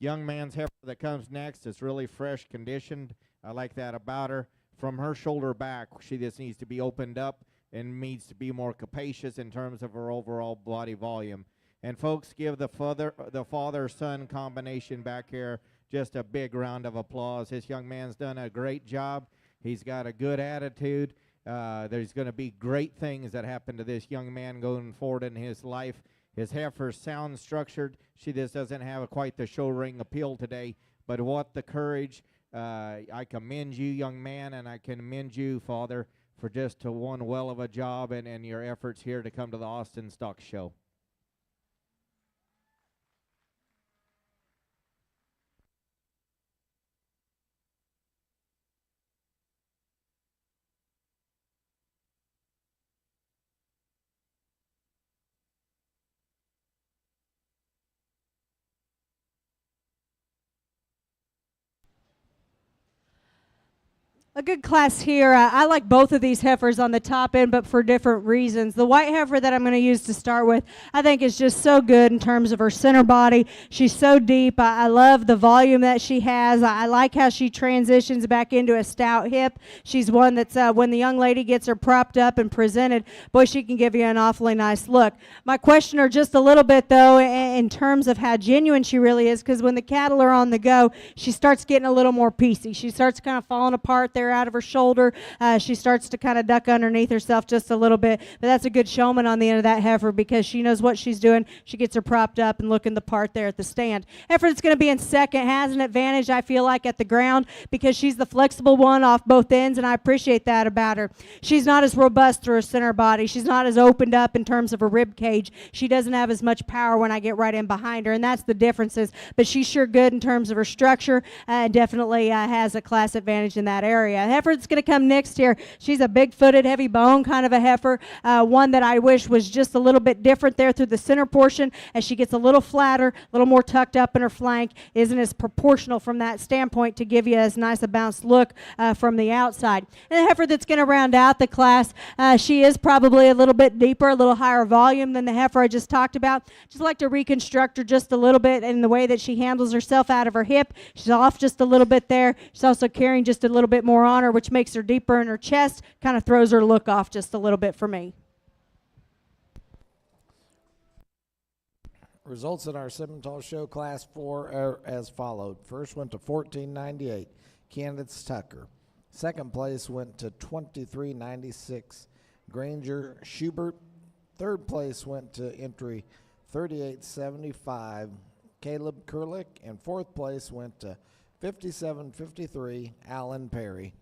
Young man's heifer that comes next is really fresh conditioned. I like that about her. From her shoulder back, she just needs to be opened up and needs to be more capacious in terms of her overall body volume. And folks, give the father-son combination back here just a big round of applause. This young man's done a great job. He's got a good attitude. There's going to be great things that happen to this young man going forward in his life. His heifer's sound structured. She just doesn't have quite the show ring appeal today, but what the courage. I commend you, young man, and I commend you, father, for just one well of a job and your efforts here to come to the Austin Stock Show. A good class here. I like both of these heifers on the top end, but for different reasons. The white heifer that I'm going to use to start with, I think is just so good in terms of her center body. She's so deep. I love the volume that she has. I like how she transitions back into a stout hip. She's one that's, when the young lady gets her propped up and presented, boy, she can give you an awfully nice look. My question are just a little bit, though, in terms of how genuine she really is, because when the cattle are on the go, she starts getting a little more piecey. She starts kind of falling apart there out of her shoulder. She starts to kind of duck underneath herself just a little bit, but that's a good showman on the end of that heifer because she knows what she's doing. She gets her propped up and looking the part there at the stand. Heifer that's going to be in second has an advantage, I feel like, at the ground because she's the flexible one off both ends, and I appreciate that about her. She's not as robust through her center body. She's not as opened up in terms of her rib cage. She doesn't have as much power when I get right in behind her, and that's the differences, but she's sure good in terms of her structure and definitely has a class advantage in that area. Heifer that's going to come next here, she's a big-footed, heavy bone kind of a heifer, one that I wish was just a little bit different there through the center portion as she gets a little flatter, a little more tucked up in her flank, isn't as proportional from that standpoint to give you as nice a bounced look from the outside. And the heifer that's going to round out the class, she is probably a little bit deeper, a little higher volume than the heifer I just talked about. Just like to reconstruct her just a little bit in the way that she handles herself out of her hip. She's off just a little bit there. She's also carrying just a little bit more on her, which makes her deeper in her chest, kind of throws her look off just a little bit for me. Results in our Simmental Show Class 4 are as followed. First went to 14.98, Candace Tucker. Second place went to 23.96, Granger Schubert. Third place went to entry 38.75, Caleb Kurlick. And fourth place went to 57.53, Alan Perry.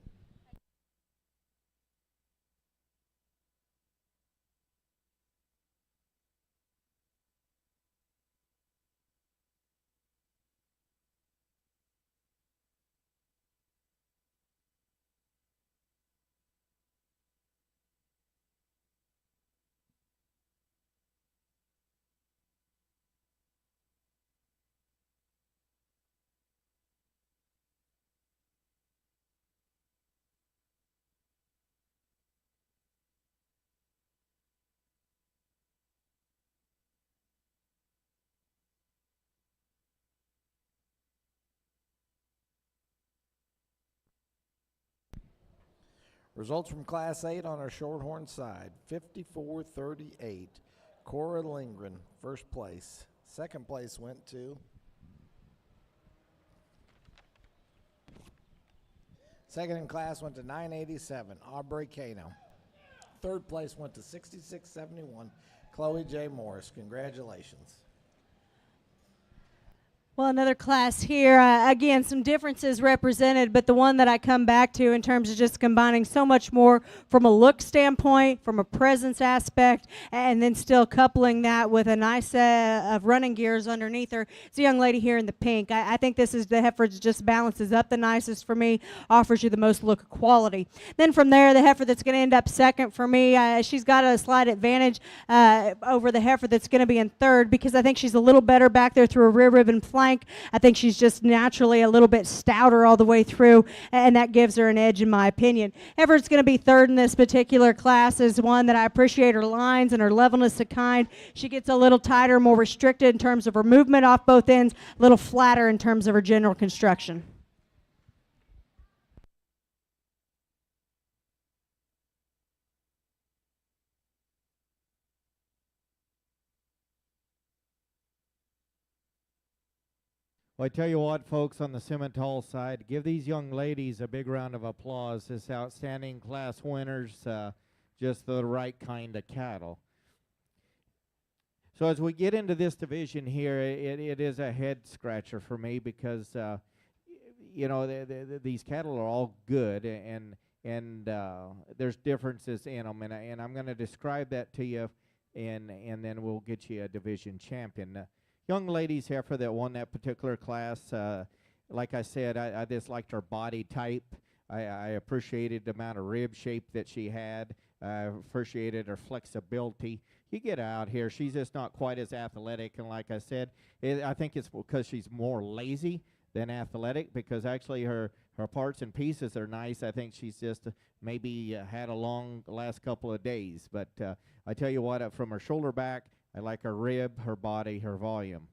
Results from Class 8 on our Shorthorn side. 54-38. Cora Lindgren, first place. Second place went to second in class went to 987, Aubrey Kano. Third place went to 6671, Chloe J. Morris. Congratulations. Well, another class here. Again, some differences represented, but the one that I come back to in terms of just combining so much more from a look standpoint, from a presence aspect, and then still coupling that with a nice set of running gears underneath her. It's a young lady here in the pink. I think this is the heifer that just balances up the nicest for me, offers you the most look quality. Then from there, the heifer that's going to end up second for me, she's got a slight advantage over the heifer that's going to be in third because I think she's a little better back there through a rear ribbon flank. I think she's just naturally a little bit stouter all the way through, and that gives her an edge in my opinion. Hereford's going to be third in this particular class is one that I appreciate her lines and her levelness of kind. She gets a little tighter, more restricted in terms of her movement off both ends, a little flatter in terms of her general construction. Well, I tell you what, folks, on the Simmental side, give these young ladies a big round of applause. This outstanding class winners, just the right kind of cattle. So as we get into this division here, it is a head scratcher for me because, you know, these cattle are all good, and there's differences in them, and I'm going to describe that to you, and then we'll get you a division champion. Young ladies heifer that won that particular class, like I said, I just liked her body type. I appreciated the amount of rib shape that she had. I appreciated her flexibility. You get out here, she's just not quite as athletic, and like I said, I think it's because she's more lazy than athletic, because actually her parts and pieces are nice. I think she's just maybe had a long last couple of days, but I tell you what, from her shoulder back, I like her rib, her body, her volume.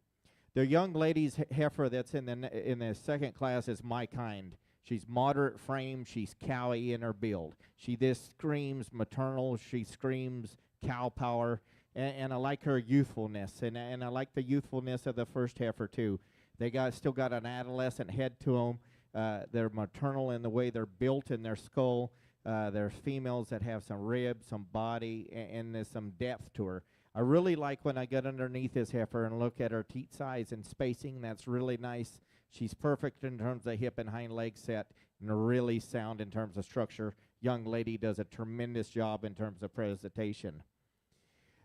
The young lady's heifer that's in the second class is my kind. She's moderate frame. She's cowy in her build. She just screams maternal. She screams cow power, and I like her youthfulness, and I like the youthfulness of the first heifer too. They still got an adolescent head to them. They're maternal in the way they're built in their skull. There's females that have some rib, some body, and there's some depth to her. I really like when I get underneath this heifer and look at her teat size and spacing. That's really nice. She's perfect in terms of hip and hind leg set, and really sound in terms of structure. Young lady does a tremendous job in terms of presentation.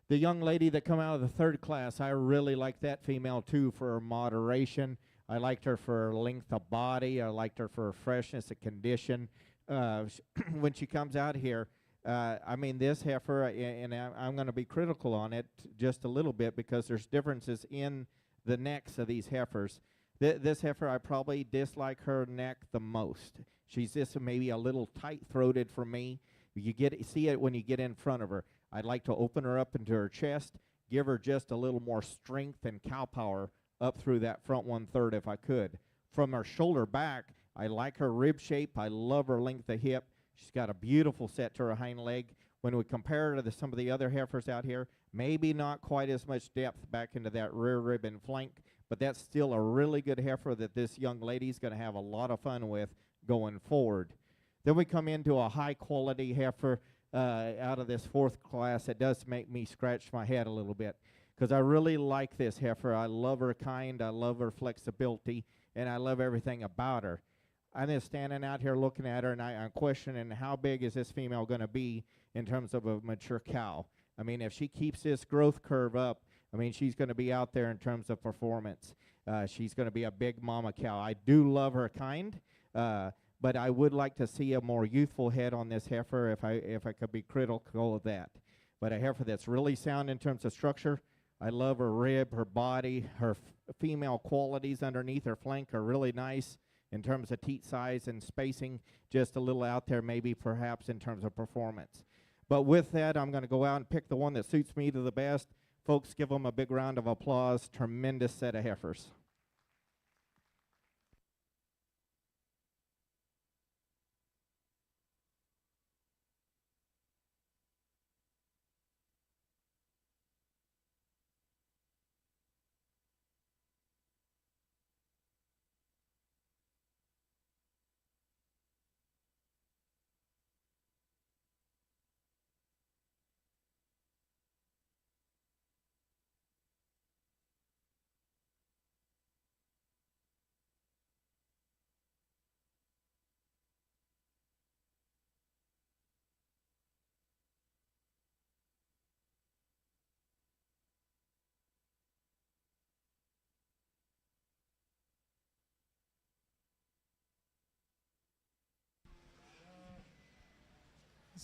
The young lady that come out of the third class, I really like that female too for her moderation. I liked her for her length of body. I liked her for her freshness of condition. When she comes out here, I mean, this heifer, and I'm going to be critical on it just a little bit because there's differences in the necks of these heifers. This heifer, I probably dislike her neck the most. She's just maybe a little tight-throated for me. You see it when you get in front of her. I'd like to open her up into her chest, give her just a little more strength and cow power up through that front 1/3 if I could. From her shoulder back, I like her rib shape. I love her length of hip. She's got a beautiful set to her hind leg. When we compare her to some of the other heifers out here, maybe not quite as much depth back into that rear rib and flank, but that's still a really good heifer that this young lady's going to have a lot of fun with going forward. Then we come into a high-quality heifer out of this fourth class. It does make me scratch my head a little bit because I really like this heifer. I love her kind. I love her flexibility, and I love everything about her. I'm just standing out here looking at her, and I'm questioning how big is this female going to be in terms of a mature cow. I mean, if she keeps this growth curve up, I mean, she's going to be out there in terms of performance. She's going to be a big mama cow. I do love her kind, but I would like to see a more youthful head on this heifer if I could be critical of that. But a heifer that's really sound in terms of structure. I love her rib, her body, her female qualities underneath her flank are really nice. In terms of teat size and spacing, just a little out there maybe perhaps in terms of performance. But with that, I'm going to go out and pick the one that suits me to the best. Folks, give them a big round of applause. Tremendous set of heifers.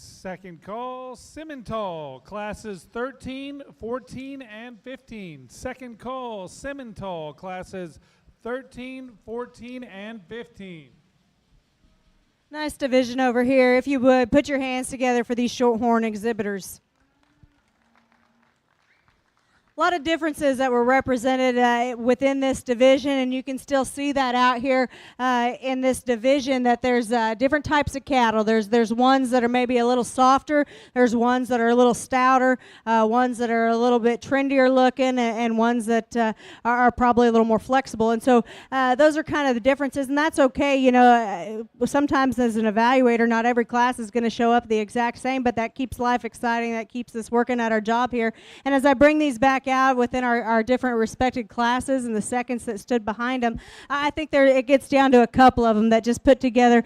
Second call, Simmental, classes 13, 14, and 15. Second call, Simmental, classes 13, 14, and 15. Nice division over here. If you would, put your hands together for these Shorthorn exhibitors. A lot of differences that were represented within this division, and you can still see that out here in this division, that there's different types of cattle. There's ones that are maybe a little softer, there's ones that are a little stouter, ones that are a little bit trendier looking, and ones that are probably a little more flexible. And so those are kind of the differences, and that's okay. You know, sometimes as an evaluator, not every class is going to show up the exact same, but that keeps life exciting, that keeps us working at our job here. And as I bring these back out within our different respected classes and the seconds that stood behind them, I think it gets down to a couple of them that just put together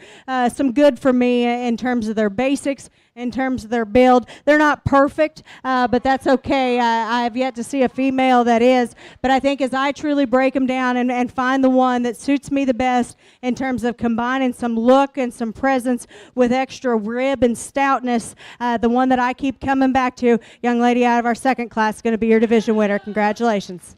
some good for me in terms of their basics, in terms of their build. They're not perfect, but that's okay. I have yet to see a female that is, but I think as I truly break them down and find the one that suits me the best in terms of combining some look and some presence with extra rib and stoutness, the one that I keep coming back to, young lady out of our second class, is going to be your division winner. Congratulations.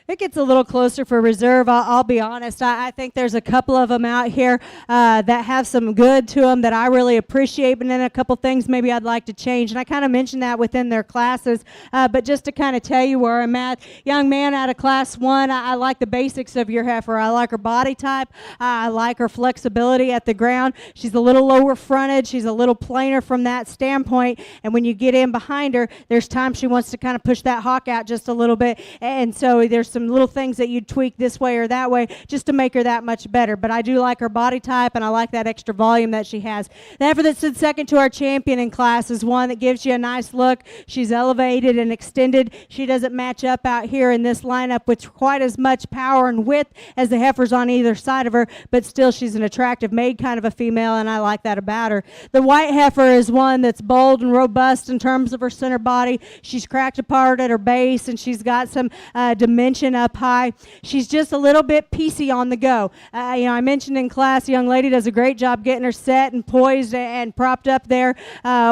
It gets a little closer for reserve. I'll be honest. I think there's a couple of them out here that have some good to them that I really appreciate, but then a couple things maybe I'd like to change. And I kind of mentioned that within their classes, but just to kind of tell you where I'm at. Young man out of class 1, I like the basics of your heifer. I like her body type. I like her flexibility at the ground. She's a little lower fronted. She's a little plainer from that standpoint. And when you get in behind her, there's times she wants to kind of push that hock out just a little bit. And so there's some little things that you'd tweak this way or that way just to make her that much better. But I do like her body type, and I like that extra volume that she has. The heifer that stood second to our champion in class is one that gives you a nice look. She's elevated and extended. She doesn't match up out here in this lineup with quite as much power and width as the heifers on either side of her, but still she's an attractive made kind of a female, and I like that about her. The white heifer is one that's bold and robust in terms of her center body. She's cracked apart at her base, and she's got some dimension up high. She's just a little bit piecey on the go. I mentioned in class, the young lady does a great job getting her set and poised and propped up there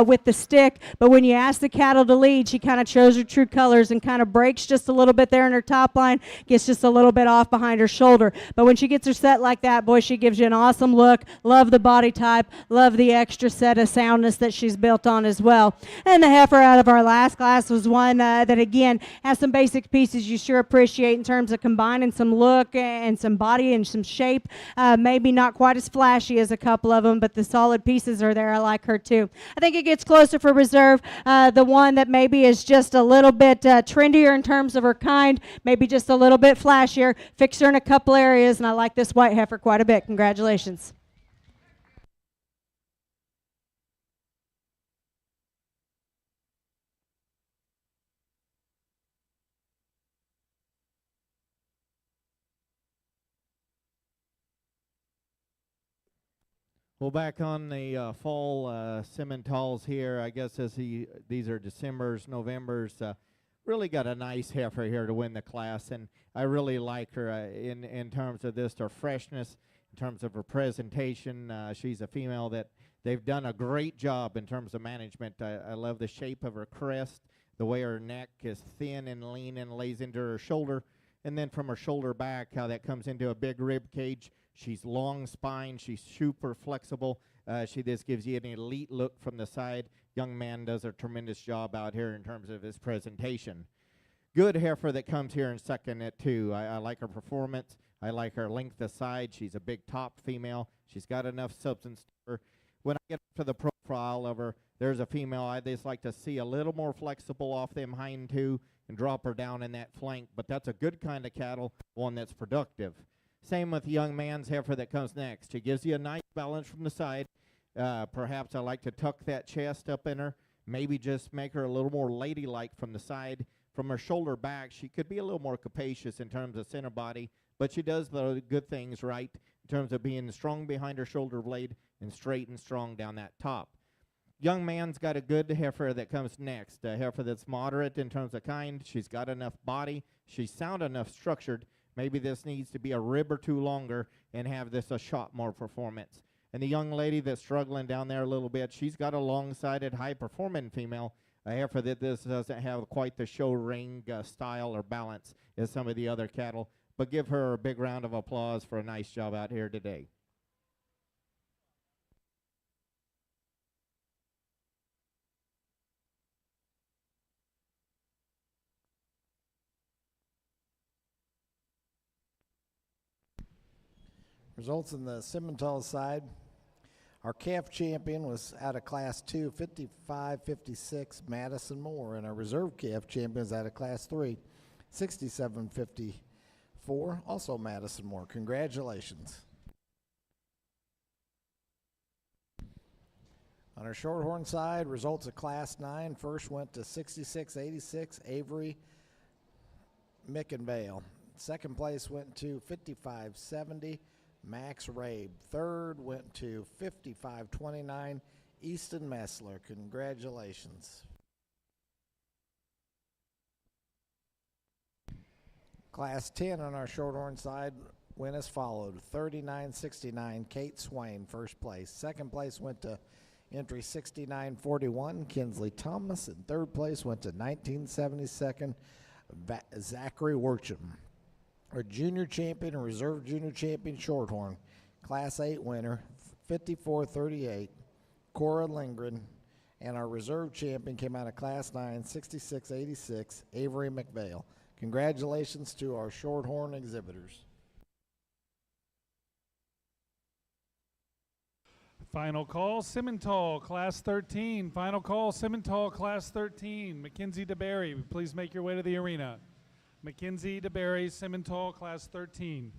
with the stick, but when you ask the cattle to lead, she kind of shows her true colors and kind of breaks just a little bit there in her top line, gets just a little bit off behind her shoulder. But when she gets her set like that, boy, she gives you an awesome look. Love the body type, love the extra set of soundness that she's built on as well. And the heifer out of our last class was one that, again, has some basic pieces you sure appreciate in terms of combining some look and some body and some shape. Maybe not quite as flashy as a couple of them, but the solid pieces are there. I like her too. I think it gets closer for reserve. The one that maybe is just a little bit trendier in terms of her kind, maybe just a little bit flashier. Fix her in a couple areas, and I like this white heifer quite a bit. Congratulations. Well, back on the fall Simmentals here, I guess these are Decembers, Novembers. Really got a nice heifer here to win the class, and I really like her in terms of her freshness, in terms of her presentation. She's a female that they've done a great job in terms of management. I love the shape of her crest, the way her neck is thin and lean and lays into her shoulder, and then from her shoulder back, how that comes into a big rib cage. She's long spine. She's super flexible. This gives you an elite look from the side. Young man does a tremendous job out here in terms of his presentation. Good heifer that comes here in second at 2. I like her performance. I like her length of side. She's a big top female. She's got enough substance to her. When I get to the profile of her, there's a female I just like to see a little more flexible off them hind 2. and drop her down in that flank. But that's a good kind of cattle, one that's productive. Same with the young man's heifer that comes next. She gives you a nice balance from the side. Perhaps I like to tuck that chest up in her, maybe just make her a little more ladylike from the side. From her shoulder back, she could be a little more capacious in terms of center body, but she does the good things right in terms of being strong behind her shoulder blade and straight and strong down that top. Young man's got a good heifer that comes next, a heifer that's moderate in terms of kind. She's got enough body. She's sound enough structured. Maybe this needs to be a rib or two longer and have this a shot more performance. And the young lady that's struggling down there a little bit, she's got a long-sided, high-performing female, a heifer that this doesn't have quite the show ring style or balance as some of the other cattle. But give her a big round of applause for a nice job out here today. Results in the Simmental side. Our calf champion was out of Class 2, 55-56, Madison Moore. And our reserve calf champion is out of Class 3, 67-54, also Madison Moore. Congratulations. On our Shorthorn side, results of Class 9. First went to 66-86, Avery Mickenvale. Second place went to 55-70, Max Rabe. Third went to 55-29, Easton Messler. Congratulations. Class 10 on our Shorthorn side went as followed. 39-69, Kate Swain, first place. Second place went to entry 69-41, Kinsley Thomas. And third place went to 1972nd, Zachary Worcham. Our junior champion and reserve junior champion Shorthorn, Class 8 winner, 54-38, Cora Lindgren. And our reserve champion came out of Class 9, 66-86, Avery McVale. Congratulations to our Shorthorn exhibitors. Final call, Simmental, Class 13. Final call, Simmental, Class 13. Mackenzie DeBerry, please make your way to the arena. Mackenzie DeBerry, Simmental, Class 13.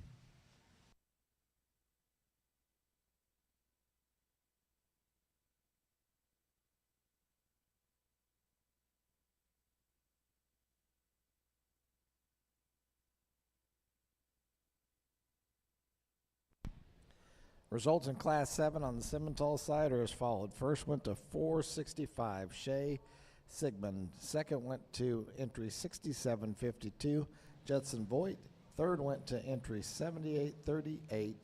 Results in Class 7 on the Simmental side are as followed. First went to 465, Shay Sigmund. Second went to entry 67-52, Judson Voigt. Third went to entry 78-38,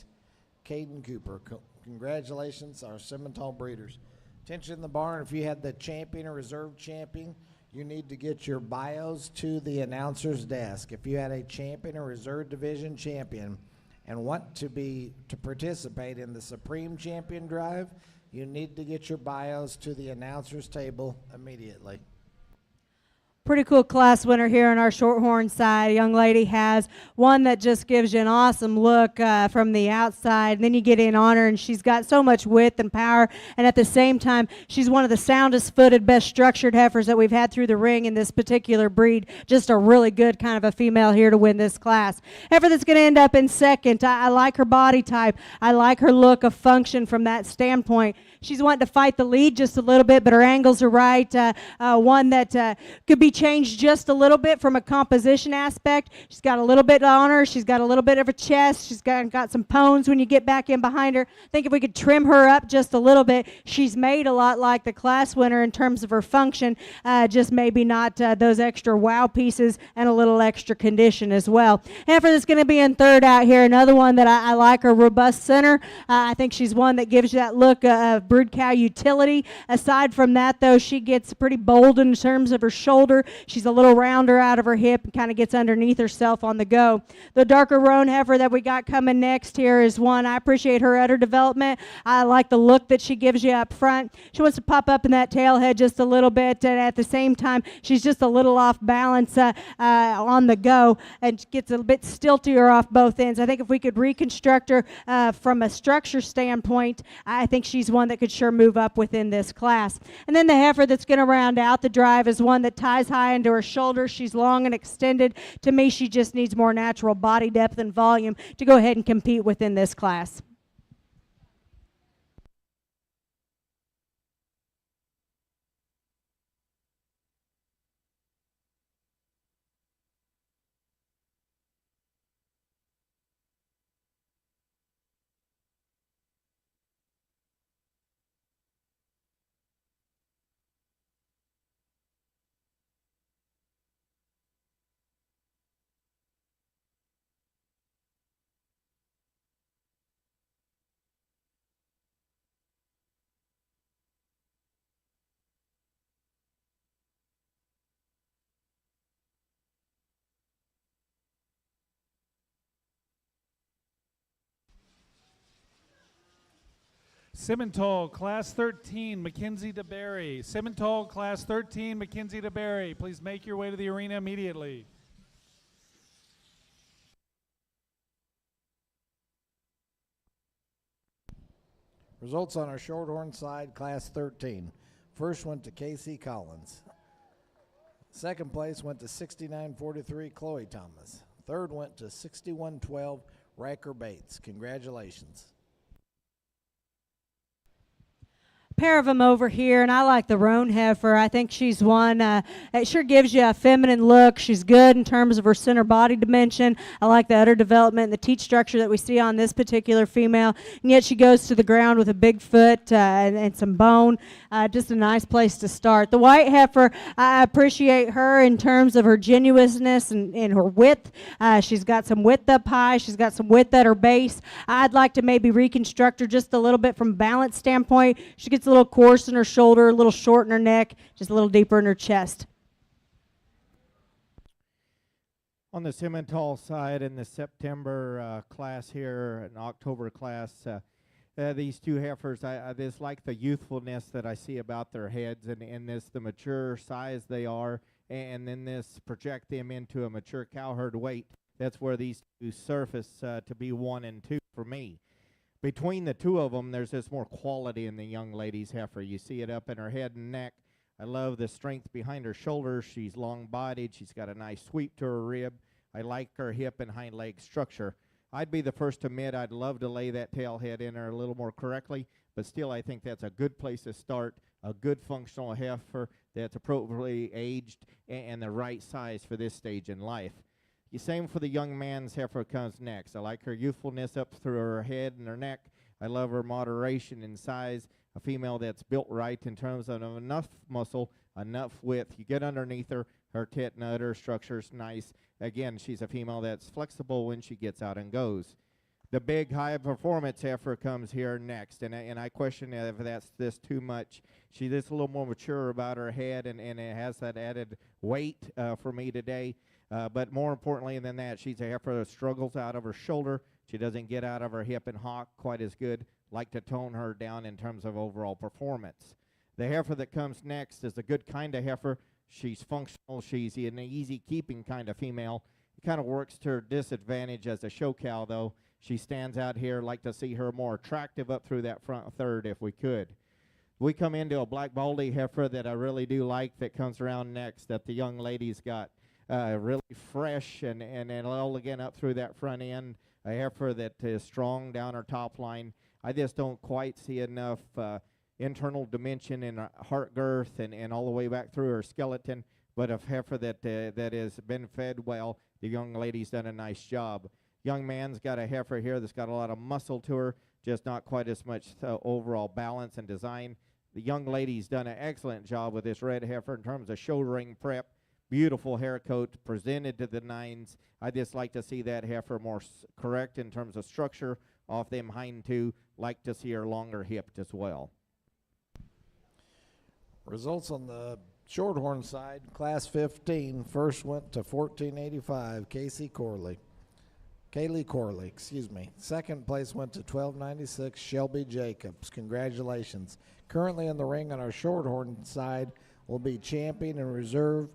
Caden Cooper. Congratulations, our Simmental breeders. Attention in the barn, if you had the champion or reserve champion, you need to get your bios to the announcer's desk. If you had a champion or reserve division champion and want to participate in the Supreme Champion Drive, you need to get your bios to the announcer's table immediately. Pretty cool class winner here on our Shorthorn side. A young lady has one that just gives you an awesome look from the outside. And then you get in on her, and she's got so much width and power. And at the same time, she's one of the soundest footed, best structured heifers that we've had through the ring in this particular breed. Just a really good kind of a female here to win this class. Heifer that's going to end up in second. I like her body type. I like her look of function from that standpoint. She's wanting to fight the lead just a little bit, but her angles are right. One that could be changed just a little bit from a composition aspect. She's got a little bit on her. She's got a little bit of a chest. She's got some pones when you get back in behind her. I think if we could trim her up just a little bit, she's made a lot like the class winner in terms of her function, just maybe not those extra wow pieces and a little extra condition as well. Heifer that's going to be in third out here, another one that I like, her robust center. I think she's one that gives you that look of brood cow utility. Aside from that, though, she gets pretty bold in terms of her shoulder. She's a little rounder out of her hip and kind of gets underneath herself on the go. The darker roan heifer that we got coming next here is one. I appreciate her udder development. I like the look that she gives you up front. She wants to pop up in that tail head just a little bit, and at the same time, she's just a little off balance on the go and gets a bit stiltier off both ends. I think if we could reconstruct her from a structure standpoint, I think she's one that that could sure move up within this class. And then the heifer that's going to round out the drive is one that ties high into her shoulders. She's long and extended. To me, she just needs more natural body depth and volume to go ahead and compete within this class. Simmental, Class 13, Mackenzie DeBerry. Simmental, Class 13, Mackenzie DeBerry. Please make your way to the arena immediately. Results on our Shorthorn side, Class 13. First went to Casey Collins. Second place went to 6943 Chloe Thomas. Third went to 6112 Riker Bates. Congratulations. Pair of them over here, and I like the roan heifer. I think she's one, it sure gives you a feminine look. She's good in terms of her center body dimension. I like the udder development and the teat structure that we see on this particular female, and yet she goes to the ground with a big foot and some bone. Just a nice place to start. The white heifer, I appreciate her in terms of her genuineness and her width. She's got some width up high. She's got some width at her base. I'd like to maybe reconstruct her just a little bit from a balance standpoint. She gets a little coarse in her shoulder, a little short in her neck, just a little deeper in her chest. On the Simmental side, in the September class here, an October class, these two heifers, I just like the youthfulness that I see about their heads, and this the mature size they are, and then this project them into a mature cow herd weight. That's where these two surface to be 1 and 2 for me. Between the two of them, there's just more quality in the young lady's heifer. You see it up in her head and neck. I love the strength behind her shoulders. She's long-bodied. She's got a nice sweep to her rib. I like her hip and hind leg structure. I'd be the first to admit I'd love to lay that tail head in her a little more correctly, but still I think that's a good place to start, a good functional heifer that's appropriately aged and the right size for this stage in life. The same for the young man's heifer comes next. I like her youthfulness up through her head and her neck. I love her moderation in size, a female that's built right in terms of enough muscle, enough width. You get underneath her, her tit and udder structure's nice. Again, she's a female that's flexible when she gets out and goes. The big high-performance heifer comes here next, and I question if that's this too much. She's just a little more mature about her head, and it has that added weight for me today. But more importantly than that, she's a heifer that struggles out of her shoulder. She doesn't get out of her hip and hock quite as good. Like to tone her down in terms of overall performance. The heifer that comes next is a good kind of heifer. She's functional. She's an easy keeping kind of female. It kind of works to her disadvantage as a show cow, though. She stands out here. Like to see her more attractive up through that front third if we could. We come into a black baldy heifer that I really do like that comes around next that the young lady's got. Really fresh and all again up through that front end. A heifer that is strong down her top line. I just don't quite see enough internal dimension in her heart girth and all the way back through her skeleton. But a heifer that has been fed well, the young lady's done a nice job. Young man's got a heifer here that's got a lot of muscle to her, just not quite as much overall balance and design. The young lady's done an excellent job with this red heifer in terms of show ring prep. Beautiful hair coat presented to the nines. I just like to see that heifer more correct in terms of structure off them hind two. Like to see her longer hipped as well. Results on the Shorthorn side, Class 15. First went to 1485 Kaylee Corley, excuse me. Second place went to 1296 Shelby Jacobs. Congratulations. Currently in the ring on our Shorthorn side will be champion and reserve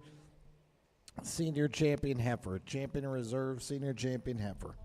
senior champion heifer. Champion and reserve senior champion heifer.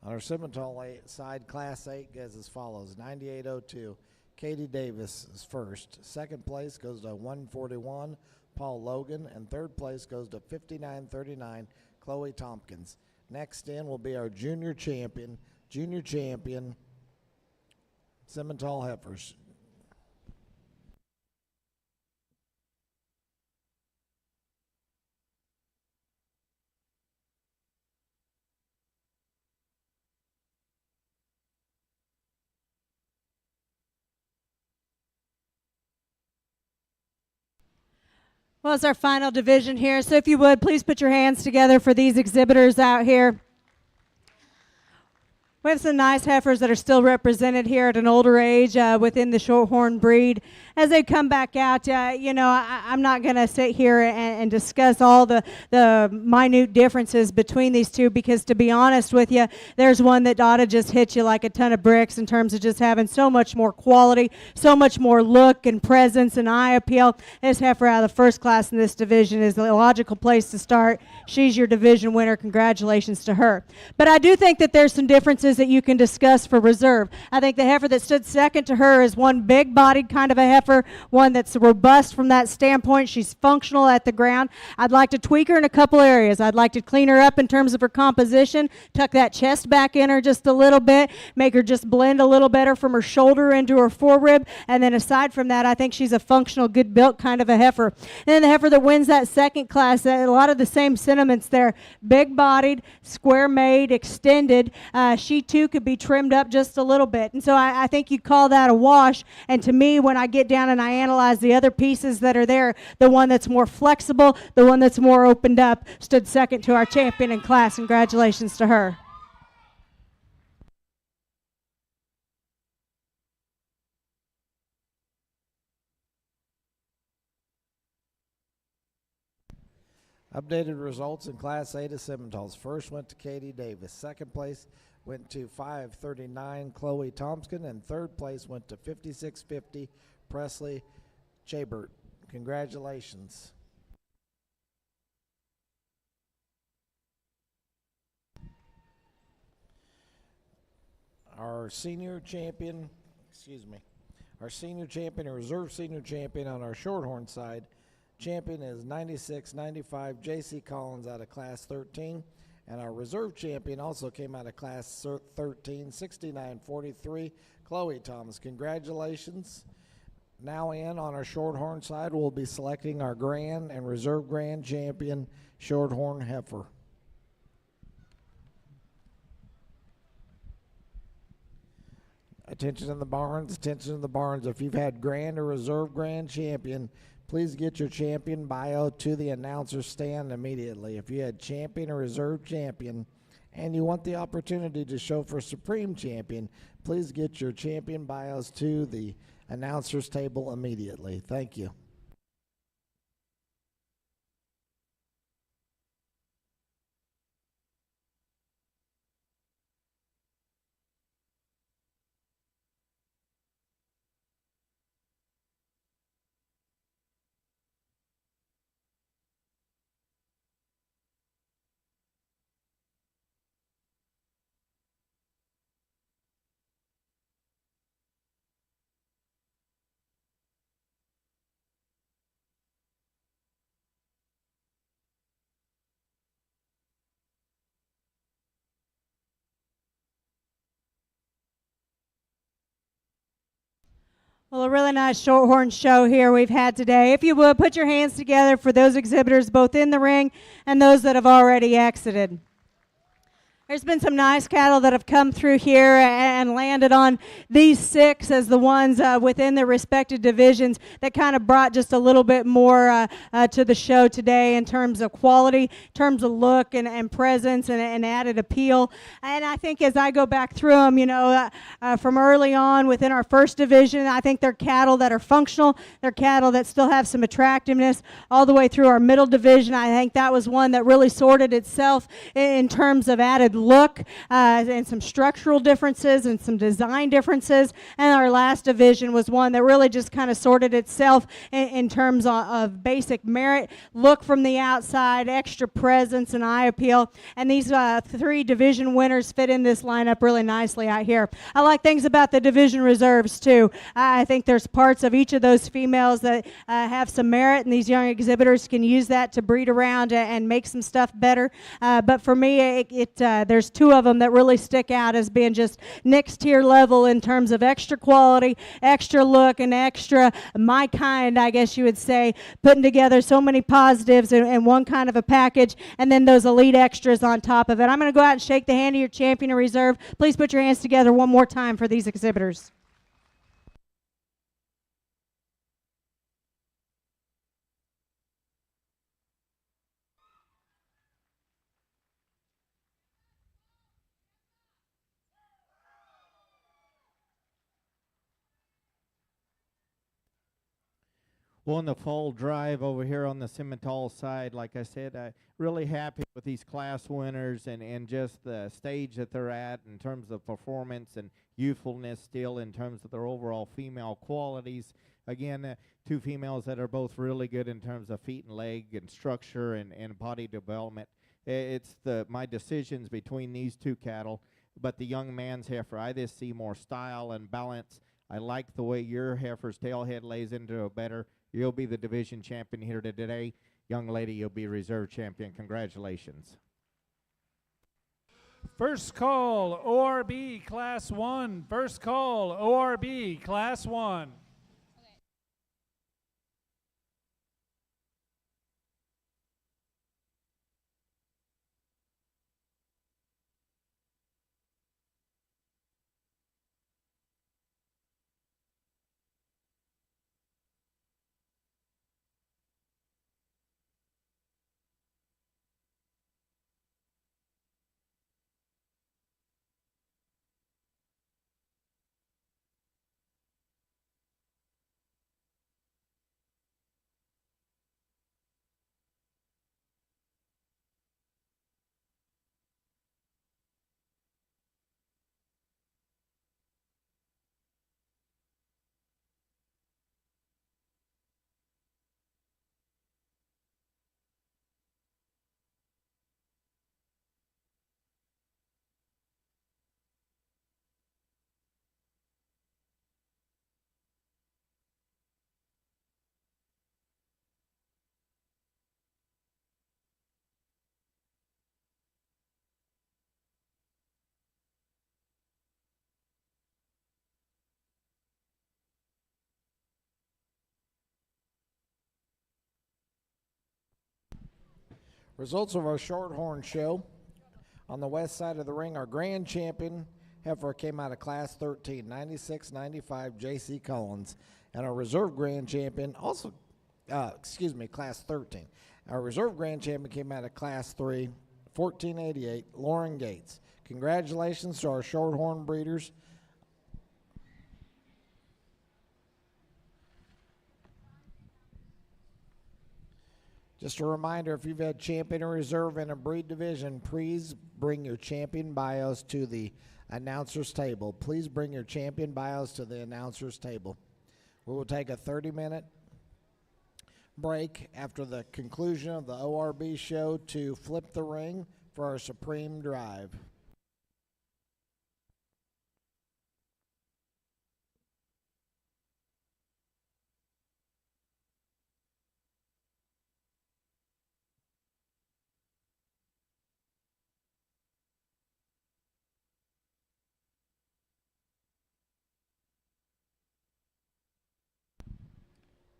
On our Simmental side, Class 8 goes as follows. 9802, Katie Davis is first. Second place goes to 141, Paul Logan. And third place goes to 5939, Chloe Tompkins. Next in will be our junior champion, Simmental Heifers. Well, it's our final division here, so if you would, please put your hands together for these exhibitors out here. We have some nice heifers that are still represented here at an older age within the Shorthorn breed. As they come back out, I'm not going to sit here and discuss all the minute differences between these two, because to be honest with you, there's one that ought to just hit you like a ton of bricks in terms of just having so much more quality, so much more look and presence and eye appeal. This heifer out of the first class in this division is the logical place to start. She's your division winner. Congratulations to her. But I do think that there's some differences that you can discuss for reserve. I think the heifer that stood second to her is one big-bodied kind of a heifer, one that's robust from that standpoint. She's functional at the ground. I'd like to tweak her in a couple areas. I'd like to clean her up in terms of her composition, tuck that chest back in her just a little bit, make her just blend a little better from her shoulder into her forerib, and then aside from that, I think she's a functional, good-built kind of a heifer. And then the heifer that wins that second class, a lot of the same sentiments there. Big-bodied, square-made, extended. She too could be trimmed up just a little bit. And so I think you call that a wash. And to me, when I get down and I analyze the other pieces that are there, the one that's more flexible, the one that's more opened up, stood second to our champion in class. Congratulations to her. Updated results in Class 8 of Simmentals. First went to Katie Davis. Second place went to 539 Chloe Tompkins, and third place went to 5650 Presley Chabert. Congratulations. Our senior champion and reserve senior champion on our Shorthorn side. Champion is 96-95 J.C. Collins out of Class 13. And our reserve champion also came out of Class 13, 69-43, Chloe Thomas. Congratulations. Now in on our Shorthorn side, we'll be selecting our grand and reserve grand champion, Shorthorn heifer. Attention in the barns, If you've had grand or reserve grand champion, please get your champion bio to the announcer stand immediately. If you had champion or reserve champion and you want the opportunity to show for supreme champion, please get your champion bios to the announcer's table immediately. Thank you. Well, a really nice Shorthorn show here we've had today. If you would, put your hands together for those exhibitors both in the ring and those that have already exited. There's been some nice cattle that have come through here and landed on these 6 as the ones within their respective divisions that kind of brought just a little bit more to the show today in terms of quality, in terms of look and presence and added appeal. And I think as I go back through them, from early on within our first division, I think they're cattle that are functional. They're cattle that still have some attractiveness. All the way through our middle division, I think that was one that really sorted itself in terms of added good look and some structural differences and some design differences. And our last division was one that really just kind of sorted itself in terms of basic merit, look from the outside, extra presence and eye appeal. And these 3 division winners fit in this lineup really nicely out here. I like things about the division reserves too. I think there's parts of each of those females that have some merit, and these young exhibitors can use that to breed around and make some stuff better. But for me, there's 2 of them that really stick out as being just next tier level in terms of extra quality, extra look, and extra my kind, I guess you would say, putting together so many positives in one kind of a package, and then those elite extras on top of it. I'm going to go out and shake the hand of your champion in reserve. Please put your hands together one more time for these exhibitors. Well, on the fall drive over here on the Simmental side, like I said, I really happy with these class winners and just the stage that they're at in terms of performance and youthfulness still in terms of their overall female qualities. Again, 2 females that are both really good in terms of feet and leg and structure and body development. It's my decisions between these 2 cattle, but the young man's heifer, I just see more style and balance. I like the way your heifer's tailhead lays into a better. You'll be the division champion here today. Young lady, you'll be reserve champion. Congratulations. First call, ORB Class 1. First call, ORB Class 1. Results of our Shorthorn show. On the west side of the ring, our grand champion heifer came out of Class 13, 96-95, J.C. Collins. And our reserve grand champion also, Class 13. Our reserve grand champion came out of Class 3, 1488, Lauren Gates. Congratulations to our Shorthorn breeders. Just a reminder, if you've had champion or reserve in a breed division, please bring your champion bios to the announcer's table. Please bring your champion bios to the announcer's table. We will take a 30-minute break after the conclusion of the ORB show to flip the ring for our Supreme Drive.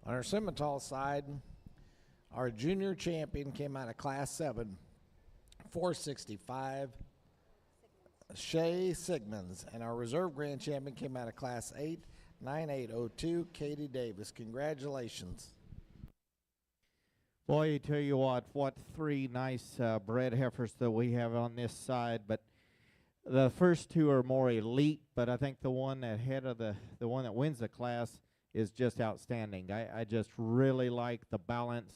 On our Simmental side, our junior champion came out of Class 7, 465, Shay Sigmans. And our reserve grand champion came out of Class 8, 9802, Katie Davis. Congratulations. Boy, I tell you what 3 nice bred heifers that we have on this side, but the first 2 are more elite, but I think the one ahead of the one that wins the class is just outstanding. I just really like the balance,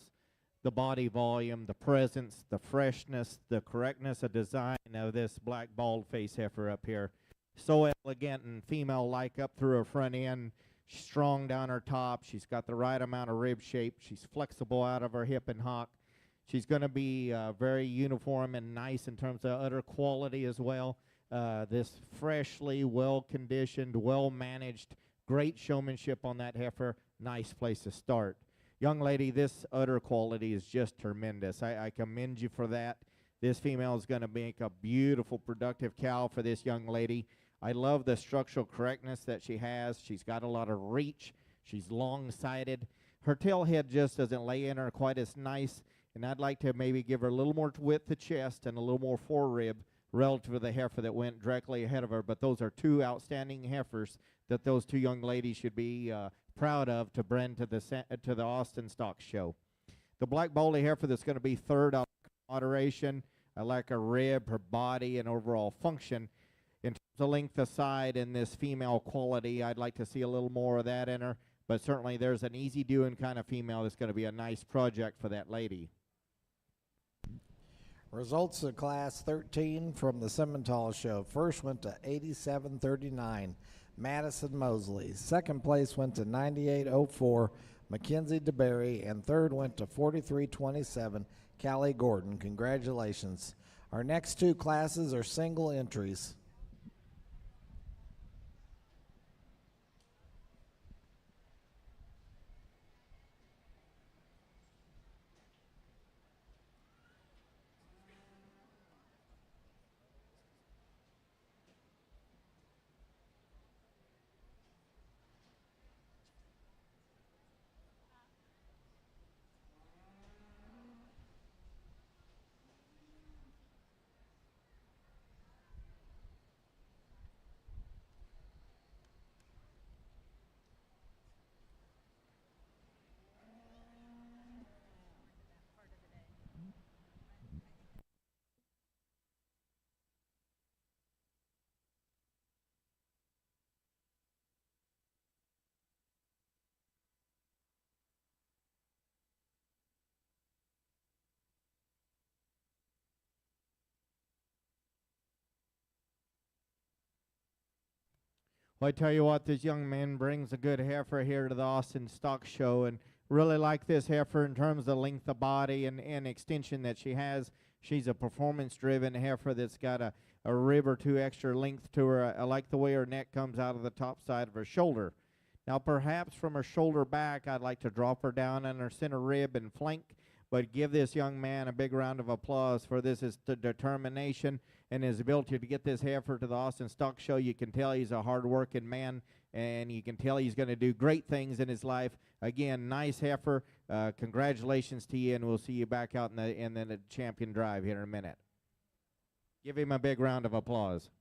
the body volume, the presence, the freshness, the correctness of design of this black bald face heifer up here. So elegant and female-like up through her front end, strong down her top. She's got the right amount of rib shape. She's flexible out of her hip and hock. She's going to be very uniform and nice in terms of udder quality as well. This freshly, well-conditioned, well-managed, great showmanship on that heifer. Nice place to start. Young lady, this udder quality is just tremendous. I commend you for that. This female is going to make a beautiful, productive cow for this young lady. I love the structural correctness that she has. She's got a lot of reach. She's long-sided. Her tail head just doesn't lay in her quite as nice, and I'd like to maybe give her a little more width to chest and a little more forerib relative to the heifer that went directly ahead of her. But those are two outstanding heifers that those two young ladies should be proud of to bring to the Austin Stock Show. The black baldy heifer that's going to be third, I like moderation. I like her rib, her body, and overall function. In terms of length of side and this female quality, I'd like to see a little more of that in her. But certainly there's an easy doing kind of female that's going to be a nice project for that lady. Results of Class 13 from the Simmental Show. First went to 87.39, Madison Mosley. Second place went to 98.04, Mackenzie DeBerry. And third went to 43.27, Callie Gordon. Congratulations. Our next two classes are single entries. Well, I tell you what, this young man brings a good heifer here to the Austin Stock Show, and really like this heifer in terms of the length of body and extension that she has. She's a performance-driven heifer that's got a rib or two extra length to her. I like the way her neck comes out of the top side of her shoulder. Now, perhaps from her shoulder back, I'd like to drop her down on her center rib and flank, but give this young man a big round of applause for this is the determination and his ability to get this heifer to the Austin Stock Show. You can tell he's a hard-working man, and you can tell he's going to do great things in his life. Again, nice heifer. Congratulations to you, and we'll see you back out in the champion drive here in a minute. Give him a big round of applause.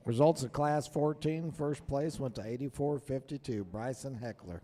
Results of Class 14, first place went to 84.52, Bryson Heckler.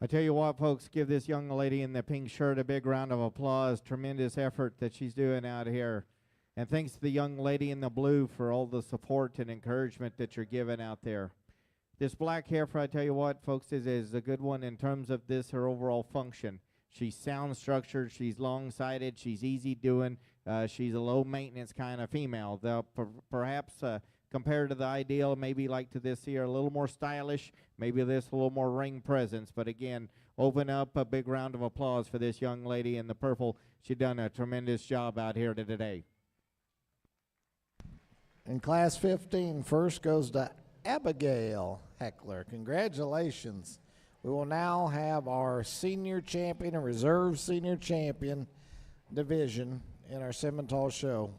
I tell you what, folks, give this young lady in the pink shirt a big round of applause. Tremendous effort that she's doing out here. And thanks to the young lady in the blue for all the support and encouragement that you're giving out there. This black heifer, I tell you what, folks, is a good one in terms of her overall function. She's sound structured, she's long-sided, she's easy doing, she's a low-maintenance kind of female. Perhaps compared to the ideal, maybe like to this here, a little more stylish, maybe this a little more ring presence. But again, open up a big round of applause for this young lady in the purple. She done a tremendous job out here today. In Class 15, first goes to Abigail Heckler. Congratulations. We will now have our senior champion and reserve senior champion division in our Simmental show.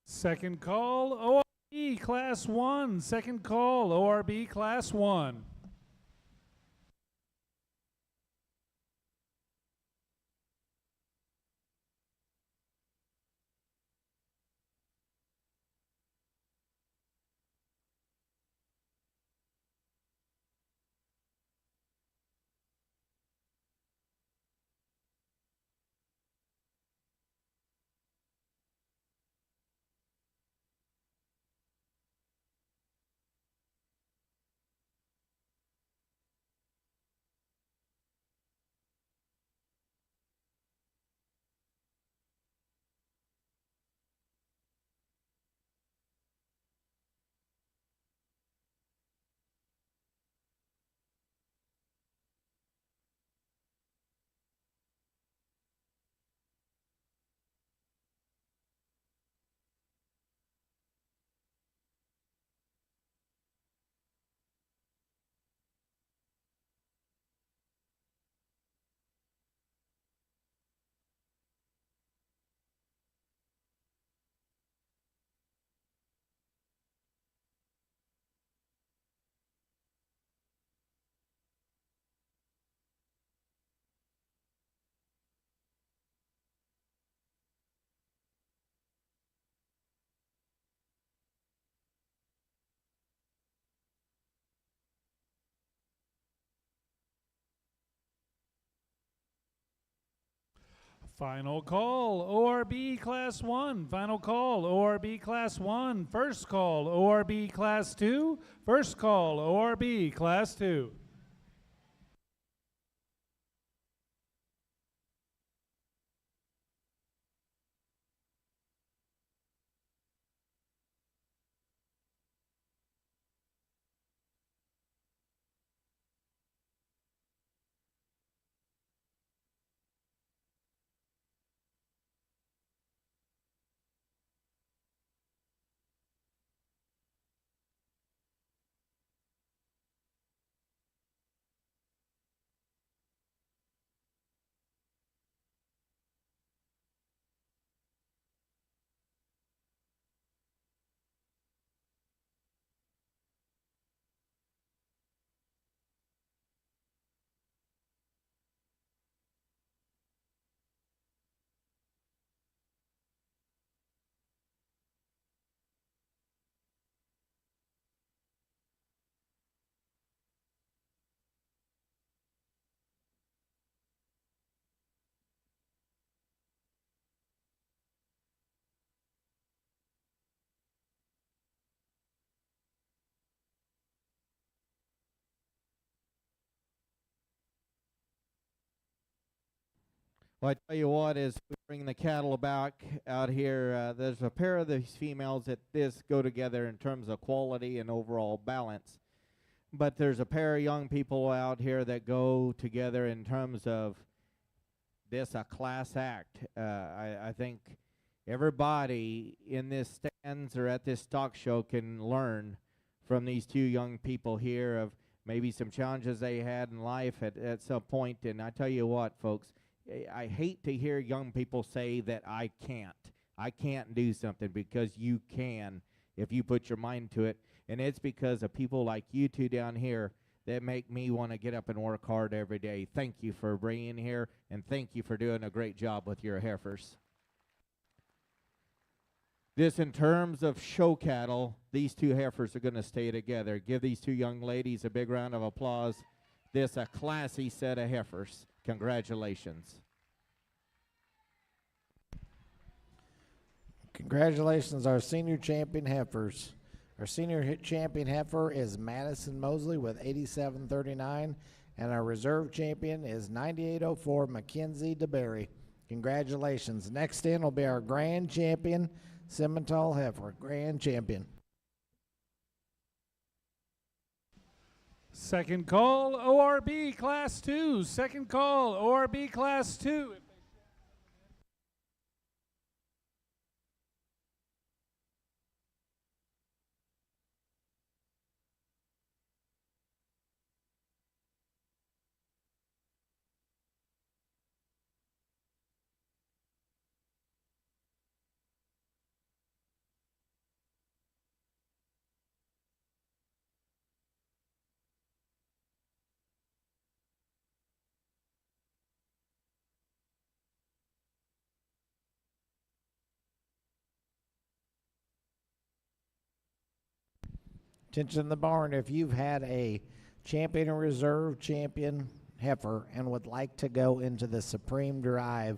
Second call, ORB Class 1. Second call, ORB Class 1. Final call, ORB Class 1. Final call, ORB Class 1. First call, ORB Class 2. First call, ORB Class 2. Well, I tell you what, as we bring the cattle back out here, there's a pair of these females that this go together in terms of quality and overall balance. But there's a pair of young people out here that go together in terms of this a class act. I think everybody in this stands or at this stock show can learn from these two young people here of maybe some challenges they had in life at some point. And I tell you what, folks, I hate to hear young people say that I can't do something, because you can if you put your mind to it. And it's because of people like you two down here that make me want to get up and work hard every day. Thank you for being here, and thank you for doing a great job with your heifers. This, in terms of show cattle, these two heifers are going to stay together. Give these two young ladies a big round of applause. This a classy set of heifers. Congratulations. Congratulations, our senior champion heifers. Our senior champion heifer is Madison Mosley with 87.39, And our reserve champion is 9804 Mackenzie DeBerry. Congratulations. Next in will be our grand champion, Simmental Heifer, grand champion. Second call, ORB Class 2. Second call, ORB Class 2. Attention in the barn, if you've had a champion or reserve champion heifer and would like to go into the Supreme Drive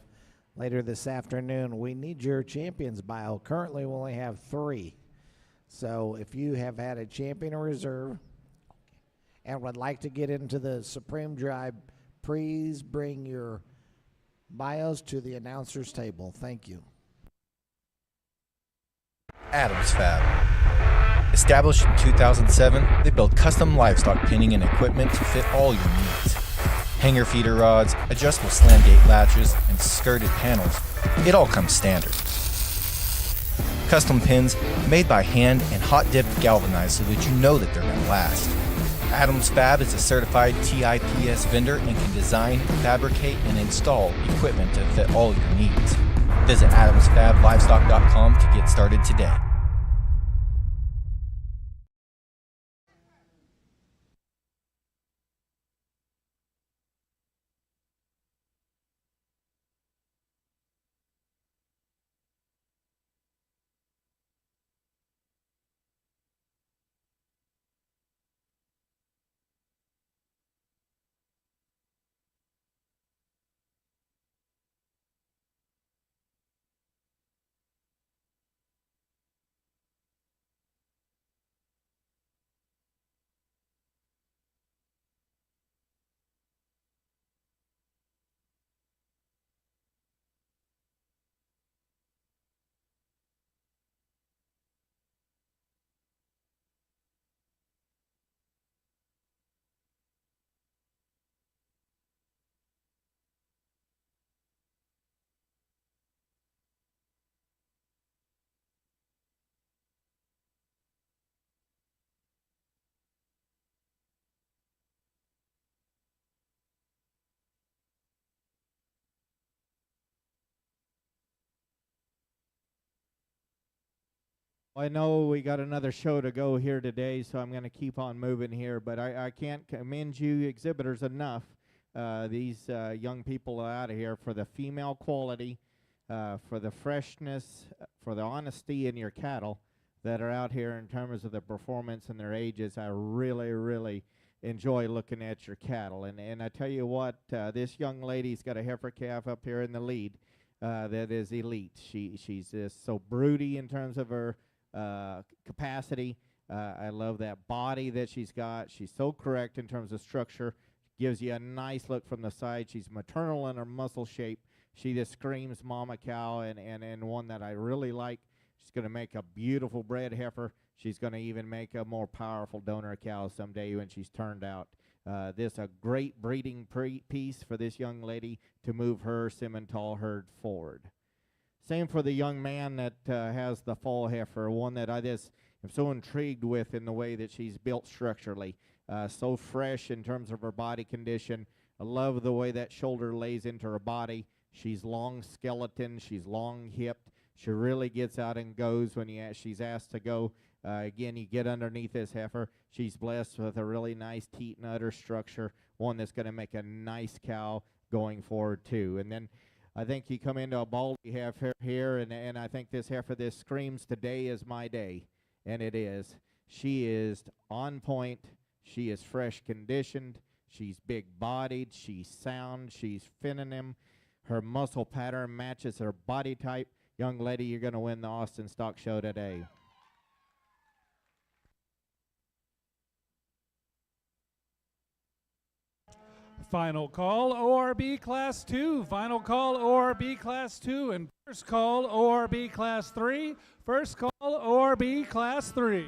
later this afternoon, we need your champions bio. Currently, we only have 3. So if you have had a champion or reserve and would like to get into the Supreme Drive, please bring your bios to the announcer's table. Thank you. Adams Fab. Established in 2007, they build custom livestock pinning and equipment to fit all your needs. Hanger feeder rods, adjustable slam gate latches, and skirted panels, it all comes standard. Custom pins made by hand and hot dipped galvanized so that you know that they're going to last. Adams Fab is a certified TIPS vendor and can design, fabricate, and install equipment to fit all your needs. Visit adamsfablivestock.com to get started today. I know we got another show to go here today, so I'm going to keep on moving here, but I can't commend you exhibitors enough. These young people are out of here for the female quality, for the freshness, for the honesty in your cattle that are out here in terms of the performance and their ages. I really, really enjoy looking at your cattle. And I tell you what, this young lady's got a heifer calf up here in the lead that is elite. She's just so broody in terms of her capacity. I love that body that she's got. She's so correct in terms of structure. Gives you a nice look from the side. She's maternal in her muscle shape. She just screams mama cow, and one that I really like. She's going to make a beautiful bred heifer. She's going to even make a more powerful donor cow someday when she's turned out. This a great breeding piece for this young lady to move her Simmental herd forward. Same for the young man that has the fall heifer, one that I just am so intrigued with in the way that she's built structurally. So fresh in terms of her body condition. I love the way that shoulder lays into her body. She's long skeleton. She's long hipped. She really gets out and goes when she's asked to go. Again, you get underneath this heifer. She's blessed with a really nice teat and udder structure, one that's going to make a nice cow going forward too. And then I think you come into a baldy heifer here, and I think this heifer, this screams, today is my day. And it is. She is on point. She is fresh conditioned. She's big-bodied. She's sound. She's feminine. Her muscle pattern matches her body type. Young lady, you're going to win the Austin Stock Show today. Final call, ORB Class 2. Final call, ORB Class 2. And first call, ORB Class 3. First call, ORB Class 3.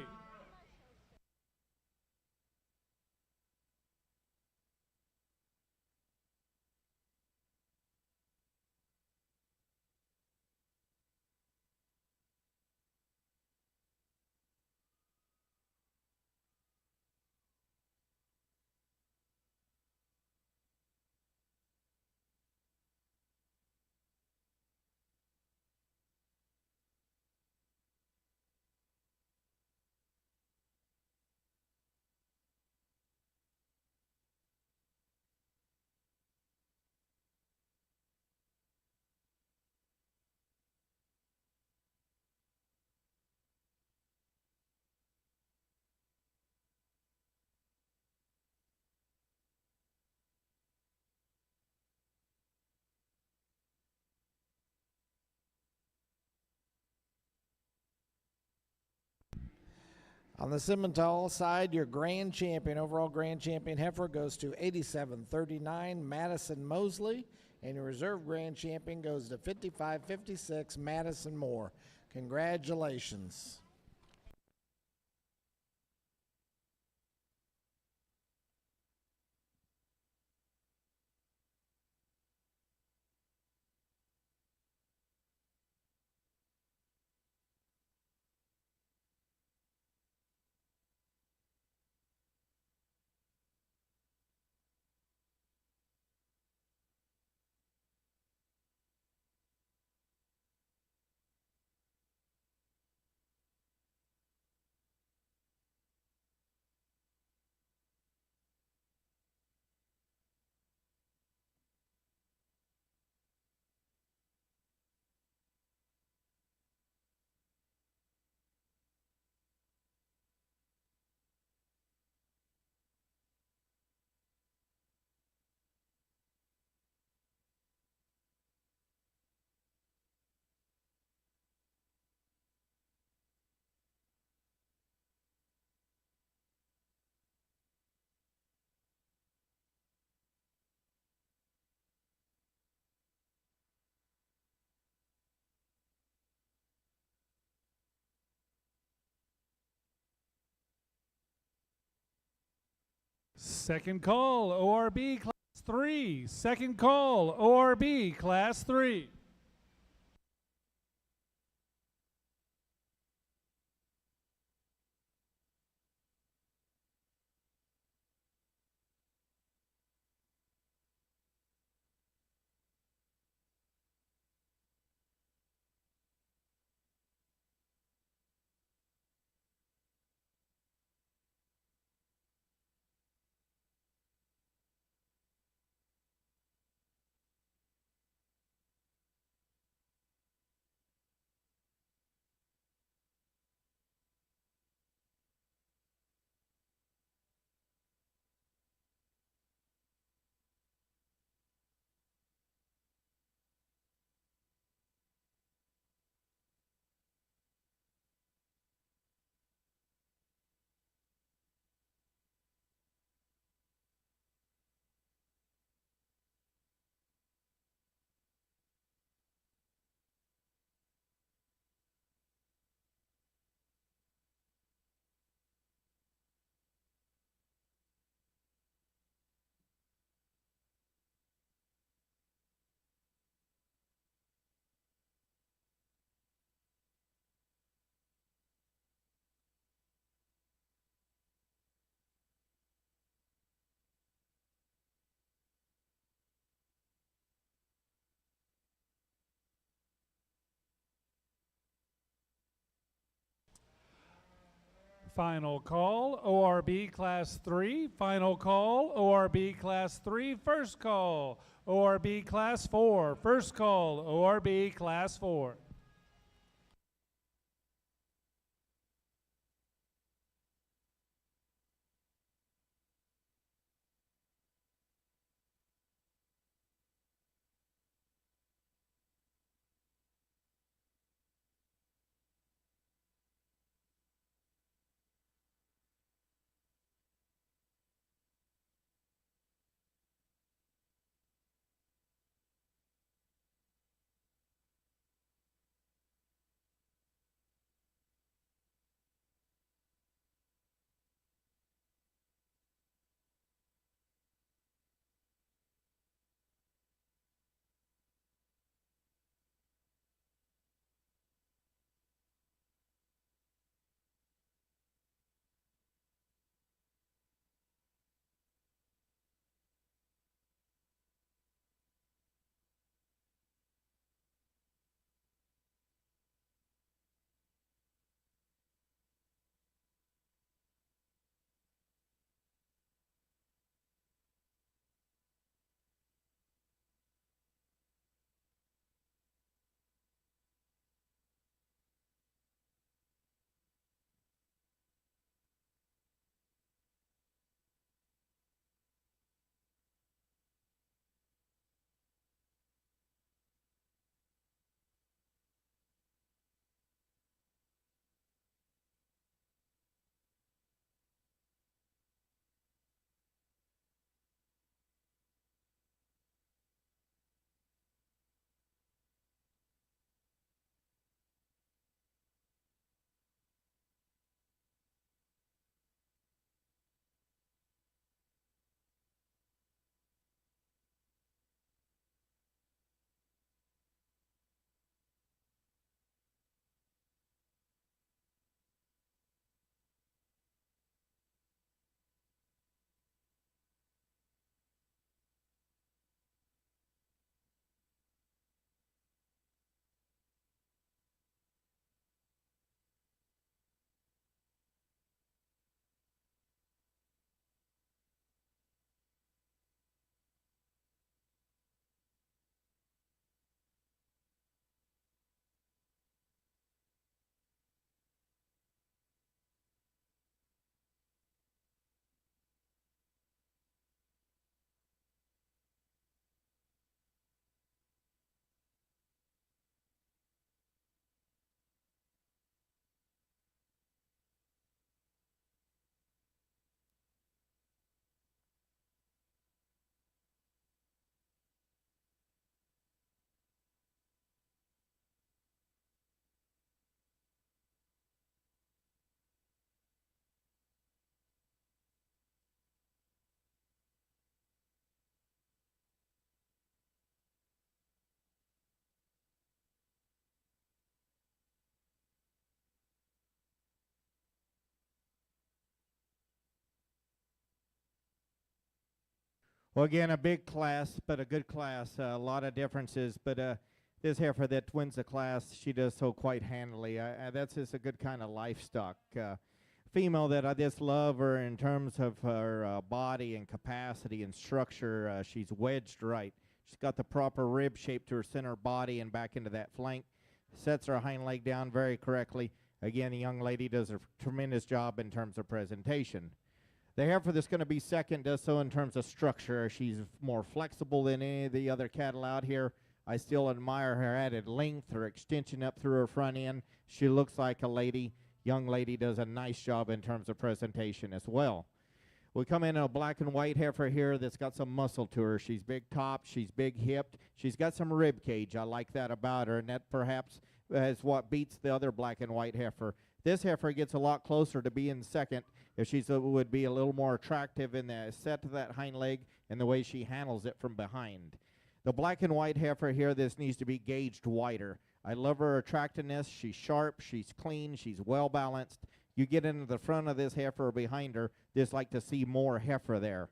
On the Simmental side, your grand champion, overall grand champion heifer goes to 87.39 Madison Mosley, and your reserve grand champion goes to 55.56 Madison Moore. Congratulations. Second call, ORB Class 3. Second call, ORB Class 3. Final call, ORB Class 3. Final call, ORB Class 3. First call, ORB Class 4. First call, ORB Class 4. Well, again, a big class, but a good class. A lot of differences, but this heifer that wins the class, she does so quite handily. That's just a good kind of livestock. Female that I just love her in terms of her body and capacity and structure. She's wedged right. She's got the proper rib shape to her center body and back into that flank. Sets her hind leg down very correctly. Again, the young lady does a tremendous job in terms of presentation. The heifer that's going to be second does so in terms of structure. She's more flexible than any of the other cattle out here. I still admire her added length, her extension up through her front end. She looks like a lady. Young lady does a nice job in terms of presentation as well. We come in a black and white heifer here that's got some muscle to her. She's big top, she's big hipped, she's got some rib cage. I like that about her, and that perhaps is what beats the other black and white heifer. This heifer gets a lot closer to being second if she would be a little more attractive in the set of that hind leg and the way she handles it from behind. The black and white heifer here, this needs to be gauged wider. I love her attractiveness. She's sharp, she's clean, she's well balanced. You get into the front of this heifer or behind her, just like to see more heifer there.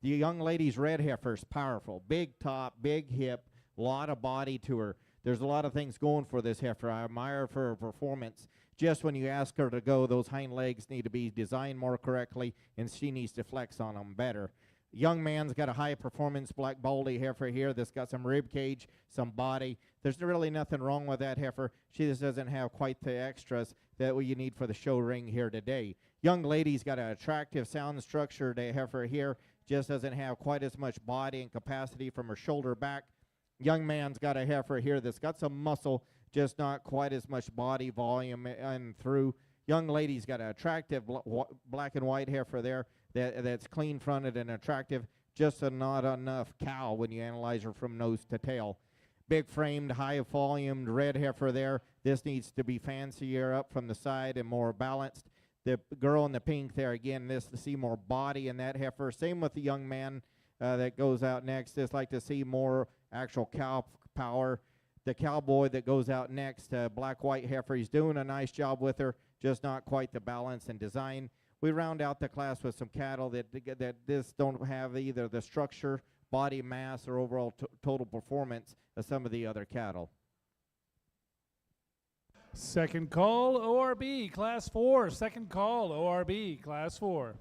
The young lady's red heifer is powerful. Big top, big hip, a lot of body to her. There's a lot of things going for this heifer. I admire her for her performance. Just when you ask her to go, those hind legs need to be designed more correctly, and she needs to flex on them better. Young man's got a high-performance black baldy heifer here that's got some rib cage, some body. There's really nothing wrong with that heifer. She just doesn't have quite the extras that you need for the show ring here today. Young lady's got an attractive sound structure. The heifer here just doesn't have quite as much body and capacity from her shoulder back. Young man's got a heifer here that's got some muscle, just not quite as much body volume and through. Young lady's got an attractive black and white heifer there that's clean-fronted and attractive, just not enough cow when you analyze her from nose to tail. Big-framed, high-volumed red heifer there. This needs to be fancier up from the side and more balanced. The girl in the pink there, again, this to see more body in that heifer. Same with the young man that goes out next. Just like to see more actual cow power. The cowboy that goes out next, black-white heifer, he's doing a nice job with her, just not quite the balance and design. We round out the class with some cattle that this don't have either the structure, body mass, or overall total performance of some of the other cattle. Second call, ORB, Class 4. Second call, ORB, Class 4.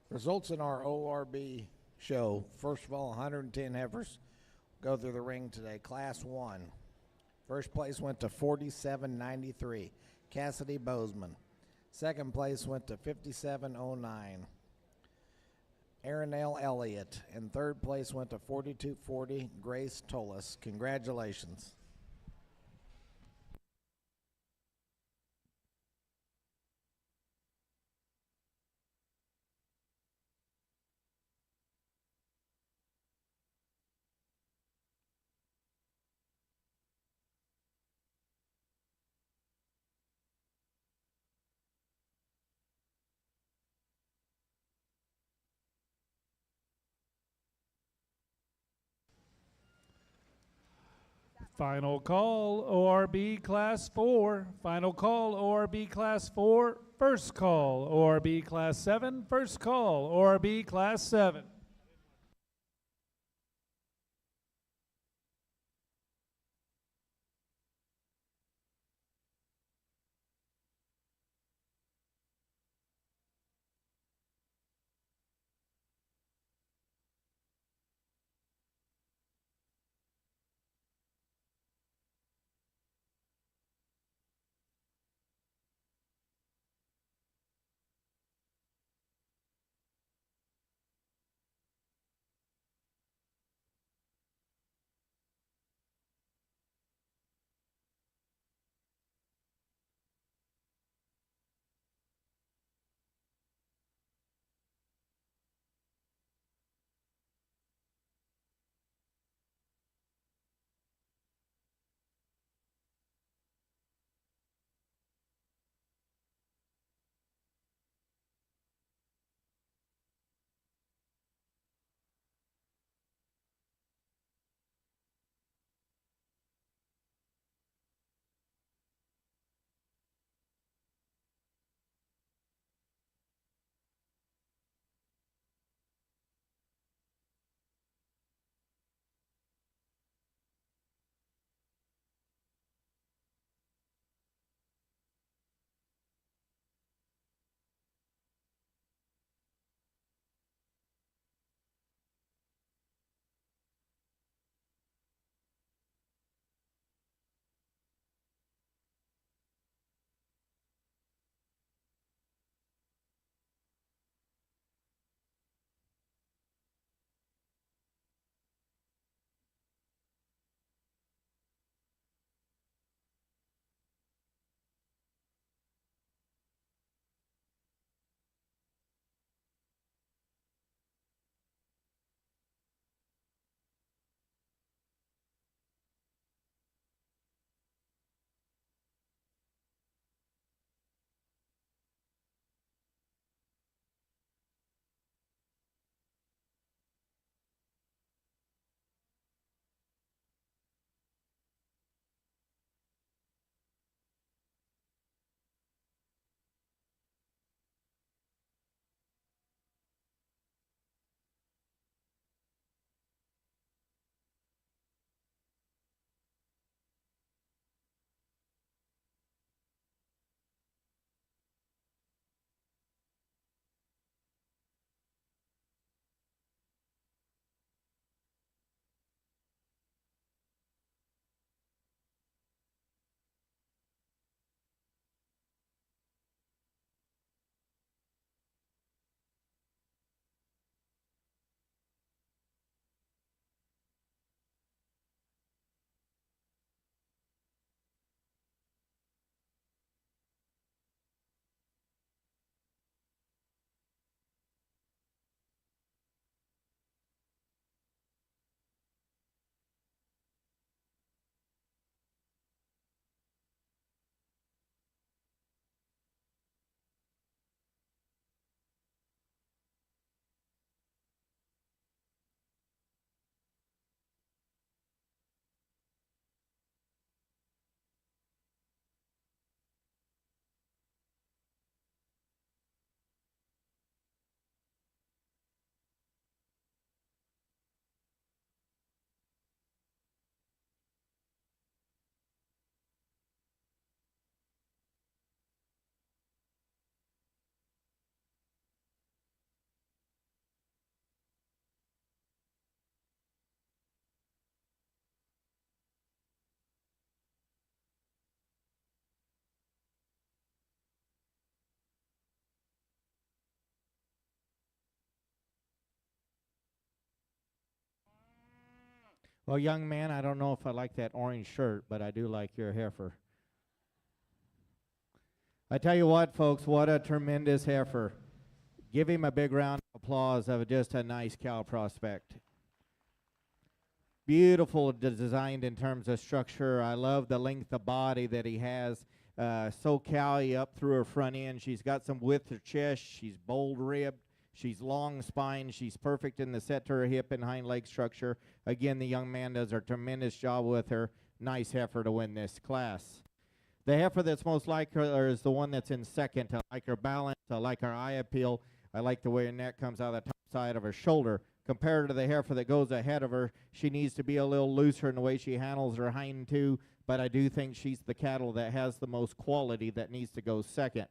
Results in our ORB show. First of all, 110 heifers go through the ring today. Class 1. First place went to 47.93, Cassidy Bozeman. Second place went to 57.09, Aaron Elliott. And third place went to 42.40, Grace Tolis. Congratulations. Final call, ORB Class 4. Final call, ORB Class 4. First call, ORB Class 7. First call, ORB Class 7. Well, young man, I don't know if I like that orange shirt, but I do like your heifer. I tell you what, folks, what a tremendous heifer. Give him a big round of applause of just a nice cow prospect. Beautiful designed in terms of structure. I love the length of body that he has. So cowy up through her front end. She's got some width to her chest. She's bold ribbed. She's long spine. She's perfect in the set to her hip and hind leg structure. Again, the young man does a tremendous job with her. Nice heifer to win this class. The heifer that's most like her is the one that's in second. I like her balance. I like her eye appeal. I like the way her neck comes out of the top side of her shoulder. Compared to the heifer that goes ahead of her, she needs to be a little looser in the way she handles her hind too, but I do think she's the cattle that has the most quality that needs to go second.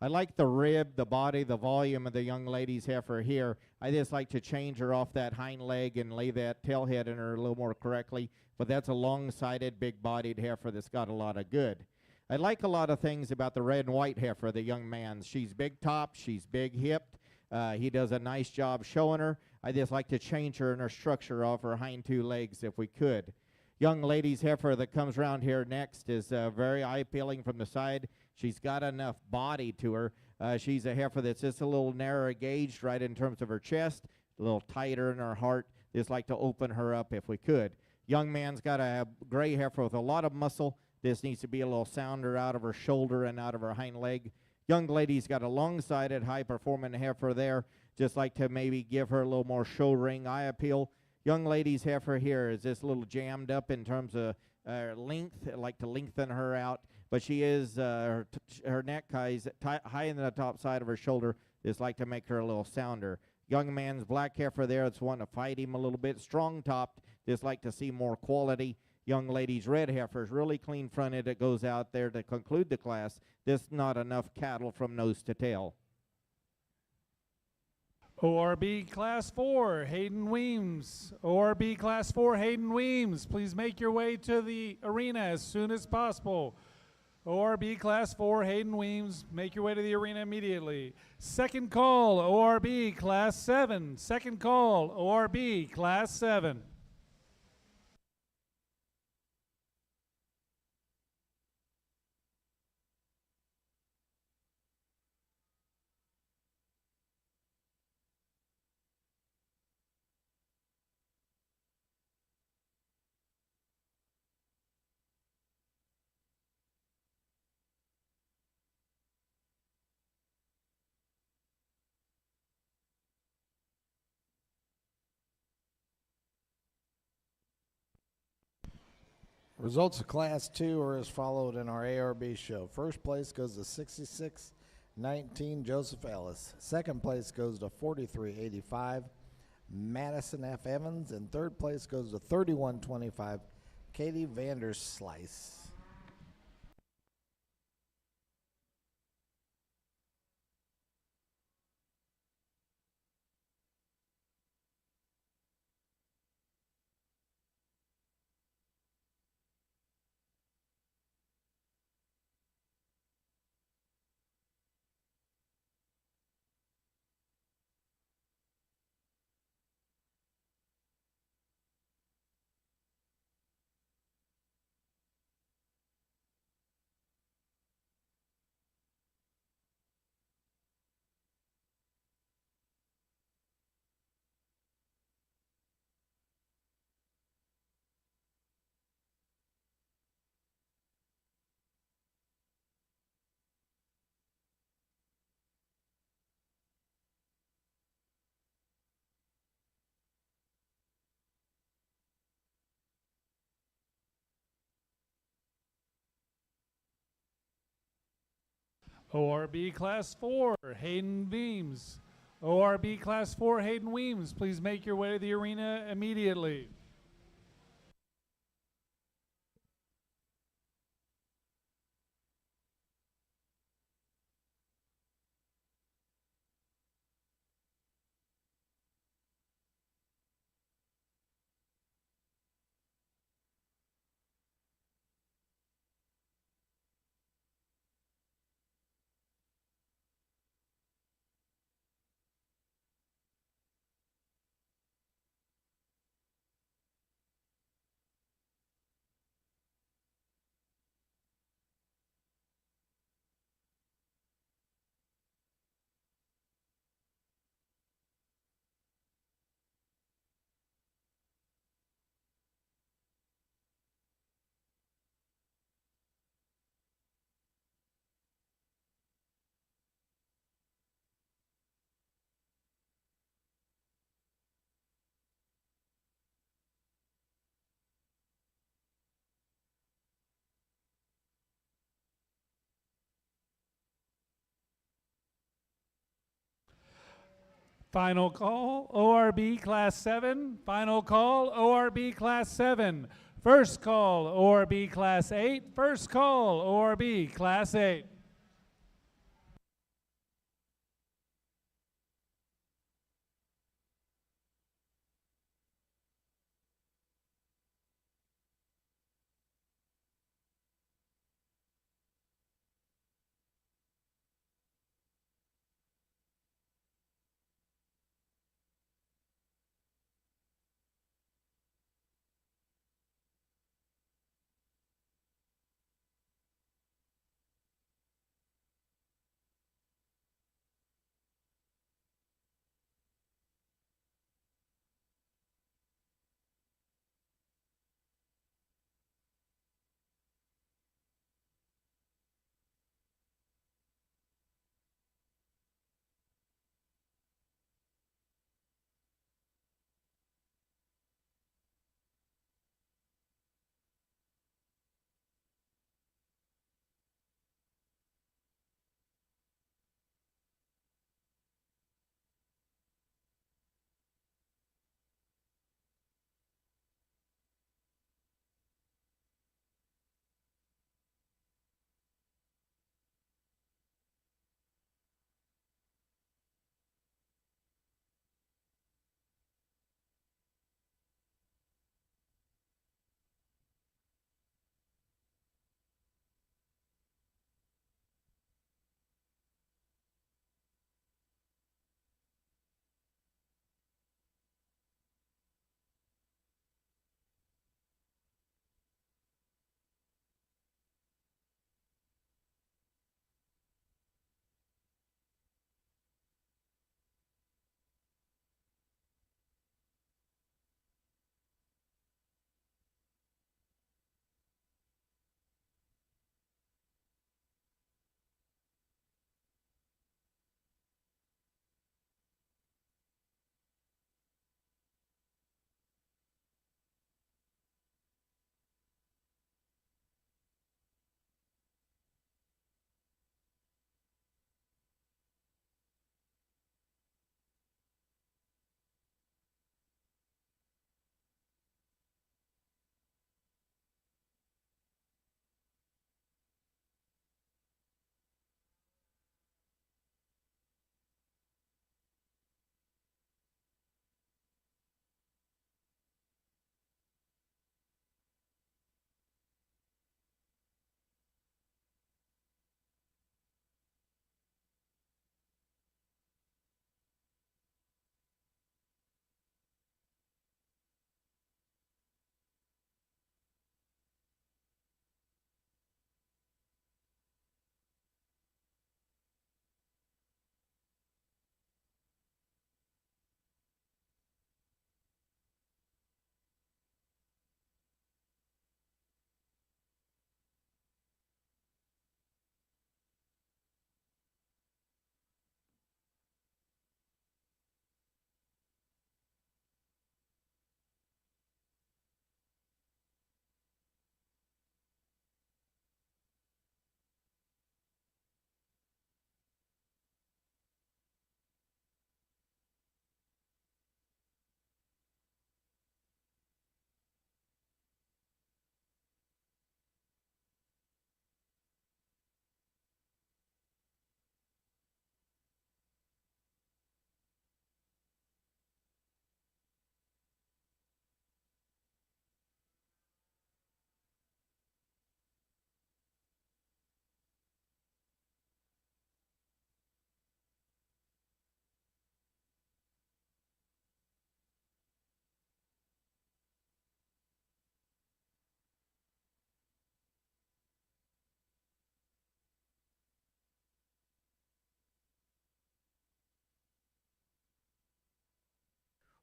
I like the rib, the body, the volume of the young lady's heifer here. I just like to change her off that hind leg and lay that tail head in her a little more correctly, but that's a long-sided, big-bodied heifer that's got a lot of good. I like a lot of things about the red and white heifer, the young man's. She's big-topped, she's big-hipped. He does a nice job showing her. I just like to change her and her structure off her hind two legs if we could. Young lady's heifer that comes around here next is very eye-appealing from the side. She's got enough body to her. She's a heifer that's just a little narrower gauged right in terms of her chest, a little tighter in her heart. Just like to open her up if we could. Young man's got a gray heifer with a lot of muscle. This needs to be a little sounder out of her shoulder and out of her hind leg. Young lady's got a long-sided, high-performing heifer there. Just like to maybe give her a little more show ring eye appeal. Young lady's heifer here is just a little jammed up in terms of length. I like to lengthen her out, but she is her neck high in the top side of her shoulder. Just like to make her a little sounder. Young man's black heifer there. It's one to fight him a little bit. Strong topped. Just like to see more quality. Young lady's red heifer is really clean fronted. It goes out there to conclude the class. There's not enough cattle from nose to tail. ORB Class 4, Hayden Weems. ORB Class 4, Hayden Weems. Please make your way to the arena as soon as possible. ORB Class 4, Hayden Weems. Make your way to the arena immediately. Second call, ORB Class 7. Second call, ORB Class 7. Results of Class 2 are as followed in our ARB show. First place goes to 66-19 Joseph Ellis. Second place goes to 43-85 Madison F. Evans. And third place goes to 31-25 Katie Vanderslice. ORB Class 4, Hayden Weems. ORB Class 4, Hayden Weems. Please make your way to the arena immediately. Final call, ORB Class 7. Final call, ORB Class 7. First call, ORB Class 8. First call, ORB Class 8.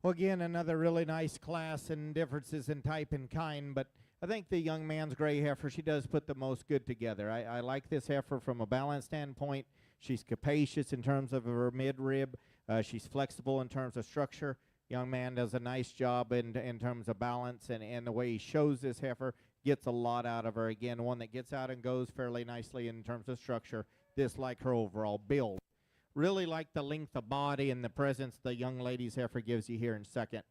Well, again, another really nice class and differences in type and kind, but I think the young man's gray heifer, she does put the most good together. I like this heifer from a balance standpoint. She's capacious in terms of her midrib. She's flexible in terms of structure. Young man does a nice job in terms of balance, and the way he shows this heifer, gets a lot out of her. Again, one that gets out and goes fairly nicely in terms of structure, just like her overall build. Really like the length of body and the presence the young lady's heifer gives you here in second.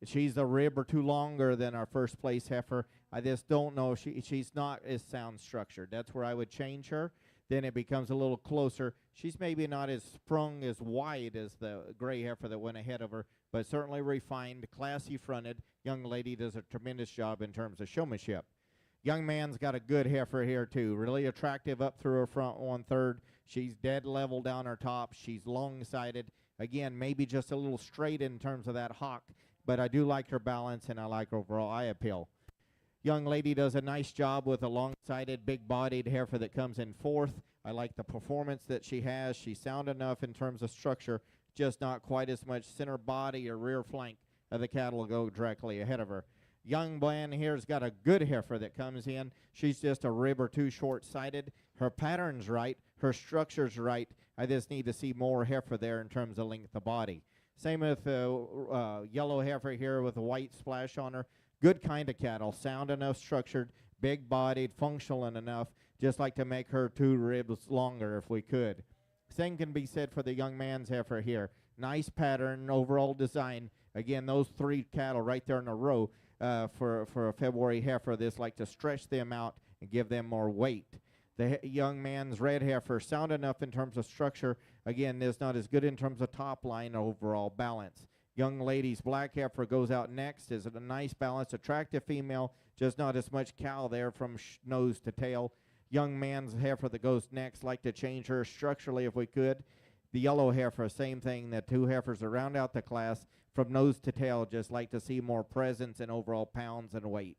She's a rib or two longer than our first place heifer. I just don't know. She's not as sound structured. That's where I would change her. Then it becomes a little closer. She's maybe not as sprung as wide as the gray heifer that went ahead of her, but certainly refined, classy fronted. Young lady does a tremendous job in terms of showmanship. Young man's got a good heifer here too. Really attractive up through her front 1/3. She's dead level down her top. She's long-sided. Again, maybe just a little straight in terms of that hock, but I do like her balance and I like her overall eye appeal. Young lady does a nice job with a long-sided, big-bodied heifer that comes in 4th. I like the performance that she has. She's sound enough in terms of structure, just not quite as much center body or rear flank of the cattle go directly ahead of her. Young man here's got a good heifer that comes in. She's just a rib or two short-sided. Her pattern's right. Her structure's right. I just need to see more heifer there in terms of length of body. Same with yellow heifer here with a white splash on her. Good kind of cattle, sound enough, structured, big-bodied, functional enough, just like to make her 2 ribs longer if we could. Same can be said for the young man's heifer here. Nice pattern, overall design. Again, those 3 cattle right there in a row for a February heifer, this like to stretch them out and give them more weight. The young man's red heifer, sound enough in terms of structure. Again, this not as good in terms of top line overall balance. Young lady's black heifer goes out next. Is a nice balanced, attractive female, just not as much cow there from nose to tail. Young man's heifer that goes next, like to change her structurally if we could. The yellow heifer, same thing. The 2 heifers that round out the class from nose to tail, just like to see more presence and overall pounds and weight.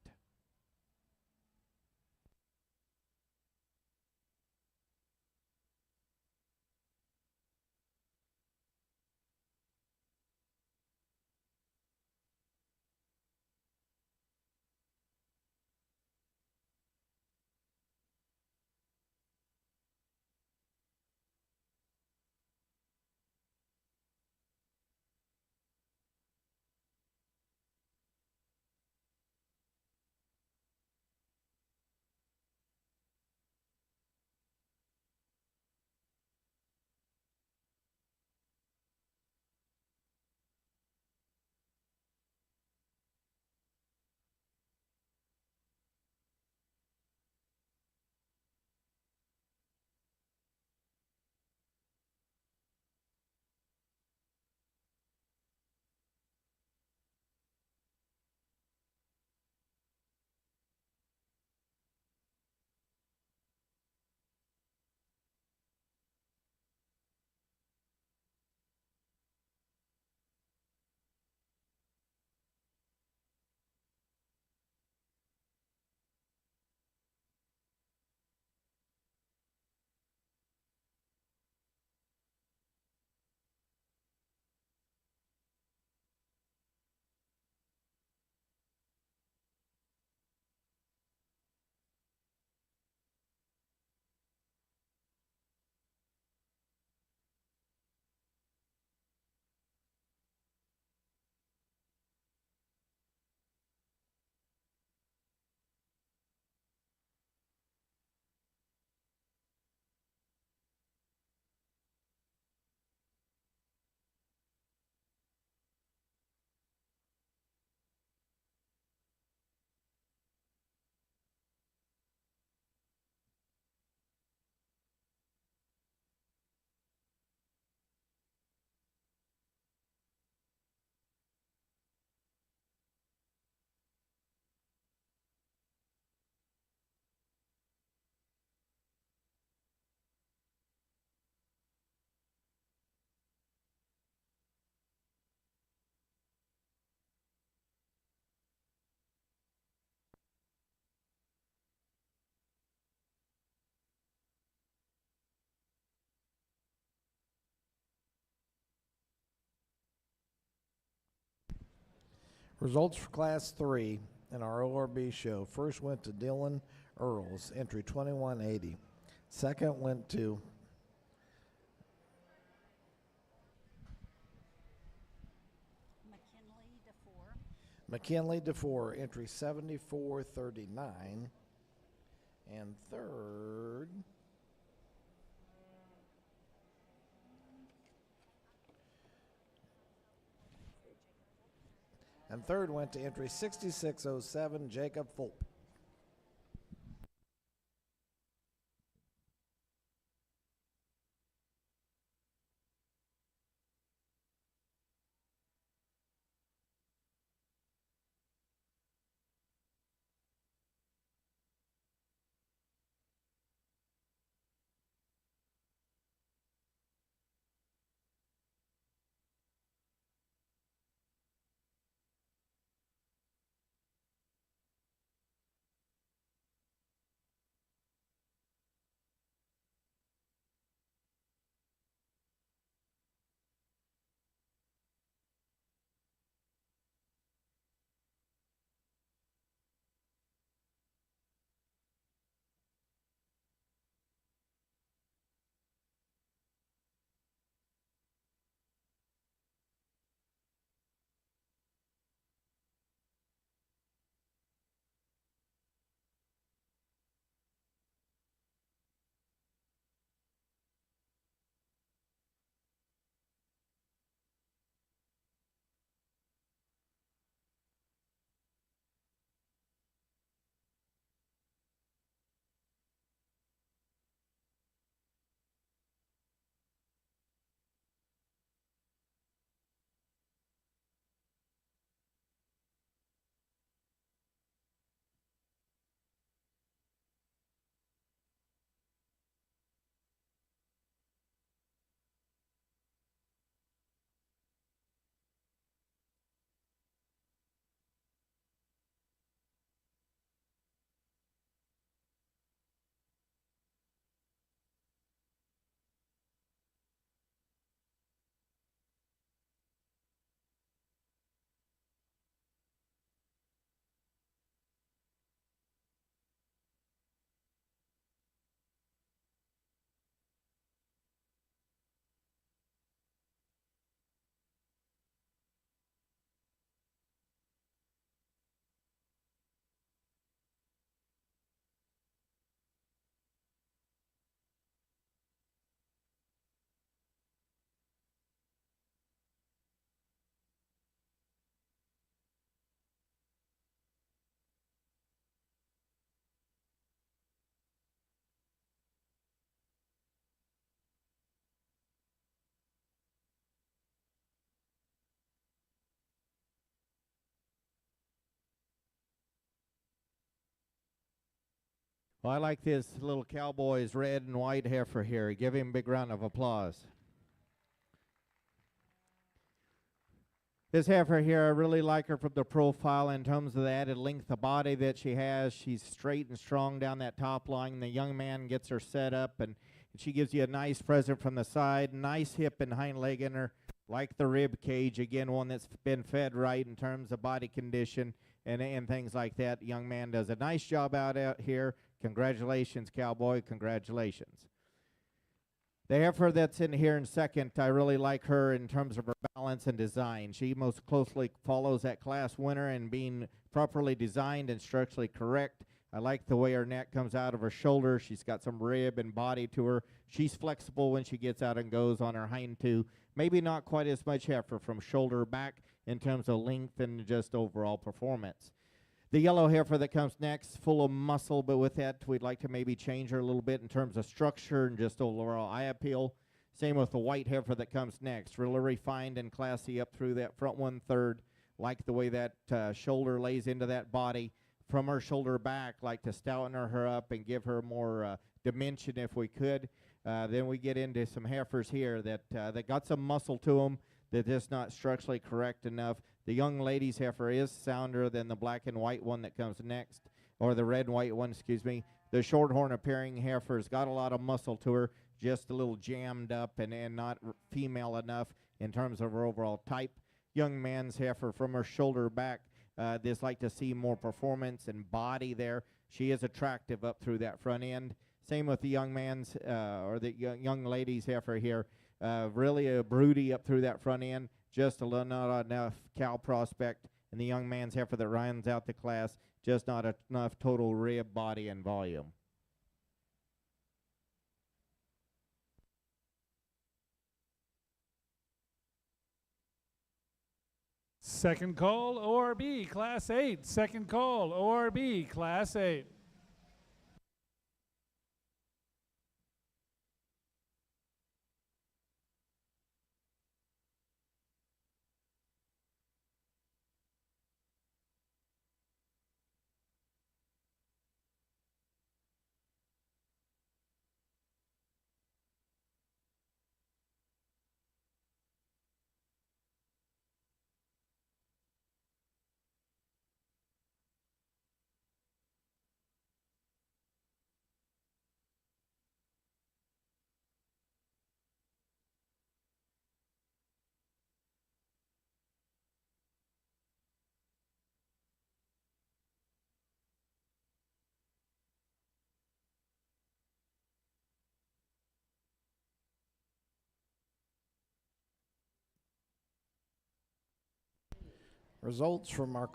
Results for Class 3 in our ORB show. First went to Dylan Earls, entry 2180. Second went to McKinley DeFore, entry 7439. And third And third went to entry 6607, Jacob Fulp. Well, I like this little cowboy's red and white heifer here. Give him a big round of applause. This heifer here, I really like her from the profile in terms of the added length of body that she has. She's straight and strong down that top line. The young man gets her set up, and she gives you a nice present from the side. Nice hip and hind leg in her, like the rib cage. Again, one that's been fed right in terms of body condition and things like that. The young man does a nice job out here. Congratulations, cowboy. Congratulations. The heifer that's in here in second, I really like her in terms of her balance and design. She most closely follows that class winner in being properly designed and structurally correct. I like the way her neck comes out of her shoulder. She's got some rib and body to her. She's flexible when she gets out and goes on her hind two. Maybe not quite as much heifer from shoulder back in terms of length and just overall performance. The yellow heifer that comes next, full of muscle, but with that, we'd like to maybe change her a little bit in terms of structure and just overall eye appeal. Same with the white heifer that comes next, really refined and classy up through that front 1/3. Like the way that shoulder lays into that body. From her shoulder back, like to stouten her up and give her more dimension if we could. Then we get into some heifers here that got some muscle to them, that is not structurally correct enough. The young lady's heifer is sounder than the black and white one that comes next, or the red and white one, excuse me. The Shorthorn appearing heifer's got a lot of muscle to her, just a little jammed up and not female enough in terms of her overall type. Young man's heifer from her shoulder back, just like to see more performance and body there. She is attractive up through that front end. Same with the young man's, or the young lady's heifer here. Really a broody up through that front end. Just a little, not enough cow prospect. And the young man's heifer that rounds out the class, just not enough total rib, body, and volume. Second call, ORB, Class 8. Second call, ORB, Class 8. Results from our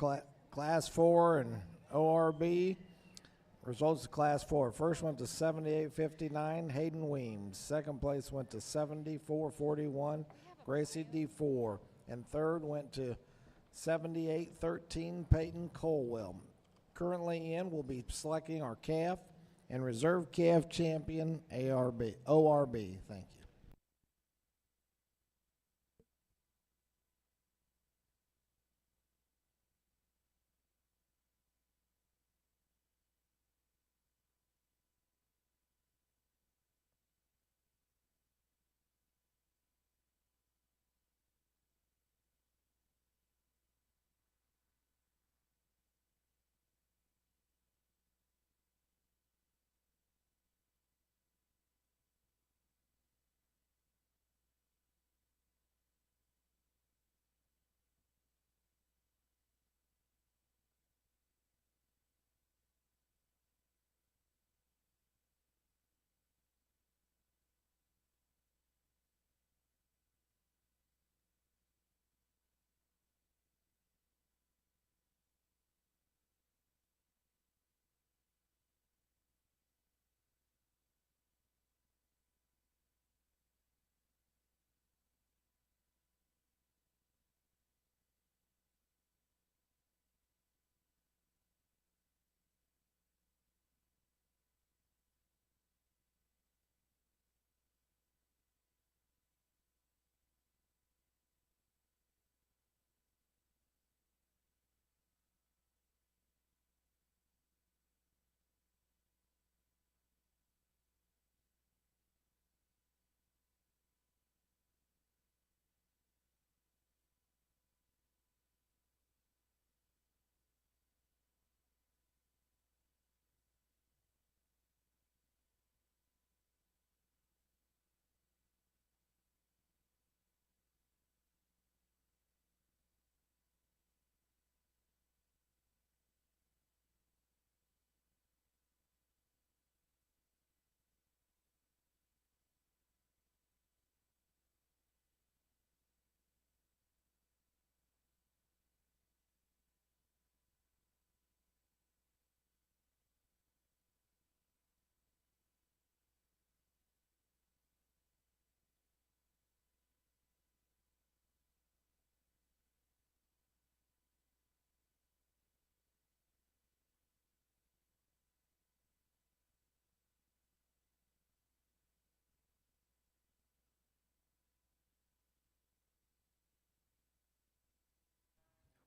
Class 4 and ORB. Results of Class 4. First went to 78.59, Hayden Weems. Second place went to 74.41, Gracie D4. And third went to 78.13, Peyton Colwell. Currently in, we'll be selecting our calf and reserve calf champion, ORB. Thank you.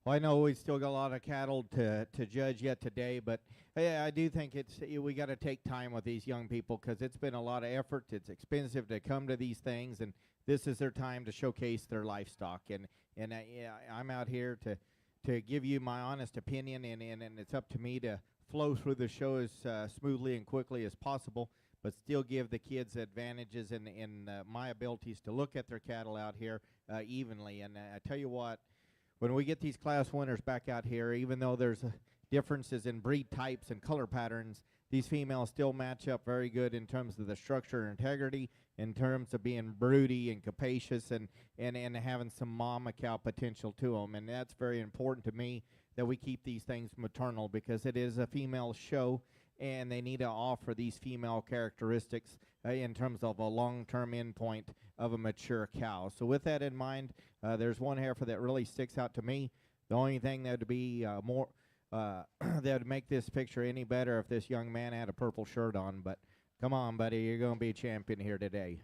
Well, I know we still got a lot of cattle to judge yet today, but I do think we got to take time with these young people because it's been a lot of effort. It's expensive to come to these things, and this is their time to showcase their livestock. And I'm out here to give you my honest opinion, and it's up to me to flow through the show as smoothly and quickly as possible, but still give the kids advantages in my abilities to look at their cattle out here evenly. And I tell you what, when we get these class winners back out here, even though there's differences in breed types and color patterns, these females still match up very good in terms of the structure and integrity, in terms of being broody and capacious and having some mama cow potential to them. And that's very important to me that we keep these things maternal because it is a female show and they need to offer these female characteristics in terms of a long-term endpoint of a mature cow. So with that in mind, there's one heifer that really sticks out to me. The only thing that would be more that would make this picture any better if this young man had a purple shirt on. But come on, buddy, you're going to be a champion here today.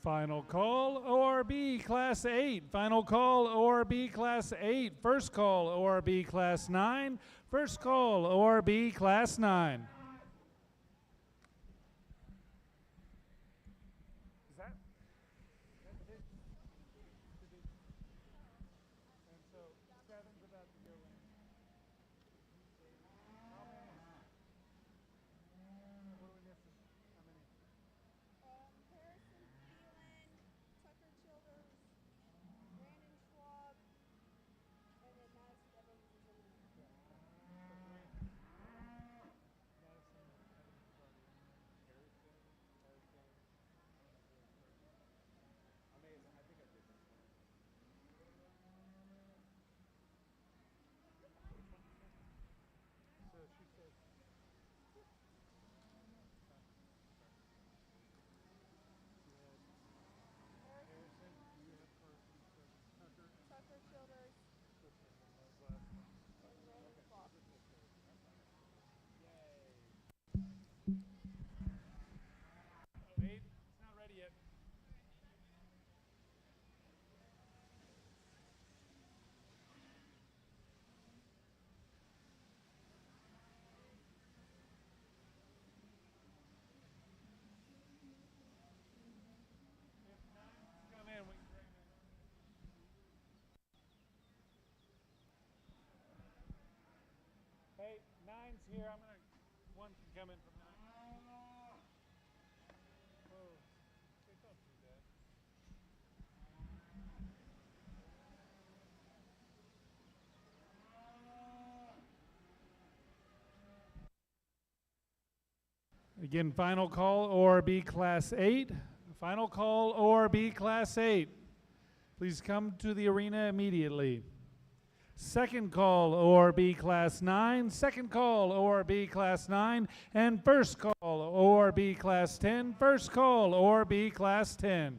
Final call, ORB Class 8. Final call, ORB Class 8. First call, ORB Class 9. First call, ORB Class 9. Wait, it's not ready yet. Come in. Hey, 9's here. I'm gonna. One can come in from 9. Oh, hey, don't do that. Again, final call, ORB Class 8. Final call, ORB Class 8. Please come to the arena immediately. Second call, ORB Class 9. Second call, ORB Class 9. And first call, ORB Class 10. First call, ORB Class 10.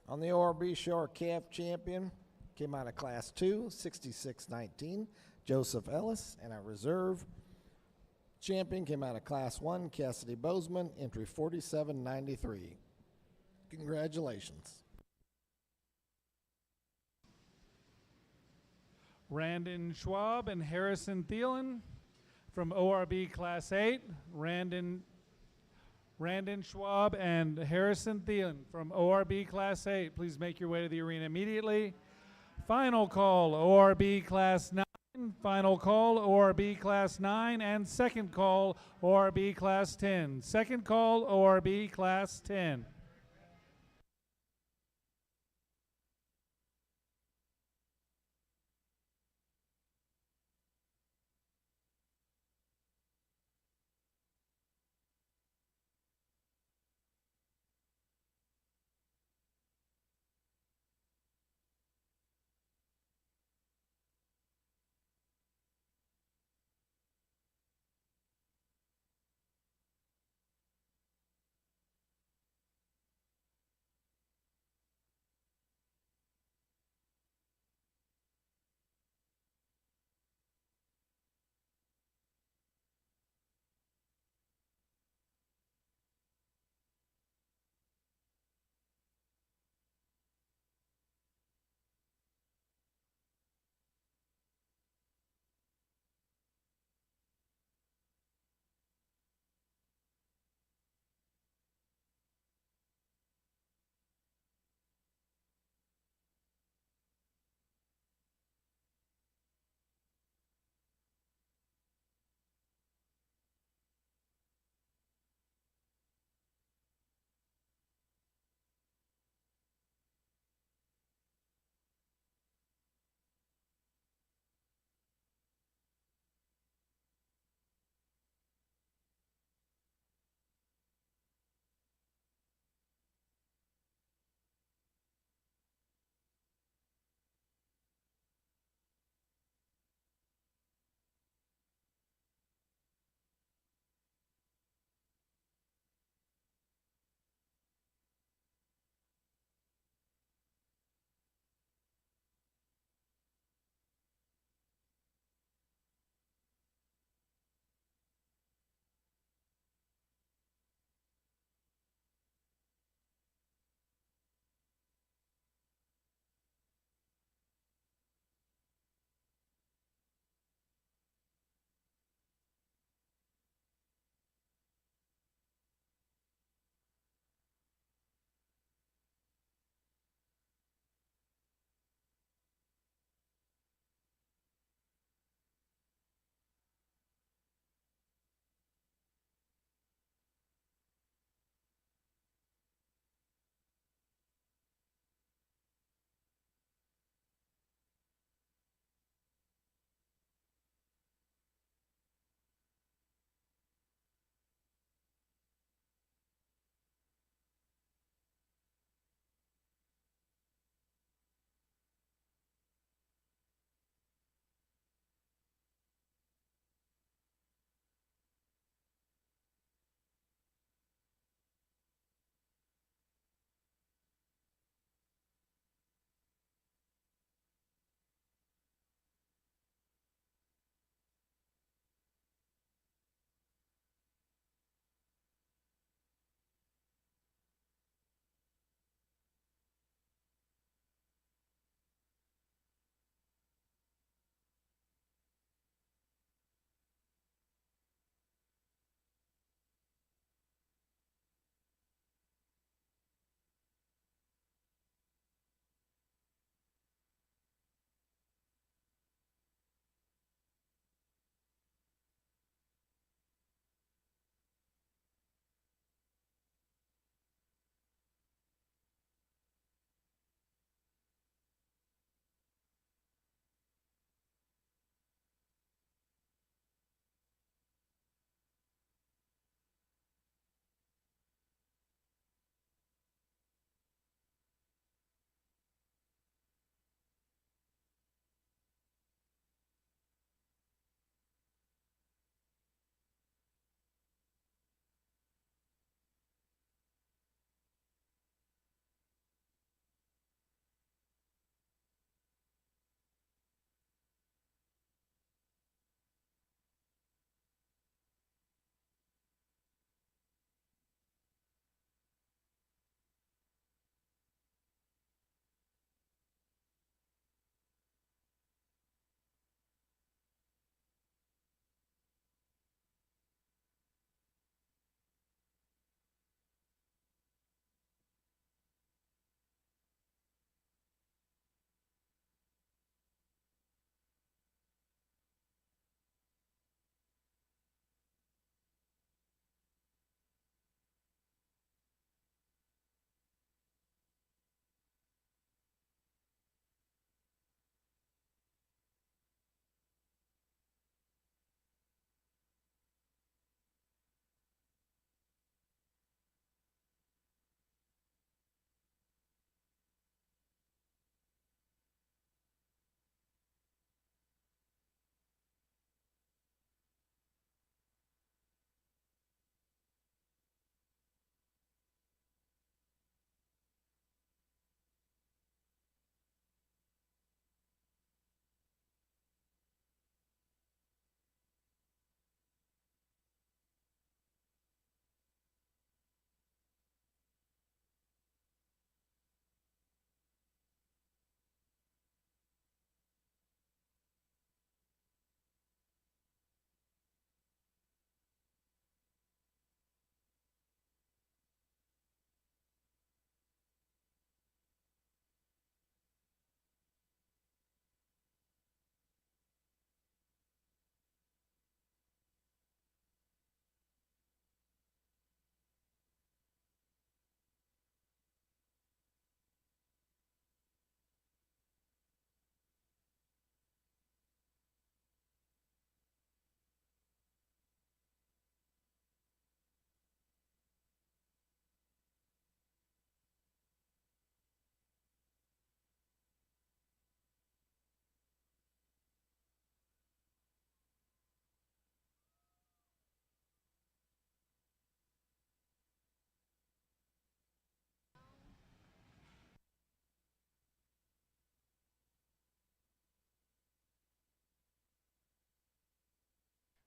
On the ORB Shore Calf Champion, came out of Class 2, 66-19, Joseph Ellis, and our reserve champion came out of Class 1, Cassidy Bozeman, entry 47-93. Congratulations. Randon Schwab and Harrison Thielen from ORB Class 8. Randon Schwab and Harrison Thielen from ORB Class 8. Please make your way to the arena immediately. Final call, ORB Class 9. Final call, ORB Class 9. And second call, ORB Class 10. Second call, ORB Class 10.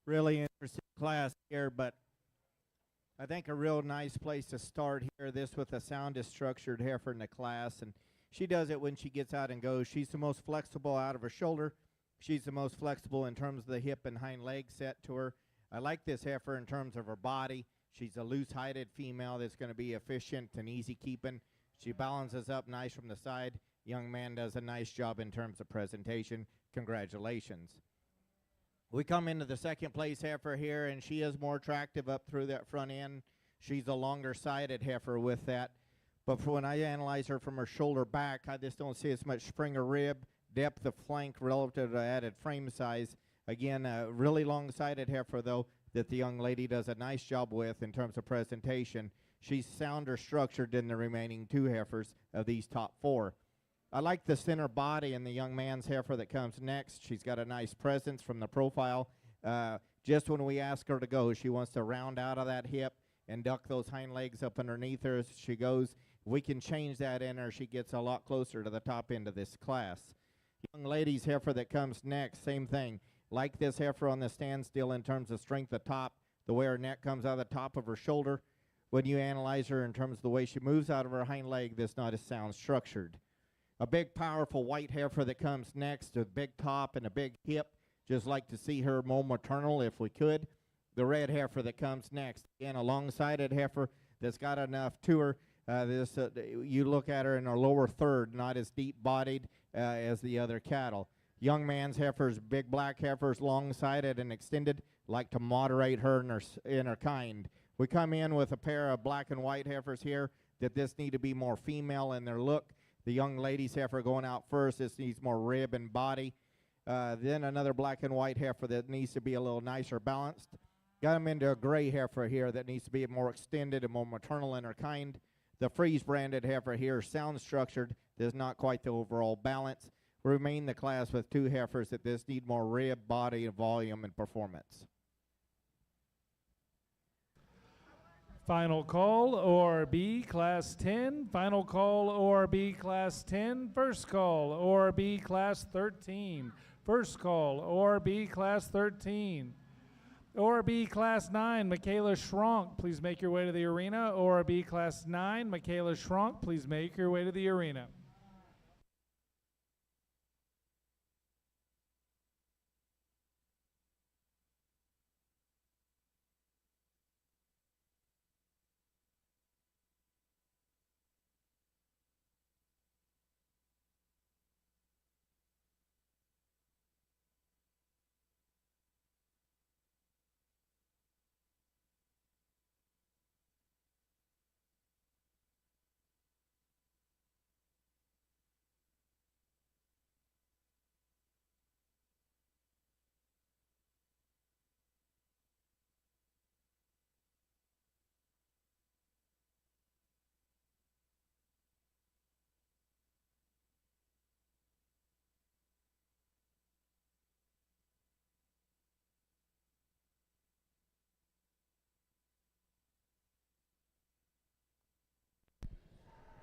Really interesting class here, but I think a real nice place to start here, this with the soundest structured heifer in the class, and she does it when she gets out and goes. She's the most flexible out of her shoulder. She's the most flexible in terms of the hip and hind leg set to her. I like this heifer in terms of her body. She's a loose-hided female that's going to be efficient and easy keeping. She balances up nice from the side. Young man does a nice job in terms of presentation. Congratulations. We come into the second place heifer here, and she is more attractive up through that front end. She's a longer-sided heifer with that. But for when I analyze her from her shoulder back, I just don't see as much spring or rib, depth of flank relative to added frame size. Again, a really long-sided heifer, though, that the young lady does a nice job with in terms of presentation. She's sounder structured than the remaining two heifers of these top four. I like the center body in the young man's heifer that comes next. She's got a nice presence from the profile. Just when we ask her to go, she wants to round out of that hip and duck those hind legs up underneath her as she goes. If we can change that in her, she gets a lot closer to the top end of this class. Young lady's heifer that comes next, same thing. Like this heifer on the standstill in terms of strength of top, the way her neck comes out of the top of her shoulder. When you analyze her in terms of the way she moves out of her hind leg, that's not as sound structured. A big, powerful white heifer that comes next, a big top and a big hip. Just like to see her more maternal if we could. The red heifer that comes next. Again, a long-sided heifer that's got enough to her. You look at her in her lower third, not as deep-bodied as the other cattle. Young man's heifers, big black heifers, long-sided and extended, like to moderate her in her kind. We come in with a pair of black and white heifers here that this need to be more female in their look. The young lady's heifer going out first. This needs more rib and body. Then another black and white heifer that needs to be a little nicer balanced. Got them into a gray heifer here that needs to be more extended and more maternal in her kind. The freeze branded heifer here, sound structured, there's not quite the overall balance. Remain the class with two heifers that this need more rib, body, and volume and performance. Final call, ORB Class 10. Final call, ORB Class 10. First call, ORB Class 13. First call, ORB Class 13. ORB Class 9, Michaela Schronk, please make your way to the arena. ORB Class 9, Michaela Schronk, please make your way to the arena.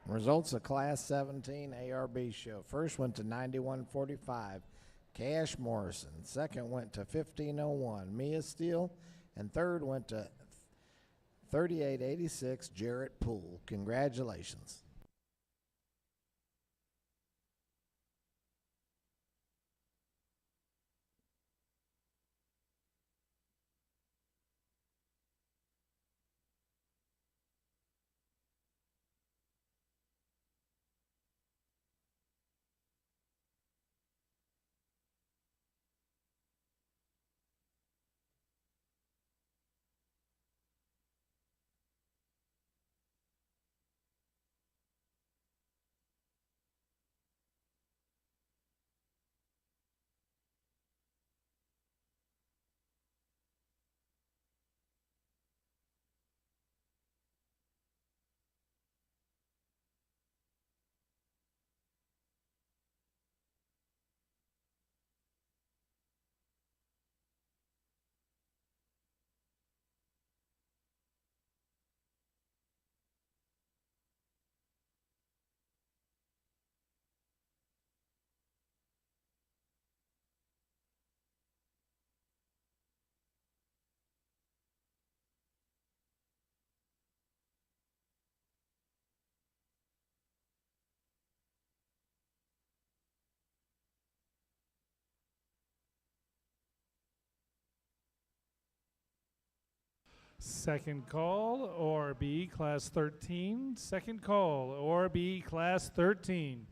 Results of Class 17 ARB show. First went to 91.45, Cash Morrison. Second went to 15.01, Mia Steele. And third went to 38.86, Jarrett Poole. Congratulations. Second call, ORB Class 13. Second call, ORB Class 13.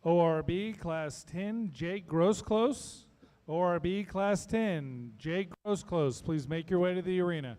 ORB Class 10, Jake Grossclose. ORB Class 10, Jake Grossclose. Please make your way to the arena.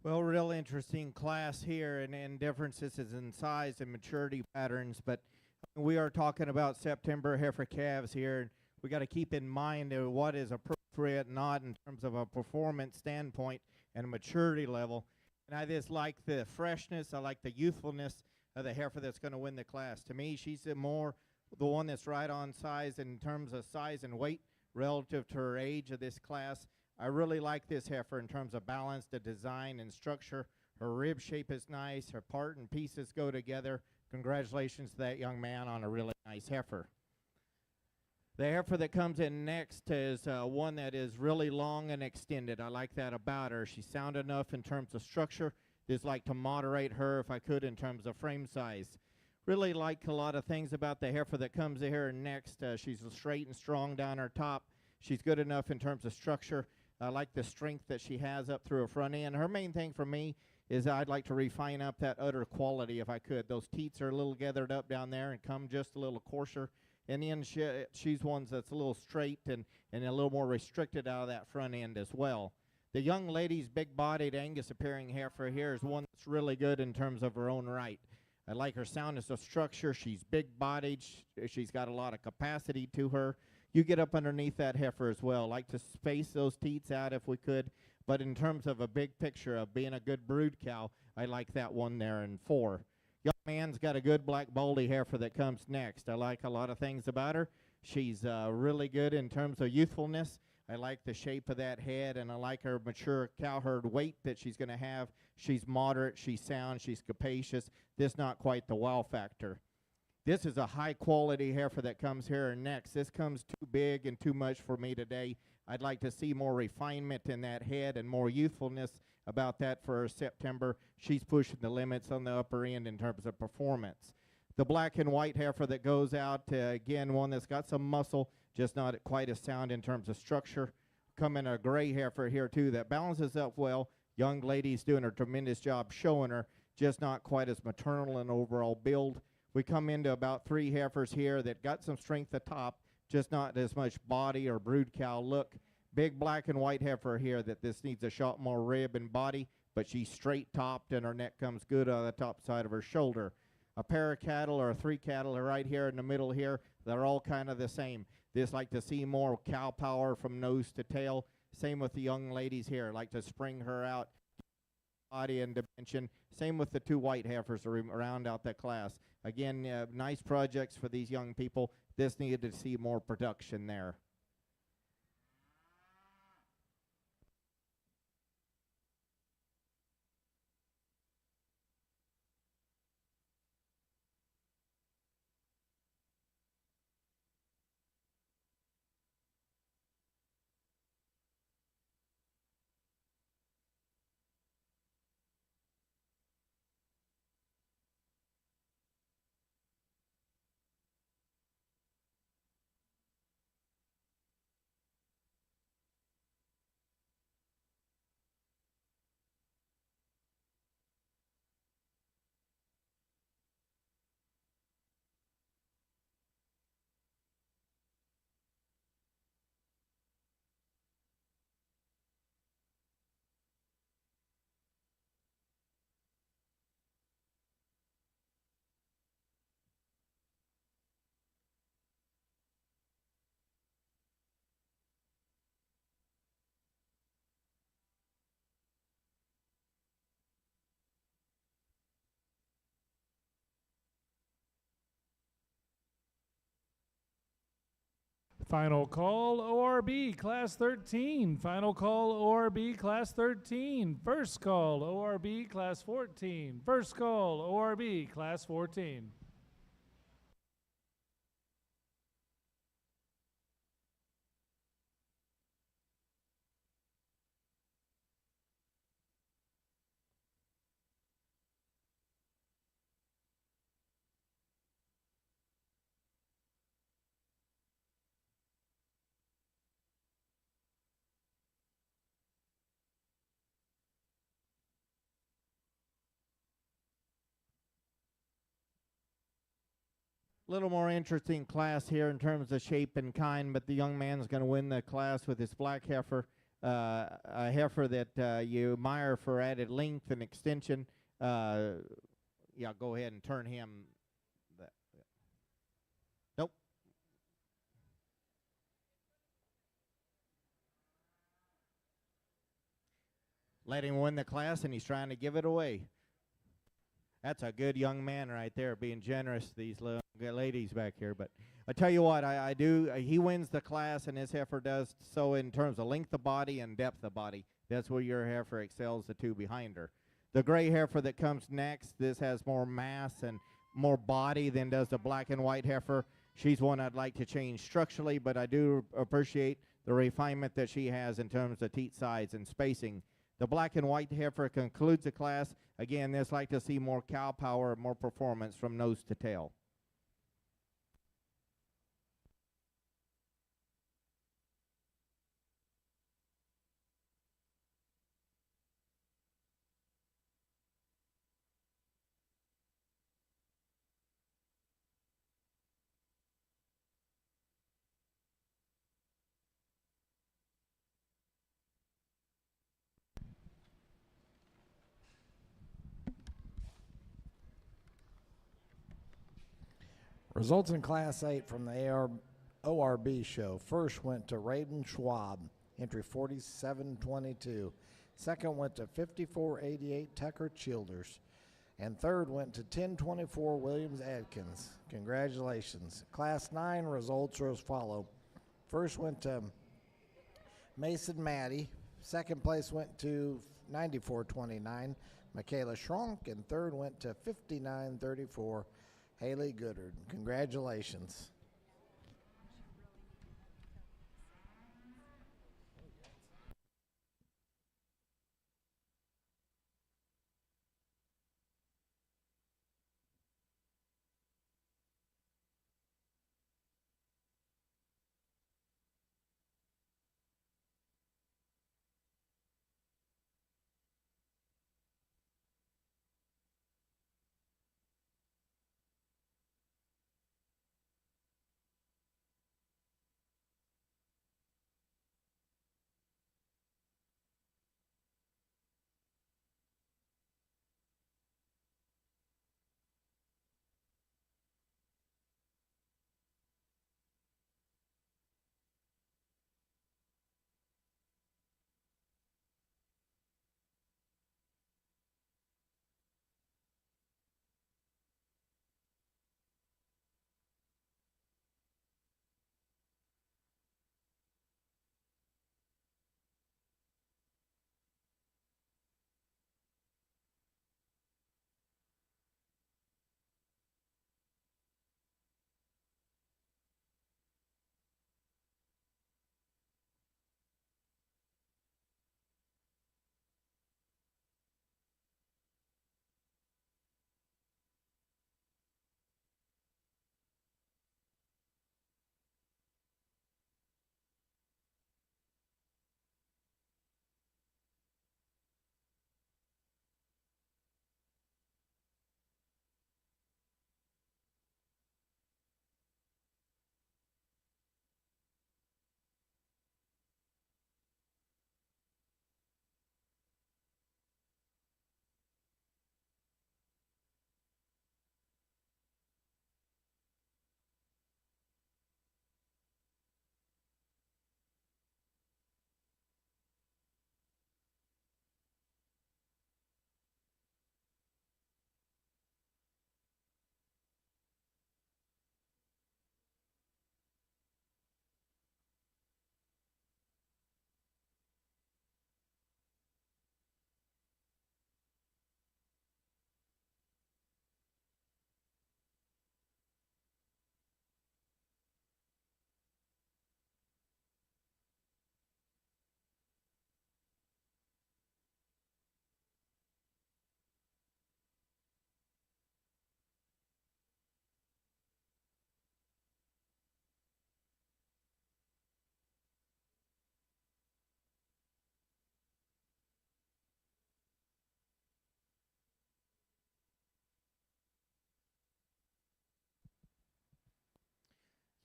Well, real interesting class here, and differences in size and maturity patterns. But we are talking about September heifer calves here, and we got to keep in mind what is appropriate, not in terms of a performance standpoint and a maturity level. And I just like the freshness. I like the youthfulness of the heifer that's going to win the class. To me, she's the one that's right on size in terms of size and weight relative to her age of this class. I really like this heifer in terms of balance, the design and structure. Her rib shape is nice. Her part and pieces go together. Congratulations to that young man on a really nice heifer. The heifer that comes in next is one that is really long and extended. I like that about her. She's sound enough in terms of structure. Just like to moderate her if I could in terms of frame size. Really like a lot of things about the heifer that comes in here next. She's straight and strong down her top. She's good enough in terms of structure. I like the strength that she has up through her front end. Her main thing for me is I'd like to refine up that udder quality if I could. Those teats are a little gathered up down there and come just a little coarser. And then she's one that's a little straight and a little more restricted out of that front end as well. The young lady's big-bodied Angus appearing heifer here is one that's really good in terms of her own right. I like her soundness of structure. She's big-bodied. She's got a lot of capacity to her. You get up underneath that heifer as well. Like to space those teats out if we could. But in terms of a big picture of being a good brood cow, I like that one there in 4. Young man's got a good black baldy heifer that comes next. I like a lot of things about her. She's really good in terms of youthfulness. I like the shape of that head, and I like her mature cow herd weight that she's going to have. She's moderate, she's sound, she's capacious. This not quite the wow factor. This is a high-quality heifer that comes here next. This comes too big and too much for me today. I'd like to see more refinement in that head and more youthfulness about that for September. She's pushing the limits on the upper end in terms of performance. The black and white heifer that goes out, again, one that's got some muscle, just not quite as sound in terms of structure. Come in a gray heifer here, too, that balances up well. Young lady's doing a tremendous job showing her, just not quite as maternal in overall build. We come into about 3 heifers here that got some strength at top, just not as much body or brood cow look. Big black and white heifer here that this needs a shot more rib and body, but she's straight topped and her neck comes good on the top side of her shoulder. A pair of cattle or 3 cattle are right here in the middle here. They're all kind of the same. Just like to see more cow power from nose to tail. Same with the young ladies here. Like to spring her out, body and dimension. Same with the 2 white heifers to round out that class. Again, nice projects for these young people. This needed to see more production there. Final call, ORB, Class 13. Final call, ORB, Class 13. First call, ORB, Class 14. First call, ORB, Class 14. Little more interesting class here in terms of shape and kind, but the young man's going to win the class with his black heifer. a heifer that you admire for added length and extension, yeah, go ahead and turn him. Nope. Let him win the class, and he's trying to give it away. That's a good young man right there, being generous to these little ladies back here. But I tell you what, he wins the class, and his heifer does so in terms of length of body and depth of body. That's where your heifer excels the two behind her. The gray heifer that comes next, this has more mass and more body than does the black and white heifer. She's one I'd like to change structurally, but I do appreciate the refinement that she has in terms of teat size and spacing. The black and white heifer concludes the class. Again, this like to see more cow power, more performance from nose to tail. Results in Class 8 from the ORB show. First went to Raven Schwab, entry 4722. Second went to 5488 Tucker Childers. And third went to 1024 Williams Adkins. Congratulations. Class 9 results are as follow. First went to Mason Maddie. Second place went to 9429 Michaela Schronk. And third went to 5934 Haley Goodard. Congratulations.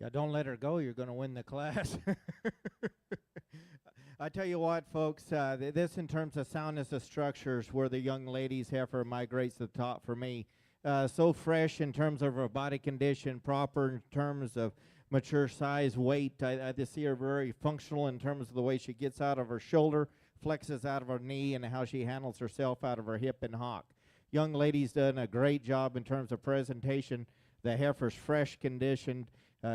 Yeah, don't let her go. You're going to win the class. I tell you what, folks, this in terms of soundness of structures, where the young lady's heifer migrates to the top for me. So fresh in terms of her body condition, proper in terms of mature size, weight. I just see her very functional in terms of the way she gets out of her shoulder, flexes out of her knee, and how she handles herself out of her hip and hock. Young lady's done a great job in terms of presentation. The heifer's fresh conditioned.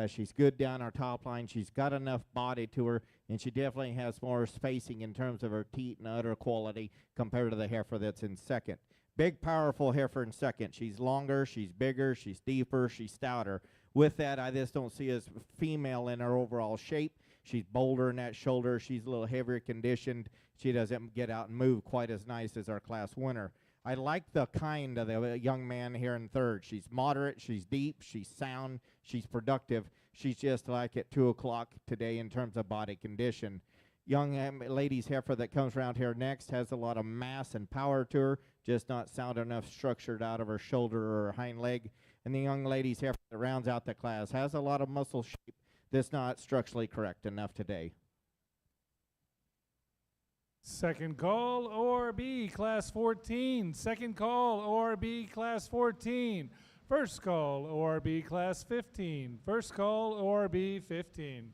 She's good down her top line. She's got enough body to her, and she definitely has more spacing in terms of her teat and udder quality compared to the heifer that's in second. Big, powerful heifer in second. She's longer, she's bigger, she's deeper, she's stouter. With that, I just don't see as female in her overall shape. She's bolder in that shoulder. She's a little heavier conditioned. She doesn't get out and move quite as nice as our class winner. I like the kind of the young man here in third. She's moderate, she's deep, she's sound, she's productive. She's just like at 2 o'clock today in terms of body condition. Young lady's heifer that comes around here next has a lot of mass and power to her, just not sound enough structured out of her shoulder or her hind leg. And the young lady's heifer that rounds out the class has a lot of muscle shape that's not structurally correct enough today. Second call, ORB, Class 14. Second call, ORB, Class 14. First call, ORB, Class 15. First call, ORB, 15.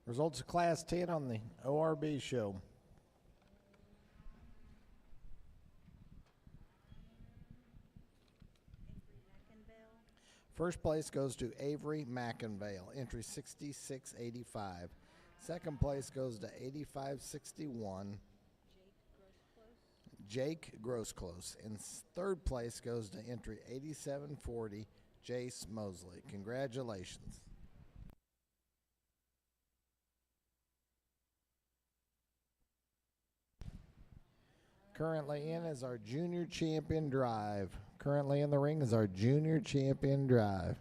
Results of Class 10 on the ORB show. First place goes to Avery McInvale, entry 6685. Second place goes to 8561. Jake Grossclose. And third place goes to entry 8740, Jace Mosley. Congratulations. Currently in is our Junior Champion Drive. Currently in the ring is our Junior Champion Drive.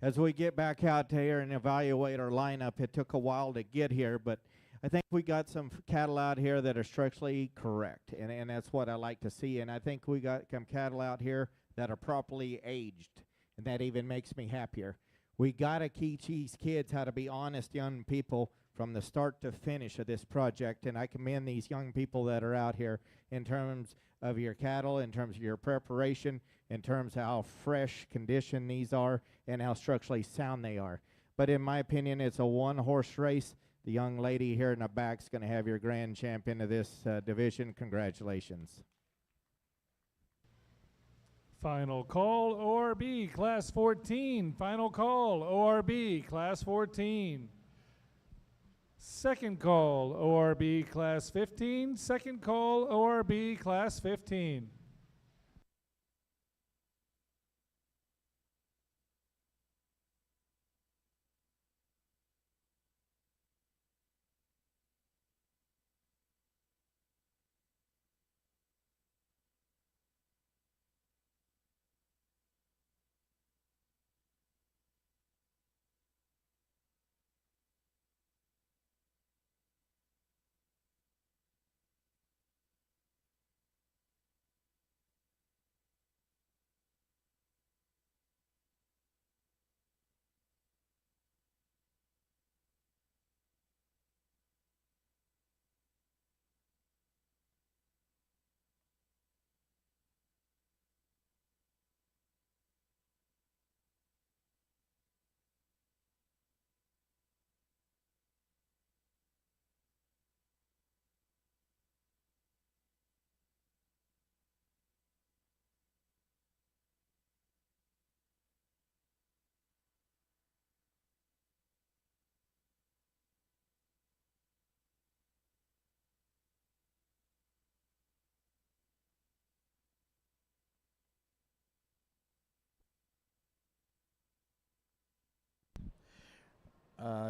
As we get back out here and evaluate our lineup, it took a while to get here, but I think we got some cattle out here that are structurally correct, and that's what I like to see. And I think we got some cattle out here that are properly aged, and that even makes me happier. We got to teach these kids how to be honest young people from the start to finish of this project, and I commend these young people that are out here in terms of your cattle, in terms of your preparation, in terms of how fresh condition these are, and how structurally sound they are. But in my opinion, it's a one-horse race. The young lady here in the back is going to have your grand champion of this division. Congratulations. Final call, ORB, Class 14. Final call, ORB, Class 14. Second call, ORB, Class 15. Second call, ORB, Class 15.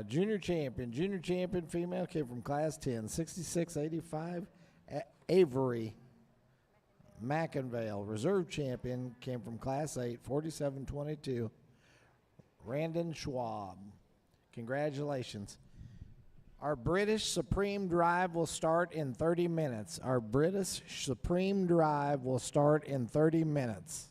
Junior champion. Junior champion female came from class 10, 6685, Avery McInvale. Reserve champion came from class 8, 4722, Randon Schwab. Congratulations. Our British Supreme Drive will start in 30 minutes. Our British Supreme Drive will start in 30 minutes.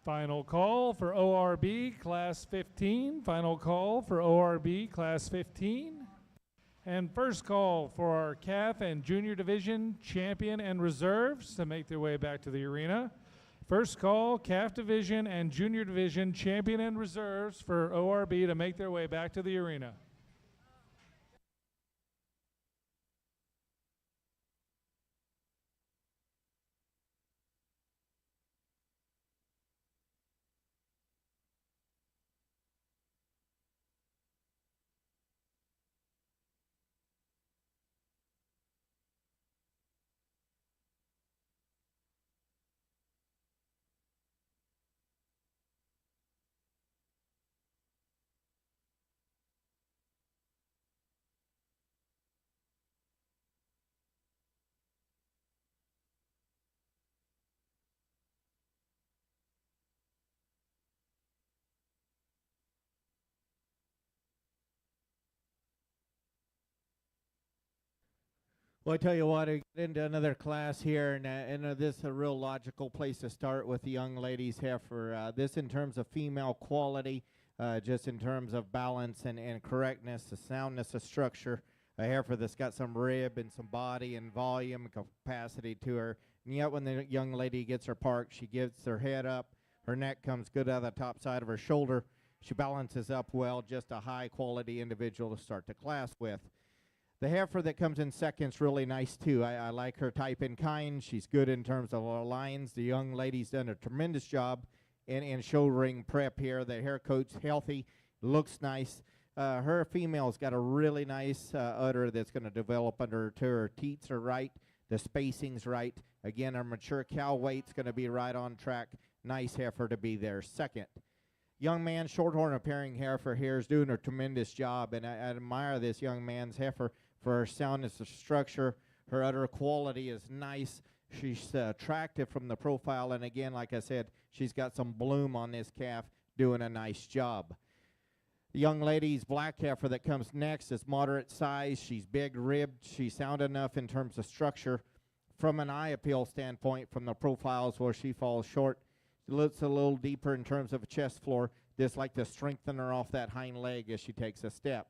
Final call for ORB Class 15. Final call for ORB Class 15. And first call for our CAF and Junior Division champion and reserves to make their way back to the arena. First call, CAF Division and Junior Division champion and reserves for ORB to make their way back to the arena. Well, I tell you what, I get into another class here, and this is a real logical place to start with the young ladies' heifer. This in terms of female quality, just in terms of balance and correctness, the soundness of structure. A heifer that's got some rib and some body and volume and capacity to her. And yet when the young lady gets her parked, she gets her head up, her neck comes good out of the top side of her shoulder. She balances up well, just a high-quality individual to start the class with. The heifer that comes in second's really nice, too. I like her type and kind. She's good in terms of her lines. The young lady's done a tremendous job in show ring prep here. The hair coat's healthy, looks nice. Her female's got a really nice udder that's going to develop under her, too. Her teats are right. The spacing's right. Again, her mature cow weight's going to be right on track. Nice heifer to be there. Second. Young man, Shorthorn appearing heifer here is doing a tremendous job, and I admire this young man's heifer for her soundness of structure. Her udder quality is nice. She's attractive from the profile, and again, like I said, she's got some bloom on this calf, doing a nice job. The young lady's black heifer that comes next is moderate size. She's big ribbed. She's sound enough in terms of structure. From an eye appeal standpoint, from the profiles where she falls short, she looks a little deeper in terms of a chest floor. Just like to strengthen her off that hind leg as she takes a step.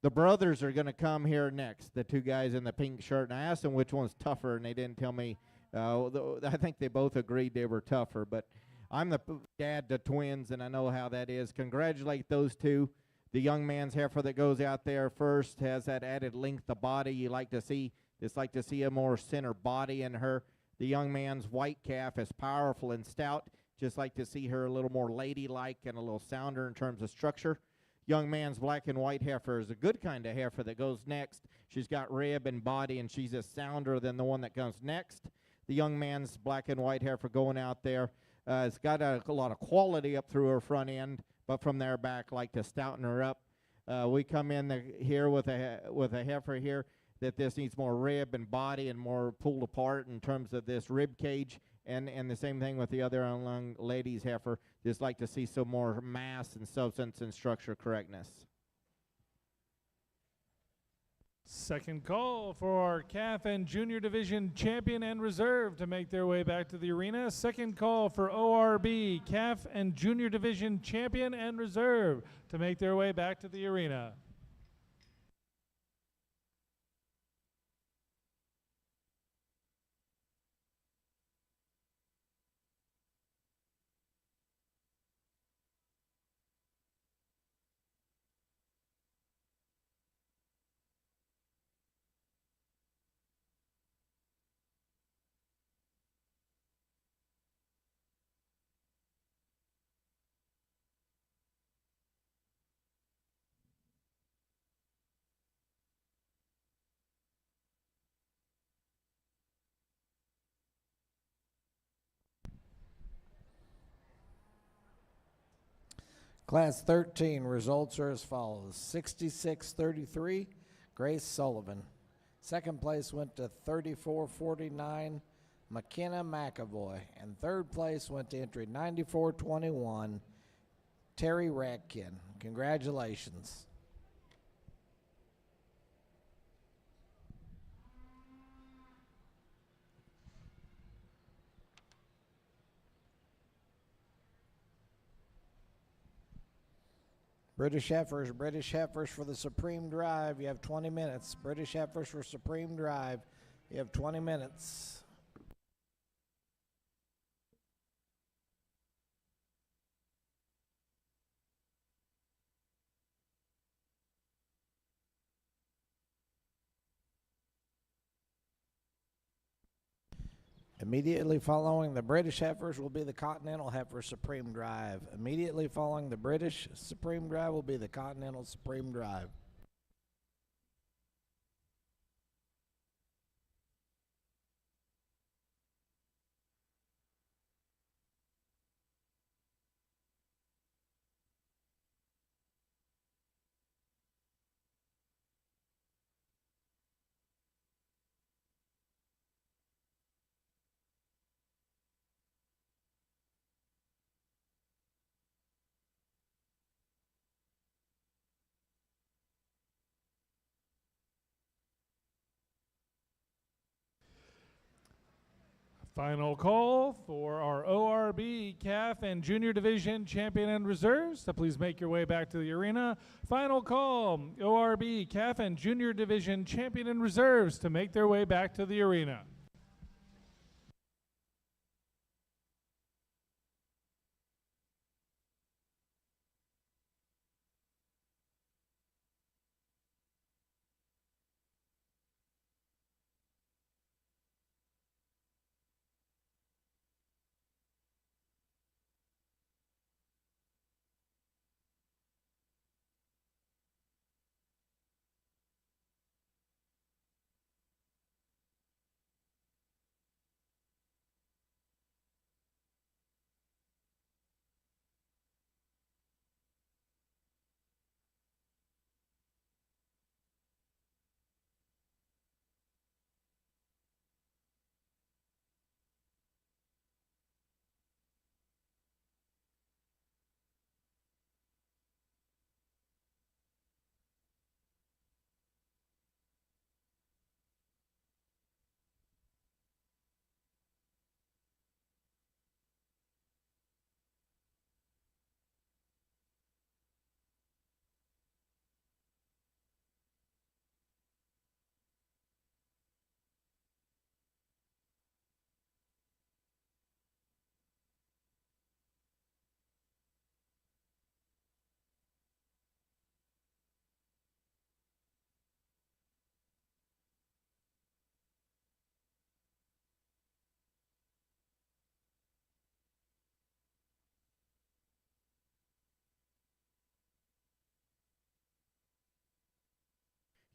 The brothers are going to come here next, the two guys in the pink shirt. And I asked them which one's tougher, and they didn't tell me. I think they both agreed they were tougher, but I'm the dad to twins, and I know how that is. Congratulate those two. The young man's heifer that goes out there first has that added length of body you like to see. Just like to see a more center body in her. The young man's white calf is powerful and stout. Just like to see her a little more ladylike and a little sounder in terms of structure. Young man's black and white heifer is a good kind of heifer that goes next. She's got rib and body, and she's a sounder than the one that comes next. The young man's black and white heifer going out there. It's got a lot of quality up through her front end, but from there back, like to stouten her up. We come in here with a heifer here that this needs more rib and body and more pulled apart in terms of this rib cage, and the same thing with the other young lady's heifer. Just like to see some more mass and substance and structure correctness. Second call for our calf and junior division champion and reserve to make their way back to the arena. Second call for ORB, calf and junior division champion and reserve to make their way back to the arena. Class 13 results are as follows. 66-33, Grace Sullivan. Second place went to 34-49, McKenna McAvoy. And third place went to entry 94-21, Terry Radkin. Congratulations. British Heifers for the Supreme Drive. You have 20 minutes. British Heifers for Supreme Drive. You have 20 minutes. Immediately following the British Heifers will be the Continental Heifer Supreme Drive. Immediately following the British Supreme Drive will be the Continental Supreme Drive. Final call for our ORB Calf and Junior Division Champion and Reserves to please make your way back to the arena. Final call, ORB Calf and Junior Division Champion and Reserves to make their way back to the arena.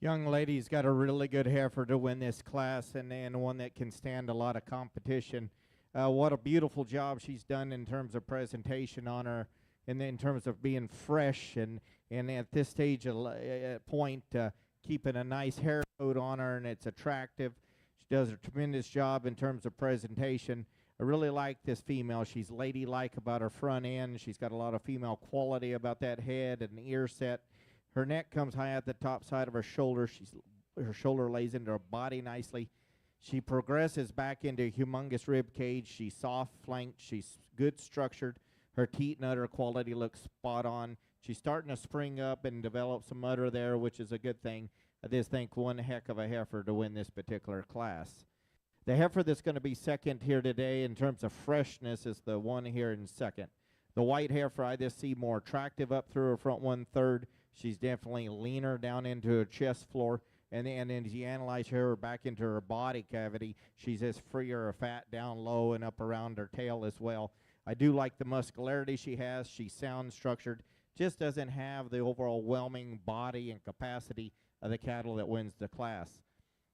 Young lady's got a really good heifer to win this class, and one that can stand a lot of competition. What a beautiful job she's done in terms of presentation on her, and in terms of being fresh, and at this stage point, keeping a nice hair coat on her, and it's attractive. She does a tremendous job in terms of presentation. I really like this female. She's ladylike about her front end. She's got a lot of female quality about that head and ear set. Her neck comes high at the top side of her shoulder. Her shoulder lays into her body nicely. She progresses back into a humongous rib cage. She's soft flanked. She's good structured. Her teat and udder quality looks spot on. She's starting to spring up and develop some udder there, which is a good thing. I just think one heck of a heifer to win this particular class. The heifer that's going to be second here today in terms of freshness is the one here in second. The white heifer I just see more attractive up through her front 1/3. She's definitely leaner down into her chest floor, and then as you analyze her back into her body cavity, she's as freer of fat down low and up around her tail as well. I do like the muscularity she has. She's sound structured, just doesn't have the overwhelming body and capacity of the cattle that wins the class.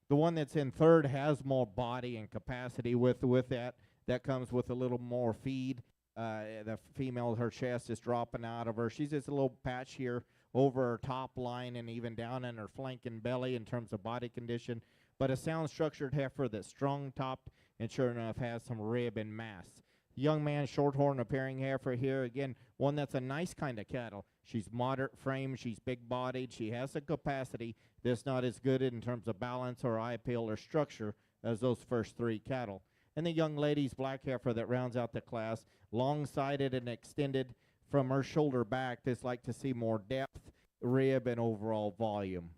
The one that's in third has more body and capacity with that. That comes with a little more feed. The female, her chest is dropping out of her. She's just a little patch here over her top line and even down in her flank and belly in terms of body condition, but a sound structured heifer that's strong topped and sure enough has some rib and mass. Young man Shorthorn appearing heifer here, again, one that's a nice kind of cattle. She's moderate frame, she's big bodied, she has a capacity that's not as good in terms of balance or eye appeal or structure as those first three cattle. And the young lady's black heifer that rounds out the class, long-sided and extended from her shoulder back. Just like to see more depth, rib, and overall volume.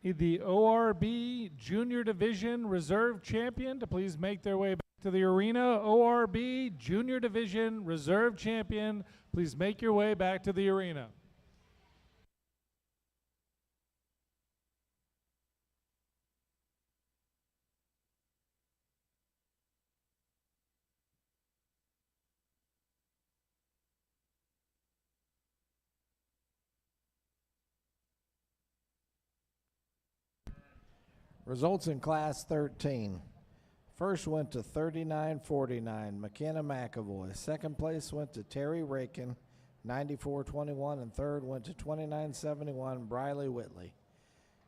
The ORB Junior Division Reserve Champion to please make their way back to the arena. ORB Junior Division Reserve Champion, please make your way back to the arena. Results in Class 13. First went to 39.49, McKenna McAvoy. Second place went to Terry Rakin, 94.21, and third went to 29.71, Briley Whitley.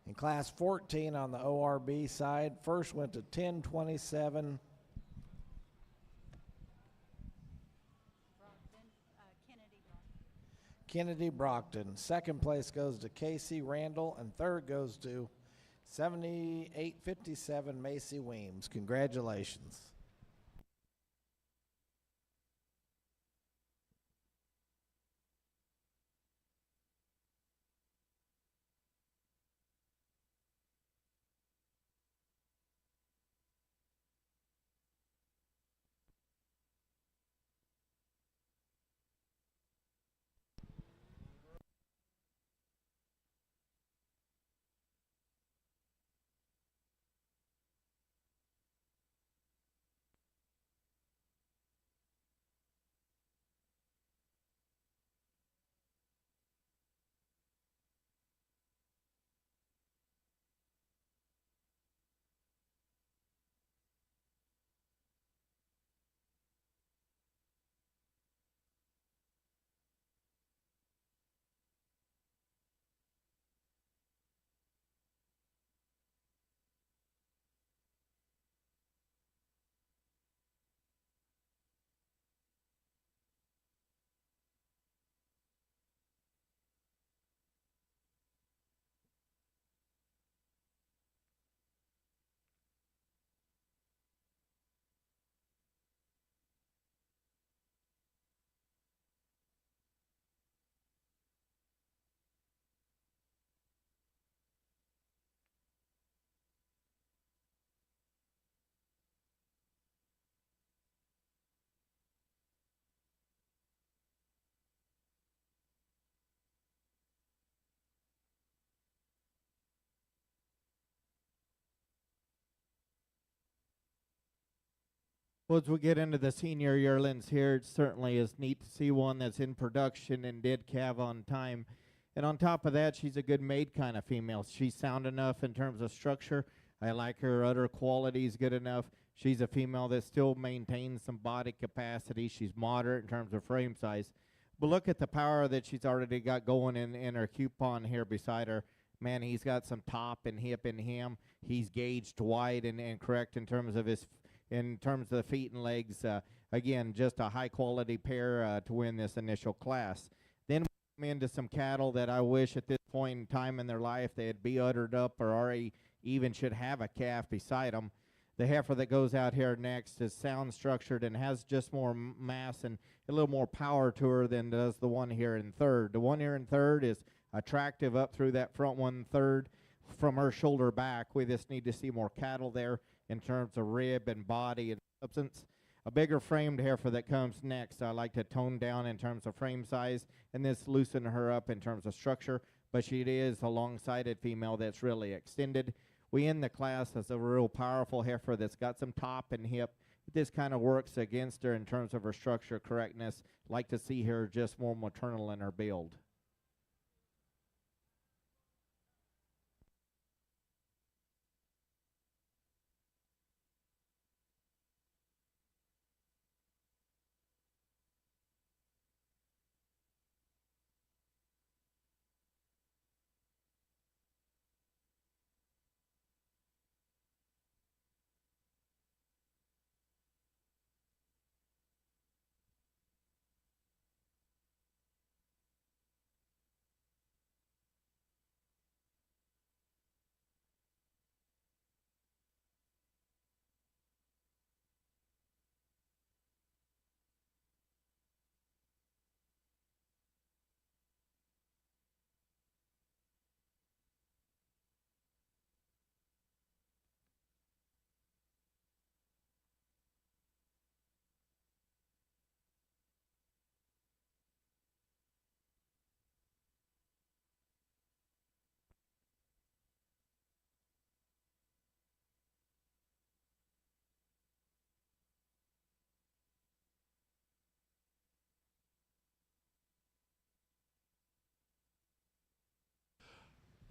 In Class 14 on the ORB side, first went to 10.27. Kennedy Brockton. Second place goes to Casey Randall, and third goes to 78.57 Macy Weems. Congratulations. Well, as we get into the senior yearlings here, it certainly is neat to see one that's in production and did calve on time. And on top of that, she's a good maid kind of female. She's sound enough in terms of structure. I like her udder qualities good enough. She's a female that still maintains some body capacity. She's moderate in terms of frame size. But look at the power that she's already got going in her coupon here beside her. Man, he's got some top and hip in him. He's gauged wide and correct in terms of the feet and legs. Again, just a high-quality pair to win this initial class. Then we come into some cattle that I wish at this point in time in their life they'd be uddered up or already even should have a calf beside them. The heifer that goes out here next is sound structured and has just more mass and a little more power to her than does the one here in third. The one here in third is attractive up through that front one third. From her shoulder back, we just need to see more cattle there in terms of rib and body and substance. A bigger framed heifer that comes next, I like to tone down in terms of frame size and this loosen her up in terms of structure, but she is a long-sided female that's really extended. We end the class as a real powerful heifer that's got some top and hip. This kind of works against her in terms of her structure correctness. Like to see her just more maternal in her build.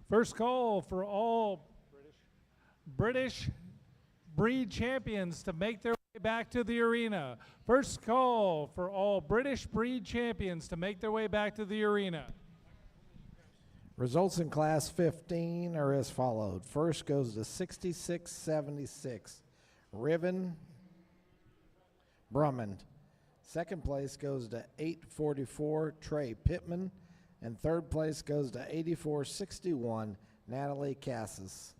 First call for all British breed champions to make their way back to the arena. First call for all British breed champions to make their way back to the arena. Results in Class 15 are as followed. First goes to 6676, Riven Brummond. Second place goes to 844, Trey Pittman. And third place goes to 8461, Natalie Cassis.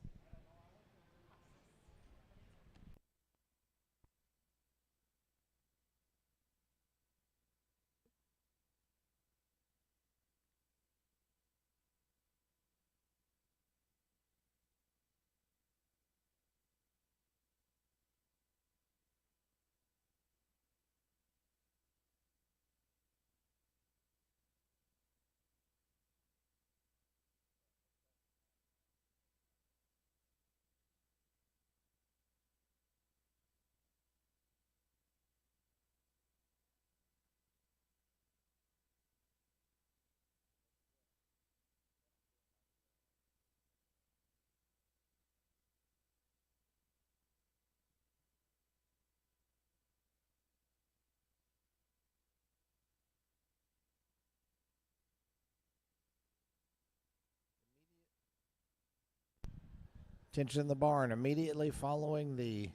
Attention in the barn. Immediately following the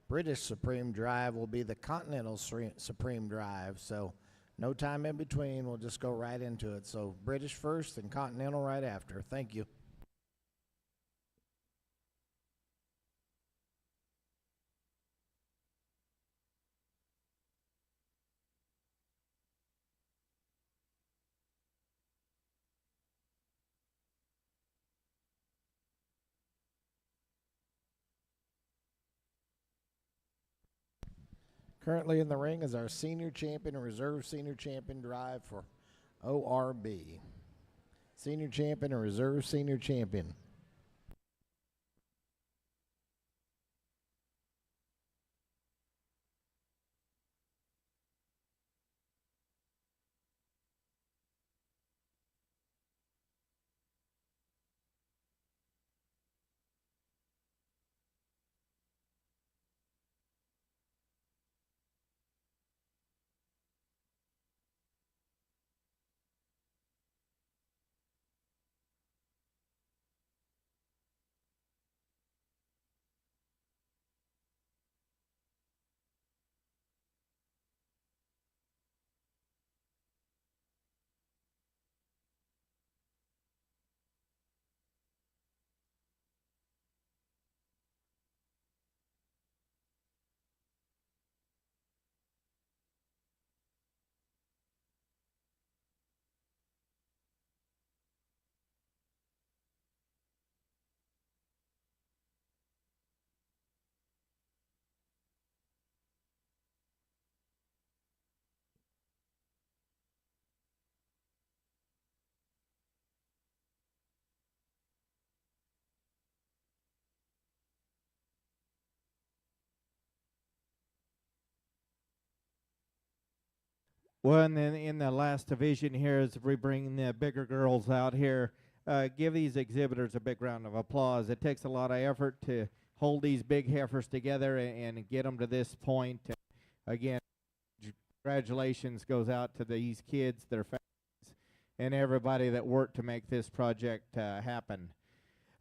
British Supreme Drive will be the Continental Supreme Drive. So no time in between. We'll just go right into it. So British first and Continental right after. Thank you. Currently in the ring is our senior champion and reserve senior champion drive for ORB. Senior champion and reserve senior champion. Well, and then in the last division here, as we bring the bigger girls out here, give these exhibitors a big round of applause. It takes a lot of effort to hold these big heifers together and get them to this point. Again, congratulations goes out to these kids, their families, and everybody that worked to make this project happen.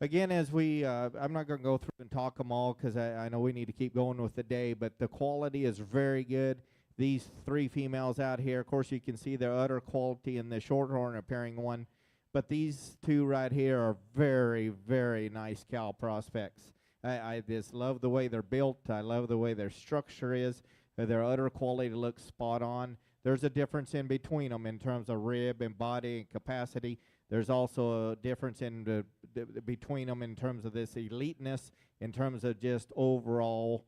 Again, as we, I'm not going to go through and talk them all because I know we need to keep going with the day, but the quality is very good. These three females out here, of course, you can see their utter quality in the Shorthorn appearing one, but these two right here are very, very nice cow prospects. I just love the way they're built. I love the way their structure is. Their utter quality looks spot on. There's a difference in between them in terms of rib and body and capacity. There's also a difference in between them in terms of this eliteness, in terms of just overall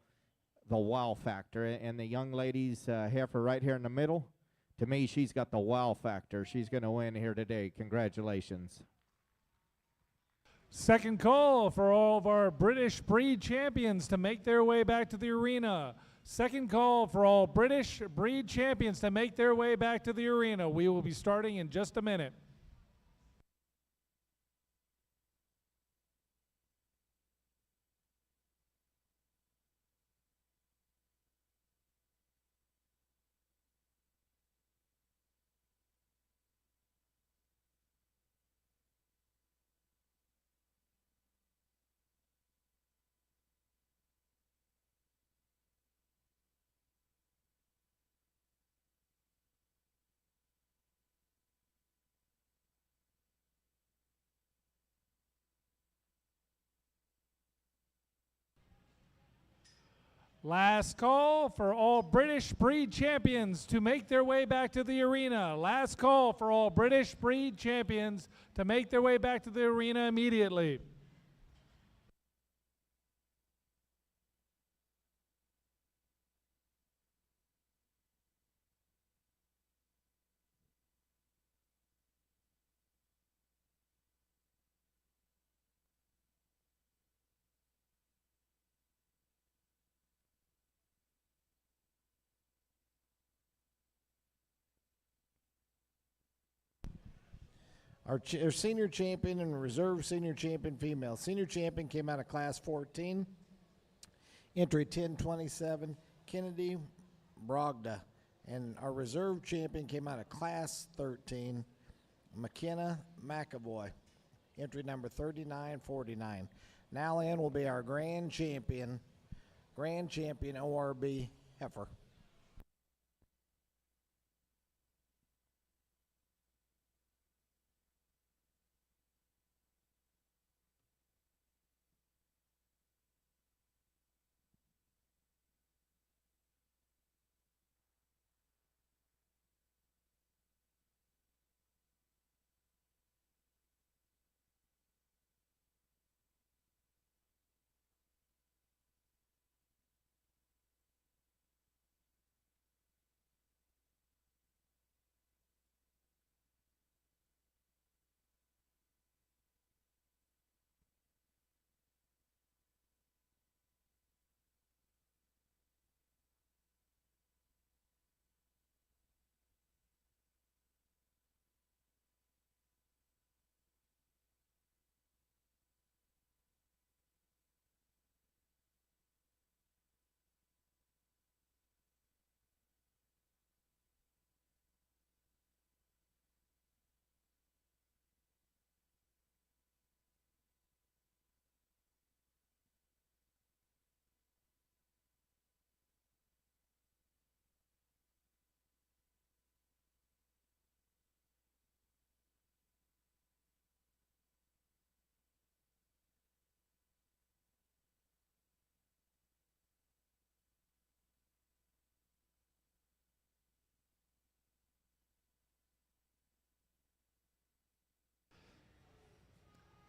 the wow factor. And the young lady's heifer right here in the middle, to me, she's got the wow factor. She's going to win here today. Congratulations. Second call for all of our British breed champions to make their way back to the arena. Second call for all British breed champions to make their way back to the arena. We will be starting in just a minute. Last call for all British breed champions to make their way back to the arena. Last call for all British breed champions to make their way back to the arena immediately. Our senior champion and reserve senior champion female. Senior champion came out of class 14. Entry 1027, Kennedy Brogda. And our reserve champion came out of class 13, McKenna McAvoy. Entry number 3949. Now in will be our grand champion ORB Heifer.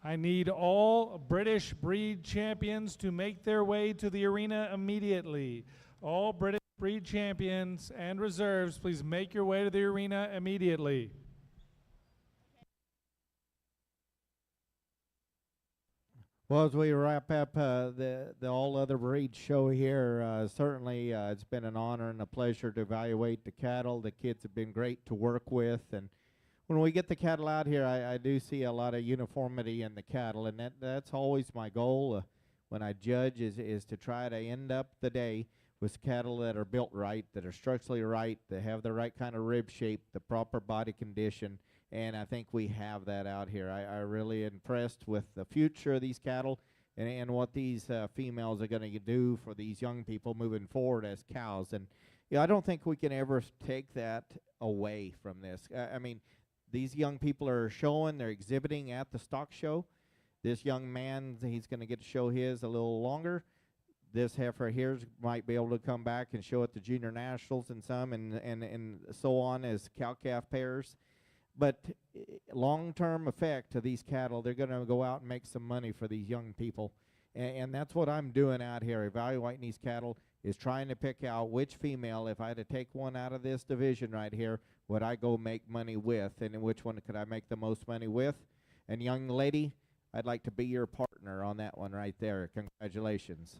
I need all British breed champions to make their way to the arena immediately. All British breed champions and reserves, please make your way to the arena immediately. Well, as we wrap up the all other breed show here, certainly it's been an honor and a pleasure to evaluate the cattle. The kids have been great to work with, and when we get the cattle out here, I do see a lot of uniformity in the cattle, and that's always my goal when I judge is to try to end up the day with cattle that are built right, that are structurally right, that have the right kind of rib shape, the proper body condition, and I think we have that out here. I really impressed with the future of these cattle and what these females are going to do for these young people moving forward as cows. And I don't think we can ever take that away from this. I mean, these young people are showing, they're exhibiting at the stock show. This young man, he's going to get to show his a little longer. This heifer here might be able to come back and show at the junior nationals and some, and so on as cow-calf pairs. But long-term effect to these cattle, they're going to go out and make some money for these young people. And that's what I'm doing out here, evaluating these cattle, is trying to pick out which female, if I had to take one out of this division right here, would I go make money with, and in which one could I make the most money with. And young lady, I'd like to be your partner on that one right there. Congratulations.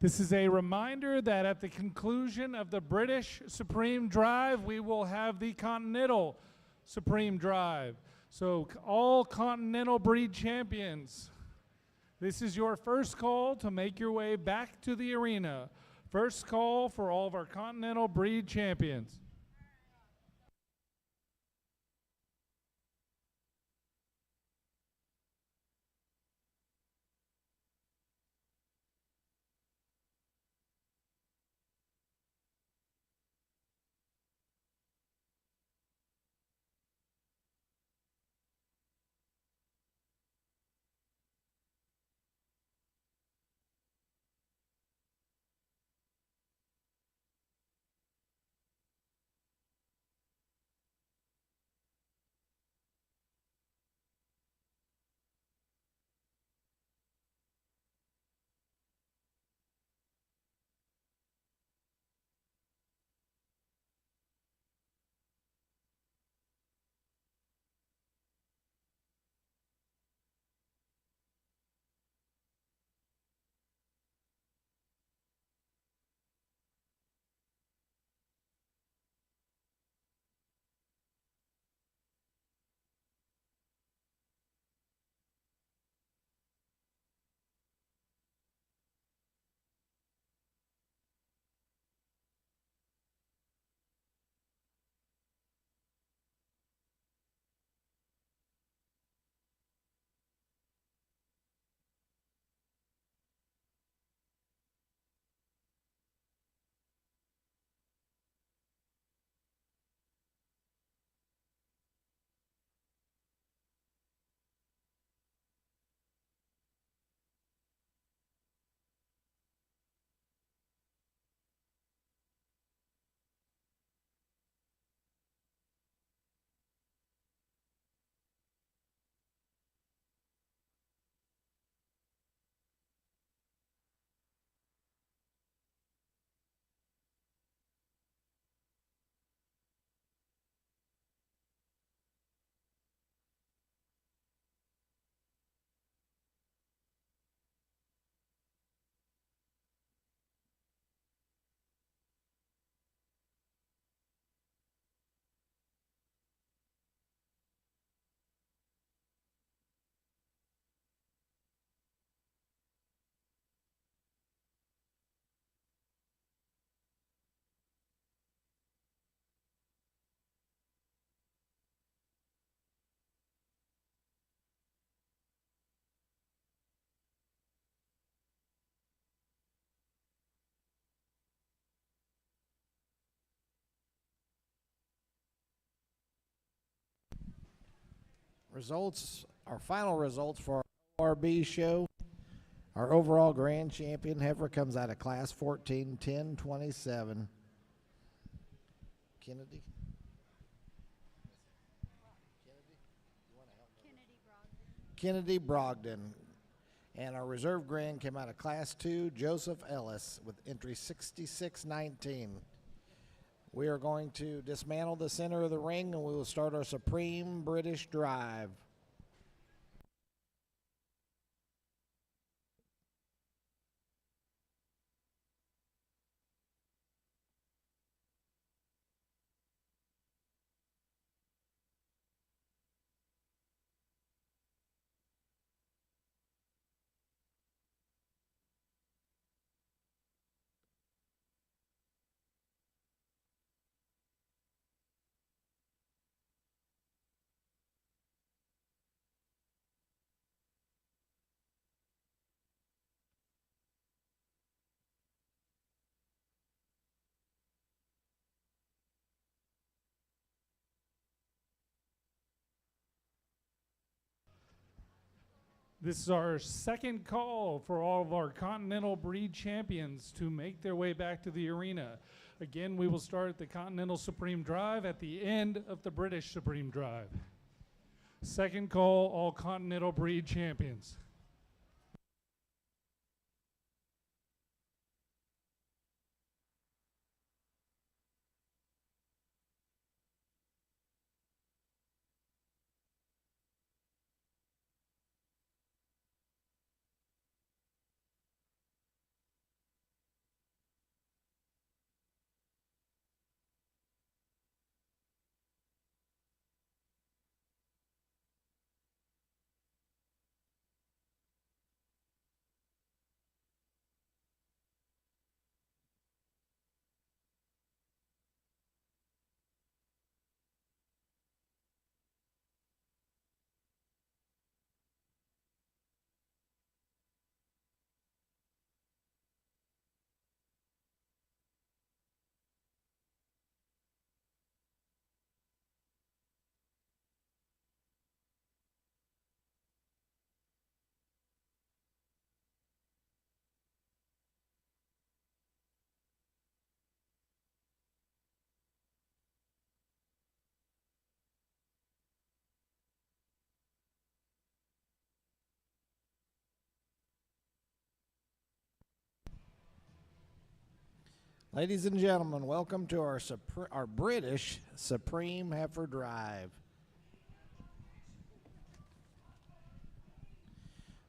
This is a reminder that at the conclusion of the British Supreme Drive, we will have the Continental Supreme Drive. So all Continental breed champions, this is your first call to make your way back to the arena. First call for all of our Continental breed champions. Results, our final results for our ORB show. Our overall grand champion heifer comes out of class 14, 10-27. Kennedy? Kennedy Brogdon. And our reserve grand came out of class 2, Joseph Ellis, with entry 6619. We are going to dismantle the center of the ring, and we will start our Supreme British Drive. This is our second call for all of our Continental breed champions to make their way back to the arena. Again, we will start the Continental Supreme Drive at the end of the British Supreme Drive. Second call, all Continental breed champions. Ladies and gentlemen, welcome to our British Supreme Heifer Drive.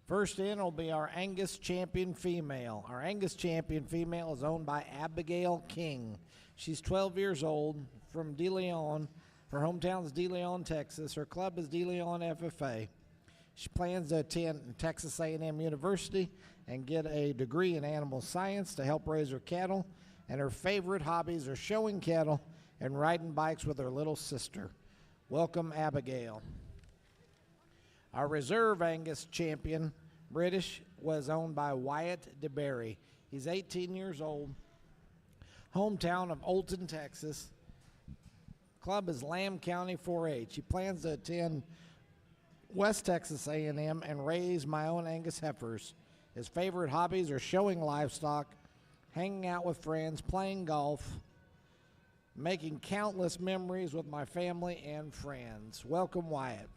First in will be our Angus Champion Female. Our Angus Champion Female is owned by Abigail King. She's 12 years old, from De Leon. Her hometown is De Leon, Texas. Her club is De Leon FFA. She plans to attend Texas A&M University and get a degree in animal science to help raise her cattle. And her favorite hobbies are showing cattle and riding bikes with her little sister. Welcome, Abigail. Our reserve Angus champion, British, was owned by Wyatt DeBerry. He's 18 years old, hometown of Olton, Texas. Club is Lamb County 4-H. He plans to attend West Texas A&M and raise my own Angus heifers. His favorite hobbies are showing livestock, hanging out with friends, playing golf, making countless memories with my family and friends. Welcome, Wyatt.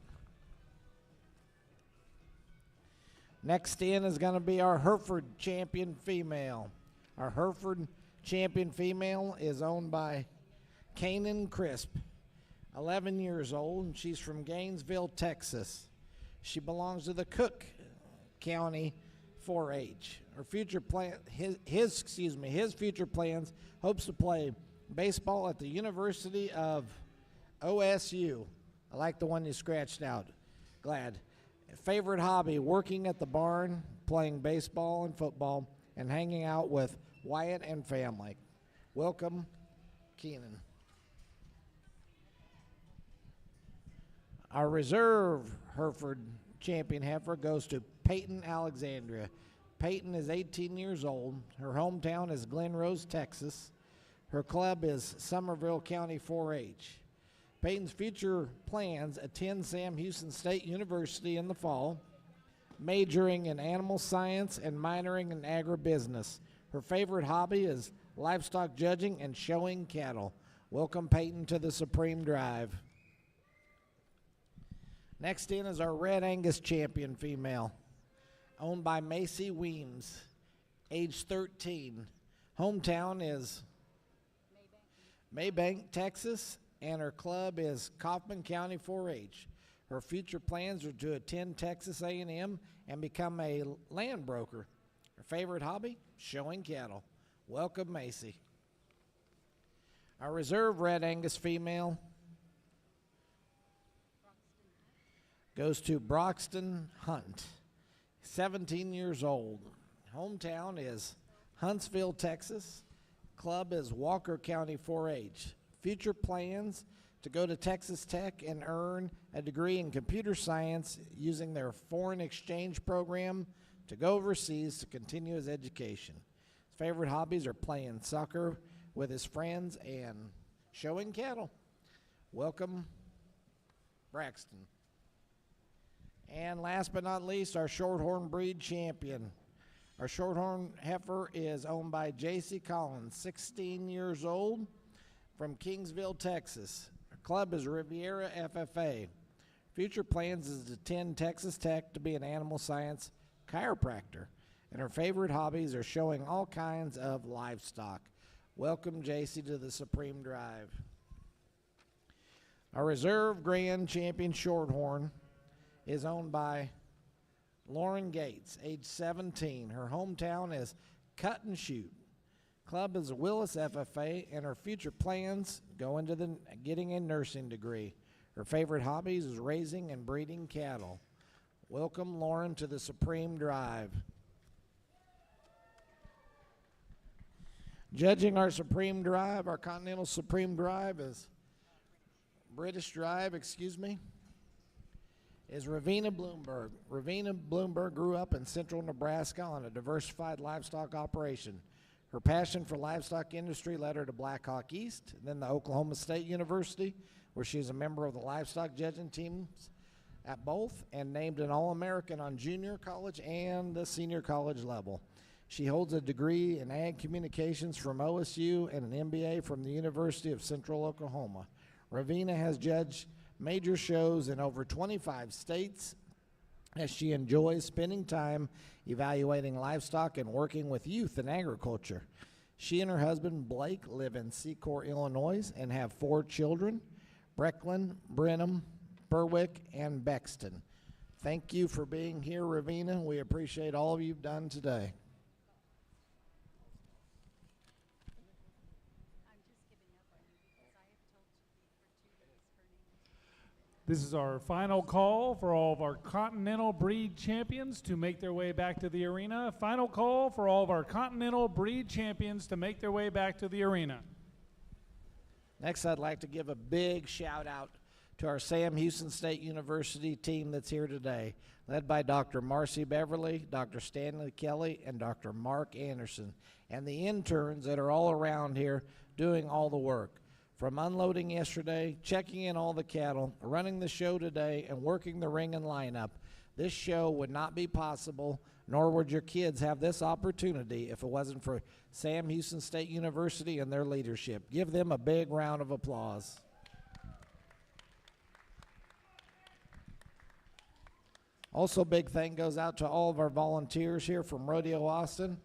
Next in is going to be our Hereford Champion Female. Our Hereford Champion Female is owned by Kanan Crisp, 11 years old, and she's from Gainesville, Texas. She belongs to the Cook County 4-H. Her future plan, his future plans, hopes to play baseball at the University of OSU. I like the one you scratched out. Glad. Favorite hobby, working at the barn, playing baseball and football, and hanging out with Wyatt and family. Welcome, Keenan. Our reserve Hereford champion heifer goes to Peyton Alexandria. Peyton is 18 years old. Her hometown is Glen Rose, Texas. Her club is Somerville County 4-H. Peyton's future plans: attend Sam Houston State University in the fall, majoring in animal science and minoring in agribusiness. Her favorite hobby is livestock judging and showing cattle. Welcome, Peyton, to the Supreme Drive. Next in is our Red Angus Champion Female, owned by Macy Weems, age 13. Hometown is Maybank, Texas, and her club is Kaufman County 4-H. Her future plans are to attend Texas A&M and become a land broker. Her favorite hobby? Showing cattle. Welcome, Macy. Our reserve Red Angus female goes to Broxton Hunt, 17 years old. Hometown is Huntsville, Texas. Club is Walker County 4-H. Future plans: to go to Texas Tech and earn a degree in computer science using their foreign exchange program, to go overseas to continue his education. His favorite hobbies are playing soccer with his friends and showing cattle. Welcome, Braxton. And last but not least, our Shorthorn breed champion. Our Shorthorn heifer is owned by J.C. Collins, 16 years old, from Kingsville, Texas. Her club is Riviera FFA. Future plans is to attend Texas Tech to be an animal science chiropractor. And her favorite hobbies are showing all kinds of livestock. Welcome, J.C., to the Supreme Drive. Our reserve grand champion Shorthorn is owned by Lauren Gates, age 17. Her hometown is Cut and Shoot. Club is Willis FFA, and her future plans go into getting a nursing degree. Her favorite hobbies is raising and breeding cattle. Welcome, Lauren, to the Supreme Drive. Judging our Supreme Drive, our Continental Supreme Drive is British Drive, is Ravina Bloomberg. Ravina Bloomberg grew up in central Nebraska on a diversified livestock operation. Her passion for livestock industry led her to Blackhawk East, then the Oklahoma State University, where she is a member of the livestock judging teams at both and named an All-American on junior college and the senior college level. She holds a degree in ag communications from OSU and an MBA from the University of Central Oklahoma. Ravina has judged major shows in over 25 states, as she enjoys spending time evaluating livestock and working with youth in agriculture. She and her husband Blake live in Secor, Illinois, and have 4 children: Brecklin, Brenham, Berwick, and Bexton. Thank you for being here, Ravenna. We appreciate all you've done today. This is our final call for all of our Continental Breed champions to make their way back to the arena. Final call for all of our Continental Breed champions to make their way back to the arena. Next, I'd like to give a big shout out to our Sam Houston State University team that's here today, led by Dr. Marcy Beverly, Dr. Stanley Kelly, and Dr. Mark Anderson, and the interns that are all around here doing all the work. From unloading yesterday, checking in all the cattle, running the show today, and working the ring and lineup, this show would not be possible, nor would your kids have this opportunity if it wasn't for Sam Houston State University and their leadership. Give them a big round of applause. Also, big thank goes out to all of our volunteers here from Rodeo Austin.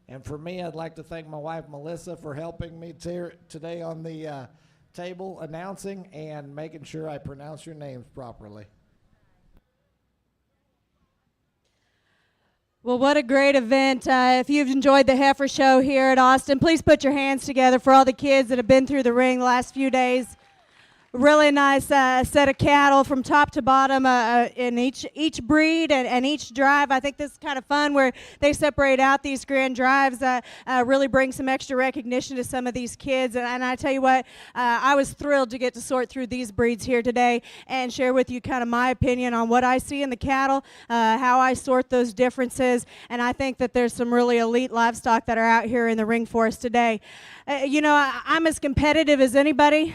And for me, I'd like to thank my wife, Melissa, for helping me today on the table announcing and making sure I pronounce your names properly. Well, what a great event. If you've enjoyed the Heifer Show here at Austin, please put your hands together for all the kids that have been through the ring the last few days. Really nice set of cattle from top to bottom in each breed and each drive. I think this is kind of fun where they separate out these grand drives, really bring some extra recognition to some of these kids. And I tell you what, I was thrilled to get to sort through these breeds here today and share with you kind of my opinion on what I see in the cattle, how I sort those differences. And I think that there's some really elite livestock that are out here in the ring for us today. I'm as competitive as anybody.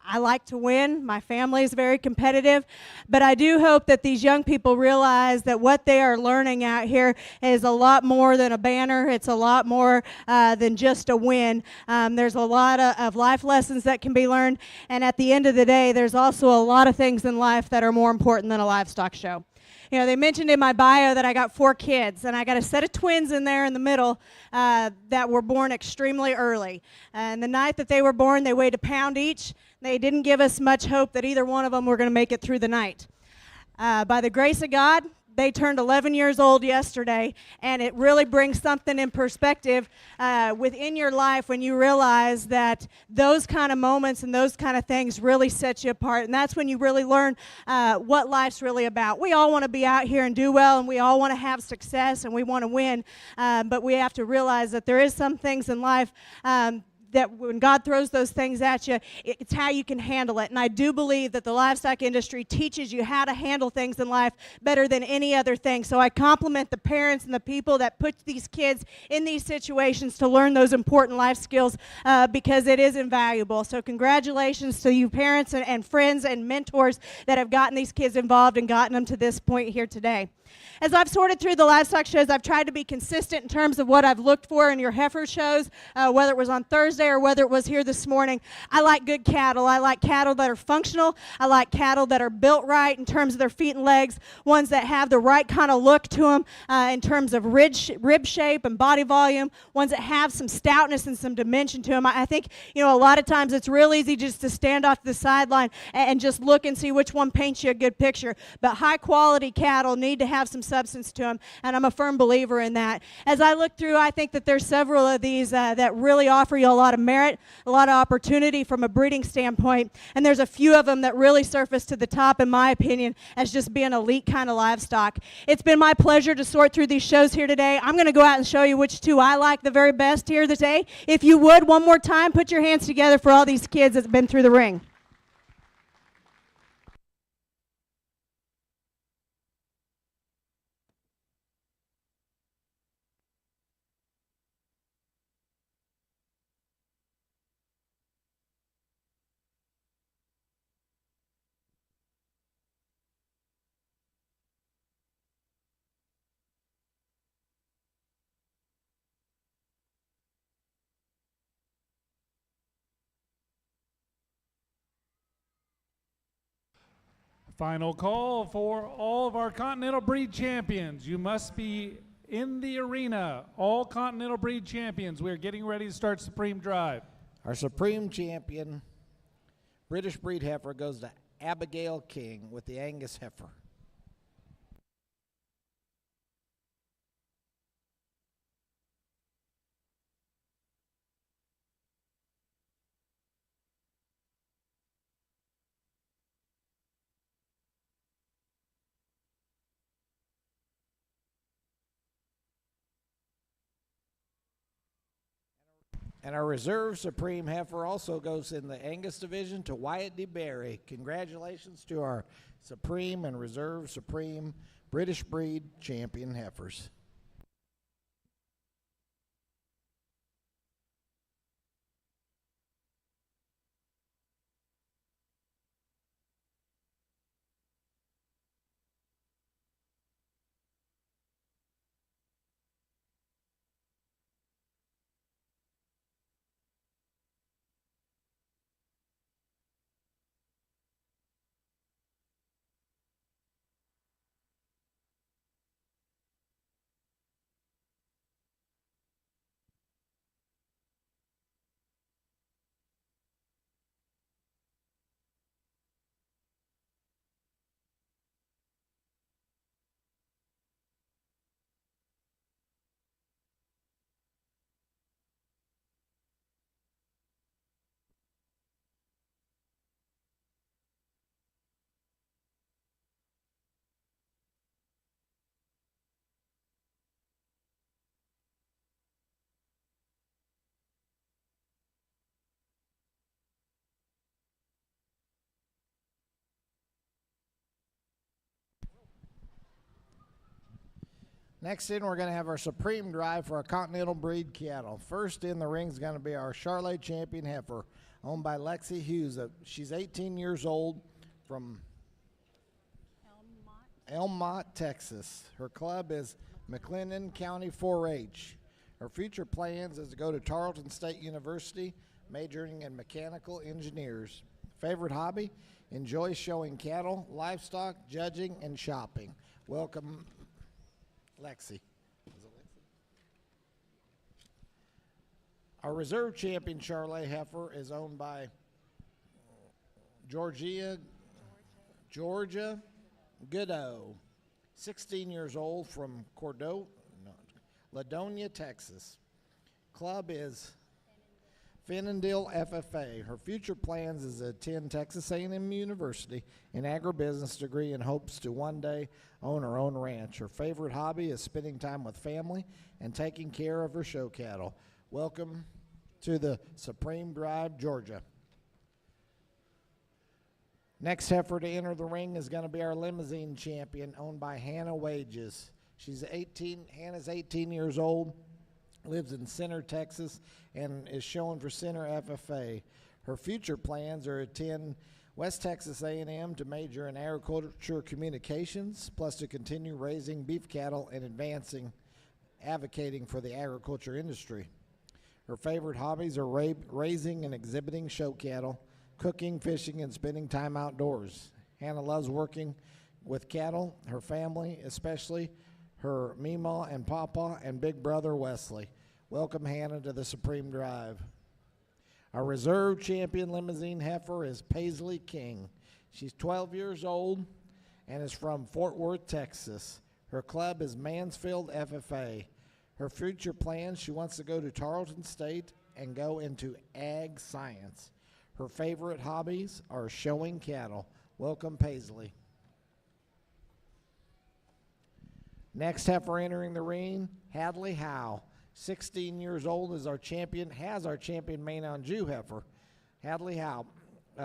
I like to win. My family is very competitive. But I do hope that these young people realize that what they are learning out here is a lot more than a banner. It's a lot more than just a win. There's a lot of life lessons that can be learned. And at the end of the day, there's also a lot of things in life that are more important than a livestock show. You know, they mentioned in my bio that I got 4 kids, and I got a set of twins in there in the middle that were born extremely early. And the night that they were born, they weighed 1 pound each. They didn't give us much hope that either one of them were going to make it through the night. By the grace of God, they turned 11 years old yesterday, and it really brings something in perspective within your life when you realize that those kind of moments and those kind of things really set you apart, and that's when you really learn what life's really about. We all want to be out here and do well, and we all want to have success, and we want to win, but we have to realize that there is some things in life that when God throws those things at you, it's how you can handle it. And I do believe that the livestock industry teaches you how to handle things in life better than any other thing. So I compliment the parents and the people that put these kids in these situations to learn those important life skills because it is invaluable. So congratulations to you parents and friends and mentors that have gotten these kids involved and gotten them to this point here today. As I've sorted through the livestock shows, I've tried to be consistent in terms of what I've looked for in your heifer shows, whether it was on Thursday or whether it was here this morning. I like good cattle. I like cattle that are functional. I like cattle that are built right in terms of their feet and legs, ones that have the right kind of look to them in terms of rib shape and body volume, ones that have some stoutness and some dimension to them. I think, a lot of times it's real easy just to stand off the sideline and just look and see which one paints you a good picture. But high quality cattle need to have some substance to them, and I'm a firm believer in that. As I look through, I think that there's several of these that really offer you a lot of merit, a lot of opportunity from a breeding standpoint, and there's a few of them that really surface to the top, in my opinion, as just being elite kind of livestock. It's been my pleasure to sort through these shows here today. I'm going to go out and show you which 2 I like the very best here today. If you would, one more time, put your hands together for all these kids that's been through the ring. Final call for all of our Continental Breed champions. You must be In the arena, all Continental Breed champions, we are getting ready to start Supreme Drive. Our Supreme Champion British Breed heifer goes to Abigail King with the Angus heifer. And our Reserve Supreme heifer also goes in the Angus division to Wyatt DeBerry. Congratulations to our Supreme and Reserve Supreme British Breed champion heifers. Next in, we're going to have our Supreme Drive for our Continental Breed cattle. First in the ring is going to be our Charolais champion heifer, owned by Lexi Hughes. She's 18 years old from Elmont, Texas. Her club is McLennan County 4-H. Her future plans is to go to Tarleton State University, majoring in mechanical engineers. Favorite hobby? Enjoys showing cattle, livestock, judging, and shopping. Welcome, Lexi. Our reserve champion Charolais heifer is owned by Georgia Goodo, 16 years old from Ladonia, Texas. Club is Fennendale FFA. Her future plans is to attend Texas A&M University in agribusiness degree and hopes to one day own her own ranch. Her favorite hobby is spending time with family and taking care of her show cattle. Welcome to the Supreme Drive, Georgia. Next heifer to enter the ring is going to be our Limousin champion, owned by Hannah Wages. Hannah's 18 years old, lives in Center, Texas, and is showing for Center FFA. Her future plans are to attend West Texas A&M to major in agriculture communications, plus to continue raising beef cattle and advocating for the agriculture industry. Her favorite hobbies are raising and exhibiting show cattle, cooking, fishing, and spending time outdoors. Hannah loves working with cattle, her family, especially her Meemaw and Papa and big brother Wesley. Welcome, Hannah, to the Supreme Drive. Our reserve champion Limousin heifer is Paisley King. She's 12 years old and is from Fort Worth, Texas. Her club is Mansfield FFA. Her future plans, she wants to go to Tarleton State and go into ag science. Her favorite hobbies are showing cattle. Welcome, Paisley. Next heifer entering the ring, Hadley Howe. 16 years old has our champion Maine Anjou heifer. Hadley Howe,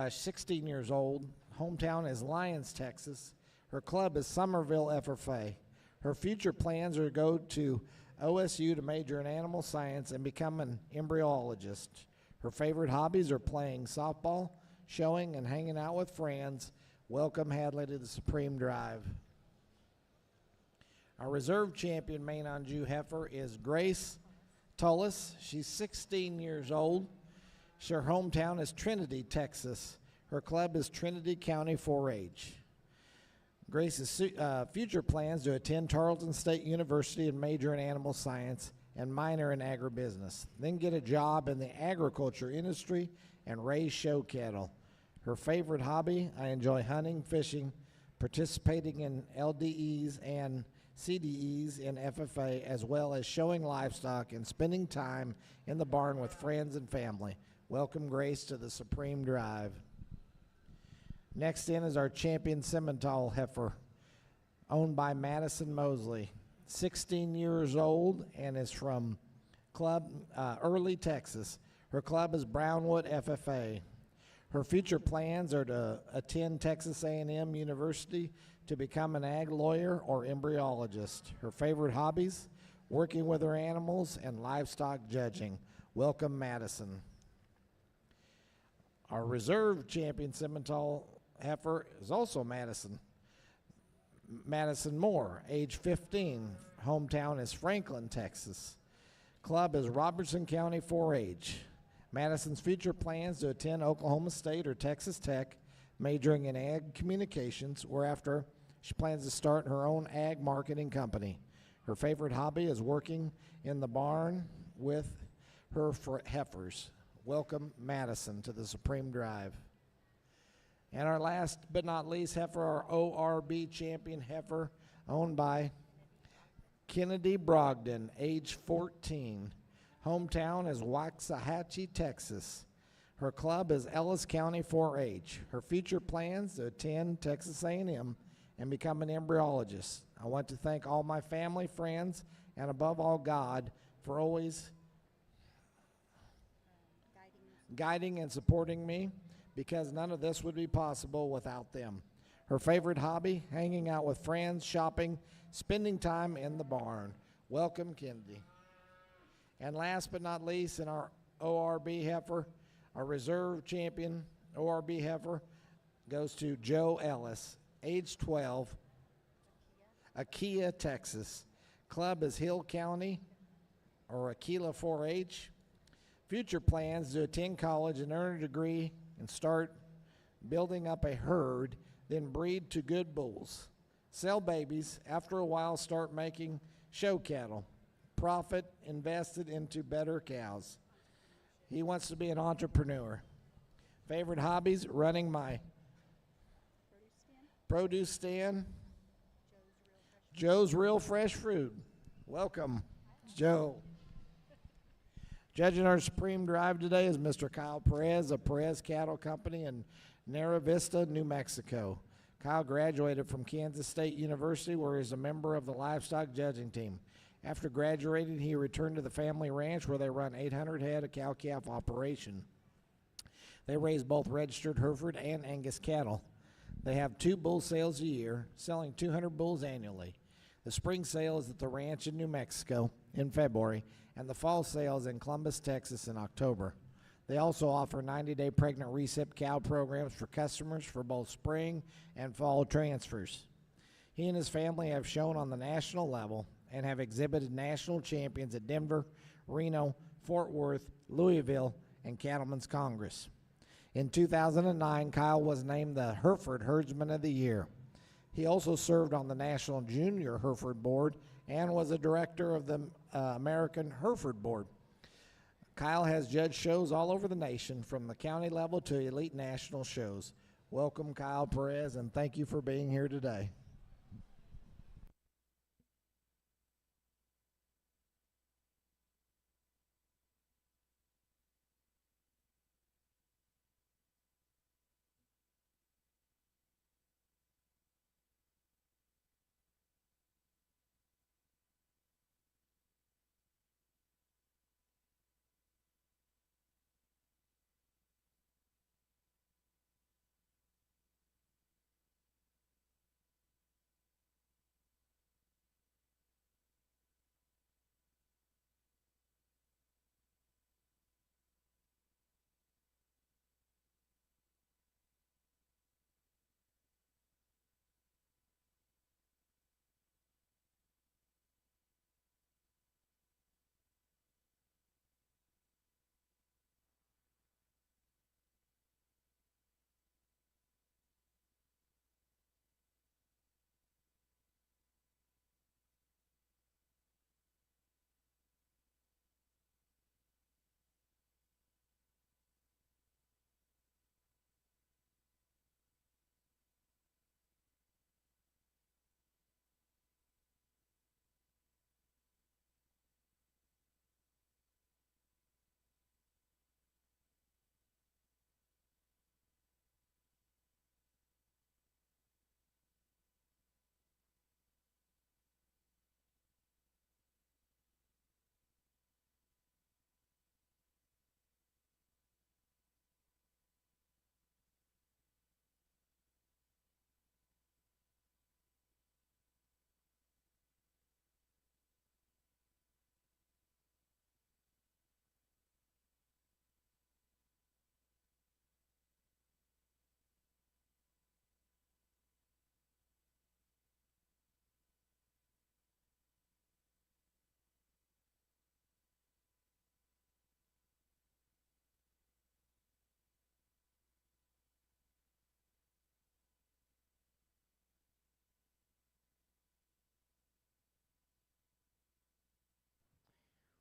16 years old. Hometown is Lyons, Texas. Her club is Somerville FFA. Her future plans are to go to OSU to major in animal science and become an embryologist. Her favorite hobbies are playing softball, showing, and hanging out with friends. Welcome, Hadley, to the Supreme Drive. Our reserve champion Maine Anjou heifer is Grace Tullis. She's 16 years old. Her hometown is Trinity, Texas. Her club is Trinity County 4-H. Grace's future plans to attend Tarleton State University and major in animal science and minor in agribusiness, then get a job in the agriculture industry and raise show cattle. Her favorite hobby, I enjoy hunting, fishing, participating in LDEs and CDEs in FFA, as well as showing livestock and spending time in the barn with friends and family. Welcome, Grace, to the Supreme Drive. Next in is our champion Simmental heifer, owned by Madison Mosley, 16 years old and is from Club Early, Texas. Her club is Brownwood FFA. Her future plans are to attend Texas A&M University to become an ag lawyer or embryologist. Her favorite hobbies, working with her animals and livestock judging. Welcome, Madison. Our reserve champion Simmental heifer is also Madison Moore, age 15. Hometown is Franklin, Texas. Club is Robertson County 4-H. Madison's future plans to attend Oklahoma State or Texas Tech, majoring in ag communications, whereafter she plans to start her own ag marketing company. Her favorite hobby is working in the barn with her heifers. Welcome, Madison, to the Supreme Drive. And our last but not least heifer, our ORB champion heifer, owned by Kennedy Brogdon, age 14. Hometown is Waxahachie, Texas. Her club is Ellis County 4-H. Her future plans to attend Texas A&M and become an embryologist. I want to thank all my family, friends, and above all God for always guiding and supporting me, because none of this would be possible without them. Her favorite hobby, hanging out with friends, shopping, spending time in the barn. Welcome, Kennedy. And last but not least, in our ORB heifer, our reserve champion ORB heifer goes to Joe Ellis, age 12, Aquia, Texas. Club is Hill County or Aquila 4-H. Future plans to attend college and earn a degree and start building up a herd, then breed to good bulls. Sell babies, after a while start making show cattle. Profit invested into better cows. He wants to be an entrepreneur. Favorite hobbies, running my produce stand. Joe's Real Fresh Fruit. Welcome, Joe. Judging our Supreme Drive today is Mr. Kyle Perez of Perez Cattle Company in Nara Vista, New Mexico. Kyle graduated from Kansas State University, where he's a member of the livestock judging team. After graduating, he returned to the family ranch where they run 800 head of cow-calf operation. They raise both registered Hereford and Angus cattle. They have 2 bull sales a year, selling 200 bulls annually. The spring sale is at the ranch in New Mexico in February, and the fall sale is in Columbus, Texas in October. They also offer 90-day pregnant recip cow programs for customers for both spring and fall transfers. He and his family have shown on the national level and have exhibited national champions at Denver, Reno, Fort Worth, Louisville, and Cattlemen's Congress. In 2009, Kyle was named the Hereford Herdsman of the Year. He also served on the National Junior Hereford Board and was a director of the American Hereford Board. Kyle has judged shows all over the nation, from the county level to elite national shows. Welcome, Kyle Perez, and thank you for being here today.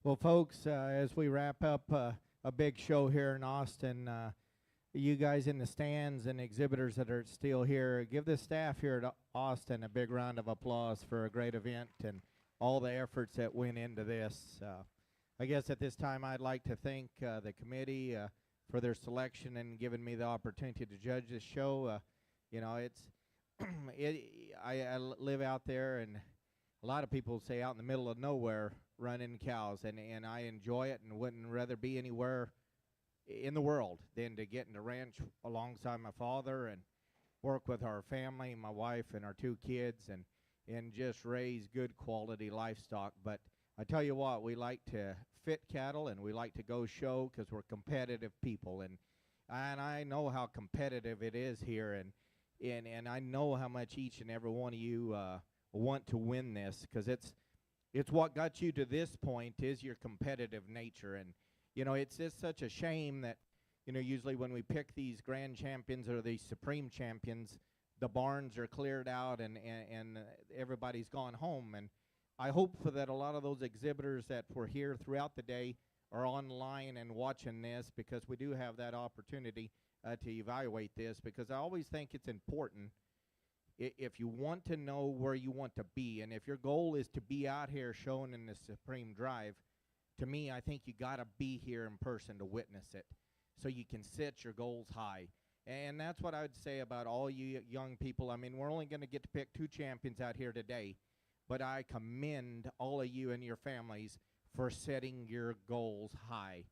Well, folks, as we wrap up a big show here in Austin, you guys in the stands and exhibitors that are still here, give the staff here at Austin a big round of applause for a great event and all the efforts that went into this. I guess at this time I'd like to thank the committee for their selection and giving me the opportunity to judge this show. You know, it's I live out there, and a lot of people say out in the middle of nowhere running cows, and I enjoy it and wouldn't rather be anywhere in the world than to get in the ranch alongside my father and work with our family, my wife and our 2 kids, and just raise good quality livestock. But I tell you what, we like to fit cattle and we like to go show because we're competitive people, and I know how competitive it is here, and I know how much each and every one of you want to win this, because it's what got you to this point is your competitive nature. And you know, it's just such a shame that, you know, usually when we pick these grand champions or these supreme champions, the barns are cleared out and everybody's gone home. And I hope that a lot of those exhibitors that were here throughout the day are online and watching this, because we do have that opportunity to evaluate this, because I always think it's important, if you want to know where you want to be, and if your goal is to be out here showing in the Supreme Drive, to me, I think you got to be here in person to witness it, so you can set your goals high. And that's what I would say about all you young people. I mean, we're only going to get to pick 2 champions out here today, but I commend all of you and your families for setting your goals high.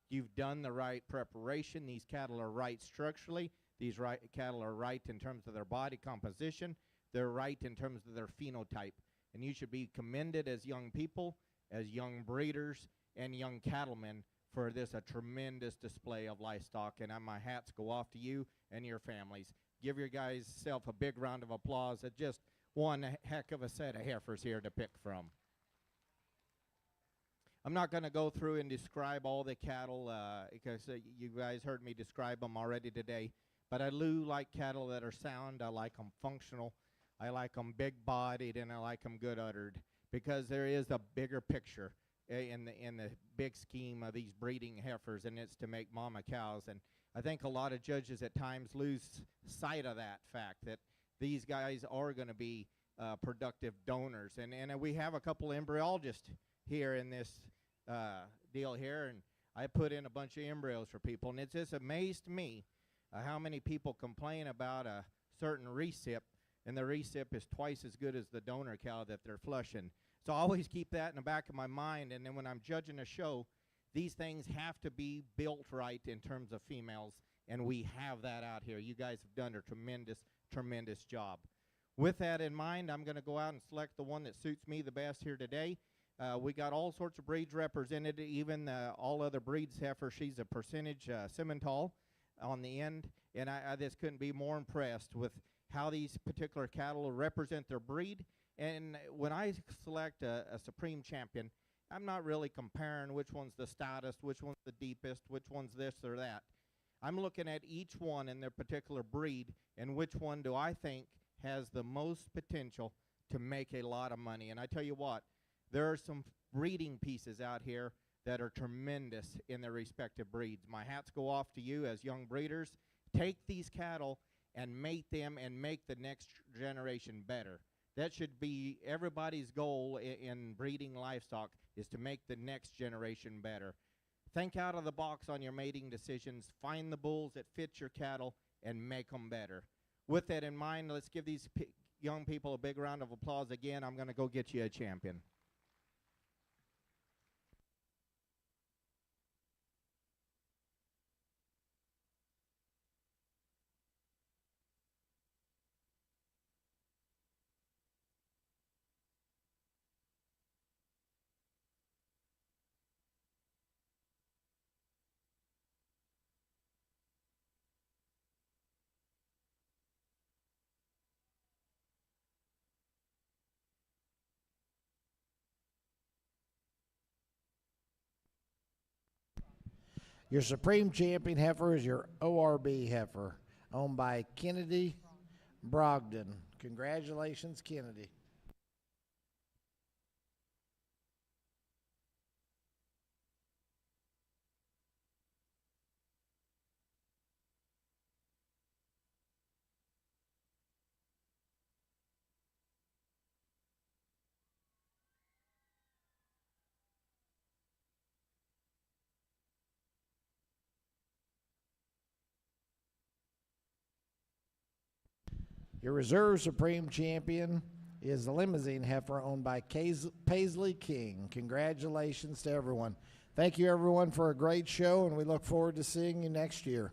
You've done the right preparation. These cattle are right structurally. These cattle are right in terms of their body composition. They're right in terms of their phenotype. And you should be commended as young people, as young breeders, and young cattlemen for this a tremendous display of livestock. And my hats go off to you and your families. Give your guys self a big round of applause at just one heck of a set of heifers here to pick from. I'm not going to go through and describe all the cattle because you guys heard me describe them already today. But I do like cattle that are sound. I like them functional. I like them big-bodied, and I like them good-uddered, because there is a bigger picture in the big scheme of these breeding heifers, and it's to make mama cows. And I think a lot of judges at times lose sight of that fact, that these guys are going to be productive donors. And we have a couple embryologists here in this deal here, and I put in a bunch of embryos for people, and it's just amazed me how many people complain about a certain recip, and the recip is twice as good as the donor cow that they're flushing. So I always keep that in the back of my mind, and then when I'm judging a show, these things have to be built right in terms of females, and we have that out here. You guys have done a tremendous, tremendous job. With that in mind, I'm going to go out and select the one that suits me the best here today. We got all sorts of breeds represented, even all other breeds heifer. She's a percentage Simmental on the end, and I just couldn't be more impressed with how these particular cattle represent their breed. And when I select a supreme champion, I'm not really comparing which one's the stoutest, which one's the deepest, which one's this or that. I'm looking at each one in their particular breed and which one do I think has the most potential to make a lot of money. And I tell you what, there are some breeding pieces out here that are tremendous in their respective breeds. My hats go off to you as young breeders. Take these cattle and mate them and make the next generation better. That should be everybody's goal in breeding livestock, is to make the next generation better. Think out of the box on your mating decisions. Find the bulls that fit your cattle and make them better. With that in mind, let's give these young people a big round of applause again. I'm going to go get you a champion. Your supreme champion heifer is your ORB heifer, owned by Kennedy Brogdon. Congratulations, Kennedy. Your reserve supreme champion is the Limousin heifer owned by Paisley King. Congratulations to everyone. Thank you, everyone, for a great show, and we look forward to seeing you next year.